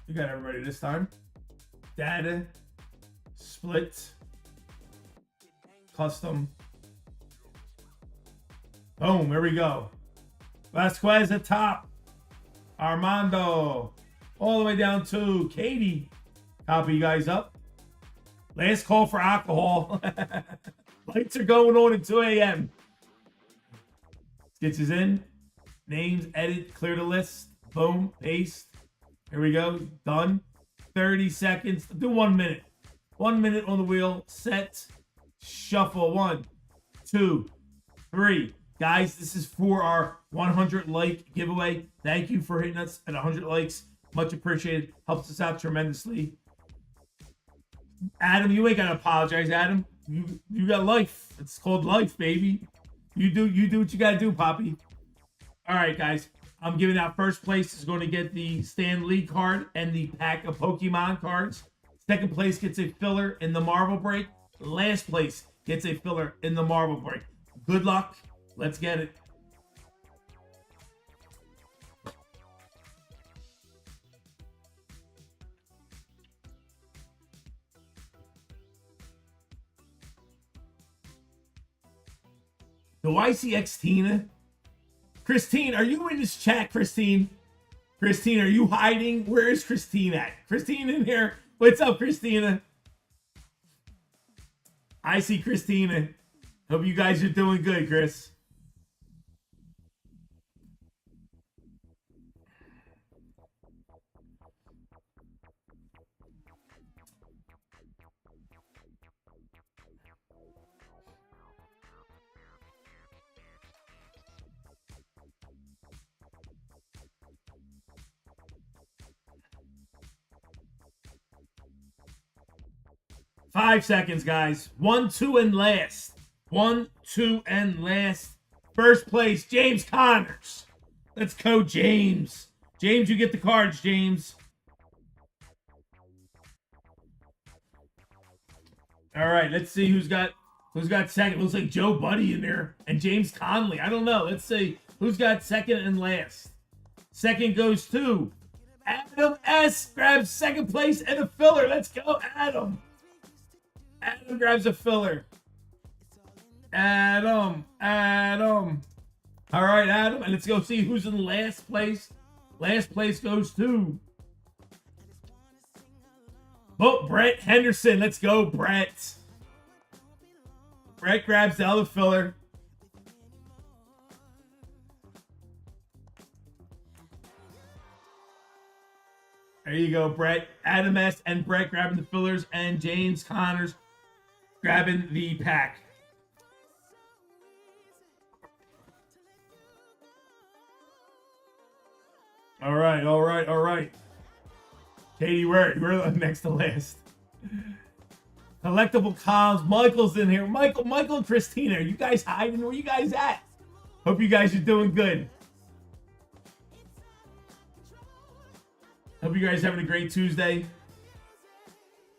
We got everybody this time. Data. Split. Custom. Boom. There we go. Vasquez at top. Armando. All the way down to Katie. Copy you guys up. Last call for alcohol. Lights are going on at 2 a.m. Gets us in. Names, edit, clear the list. Boom. Paste. Here we go. Done. 30 seconds. Do 1 minute. 1 minute on the wheel. Set. Shuffle. 1, 2, 3. Guys, this is for our 100 like giveaway. Thank you for hitting us at 100 likes. Much appreciated. Helps us out tremendously. Adam, you ain't gotta apologize, Adam. You got life. It's called life, baby. You do what you gotta do, Poppy. All right, guys. I'm giving out first place is going to get the Stan Lee card and the pack of Pokemon cards. Second place gets a filler in the Marvel break. Last place gets a filler in the Marvel break. Good luck. Let's get it. Do I see Xtina? Christine, are you in this chat, Christine? Christine, are you hiding? Where is Christine at? Christine in here? What's up, Christina? I see Christina. Hope you guys are doing good, Chris. Five seconds, guys. 1, 2, and last. 1, 2, and last. First place, James Connors. Let's go, James. James, you get the cards, James. All right, let's see who's got second. Looks like Joe Buddy in there and James Conley. I don't know. Let's see who's got second and last. Second goes to Adam S. Grabs second place and a filler. Let's go, Adam. Adam grabs a filler. Adam. All right, Adam. And let's go see who's in last place. Last place goes to Brett Henderson. Let's go, Brett. Brett grabs the other filler. There you go, Brett. Adam S. and Brett grabbing the fillers, and James Connors grabbing the pack. All right. Katie, we're next to last. Collectible Columns. Michael's in here. Michael and Christina, are you guys hiding? Where you guys at? Hope you guys are doing good. Hope you guys having a great Tuesday.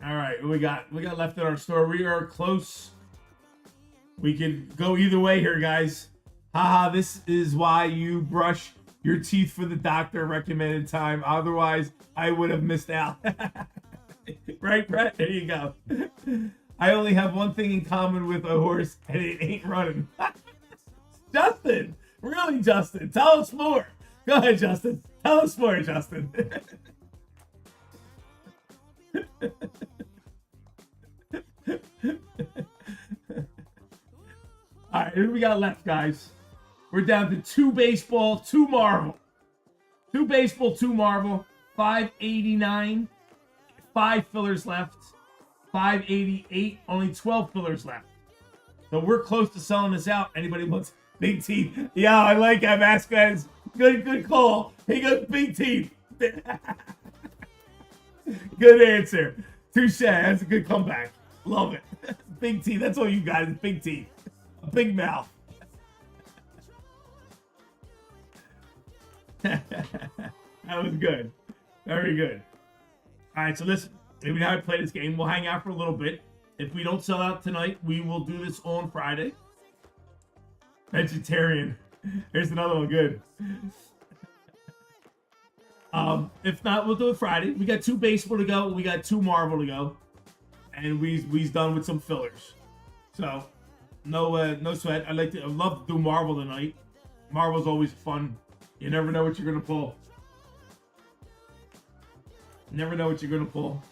All right, what we got left in our store. We are close. We can go either way here, guys. Haha, this is why you brush your teeth for the doctor recommended time. Otherwise, I would have missed out. Right, Brett? There you go. I only have one thing in common with a horse, and it ain't running. Justin! Really, Justin? Tell us more. Go ahead, Justin. Tell us more, Justin. All right, who we got left, guys? We're down to 2 baseball, 2 Marvel. 2 baseball, 2 Marvel. 589. 5 fillers left. 588. Only 12 fillers left. So we're close to selling this out. Anybody wants big teeth? Yeah, I like that, Vasquez. Good call. He goes big teeth. Good answer. Touche. That's a good comeback. Love it. Big teeth. That's all you got is big teeth. A big mouth. That was good. Very good. All right, so listen. Maybe now I play this game. We'll hang out for a little bit. If we don't sell out tonight, we will do this on Friday. Vegetarian. Here's another one. Good. If not, we'll do it Friday. We got 2 baseball to go. We got 2 Marvel to go. And we's done with some fillers. So, no sweat. I love to do Marvel tonight. Marvel's always fun. You never know what you're going to pull. Never know what you're going to pull.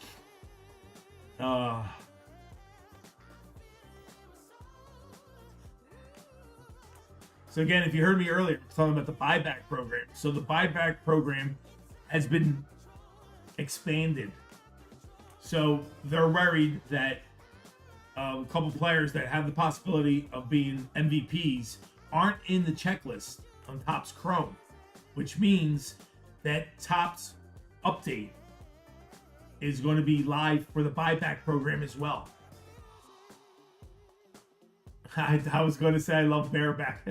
So again, if you heard me earlier, I was talking about the buyback program. So the buyback program has been expanded. So they're worried that a couple players that have the possibility of being MVPs aren't in the checklist on Topps Chrome, which means that Topps update is going to be live for the buyback program as well. I was going to say I love bareback.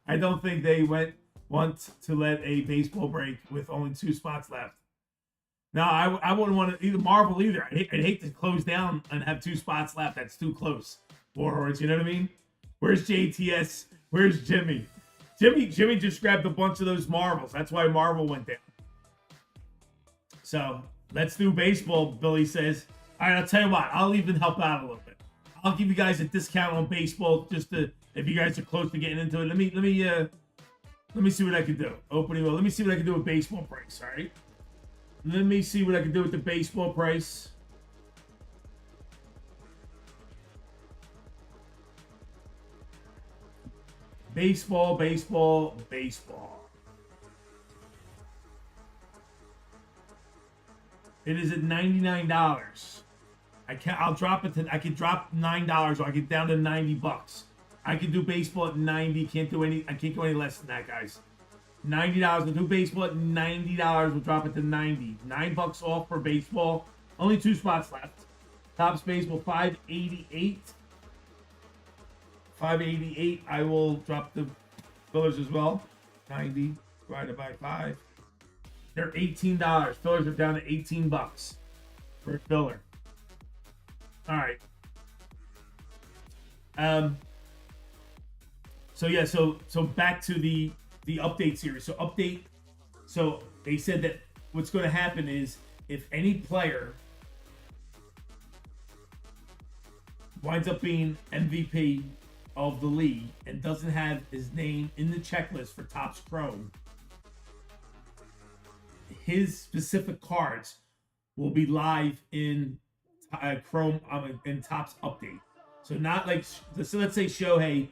I don't think they want to let a baseball break with only 2 spots left. No, I wouldn't want to either Marvel either. I'd hate to close down and have 2 spots left. That's too close. Warhorse, you know what I mean? Where's JTS? Where's Jimmy? Jimmy just grabbed a bunch of those Marvels. That's why Marvel went down. So let's do baseball, Billy says. All right, I'll tell you what. I'll even help out a little bit. I'll give you guys a discount on baseball just to, if you guys are close to getting into it. Let me see what I can do. Opening. Well, let me see what I can do with baseball price. All right. Let me see what I can do with the baseball price. Baseball, baseball, baseball. It is at $99. I'll drop it to. I can drop $9, or I get down to $90. I can do baseball at 90. Can't do any. I can't go any less than that, guys. $90. I'll do baseball at $90. We'll drop it to 90. $9 off for baseball. Only 2 spots left. Topps baseball 588. 588. I will drop the fillers as well. 90 divided by 5. They're $18. Fillers are down to $18 for a filler. All right. So yeah, so back to the update series. So they said that what's going to happen is if any player winds up being MVP of the league and doesn't have his name in the checklist for Topps Chrome, his specific cards will be live in Chrome in Topps update. So not like, so let's say Shohei.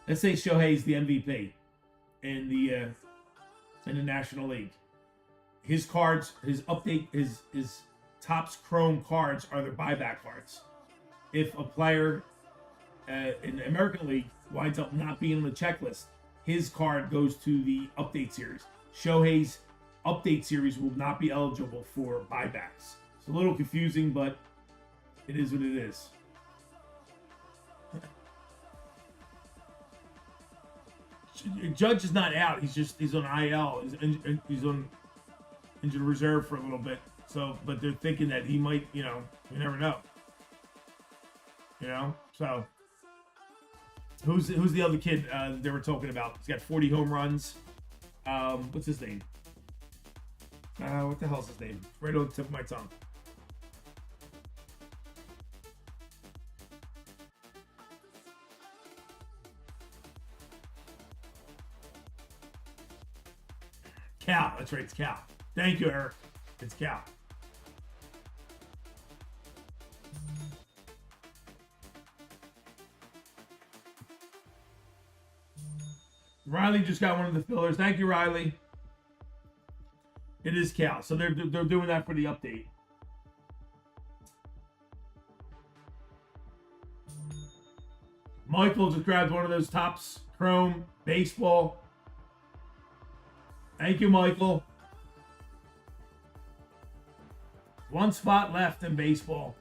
Let's say Shohei's the MVP in the National League. His cards, his update, his Topps Chrome cards are their buyback cards. If a player in the American League winds up not being on the checklist, his card goes to the update series. Shohei's update series will not be eligible for buybacks. It's a little confusing, but it is what it is. Judge is not out. He's on IL. He's on injured reserve for a little bit. So, but they're thinking that he might. You never know. So who's the other kid they were talking about? He's got 40 home runs. What's his name? What the hell's his name? Right on the tip of my tongue. Cal. That's right. It's Cal. Thank you, Eric. It's Cal. Riley just got one of the fillers. Thank you, Riley. It is Cal. So they're doing that for the update. Michael just grabbed one of those Topps Chrome baseball. Thank you, Michael. 1 spot left in baseball.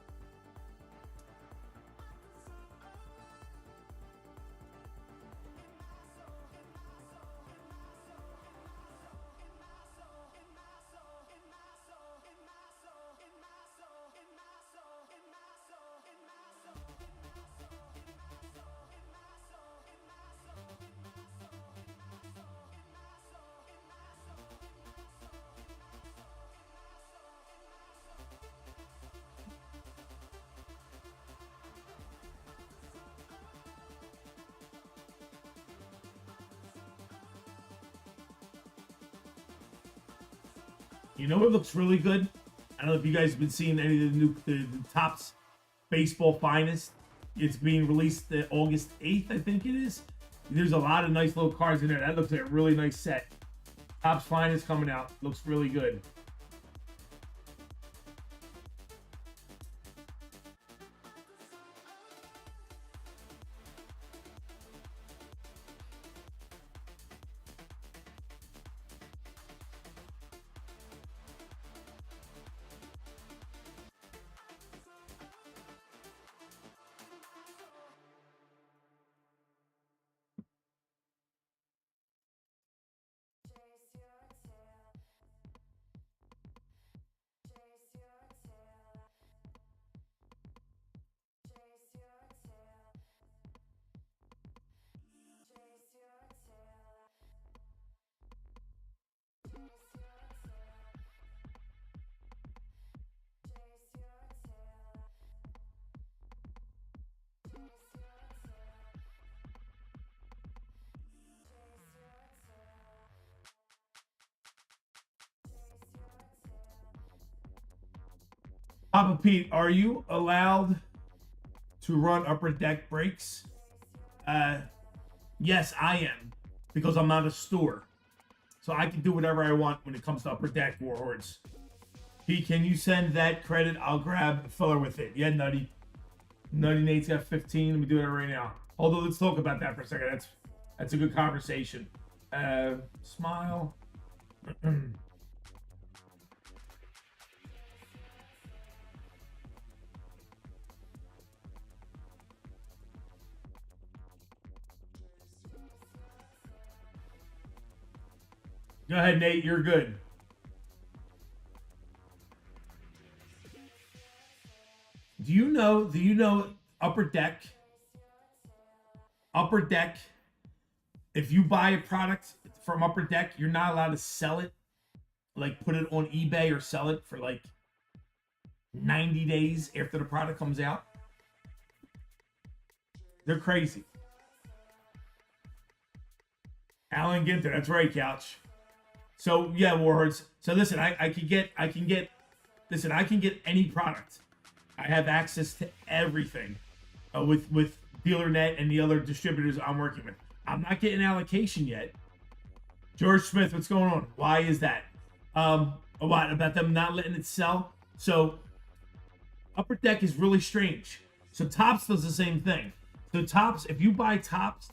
You know what looks really good? I don't know if you guys have been seeing any of the Topps Baseball Finest. It's being released August 8th, I think it is. There's a lot of nice little cards in there. That looks like a really nice set. Topps Finest coming out. Looks really good. Papa Pete, are you allowed to run upper deck breaks? Yes, I am. because I'm not a store. So I can do whatever I want when it comes to Upper Deck Warhordes. P, can you send that credit? I'll grab filler with it. Yeah, Nutty. Nutty Nate's got 15. Let me do it right now. Although, let's talk about that for a second. That's a good conversation. Smile. Go ahead, Nate. You're good. Do you know Upper Deck? Upper Deck, if you buy a product from Upper Deck, you're not allowed to sell it. Like put it on eBay or sell it for like 90 days after the product comes out. They're crazy. Alan Ginter, that's right, Couch. So yeah, Warhordes. So listen, I can get any product. I have access to everything with DealerNet and the other distributors I'm working with. I'm not getting allocation yet. George Smith, what's going on? Why is that? What about them not letting it sell? So Upper Deck is really strange. So Topps does the same thing. So Topps, if you buy Topps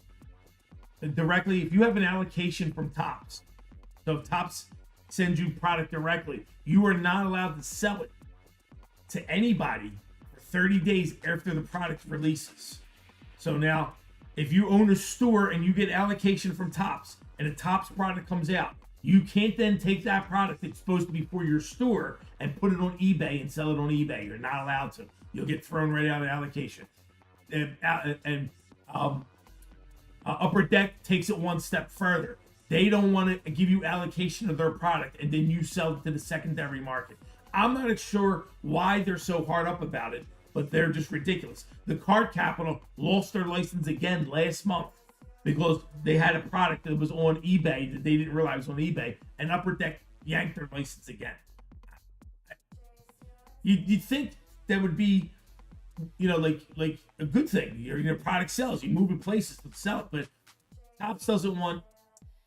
directly, if you have an allocation from Topps, so if Topps sends you product directly, you are not allowed to sell it to anybody for 30 days after the product releases. So now, if you own a store and you get allocation from Topps and a Topps product comes out, you can't then take that product that's supposed to be for your store and put it on eBay and sell it on eBay. You're not allowed to. You'll get thrown right out of allocation. Upper Deck takes it one step further. They don't want to give you allocation of their product and then you sell it to the secondary market. I'm not sure why they're so hard up about it, but they're just ridiculous. The Card Capital lost their license again last month because they had a product that was on eBay that they didn't realize was on eBay, and Upper Deck yanked their license again. You'd think that would be, like a good thing. Your product sells. You move it places to sell it, but Topps doesn't want.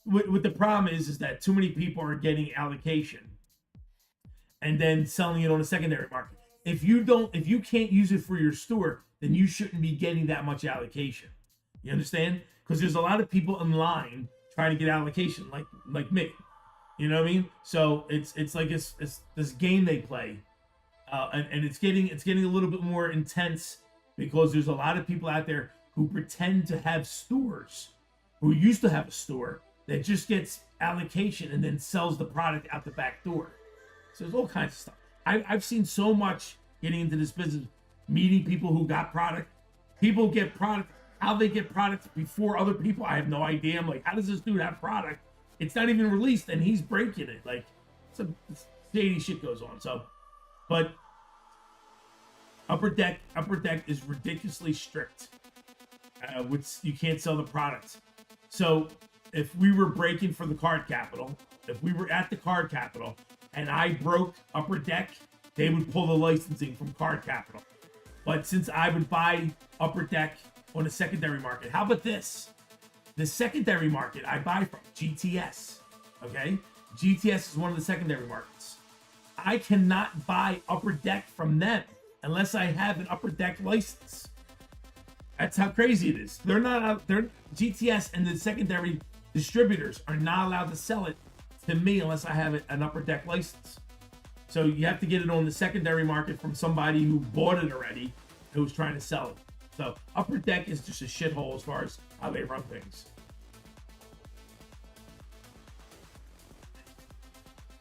What the problem is that too many people are getting allocation and then selling it on a secondary market. If you can't use it for your store, then you shouldn't be getting that much allocation. You understand? Because there's a lot of people in line trying to get allocation, like me. You know what I mean? So it's like it's this game they play, and it's getting a little bit more intense because there's a lot of people out there who pretend to have stores, who used to have a store that just gets allocation and then sells the product out the back door. So there's all kinds of stuff. I've seen so much getting into this business, meeting people who got product. People get product. How they get product before other people, I have no idea. I'm like, how does this dude have product? It's not even released and he's breaking it. Like, some shady shit goes on. So, but Upper Deck is ridiculously strict. You can't sell the product. So if we were breaking for the Card Capital, if we were at the Card Capital and I broke Upper Deck, they would pull the licensing from Card Capital. But since I would buy Upper Deck on a secondary market, how about this? The secondary market I buy from, GTS, okay? GTS is one of the secondary markets. I cannot buy Upper Deck from them unless I have an Upper Deck license. That's how crazy it is. They're GTS and the secondary distributors are not allowed to sell it to me unless I have an Upper Deck license. So you have to get it on the secondary market from somebody who bought it already, who's trying to sell it. So Upper Deck is just a shithole as far as how they run things.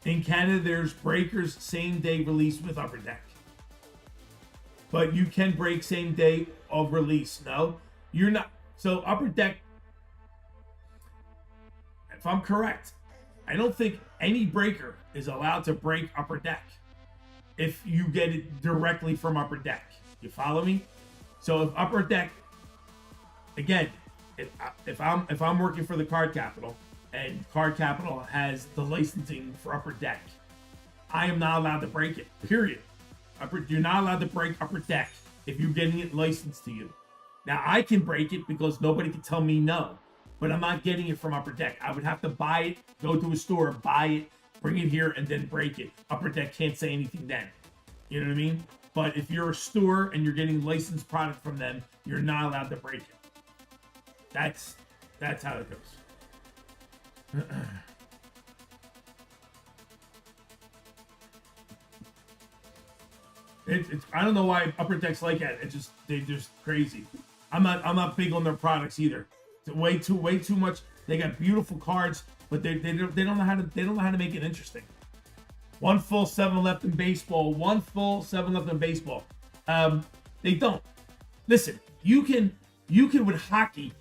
In Canada, there's breakers same day release with Upper Deck. But you can break same day of release. No, you're not. So Upper Deck, if I'm correct, I don't think any breaker is allowed to break Upper Deck if you get it directly from Upper Deck. You follow me? So if Upper Deck, again, if I'm working for the Card Capital and Card Capital has the licensing for Upper Deck, I am not allowed to break it. Period. You're not allowed to break Upper Deck if you're getting it licensed to you. Now I can break it because nobody can tell me no. but I'm not getting it from Upper Deck. I would have to buy it, go to a store, buy it, bring it here, and then break it. Upper Deck can't say anything then. You know what I mean? But if you're a store and you're getting licensed product from them, you're not allowed to break it. That's how it goes. I don't know why Upper Deck's like that. They're just crazy. I'm not big on their products either. It's way too much. They got beautiful cards, but they don't know how to make it interesting. One full 7 left in baseball. One full 7 left in baseball. They don't. Listen, you can with hockey.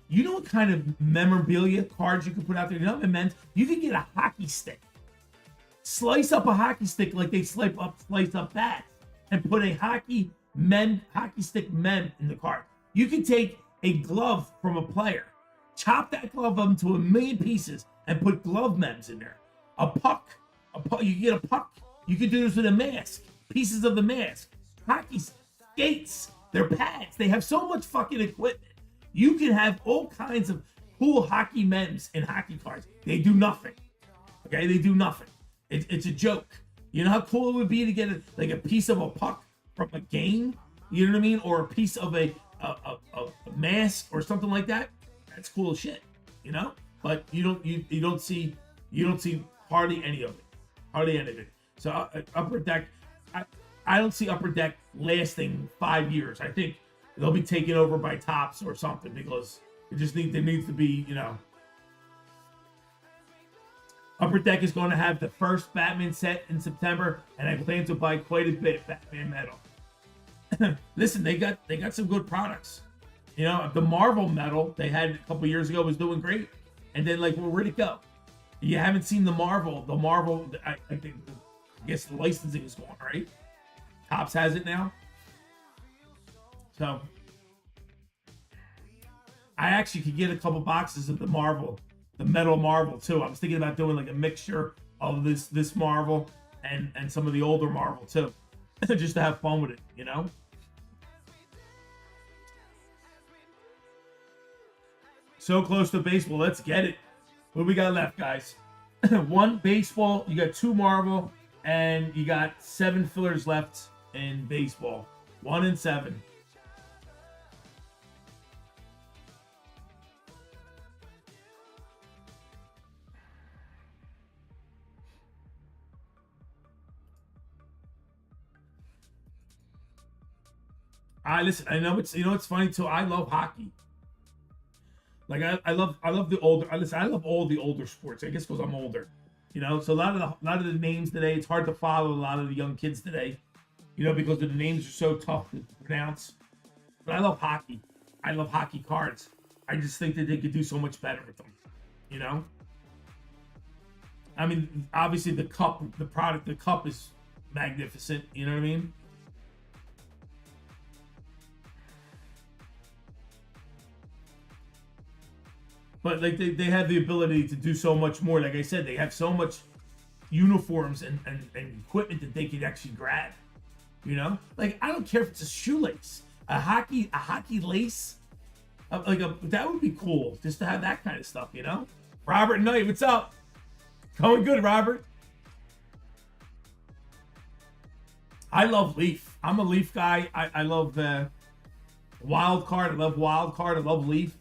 You know what kind of memorabilia cards you can put out there? You know, in men's, you can get a hockey stick. Slice up a hockey stick like they slice up that, and put a hockey stick in the card. You can take a glove from a player, chop that glove up into a million pieces, and put glove mems in there. A puck. You can get a puck. You can do this with a mask. Pieces of the mask. Hockey skates. Their pads. They have so much fucking equipment. You can have all kinds of cool hockey memes in hockey cards. They do nothing. Okay, they do nothing. It's a joke. You know how cool it would be to get a piece of a puck from a game? You know what I mean? Or a piece of a mask or something like that. That's cool as shit. You know? But you don't see hardly any of it. Hardly any of it. So Upper Deck, I don't see Upper Deck lasting 5 years. I think they'll be taken over by Topps or something, because there needs to be, you know. Upper Deck is going to have the first Batman set in September, and I plan to buy quite a bit of Batman metal. Listen, they got some good products. You know, the Marvel metal they had a couple years ago was doing great, and then where'd it go? You haven't seen the Marvel. I guess the licensing is gone, right? Topps has it now. So I actually could get a couple boxes of the metal Marvel too. I was thinking about doing a mixture of this Marvel and some of the older Marvel too, just to have fun with it, you know. So close to baseball. Let's get it. What do we got left, guys? 1 baseball. You got 2 Marvel, and you got 7 fillers left in baseball. 1 and 7. Listen, I know it's funny too. I love hockey. I love the older. I love all the older sports. I guess because I'm older, you know. So a lot of the names today, it's hard to follow a lot of the young kids today, you know, because the names are so tough to pronounce. But I love hockey. I love hockey cards. I just think that they could do so much better with them, you know. I mean, obviously the cup is magnificent. You know what I mean? But they have the ability to do so much more. Like I said, they have so much uniforms and equipment that they could actually grab. You know, I don't care if it's a shoelace, a hockey lace, that would be cool just to have that kind of stuff. You know, Robert Knight, what's up? Going good, Robert. I love Leaf. I'm a Leaf guy. I love the Wild Card. I love Wild Card. I love Leaf.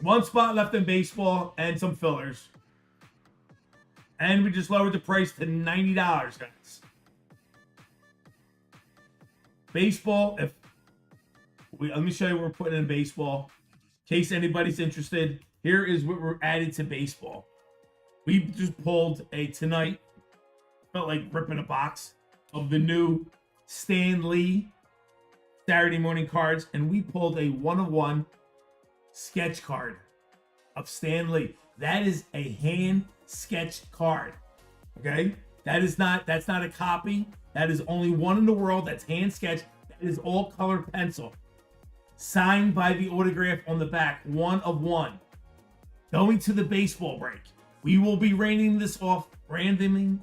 1 spot left in baseball and some fillers. And we just lowered the price to $90, guys. Baseball, let me show you what we're putting in baseball. In case anybody's interested, here is what we're added to baseball. We just pulled tonight, felt like ripping a box of the new Stan Lee Saturday morning cards, and we pulled a 1-of-1 sketch card of Stan Lee. That is a hand sketched card. Okay? That's not a copy. That is only one in the world that's hand sketched. That is all colored pencil. Signed by the autograph on the back. 1-of-1. Going to the baseball break. We will be randoming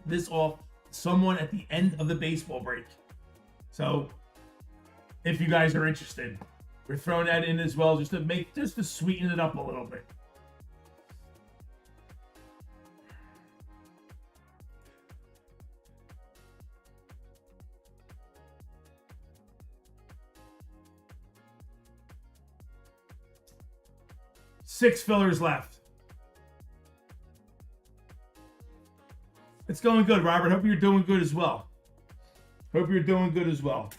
this off someone at the end of the baseball break. So if you guys are interested, We're throwing that in as well, just to sweeten it up a little bit. Six fillers left. It's going good, Robert. Hope you're doing good as well. Hope you're doing good as well.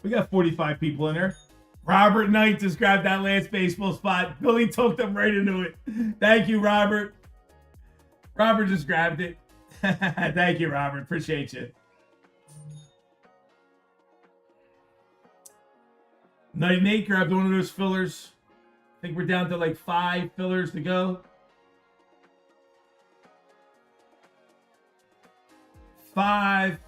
We got 45 people in there. Robert Knight just grabbed that last baseball spot. Billy took them right into it. Thank you, Robert. Robert just grabbed it. Thank you, Robert. Appreciate you. Nate grabbed one of those fillers. I think we're down to like 5 fillers to go. 5.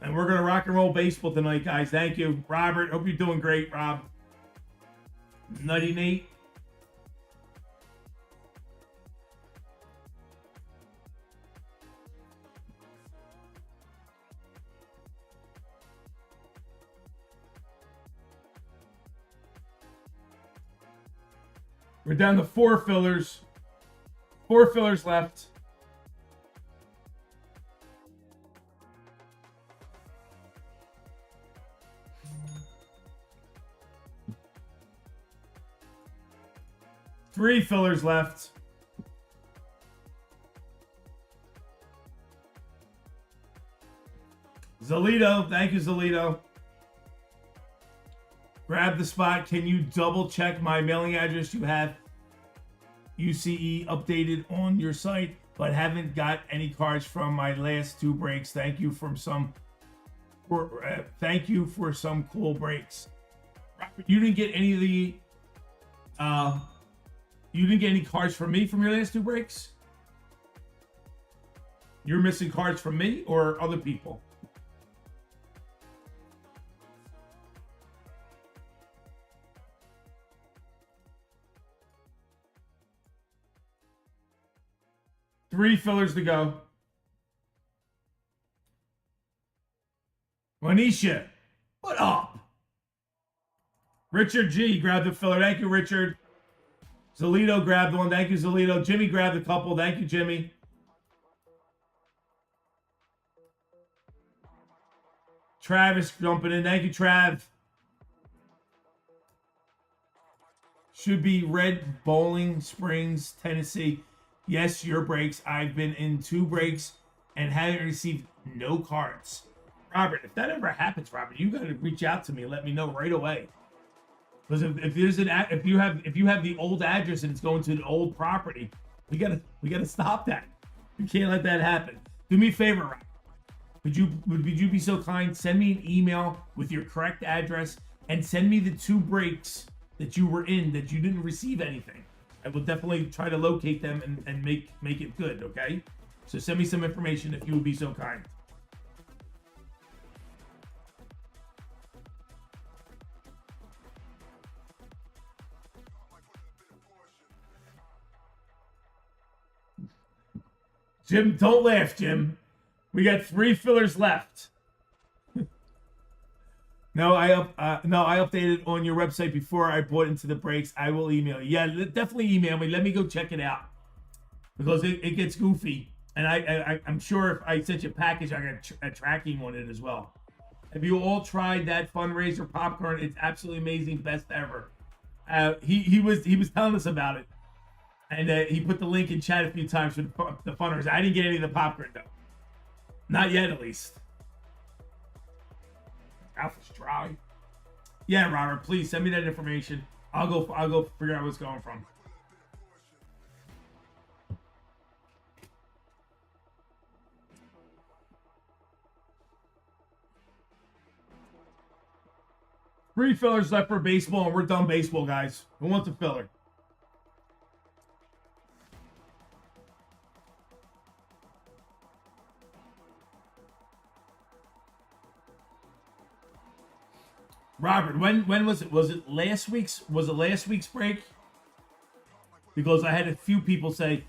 And we're going to rock and roll baseball tonight, guys. Thank you, Robert. Hope you're doing great, Rob. Nutty Nate. We're down to 4 fillers. 4 fillers left. Three fillers left. Zalito, thank you, Zalito. Grab the spot. Can you double check my mailing address? You have UCE updated on your site, but haven't got any cards from my last 2 breaks. Thank you for some cool breaks. You didn't get any of the you didn't get any cards from me from your last 2 breaks? You're missing cards from me or other people? Three fillers to go. Monisha, what up? Richard G grabbed the filler. Thank you, Richard. Zalito grabbed one. Thank you, Zalito. Jimmy grabbed a couple. Thank you, Jimmy. Travis jumping in. Thank you, Trav. Should be Red Bowling Springs, Tennessee. Yes, your breaks. I've been in 2 breaks and haven't received no cards. Robert, if that ever happens, Robert, you got to reach out to me and let me know right away. Because if you have the old address and it's going to an old property, we gotta stop that. You can't let that happen. Do me a favor, Robert. Would you be so kind? Send me an email with your correct address and send me the 2 breaks that you were in that you didn't receive anything. I will definitely try to locate them and make it good, okay? So send me some information if you would be so kind. Jim, don't laugh, Jim. We got 3 fillers left. No, I updated on your website before I bought into the breaks. I will email you. Yeah, definitely email me. Let me go check it out because it gets goofy. And I'm sure if I sent you a package, I got a tracking on it as well. Have you all tried that fundraiser popcorn? It's absolutely amazing, best ever. He was telling us about it, and he put the link in chat a few times for the fundraiser. I didn't get any of the popcorn though, not yet at least. Mouth is dry. Yeah, Robert, please send me that information. I'll go figure out what's going from. Three fillers left for baseball, and we're done baseball, guys. Who wants a filler? Robert, when was it? Was it last week's break? Because I had a few people say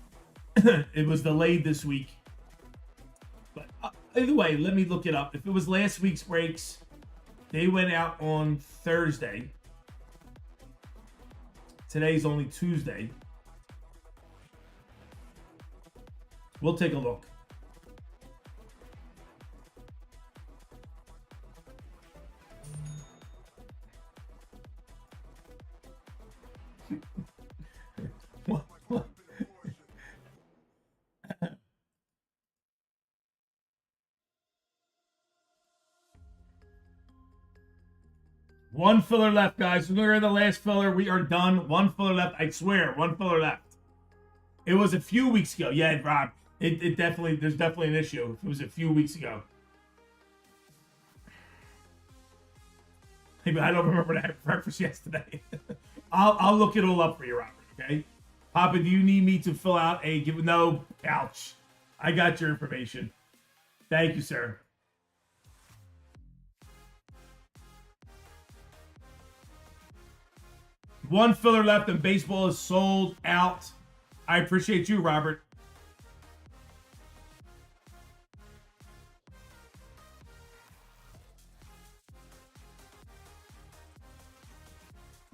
it was delayed this week. But either way, let me look it up. If it was last week's breaks, They went out on Thursday. Today's only Tuesday. We'll take a look. One filler left, guys. We're in the last filler. We are done. One filler left. I swear, one filler left. It was a few weeks ago. Yeah, Rob. It definitely, there's definitely an issue. It was a few weeks ago. Hey, but I don't remember that for breakfast yesterday. I'll look it all up for you, Robert. Okay, Papa, do you need me to fill out a give? No, ouch. I got your information. Thank you, sir. One filler left and baseball is sold out. I appreciate you, Robert.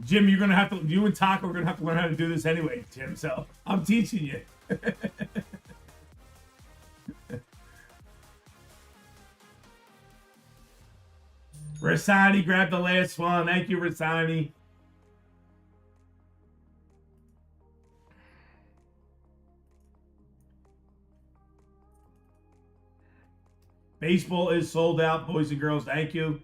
Jim, you're gonna have to. You and Taco are gonna have to learn how to do this anyway, Jim. So I'm teaching you. Rasani grabbed the last one. Thank you, Rasani. Baseball is sold out, boys and girls. Thank you.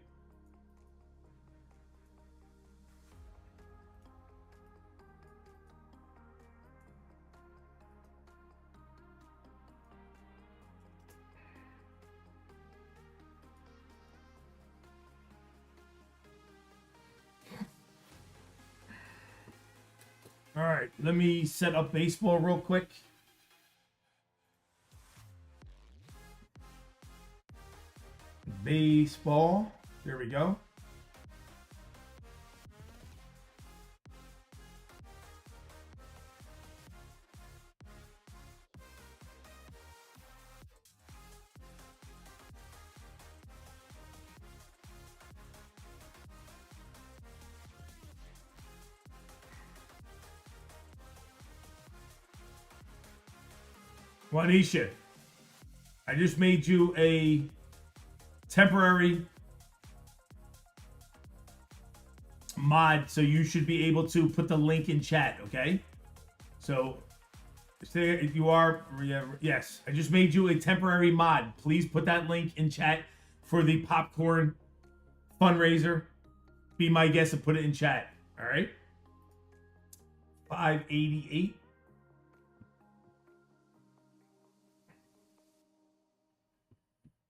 All right, let me set up baseball real quick. Baseball. There we go. Juanisha, I just made you a temporary mod, so you should be able to put the link in chat, okay? So, if you are, yes, I just made you a temporary mod. Please put that link in chat for the popcorn fundraiser. Be my guest and put it in chat, all right? 588.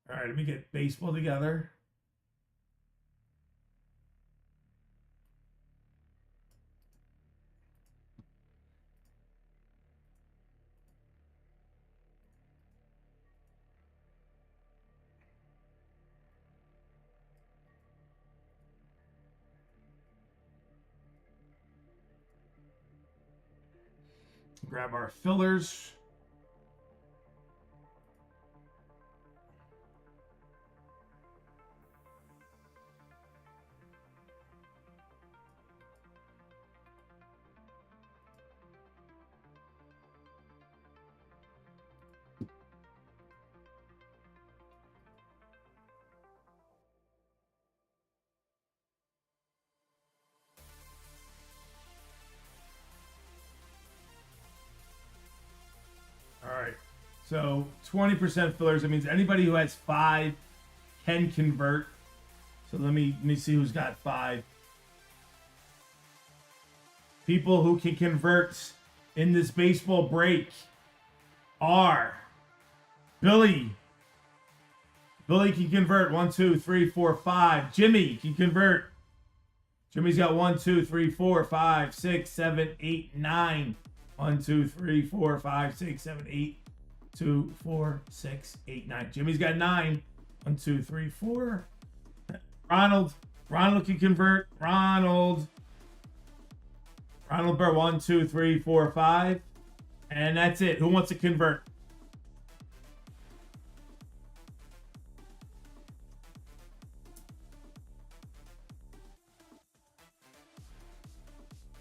All right, let me get baseball together. Grab our fillers. All right, so 20% fillers. That means anybody who has 5 can convert. So let me see who's got 5. People who can convert in this baseball break are Billy. Billy can convert 1, 2, 3, 4, 5. Jimmy can convert. Jimmy's got 1, 2, 3, 4, 5, 6, 7, 8, 9. 1, 2, 3, 4, 5, 6, 7, 8, 2, 4, 6, 8, 9. Jimmy's got 9. 1, 2, 3, 4. Ronald can convert. Ronald Burr, 1, 2, 3, 4, 5. And that's it. Who wants to convert?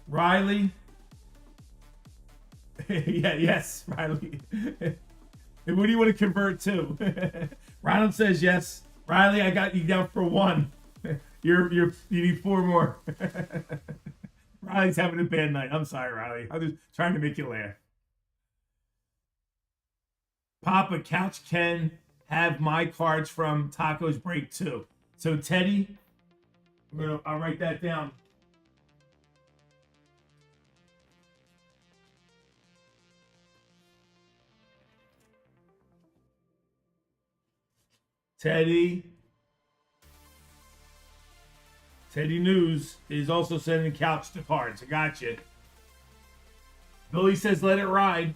Riley. Yeah, yes, Riley. And what do you want to convert to? Ronald says yes. Riley, I got you down for 1. You need 4 more. Riley's having a bad night. I'm sorry, Riley. I'm just trying to make you laugh. Papa, Couch can have my cards from Tacos Break too. So Teddy, I'll write that down. Teddy News is also sending Couch to cards. I got you. Billy says let it ride.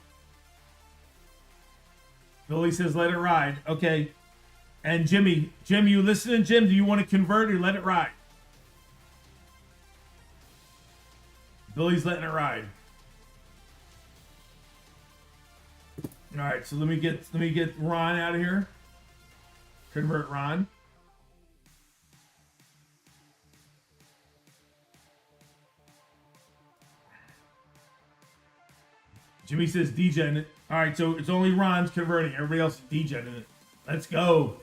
Billy says let it ride. Okay. And Jim, you listening, Jim? Do you want to convert or let it ride? Billy's letting it ride. All right, so let me get Ron out of here. Convert Ron. Jimmy says DJ. All right, so it's only Ron's converting. Everybody else is DJ in it. Let's go.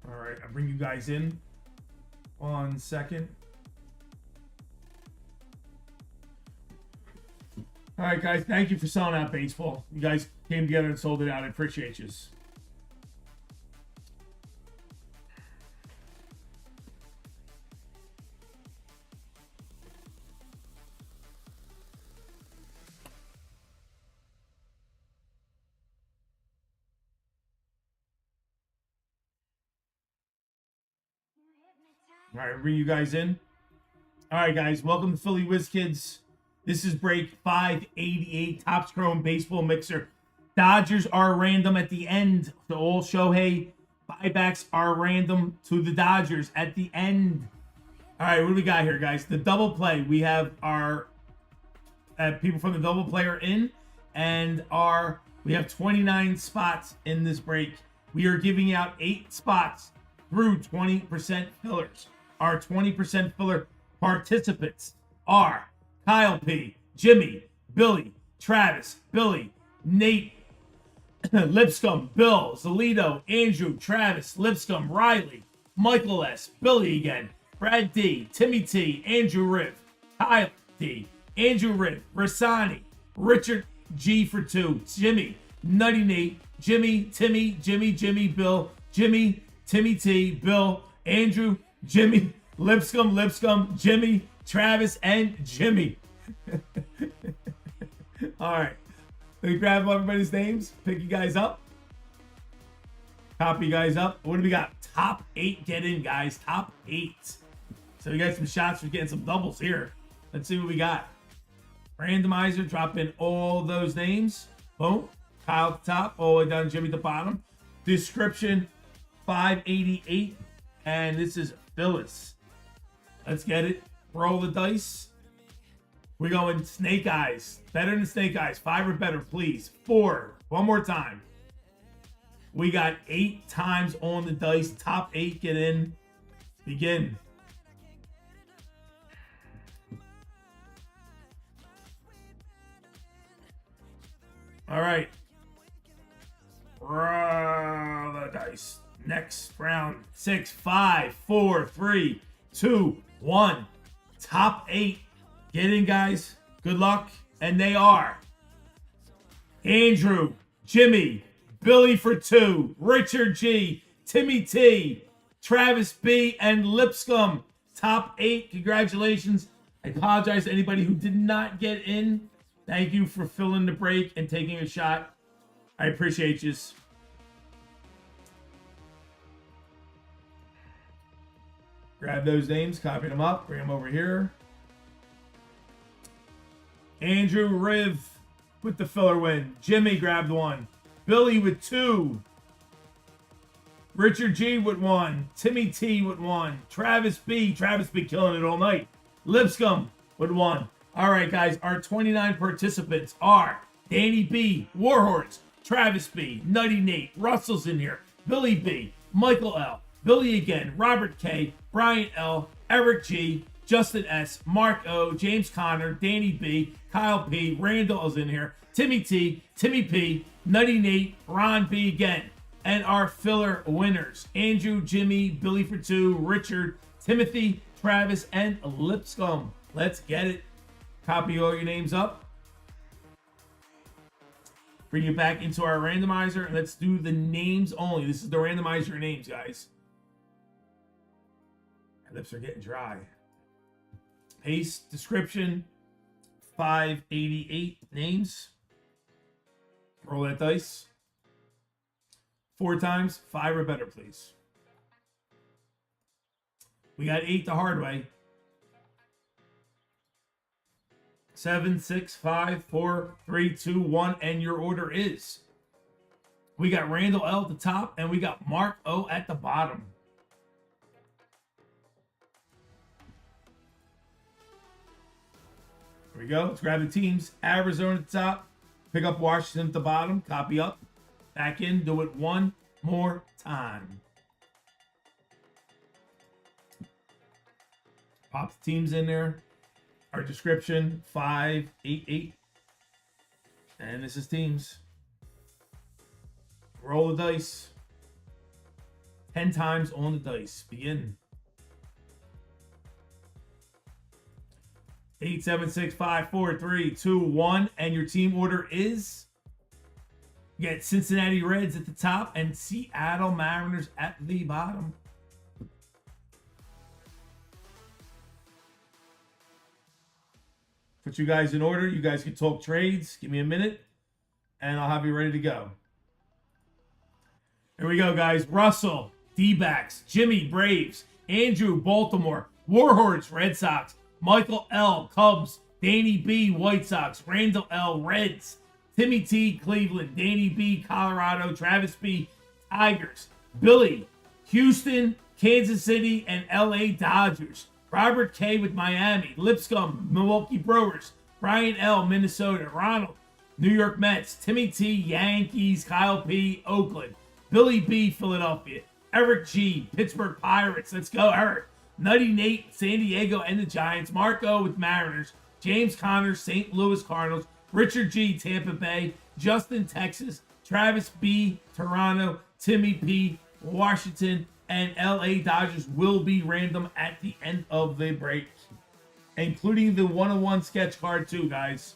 All right, I'll bring you guys in. 1 second. All right, guys, thank you for selling out baseball. You guys came together and sold it out. I appreciate you. All right, bring you guys in. All right, guys, welcome to Philly Whiz Kids. This is break 588, Topps Chrome Baseball Mixer. Dodgers are random at the end. So all Shohei buybacks are random to the Dodgers at the end. All right, what do we got here, guys? The double play. We have our people from the double play are in, and we have 29 spots in this break. We are giving out 8 spots through 20% fillers. Our 20% filler participants are Kyle P, Jimmy, Billy, Travis, Billy, Nate, Lipscomb, Bill, Zalito, Andrew, Travis, Lipscomb, Riley, Michael S, Billy again, Brad D, Timmy T, Andrew Riv, Kyle D, Andrew Riv, Rasani, Richard G for 2, Jimmy, Nutty Nate, Jimmy, Timmy, Jimmy, Bill, Jimmy, Timmy T, Bill, Andrew, Jimmy, Lipscomb, Jimmy, Travis, and Jimmy. All right. Let me grab everybody's names, pick you guys up, copy you guys up. What do we got? Top 8 get in, guys. Top 8. So we got some shots for getting some doubles here. Let's see what we got. Randomizer, drop in all those names. Boom. Kyle at the top, all the way down Jimmy at the bottom. Description 588. And this is Phyllis. Let's get it. Roll the dice. We're going snake eyes. Better than snake eyes. 5 or better, please. 4. One more time. We got 8 times on the dice. Top 8 get in. Begin. All right. Roll the dice. Next round. 6, 5, 4, 3, 2, 1. Top 8. Get in, guys. Good luck. And they are Andrew, Jimmy, Billy for 2, Richard G, Timmy T, Travis B, and Lipscomb. Top 8. Congratulations. I apologize to anybody who did not get in. Thank you for filling the break and taking a shot. I appreciate you. Grab those names, copy them up, bring them over here. Andrew Riv with the filler win. Jimmy grabbed 1. Billy with 2. Richard G with 1. Timmy T with 1. Travis B killing it all night. Lipscomb with 1. All right, guys, our 29 participants are Danny B, Warhorse, Travis B, Nutty Nate, Russell's in here, Billy B, Michael L, Billy again, Robert K, Brian L, Eric G, Justin S, Mark O, James Connor, Danny B, Kyle P, Randall is in here, Timmy T, Timmy P, Nutty Nate, Ron B again. And our filler winners, Andrew, Jimmy, Billy for 2, Richard, Timothy, Travis, and Lipscomb. Let's get it. Copy all your names up. Bring you back into our randomizer. And let's do the names only. This is the randomizer names, guys. My lips are getting dry. Paste, description, 588 names. Roll that dice. 4 times, 5 or better, please. We got 8 the hard way. 7, 6, 5, 4, 3, 2, 1, and your order is. We got Randall L at the top, and we got Mark O at the bottom. Here we go. Let's grab the teams. Arizona at the top. Pick up Washington at the bottom. Copy up. Back in. Do it one more time. Pop the teams in there. Our description, 588. And this is teams. Roll the dice. 10 times on the dice. Begin. 8, 7, 6, 5, 4, 3, 2, 1. And your team order is... You get Cincinnati Reds at the top and Seattle Mariners at the bottom. Put you guys in order. You guys can talk trades. Give me a minute, and I'll have you ready to go. Here we go, guys. Russell, D-backs. Jimmy, Braves. Andrew, Baltimore. Warhorse, Red Sox. Michael L, Cubs. Danny B, White Sox. Randall L, Reds. Timmy T, Cleveland. Danny B, Colorado. Travis B, Tigers. Billy, Houston, Kansas City, and LA Dodgers. Robert K with Miami. Lipscomb, Milwaukee Brewers. Brian L, Minnesota. Ronald, New York Mets. Timmy T, Yankees. Kyle P, Oakland. Billy B, Philadelphia. Eric G, Pittsburgh Pirates. Let's go, Eric. Nutty Nate, San Diego and the Giants. Marco with Mariners. James Connors, St. Louis Cardinals. Richard G, Tampa Bay. Justin, Texas. Travis B, Toronto. Timmy P, Washington. And LA Dodgers will be random at the end of the break, including the 101 sketch card too, guys.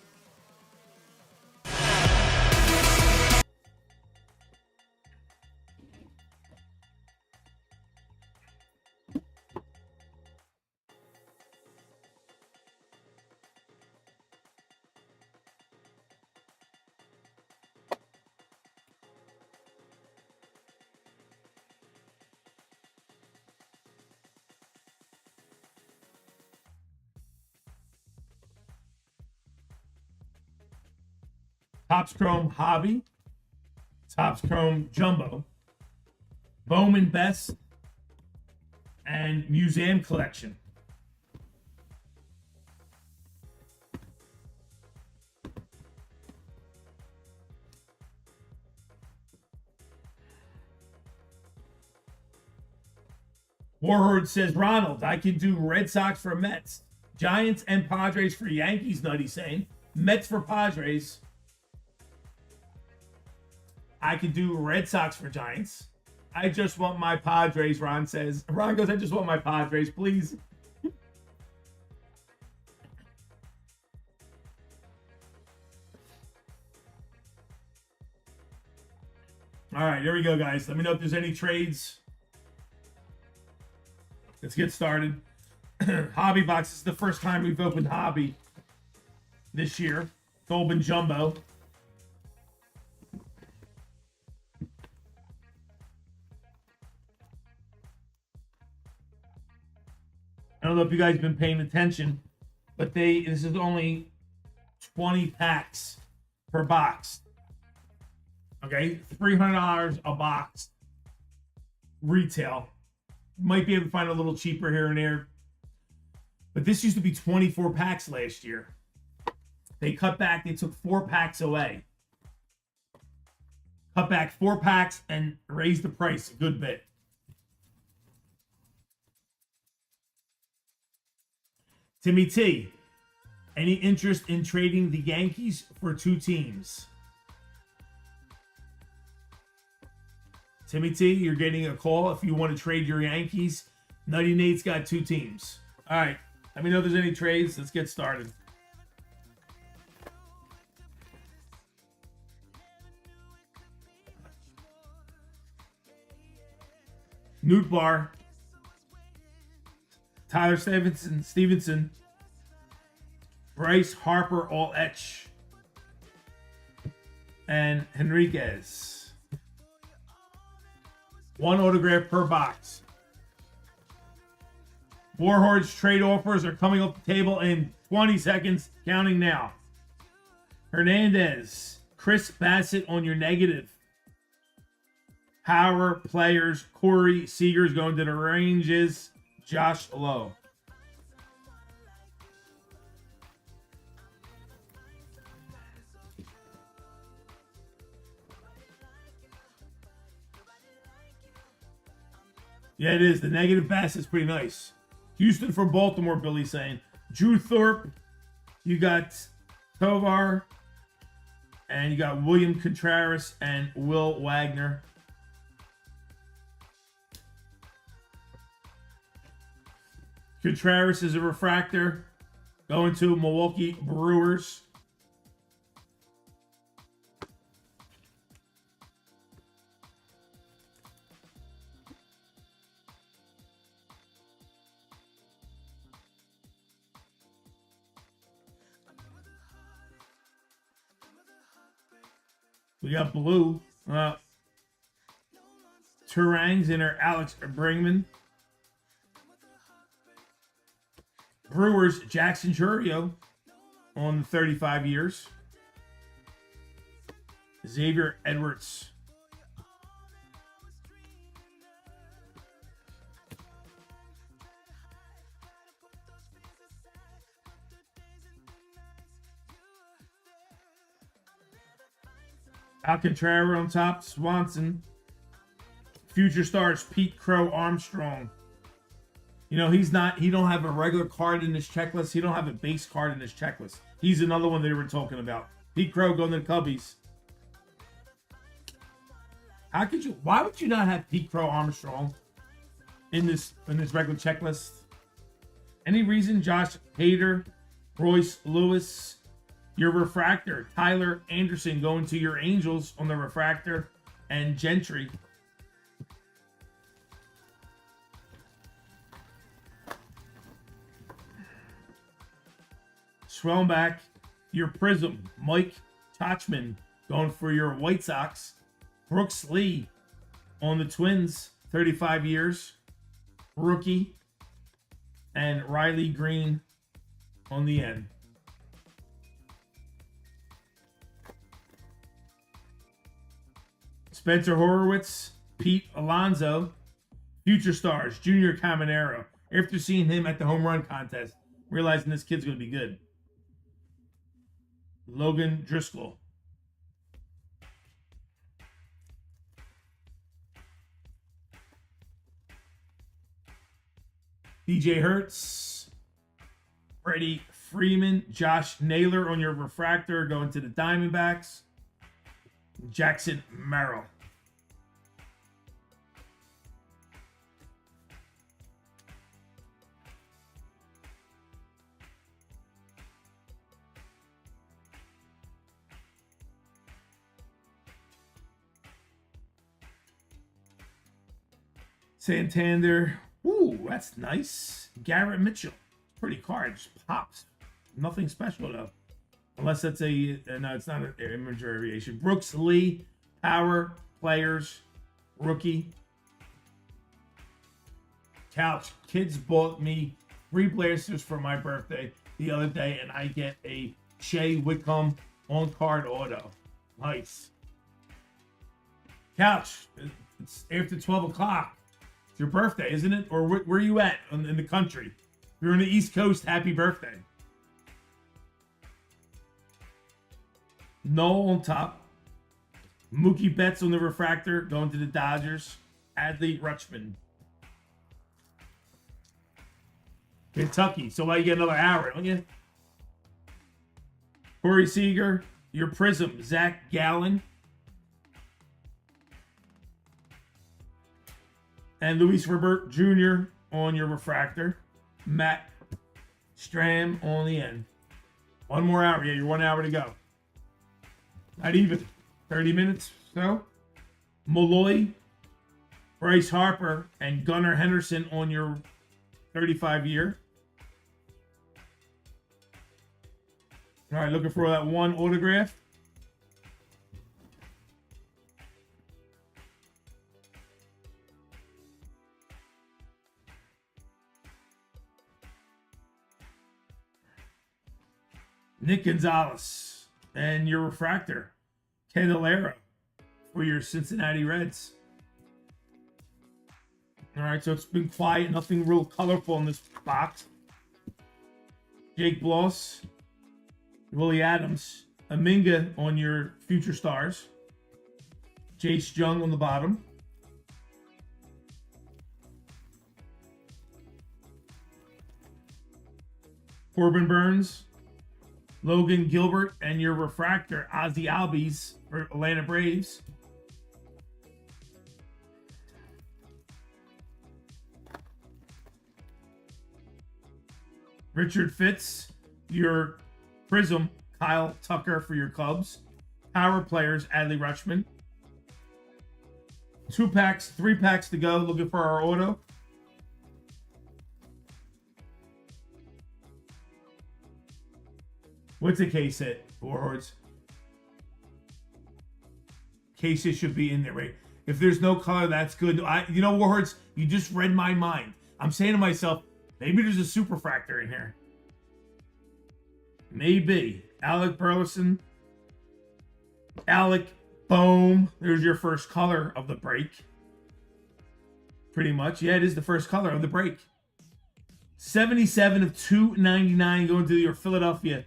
Topps Chrome Hobby, Topps Chrome Jumbo, Bowman Best, and Museum Collection. Warhorse says, Ronald, I can do Red Sox for Mets, Giants and Padres for Yankees, Nutty saying. Mets for Padres. I could do Red Sox for Giants. I just want my Padres, Ron says. Ron goes, I just want my Padres, please. All right, here we go, guys. Let me know if there's any trades. Let's get started. Hobby box. This is the first time we've opened Hobby this year. Dolben Jumbo. I don't know if you guys have been paying attention, but this is only 20 packs per box. Okay, $300 a box. retail. Might be able to find a little cheaper here and there. But this used to be 24 packs last year. They cut back. They took 4 packs away. Cut back 4 packs and raised the price a good bit. Timmy T, any interest in trading the Yankees for 2 teams? Timmy T, you're getting a call if you want to trade your Yankees. Nutty Nate's got 2 teams. All right, let me know if there's any trades. Let's get started. Newt Bar, Tyler Stevenson, Bryce Harper, all etch, and Henriquez. 1 autograph per box. Warhorse trade offers are coming off the table in 20 seconds, counting now. Hernandez, Chris Bassett on your negative. Power players, Corey Seager's going to the ranges. Josh Lowe. Yeah, it is. The negative Bassett's pretty nice. Houston from Baltimore, Billy saying. Drew Thorpe. You got Tovar. And you got William Contreras and Will Wagner. Contreras is a refractor. Going to Milwaukee Brewers. We got blue. Turangs in our Alex Bringman. Brewers, Jackson Chourio on 35 years. Xavier Edwards. Alcantara on top, Swanson. Future stars, Pete Crow Armstrong. You know, he don't have a regular card in his checklist. He don't have a base card in his checklist. He's another one they were talking about. Pete Crow going to the Cubbies. Why would you not have Pete Crow Armstrong in this regular checklist? Any reason? Josh Hader, Royce Lewis, your refractor, Tyler Anderson going to your Angels on the refractor, and Gentry. Schwellenbach, your Prism, Mike Tachman going for your White Sox. Brooks Lee on the Twins, 35 years, rookie. And Riley Green on the end. Spencer Horowitz, Pete Alonso, Future Stars, Junior Caminero. After seeing him at the home run contest, realizing this kid's going to be good. Logan Driscoll. DJ Hertz. Freddie Freeman. Josh Naylor on your refractor going to the Diamondbacks. Jackson Merrill. Santander. Ooh, that's nice. Garrett Mitchell. Pretty card. Just pops. Nothing special, though. Unless that's a... No, it's not an image variation. Brooks Lee. Power Players. Rookie. Couch. Kids bought me 3 blasters for my birthday the other day, and I get a Shea Whitcomb on-card auto. Nice. Couch. It's after 12 o'clock. It's your birthday, isn't it? Or where are you at in the country? If you're on the East Coast, happy birthday. Noel on top. Mookie Betts on the refractor, going to the Dodgers. Adley Rutschman. Kentucky. So why you get another hour, don't you? Corey Seager, your Prism, Zach Gallen. And Luis Robert Jr. on your refractor. Matt Stram on the end. One more hour. Yeah, you're 1 hour to go. Not even. 30 minutes, so. Malloy, Bryce Harper, and Gunnar Henderson on your 35-year. All right, looking for that one autograph. Nick Gonzalez and your refractor, Candelario, for your Cincinnati Reds. All right, so it's been quiet, nothing real colorful in this box. Jake Bloss, Willie Adams, Aminga on your Future Stars, Jace Jung on the bottom. Corbin Burns, Logan Gilbert, and your refractor, Ozzy Albies for Atlanta Braves. Richard Fitz, your Prism, Kyle Tucker for your Cubs. Power players, Adley Rutschman. 3 packs to go. Looking for our auto. What's a case hit, Warhordes? Cases should be in there, right? If there's no color, that's good. You know, Warhordes, you just read my mind. I'm saying to myself, maybe there's a superfractor in here. Maybe. Alec Burleson. Alec, boom. There's your first color of the break. Pretty much. Yeah, it is the first color of the break. 77 of 299 going to your Philadelphia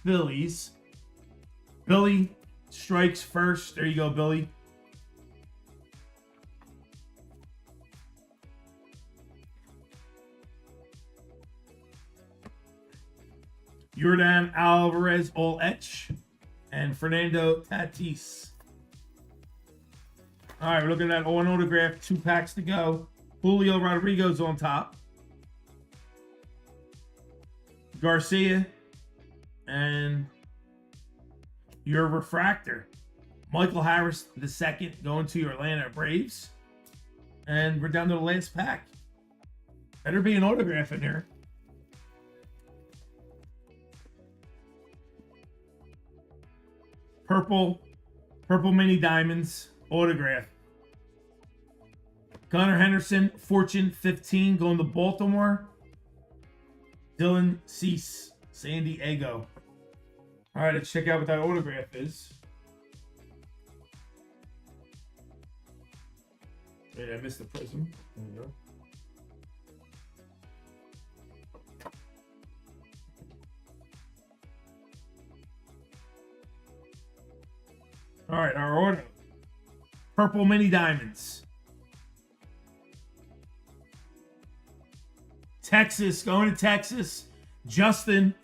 Phillies. Billy strikes first. There you go, Billy. Yordan Alvarez all etch. And Fernando Tatis. All right, we're looking at one autograph. 2 packs to go. Julio Rodriguez on top. Garcia. And your refractor, Michael Harris II, going to your Atlanta Braves. And we're down to the last pack. Better be an autograph in here. Purple mini diamonds autograph. Gunnar Henderson, Fortune 15, going to Baltimore. Dylan Cease, San Diego. All right, let's check out what that autograph is. Wait, I missed the prism. There we go. All right, our order. Purple mini diamonds. Texas, going to Texas. Justin.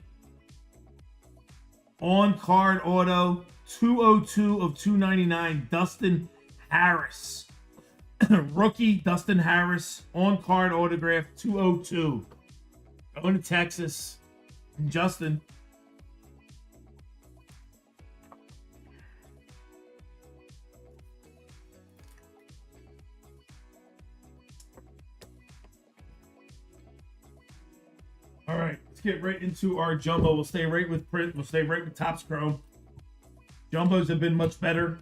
On card auto. 202 of 299. Dustin Harris. Rookie Dustin Harris. On card autograph. 202. Going to Texas. And Justin. All right, let's get right into our jumbo. We'll stay right with print. We'll stay right with Topps Chrome. Jumbos have been much better,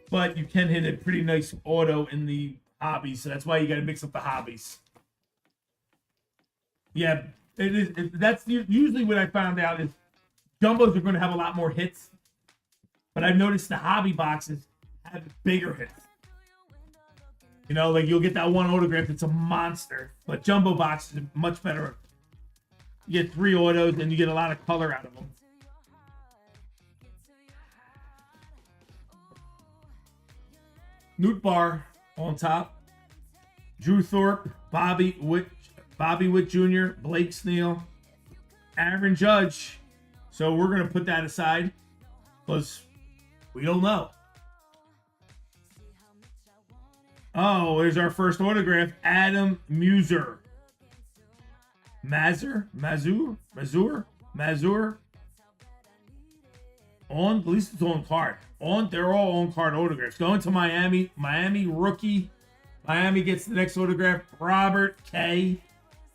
but you can hit a pretty nice auto in the hobbies, so that's why you got to mix up the hobbies. Yeah, it is. That's usually what I found out is jumbos are going to have a lot more hits, but I've noticed the hobby boxes have bigger hits. You know, like you'll get that one autograph that's a monster, but jumbo box is much better. You get 3 autos and you get a lot of color out of them. Newt Bar on top. Drew Thorpe, Bobby Witt Jr., Blake Snell, Aaron Judge. So we're going to put that aside because we don't know. Oh, there's our first autograph. Adam Mazur. Mazur. On, at least it's on card. They're all on card autographs. Going to Miami. Miami rookie. Miami gets the next autograph. Robert K.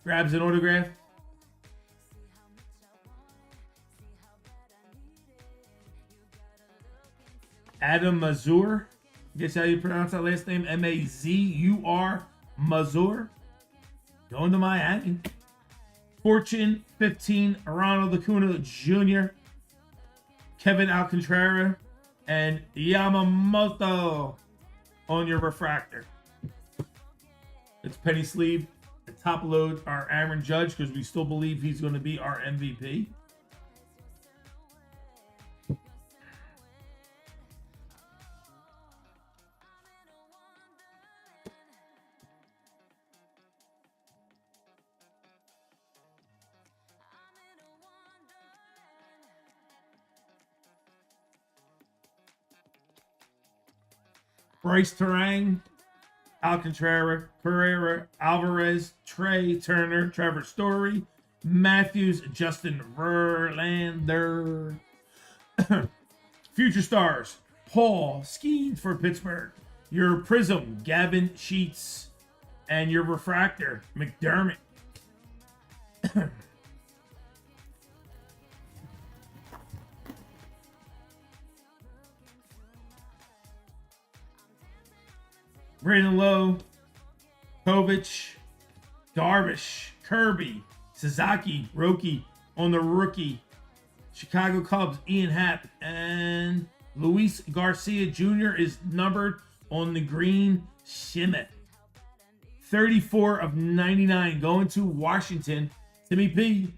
grabs an autograph. Adam Mazur. Guess how you pronounce that last name? M-A-Z-U-R. Mazur. Going to Miami. Fortune 15. Ronald Acuna Jr. Kevin Alcantara. And Yamamoto on your refractor. It's penny sleeve. The top load our Aaron Judge because we still believe he's going to be our MVP. Bryce Terang, Alcantara, Pereira, Alvarez, Trey Turner, Trevor Story, Matthews, Justin Verlander. Future stars, Paul Skeens for Pittsburgh. Your Prism, Gavin Sheets. And your refractor, McDermott. Brandon Lowe, Kovic, Darvish, Kirby, Sasaki, Roki on the rookie. Chicago Cubs, Ian Happ, and Luis Garcia Jr. is numbered on the green shimmy. 34 of 99 going to Washington. Timmy P.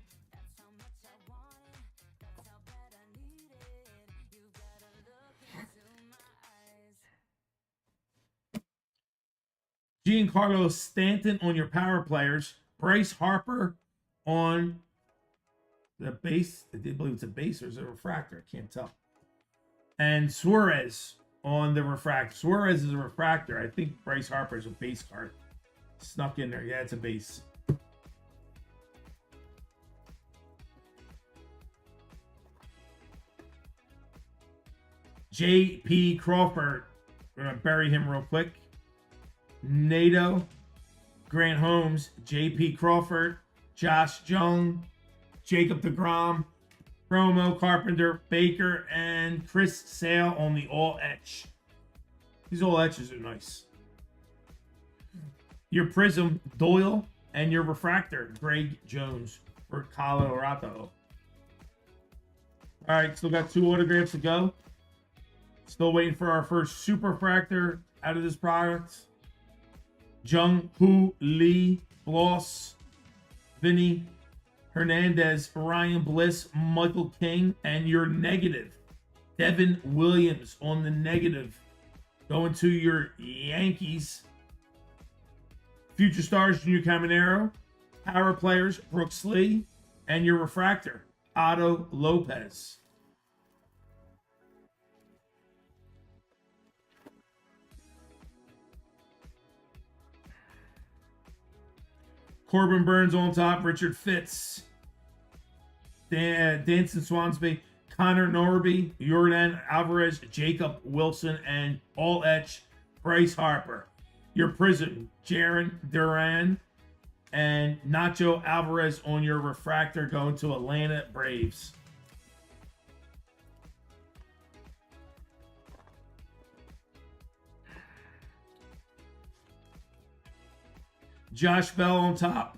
Giancarlo Stanton on your power players. Bryce Harper on the base. I did believe it's a base or is it a refractor? I can't tell. And Suarez on the refractor. Suarez is a refractor. I think Bryce Harper is a base card. Snuck in there. Yeah, it's a base. J.P. Crawford. We're going to bury him real quick. Nato, Grant Holmes, J.P. Crawford, Josh Jung, Jacob deGrom, Promo, Carpenter, Baker, and Chris Sale on the all etch. These all etches are nice. Your Prism, Doyle, and your refractor, Greg Jones for Colorado. All right, still got 2 autographs to go. Still waiting for our first super refractor out of this product. Jung Hoo Lee, Bloss, Vinny Hernandez, Ryan Bliss, Michael King, and your negative, Devin Williams on the negative. Going to your Yankees. Future stars, Junior Caminero, power players, Brooks Lee, and your refractor, Otto Lopez. Corbin Burns on top, Richard Fitz, Danson Swansby, Connor Norby, Jordan Alvarez, Jacob Wilson, and all etch, Bryce Harper. Your Prism, Jaron Duran, and Nacho Alvarez on your refractor going to Atlanta Braves. Josh Bell on top.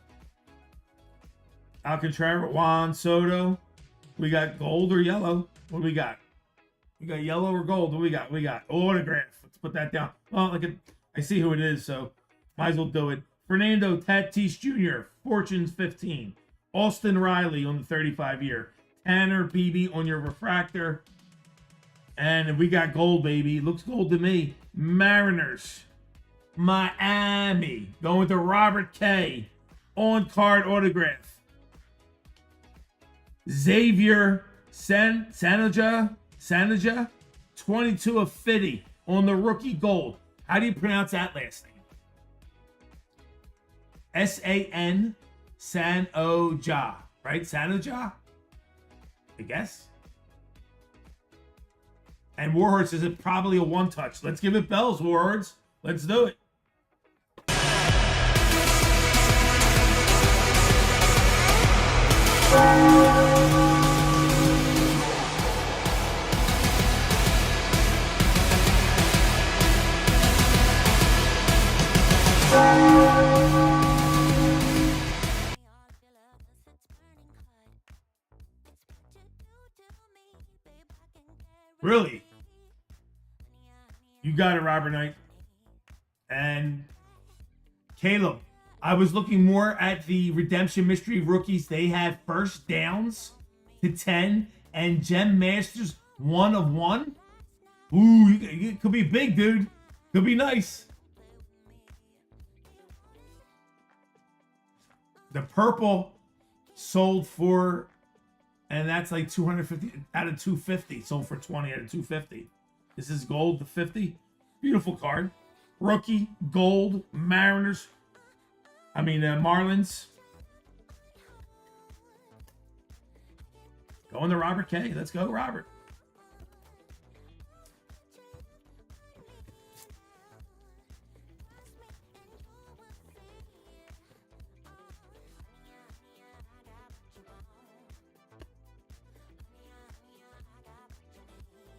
Alcantara, Juan Soto. We got gold or yellow. What do we got? We got yellow or gold. What do we got? We got autograph. Let's put that down. Well, I see who it is, so might as well do it. Fernando Tatis Jr., Fortunes 15. Austin Riley on the 35-year. Tanner Beebe on your refractor. And we got gold, baby. Looks gold to me. Mariners. Miami. Going to Robert K. On-card autograph. Xavier Sanaja. 22 of 50 on the rookie gold. How do you pronounce that last name? S-A-N Sanoja, right? Sanoja? I guess. And Warhorse is it probably a one-touch. Let's give it bells, Warhorse. Let's do it. Really? You got it, Robert Knight. And Caleb, I was looking more at the Redemption Mystery rookies. They have first downs to 10 and Gem Masters 1 of 1. Ooh, it could be big, dude. Could be nice. The purple sold for, and that's like 250 out of 250. Sold for 20 out of 250. This is gold to 50. Beautiful card. Rookie, gold, Marlins. Going to Robert K. Let's go, Robert.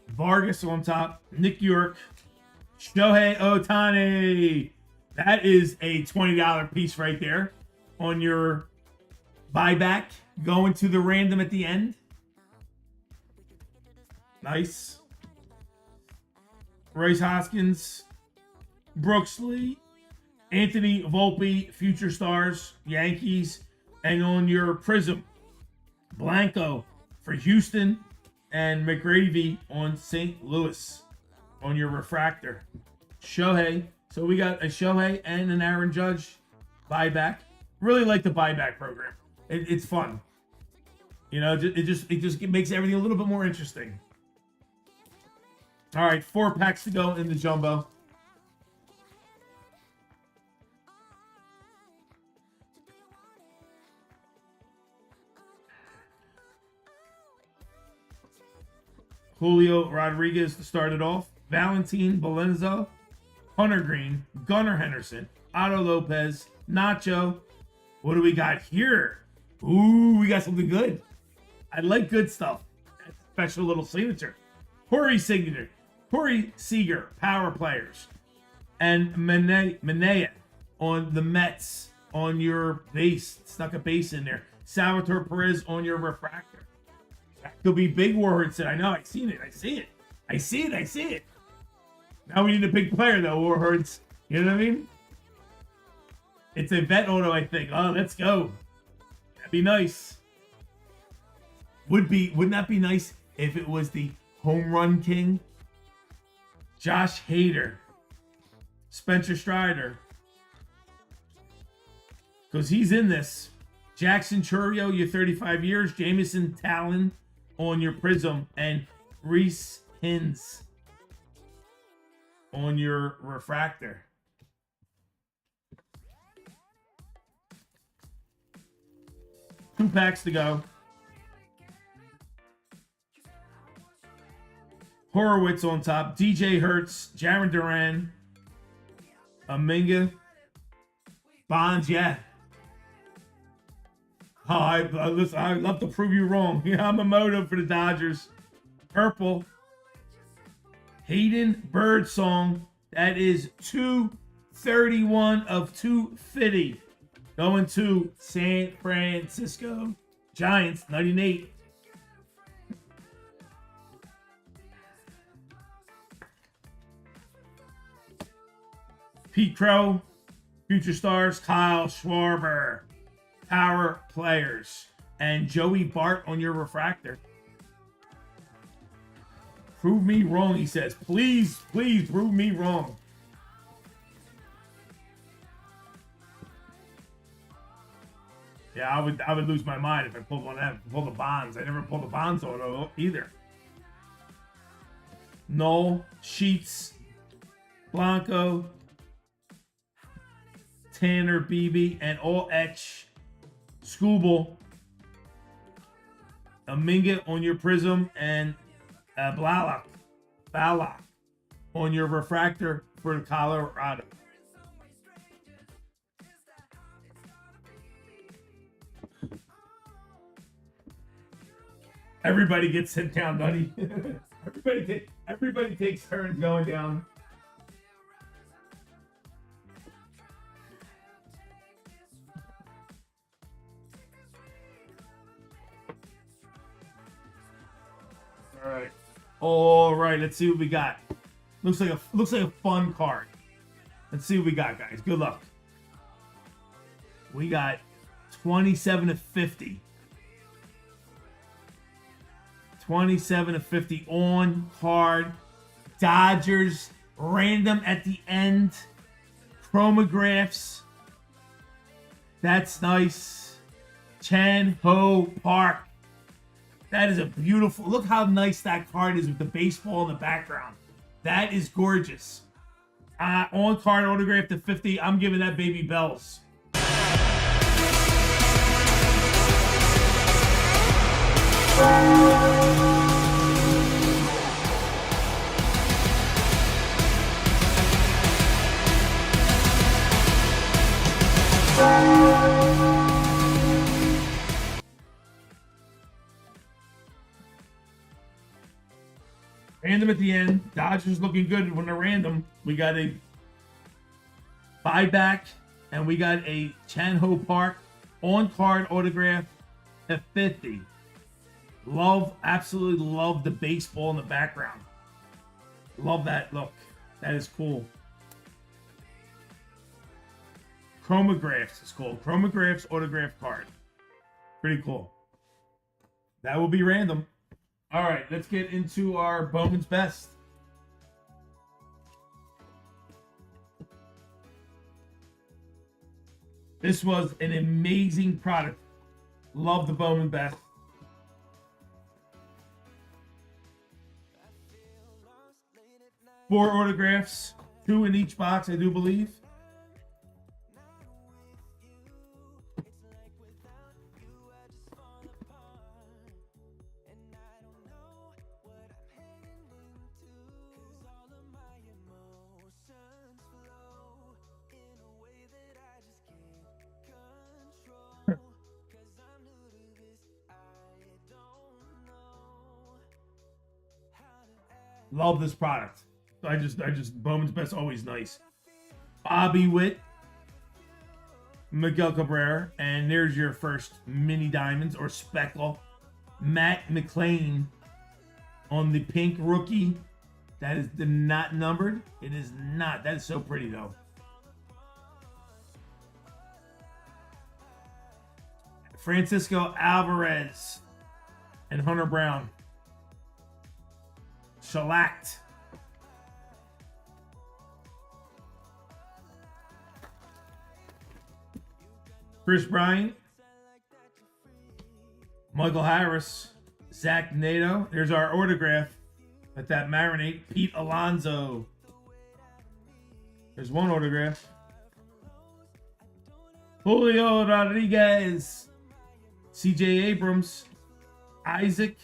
Vargas on top. Nick York. Shohei Ohtani. That is a $20 piece right there on your buyback. Going to the random at the end. Nice. Royce Hoskins. Brooks Lee. Anthony Volpe. Future Stars. Yankees. And on your Prism. Blanco for Houston. And McGravy on St. Louis on your refractor. Shohei. So we got a Shohei and an Aaron Judge buyback. Really like the buyback program. It's fun. You know, it just makes everything a little bit more interesting. All right, 4 packs to go in the jumbo. Julio Rodriguez to start it off. Valentin Belenzo. Hunter Green. Gunnar Henderson. Otto Lopez. Nacho. What do we got here? Ooh, we got something good. I like good stuff. That's a special little signature. Corey Signature. Corey Seager. Power players. And Manea on the Mets on your base. Stuck a base in there. Salvatore Perez on your refractor. Could be big Warhorse said. I know. I see it. Now we need a big player though, Warhorse. You know what I mean? It's a vet auto, I think. Oh, let's go. That'd be nice. Wouldn't that be nice if it was the home run king? Josh Hader. Spencer Strider. Because he's in this. Jackson Chourio, your 35 years. Jamison Talon on your Prism, and Reese Hins on your refractor. Two packs to go. Horowitz on top. DJ Hertz, Jaron Duran, Aminga, Bonds, yeah. Oh, listen, I'd love to prove you wrong. Yamamoto for the Dodgers. Purple. Hayden Birdsong. That is 231 of 250. Going to San Francisco Giants, 98. Pete Crow, Future Stars, Kyle Schwarber, Power Players, and Joey Bart on your refractor. Prove me wrong, he says. Please, please prove me wrong. Yeah, I would lose my mind if I pulled one out. Pull the bonds. I never pulled the bonds auto either. Noel, Sheets, Blanco, Tanner, Beebe, and all etch. Scooble, Aminga on your Prism, and Balak on your refractor for Colorado. Everybody gets sent down, buddy. everybody takes turns going down. All right. Let's see what we got. Looks like a fun card. Let's see what we got, guys. Good luck. We got 27 of 50. 27 of 50 on card. Dodgers random at the end. Chromographs. That's nice. Chan Ho Park. That is a beautiful. Look how nice that card is with the baseball in the background. That is gorgeous. On card autograph to 50. I'm giving that baby bells. Random at the end. Dodgers looking good when they're random. We got a buyback, and we got a Chan Ho Park on-card autograph at 50. Absolutely love the baseball in the background. Love that look. That is cool. Chromographs is called. Chromographs autograph card. Pretty cool. That will be random. All right, let's get into our Bowman's Best. This was an amazing product. Love the Bowman Best. Four autographs, 2 in each box, I do believe. Love this product. I just Bowman's Best, always nice. Bobby Witt, Miguel Cabrera, and there's your first mini diamonds or speckle. Matt McLean on the pink rookie. That is not numbered. It is not. That is so pretty though. Francisco Alvarez and Hunter Brown. Shellacked. Chris Bryant, Michael Harris, Zach Nato. There's our autograph at that marinate. Pete Alonso. There's one autograph. Julio Rodriguez, CJ Abrams, Isaac,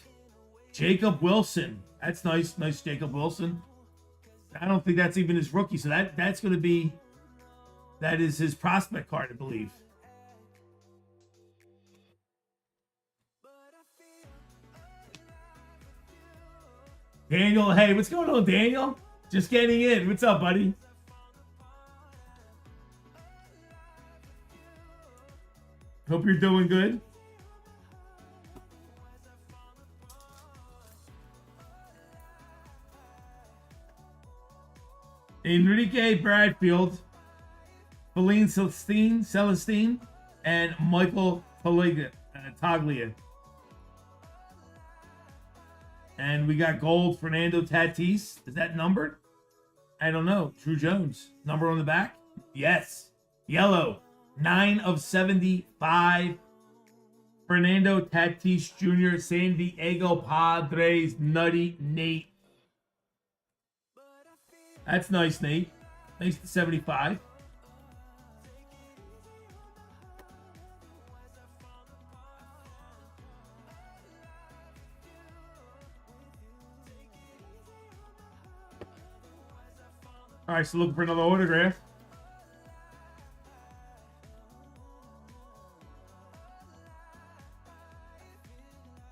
Jacob Wilson. That's nice. Nice Jacob Wilson. I don't think that's even his rookie, so that's going to be, that is his prospect card, I believe. Daniel, hey, what's going on, Daniel? Just getting in. What's up, buddy? Hope you're doing good. Enrique Bradfield, Feline Celestine, and Michael Taglia. And we got gold, Fernando Tatis. Is that numbered? I don't know. Drew Jones. Number on the back? Yes. Yellow. 9 of 75. Fernando Tatis Jr., San Diego Padres, Nutty Nate. That's nice, Nate. Nice to 75. All right, so looking for another autograph.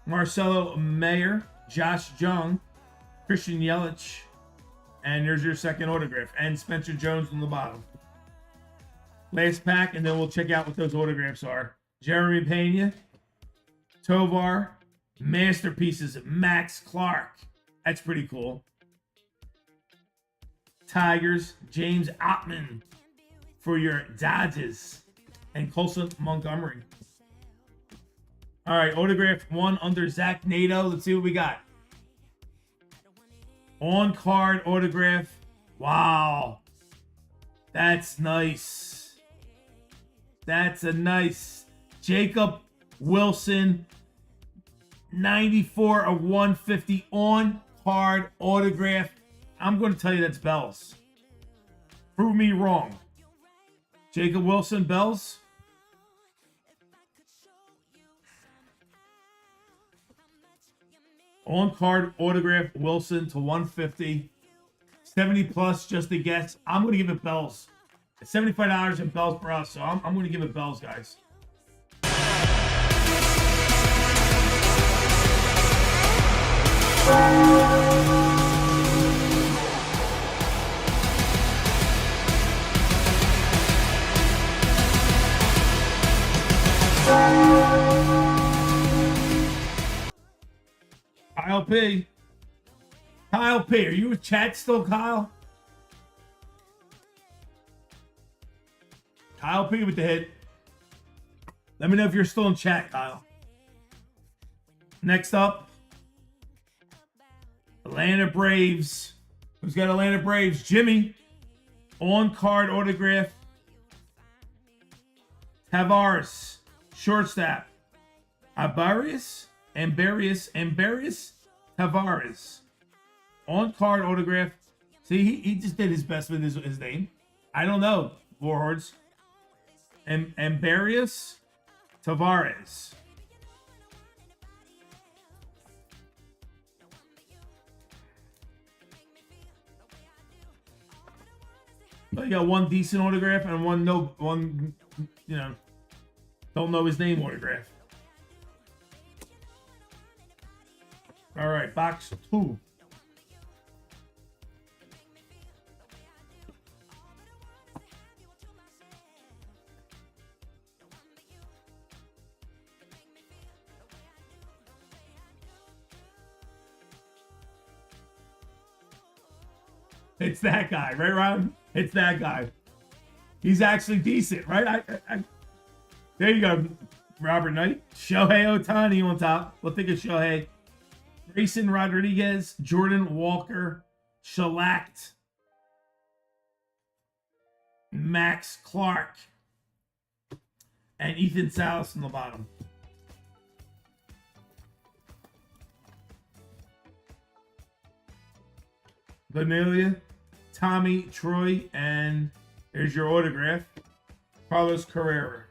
Marcelo Mayer, Josh Jung, Christian Yelich, and there's your second autograph. And Spencer Jones on the bottom. Last pack, and then we'll check out what those autographs are. Jeremy Pena, Tovar, Masterpieces, Max Clark. That's pretty cool. Tigers, James Ottman for your Dodgers, and Colson Montgomery. All right, autograph 1 under Zach Nato. Let's see what we got. On card autograph. Wow. That's nice. That's a nice Jacob Wilson 94 of 150 on card autograph. I'm going to tell you that's Bells. Prove me wrong. Jacob Wilson, Bells. On card autograph Wilson to 150. 70 plus, just a guess. I'm going to give it Bells. It's $75 in Bells for us, so I'm going to give it Bells, guys. Kyle P. Kyle P. Are you with chat still, Kyle? Kyle P with the hit. Let me know if you're still in chat, Kyle. Next up, Atlanta Braves. Who's got Atlanta Braves? Jimmy. On card autograph. Tavares. Shortstop. Ambarius Tavares. On card autograph. See, he just did his best with his name. I don't know, Warhordes. Ambarius Tavares. But you got one decent autograph and one don't know his name autograph. All right, box 2. It's that guy, right, Ron? It's that guy. He's actually decent, right? There you go, Robert Knight. Shohei Ohtani on top. We'll think of Shohei. Grayson Rodriguez, Jordan Walker, Shellacked, Max Clark, and Ethan Salas on the bottom. Vanilla, Tommy Troy, and there's your autograph. Carlos Carrera.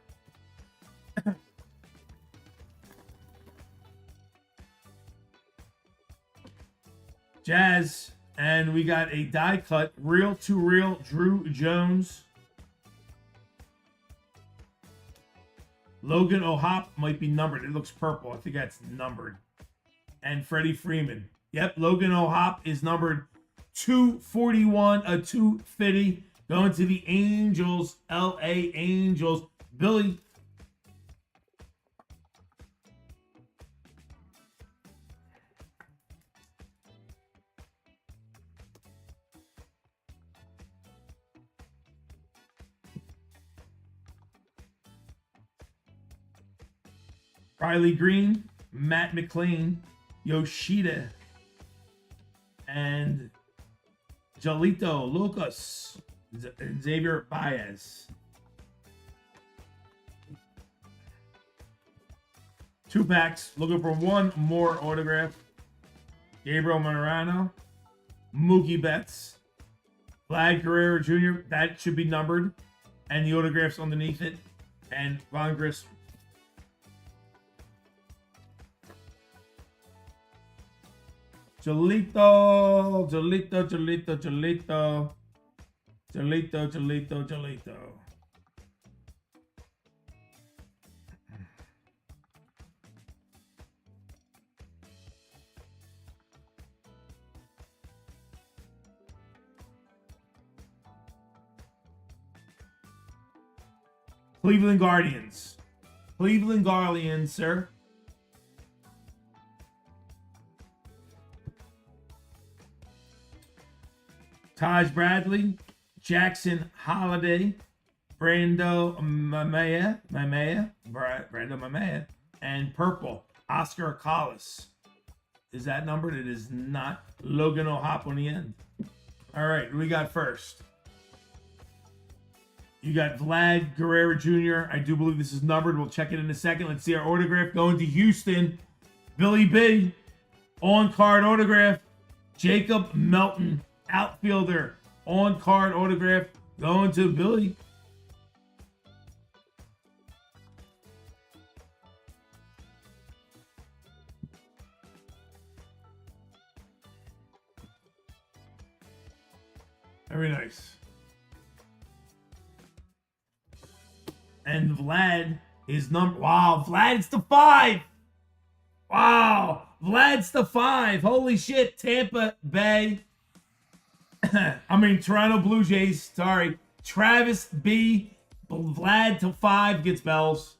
Jazz, and we got a die cut, real to real Drew Jones. Logan O'Hop might be numbered. It looks purple. I think that's numbered. And Freddie Freeman. Yep, Logan O'Hop is numbered 241, a 250, going to the Angels, LA Angels. Billy. Riley Green, Matt McLean, Yoshida, and Jolito Lucas, Xavier Baez. 2 packs. Looking for one more autograph. Gabriel Marano, Mookie Betts, Vlad Guerrero Jr. That should be numbered, and the autographs underneath it, and Von Gris. Jolito. Cleveland Guardians. Cleveland Guardians, sir. Taj Bradley, Jackson Holiday, Brando Mamea, and purple, Oscar Collis. Is that numbered? It is not. Logan O'Hop on the end. All right, we got first. You got Vlad Guerrero Jr. I do believe this is numbered. We'll check it in a second. Let's see our autograph going to Houston. Billy B. On-card autograph. Jacob Melton, outfielder. On-card autograph going to Billy. Very nice. And Vlad is number. Wow, Vlad's the 5. Wow, Vlad's the 5. Holy shit, Tampa Bay. Toronto Blue Jays. Sorry, Travis B. Vlad to 5 gets bells.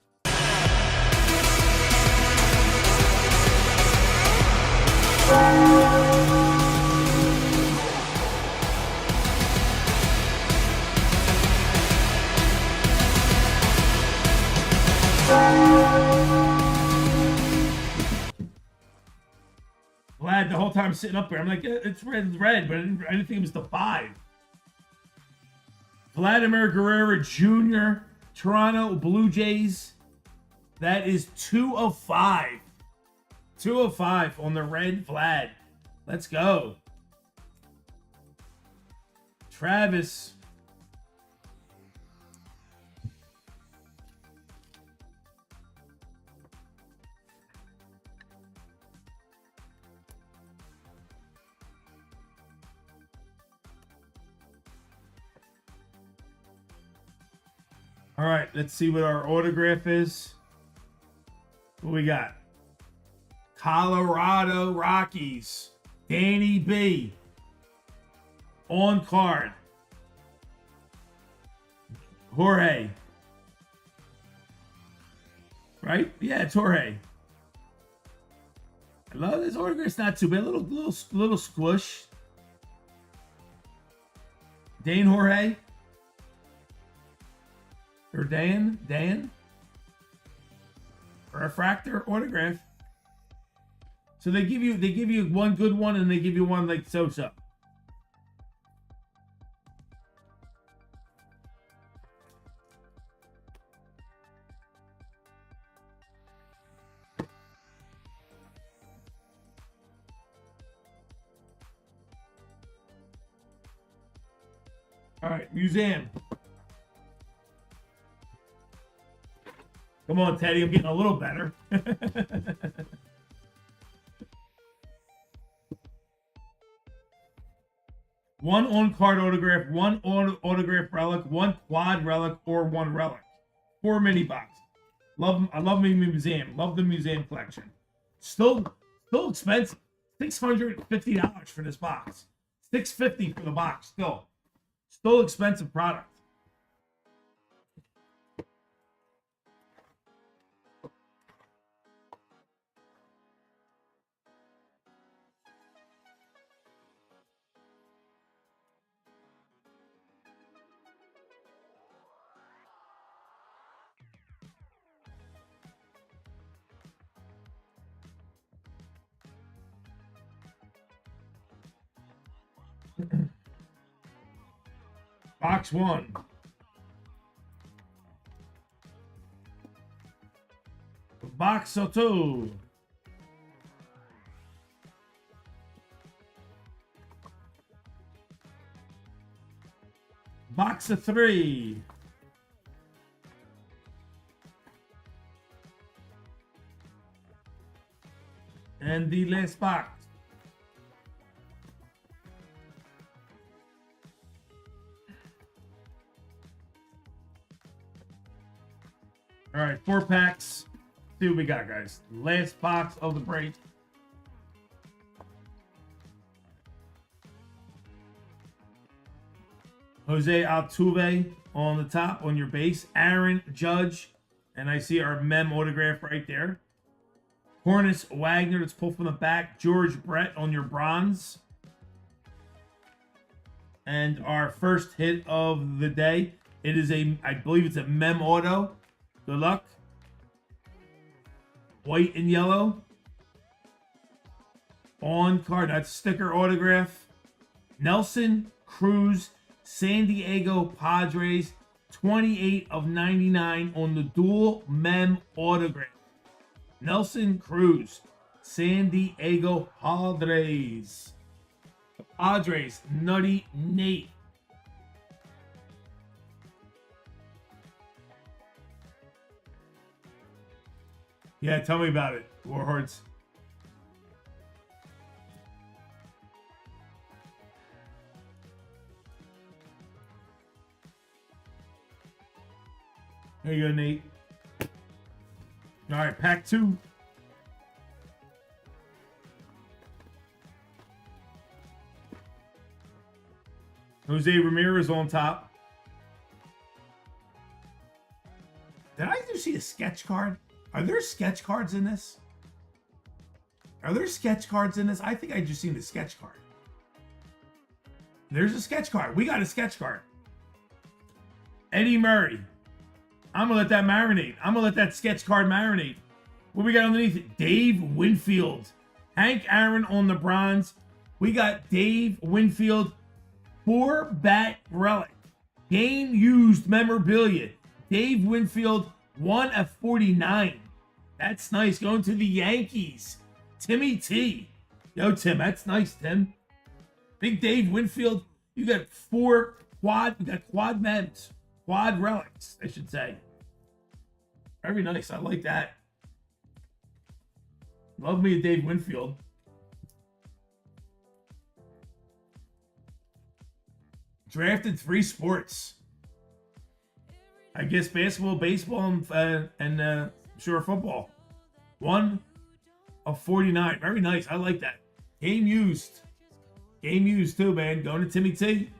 Vlad, the whole time sitting up there, I'm like, it's red, but I didn't think it was the 5. Vladimir Guerrero Jr., Toronto Blue Jays. That is 2 of 5. 2 of 5 on the red Vlad. Let's go. Travis. All right, let's see what our autograph is. What we got? Colorado Rockies. Danny B. On card. Jorge. Right? Yeah, it's Jorge. I love this autograph. It's not too bad. Little squish. Dane Jorge. Or Dan. Refractor autograph. So they give you one good one and they give you one like so-so. All right, museum. Come on, Teddy. I'm getting a little better. One on-card autograph, one autograph relic, one quad relic, or one relic. 4 mini box. I love my museum. Love the museum collection. Still expensive. $650 for this box. $650 for the box. Still expensive product. Box 1. Box 2. Box 3. And the last box. All right, 4 packs. See what we got, guys. Last box of the break. Jose Altuve on the top on your base. Aaron Judge. And I see our mem autograph right there. Hornus Wagner, let's pull from the back. George Brett on your bronze. And our first hit of the day. It is I believe it's a mem auto. Good luck. White and yellow. On card, that's sticker autograph. Nelson Cruz, San Diego Padres. 28 of 99 on the dual mem autograph. Nelson Cruz, San Diego Padres. The Padres, Nutty Nate. Yeah, tell me about it, Warhordes. There you go, Nate. All right, pack 2. Jose Ramirez on top. Did I just see a sketch card? Are there sketch cards in this? Are there sketch cards in this? I think I just seen the sketch card. There's a sketch card. We got a sketch card. Eddie Murray. I'm going to let that marinate. I'm going to let that sketch card marinate. What we got underneath it? Dave Winfield. Hank Aaron on the bronze. We got Dave Winfield. 4-bat relic. Game used memorabilia. Dave Winfield, 1 of 49. That's nice. Going to the Yankees. Timmy T. Yo, Tim, that's nice, Tim. Big Dave Winfield. You got 4 quad. You got quad mems. Quad relics, I should say. Very nice. I like that. Love me a Dave Winfield. Drafted 3 sports. I guess basketball, baseball, and sure, football. 1 of 49. Very nice. I like that. Game used. Game used too, man. Going to Timmy T.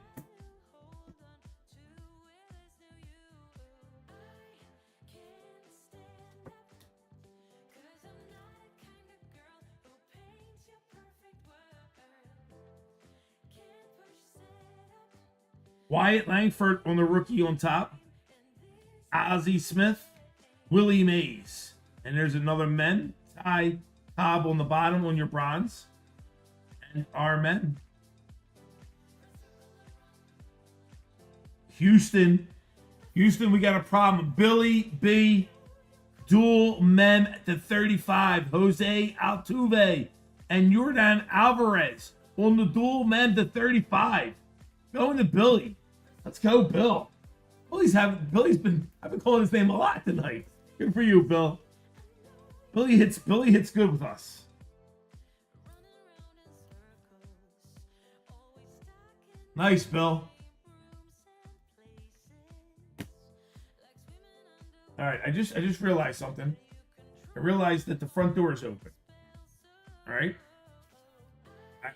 Wyatt Langford on the rookie on top. Ozzie Smith. Willie Mays. And there's another men. Ty Cobb on the bottom on your bronze. And our men. Houston. Houston, we got a problem. Billy B. Dual mem at the 35. Jose Altuve. And Yordan Alvarez on the dual mem to 35. Going to Billy. Let's go, Bill. I've been calling his name a lot tonight. Good for you, Bill. Billy hits good with us. Nice, Bill. All right, I just realized something. I realized that the front door is open. All right,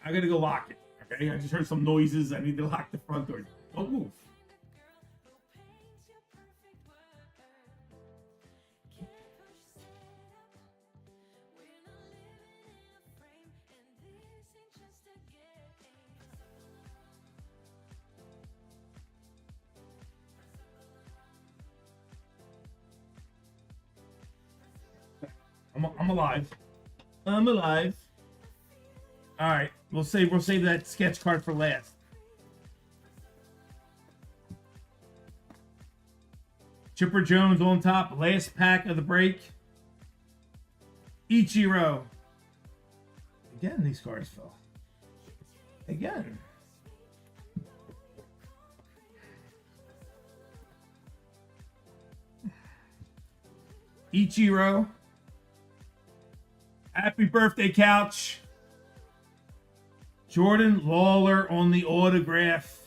I gotta go lock it. Okay, I just heard some noises. I need to lock the front door. Don't move. I'm alive. I'm alive. All right, we'll save that sketch card for last. Chipper Jones on top. Last pack of the break. Ichiro. Again, these cards fell. Again. Ichiro. Happy birthday, Couch. Jordan Lawler on the autograph.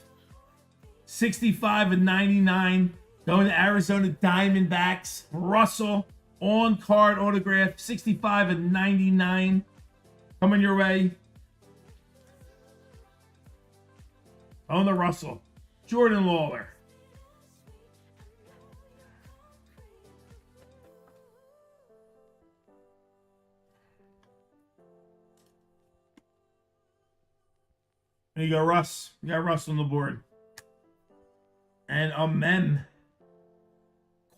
65 and 99. Going to Arizona Diamondbacks. Russell on card autograph. 65 and 99. Coming your way. On the Russell. Jordan Lawler. There you go, Russ. We got Russ on the board. And a mem.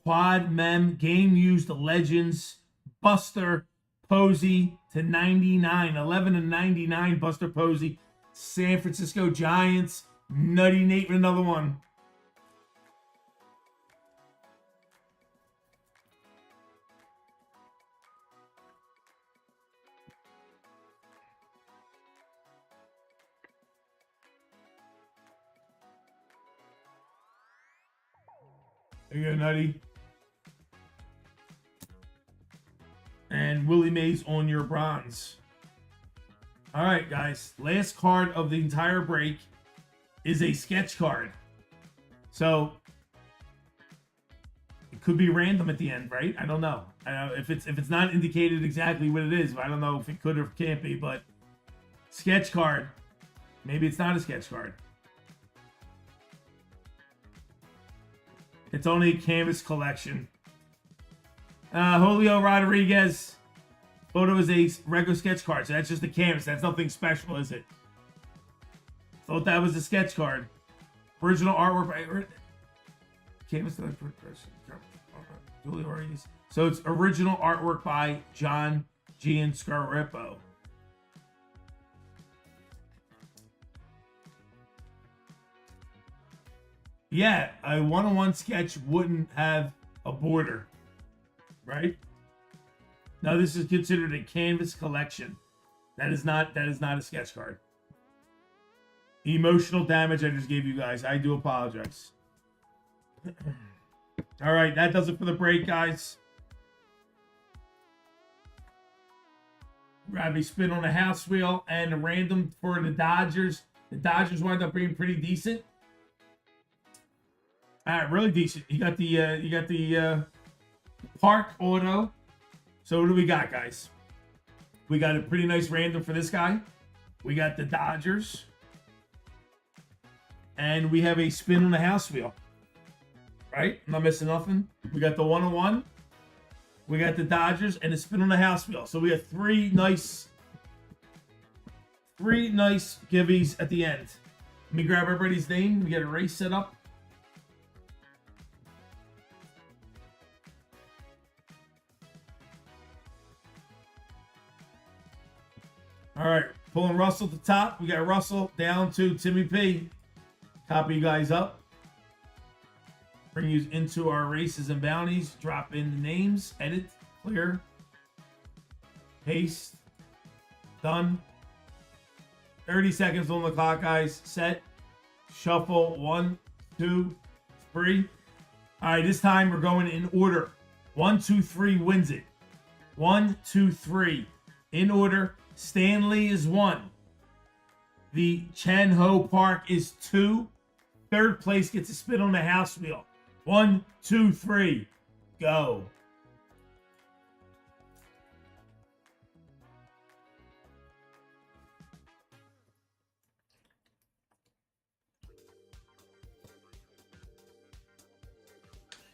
Quad mem. Game used Legends. Buster Posey to 99. 11 and 99. Buster Posey. San Francisco Giants. Nutty Nate with another one. There you go, Nutty. And Willie Mays on your bronze. All right, guys. Last card of the entire break is a sketch card. So it could be random at the end, right? I don't know. If it's not indicated exactly what it is, I don't know if it could or can't be, but sketch card. Maybe it's not a sketch card. It's only a canvas collection. Julio Rodriguez. Photo is a regular sketch card, so that's just a canvas. That's nothing special, is it? Thought that was a sketch card. Original artwork by canvas. Julio Rodriguez. So it's original artwork by John Gianscarippo. Yeah, a one-on-one sketch wouldn't have a border, right? Now this is considered a canvas collection. That is not a sketch card. Emotional damage I just gave you guys. I do apologize. All right, that does it for the break, guys. Grab a spin on the house wheel and a random for the Dodgers. The Dodgers wind up being pretty decent. All right, really decent. You got the Park auto. So what do we got, guys? We got a pretty nice random for this guy. We got the Dodgers. And we have a spin on the house wheel. Right? I'm not missing nothing. We got the 101. We got the Dodgers and a spin on the house wheel. So we have three nice givvies at the end. Let me grab everybody's name. We got a race set up. All right, pulling Russell to the top. We got Russell down to Timmy P. Copy you guys up. Bring you into our races and bounties. Drop in the names. Edit. Clear. Paste. Done. 30 seconds on the clock, guys. Set. Shuffle. 1, 2, 3. All right, this time we're going in order. 1, 2, 3 wins it. 1, 2, 3. In order. Stanley is 1. The Chen Ho Park is 2. Third place gets a spin on the house wheel. 1, 2, 3. Go.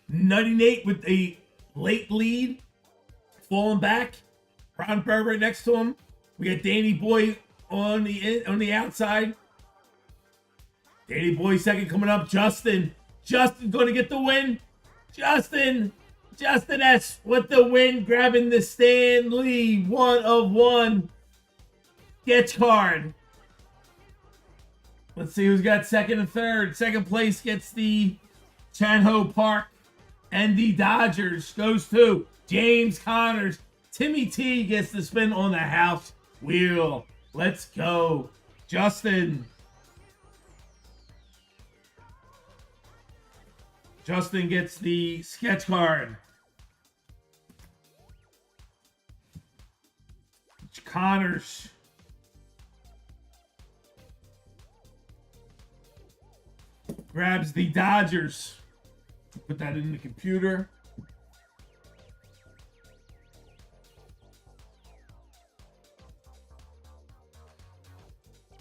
Nutty Nate with a late lead. Falling back. Ron Burr right next to him. We got Danny Boy on the outside. Danny Boy second coming up. Justin going to get the win. Justin S with the win, grabbing the Stanley 1 of 1 sketch card. Let's see who's got second and third. Second place gets the Chanho Park And the Dodgers goes to James Connors. Timmy T gets the spin on the house wheel. Let's go. Justin. Justin gets the sketch card. Connors. Grabs the Dodgers. Put that in the computer.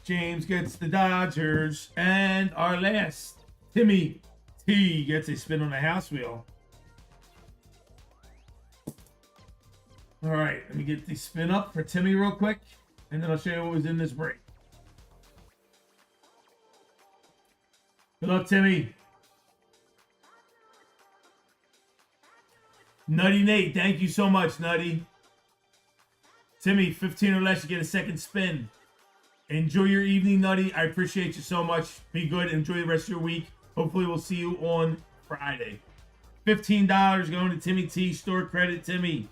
James gets the Dodgers. And our last, Timmy T gets a spin on the house wheel. All right, let me get the spin up for Timmy real quick, and then I'll show you what was in this break. Good luck, Timmy. Nutty Nate, thank you so much, Nutty. Timmy, 15 or less, you get a second spin. Enjoy your evening, Nutty. I appreciate you so much. Be good. Enjoy the rest of your week. Hopefully, we'll see you on Friday. $15 going to Timmy T. Store credit, Timmy.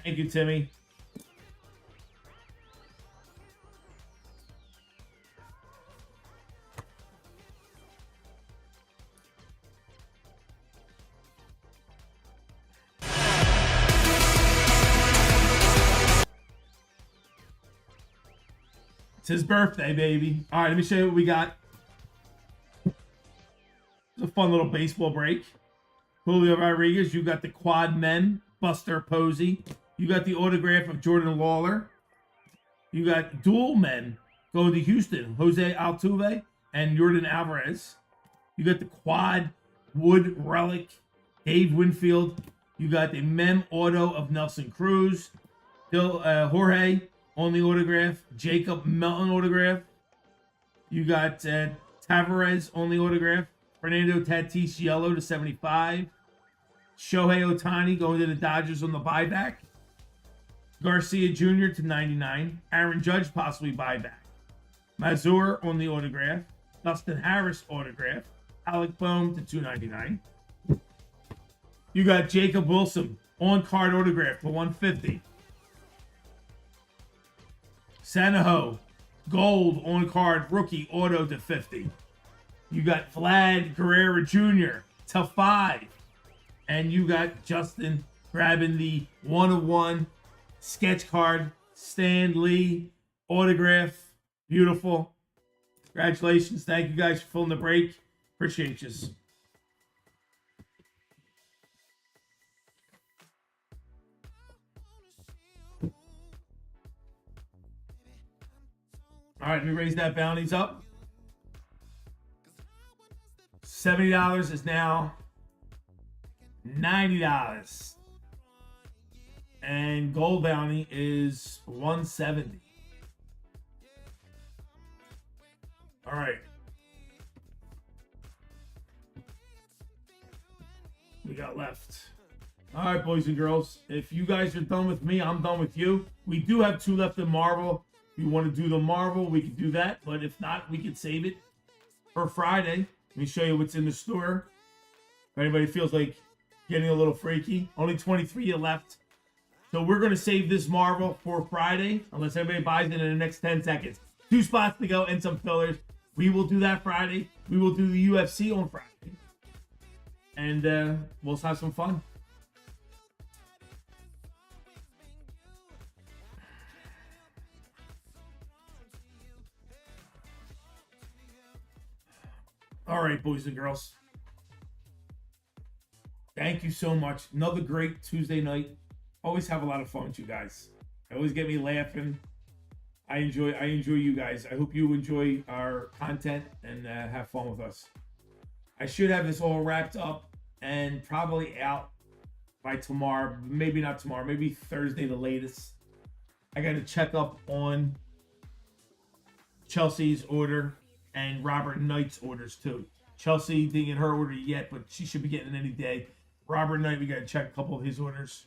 Thank you, Timmy. It's his birthday, baby. All right, let me show you what we got. It's a fun little baseball break. Julio Rodriguez, you got the quad men, Buster Posey. You got the autograph of Jordan Lawler. You got dual men going to Houston, Jose Altuve and Jordan Alvarez. You got the quad wood relic, Dave Winfield. You got the mem auto of Nelson Cruz. Jorge on the autograph. Jacob Melton autograph. You got Tavares on the autograph. Fernando Tatis yellow to 75. Shohei Ohtani going to the Dodgers on the buyback. Garcia Jr. to 99. Aaron Judge possibly buyback. Mazur on the autograph. Dustin Harris autograph. Alec Boehm to 299. You got Jacob Wilson on card autograph for 150. Sanaho gold on card rookie auto to 50. You got Vlad Guerrero Jr. to 5. And you got Justin grabbing the 1-of-1 sketch card, Stan Lee autograph. Beautiful. Congratulations. Thank you guys for filling the break. Appreciate you. All right, let me raise that bounties up. $70 is now $90. And gold bounty is $170. All right. We got left. All right, boys and girls. If you guys are done with me, I'm done with you. We do have 2 left in Marvel. If you want to do the Marvel, we can do that. But if not, we can save it for Friday. Let me show you what's in the store. If anybody feels like getting a little freaky. Only 23 left. So we're going to save this Marvel for Friday. Unless anybody buys it in the next 10 seconds. 2 spots to go and some fillers. We will do that Friday. We will do the UFC on Friday. And we'll have some fun. All right, boys and girls. Thank you so much. Another great Tuesday night. Always have a lot of fun with you guys. Always get me laughing. I enjoy you guys. I hope you enjoy our content and have fun with us. I should have this all wrapped up and probably out by tomorrow. Maybe not tomorrow. Maybe Thursday the latest. I got to check up on Chelsea's order and Robert Knight's orders too. Chelsea didn't get her order yet, but she should be getting it any day. Robert Knight, we got to check a couple of his orders.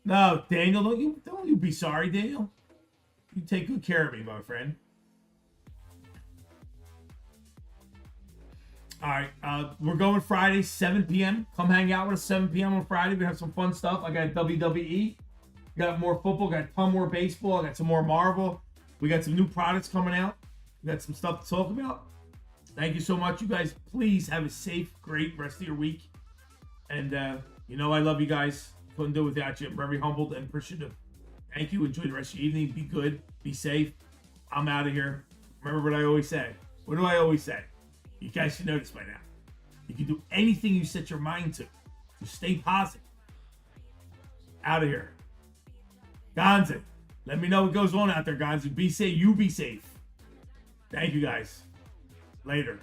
No, Daniel, don't you be sorry, Daniel. You take good care of me, my friend. All right, we're going Friday, 7 p.m. Come hang out with us 7 p.m. on Friday. We have some fun stuff. I got WWE. Got more football. Got a ton more baseball. I got some more Marvel. We got some new products coming out. We got some stuff to talk about. Thank you so much, you guys. Please have a safe, great rest of your week. And you know I love you guys. Couldn't do it without you. I'm very humbled and appreciative. Thank you. Enjoy the rest of your evening. Be good. Be safe. I'm out of here. Remember what I always say. What do I always say? You guys should know this by now. You can do anything you set your mind to. Just stay positive. Out of here. Gonzo, let me know what goes on out there, Gonzo. Be safe. You be safe. Thank you, guys. Later.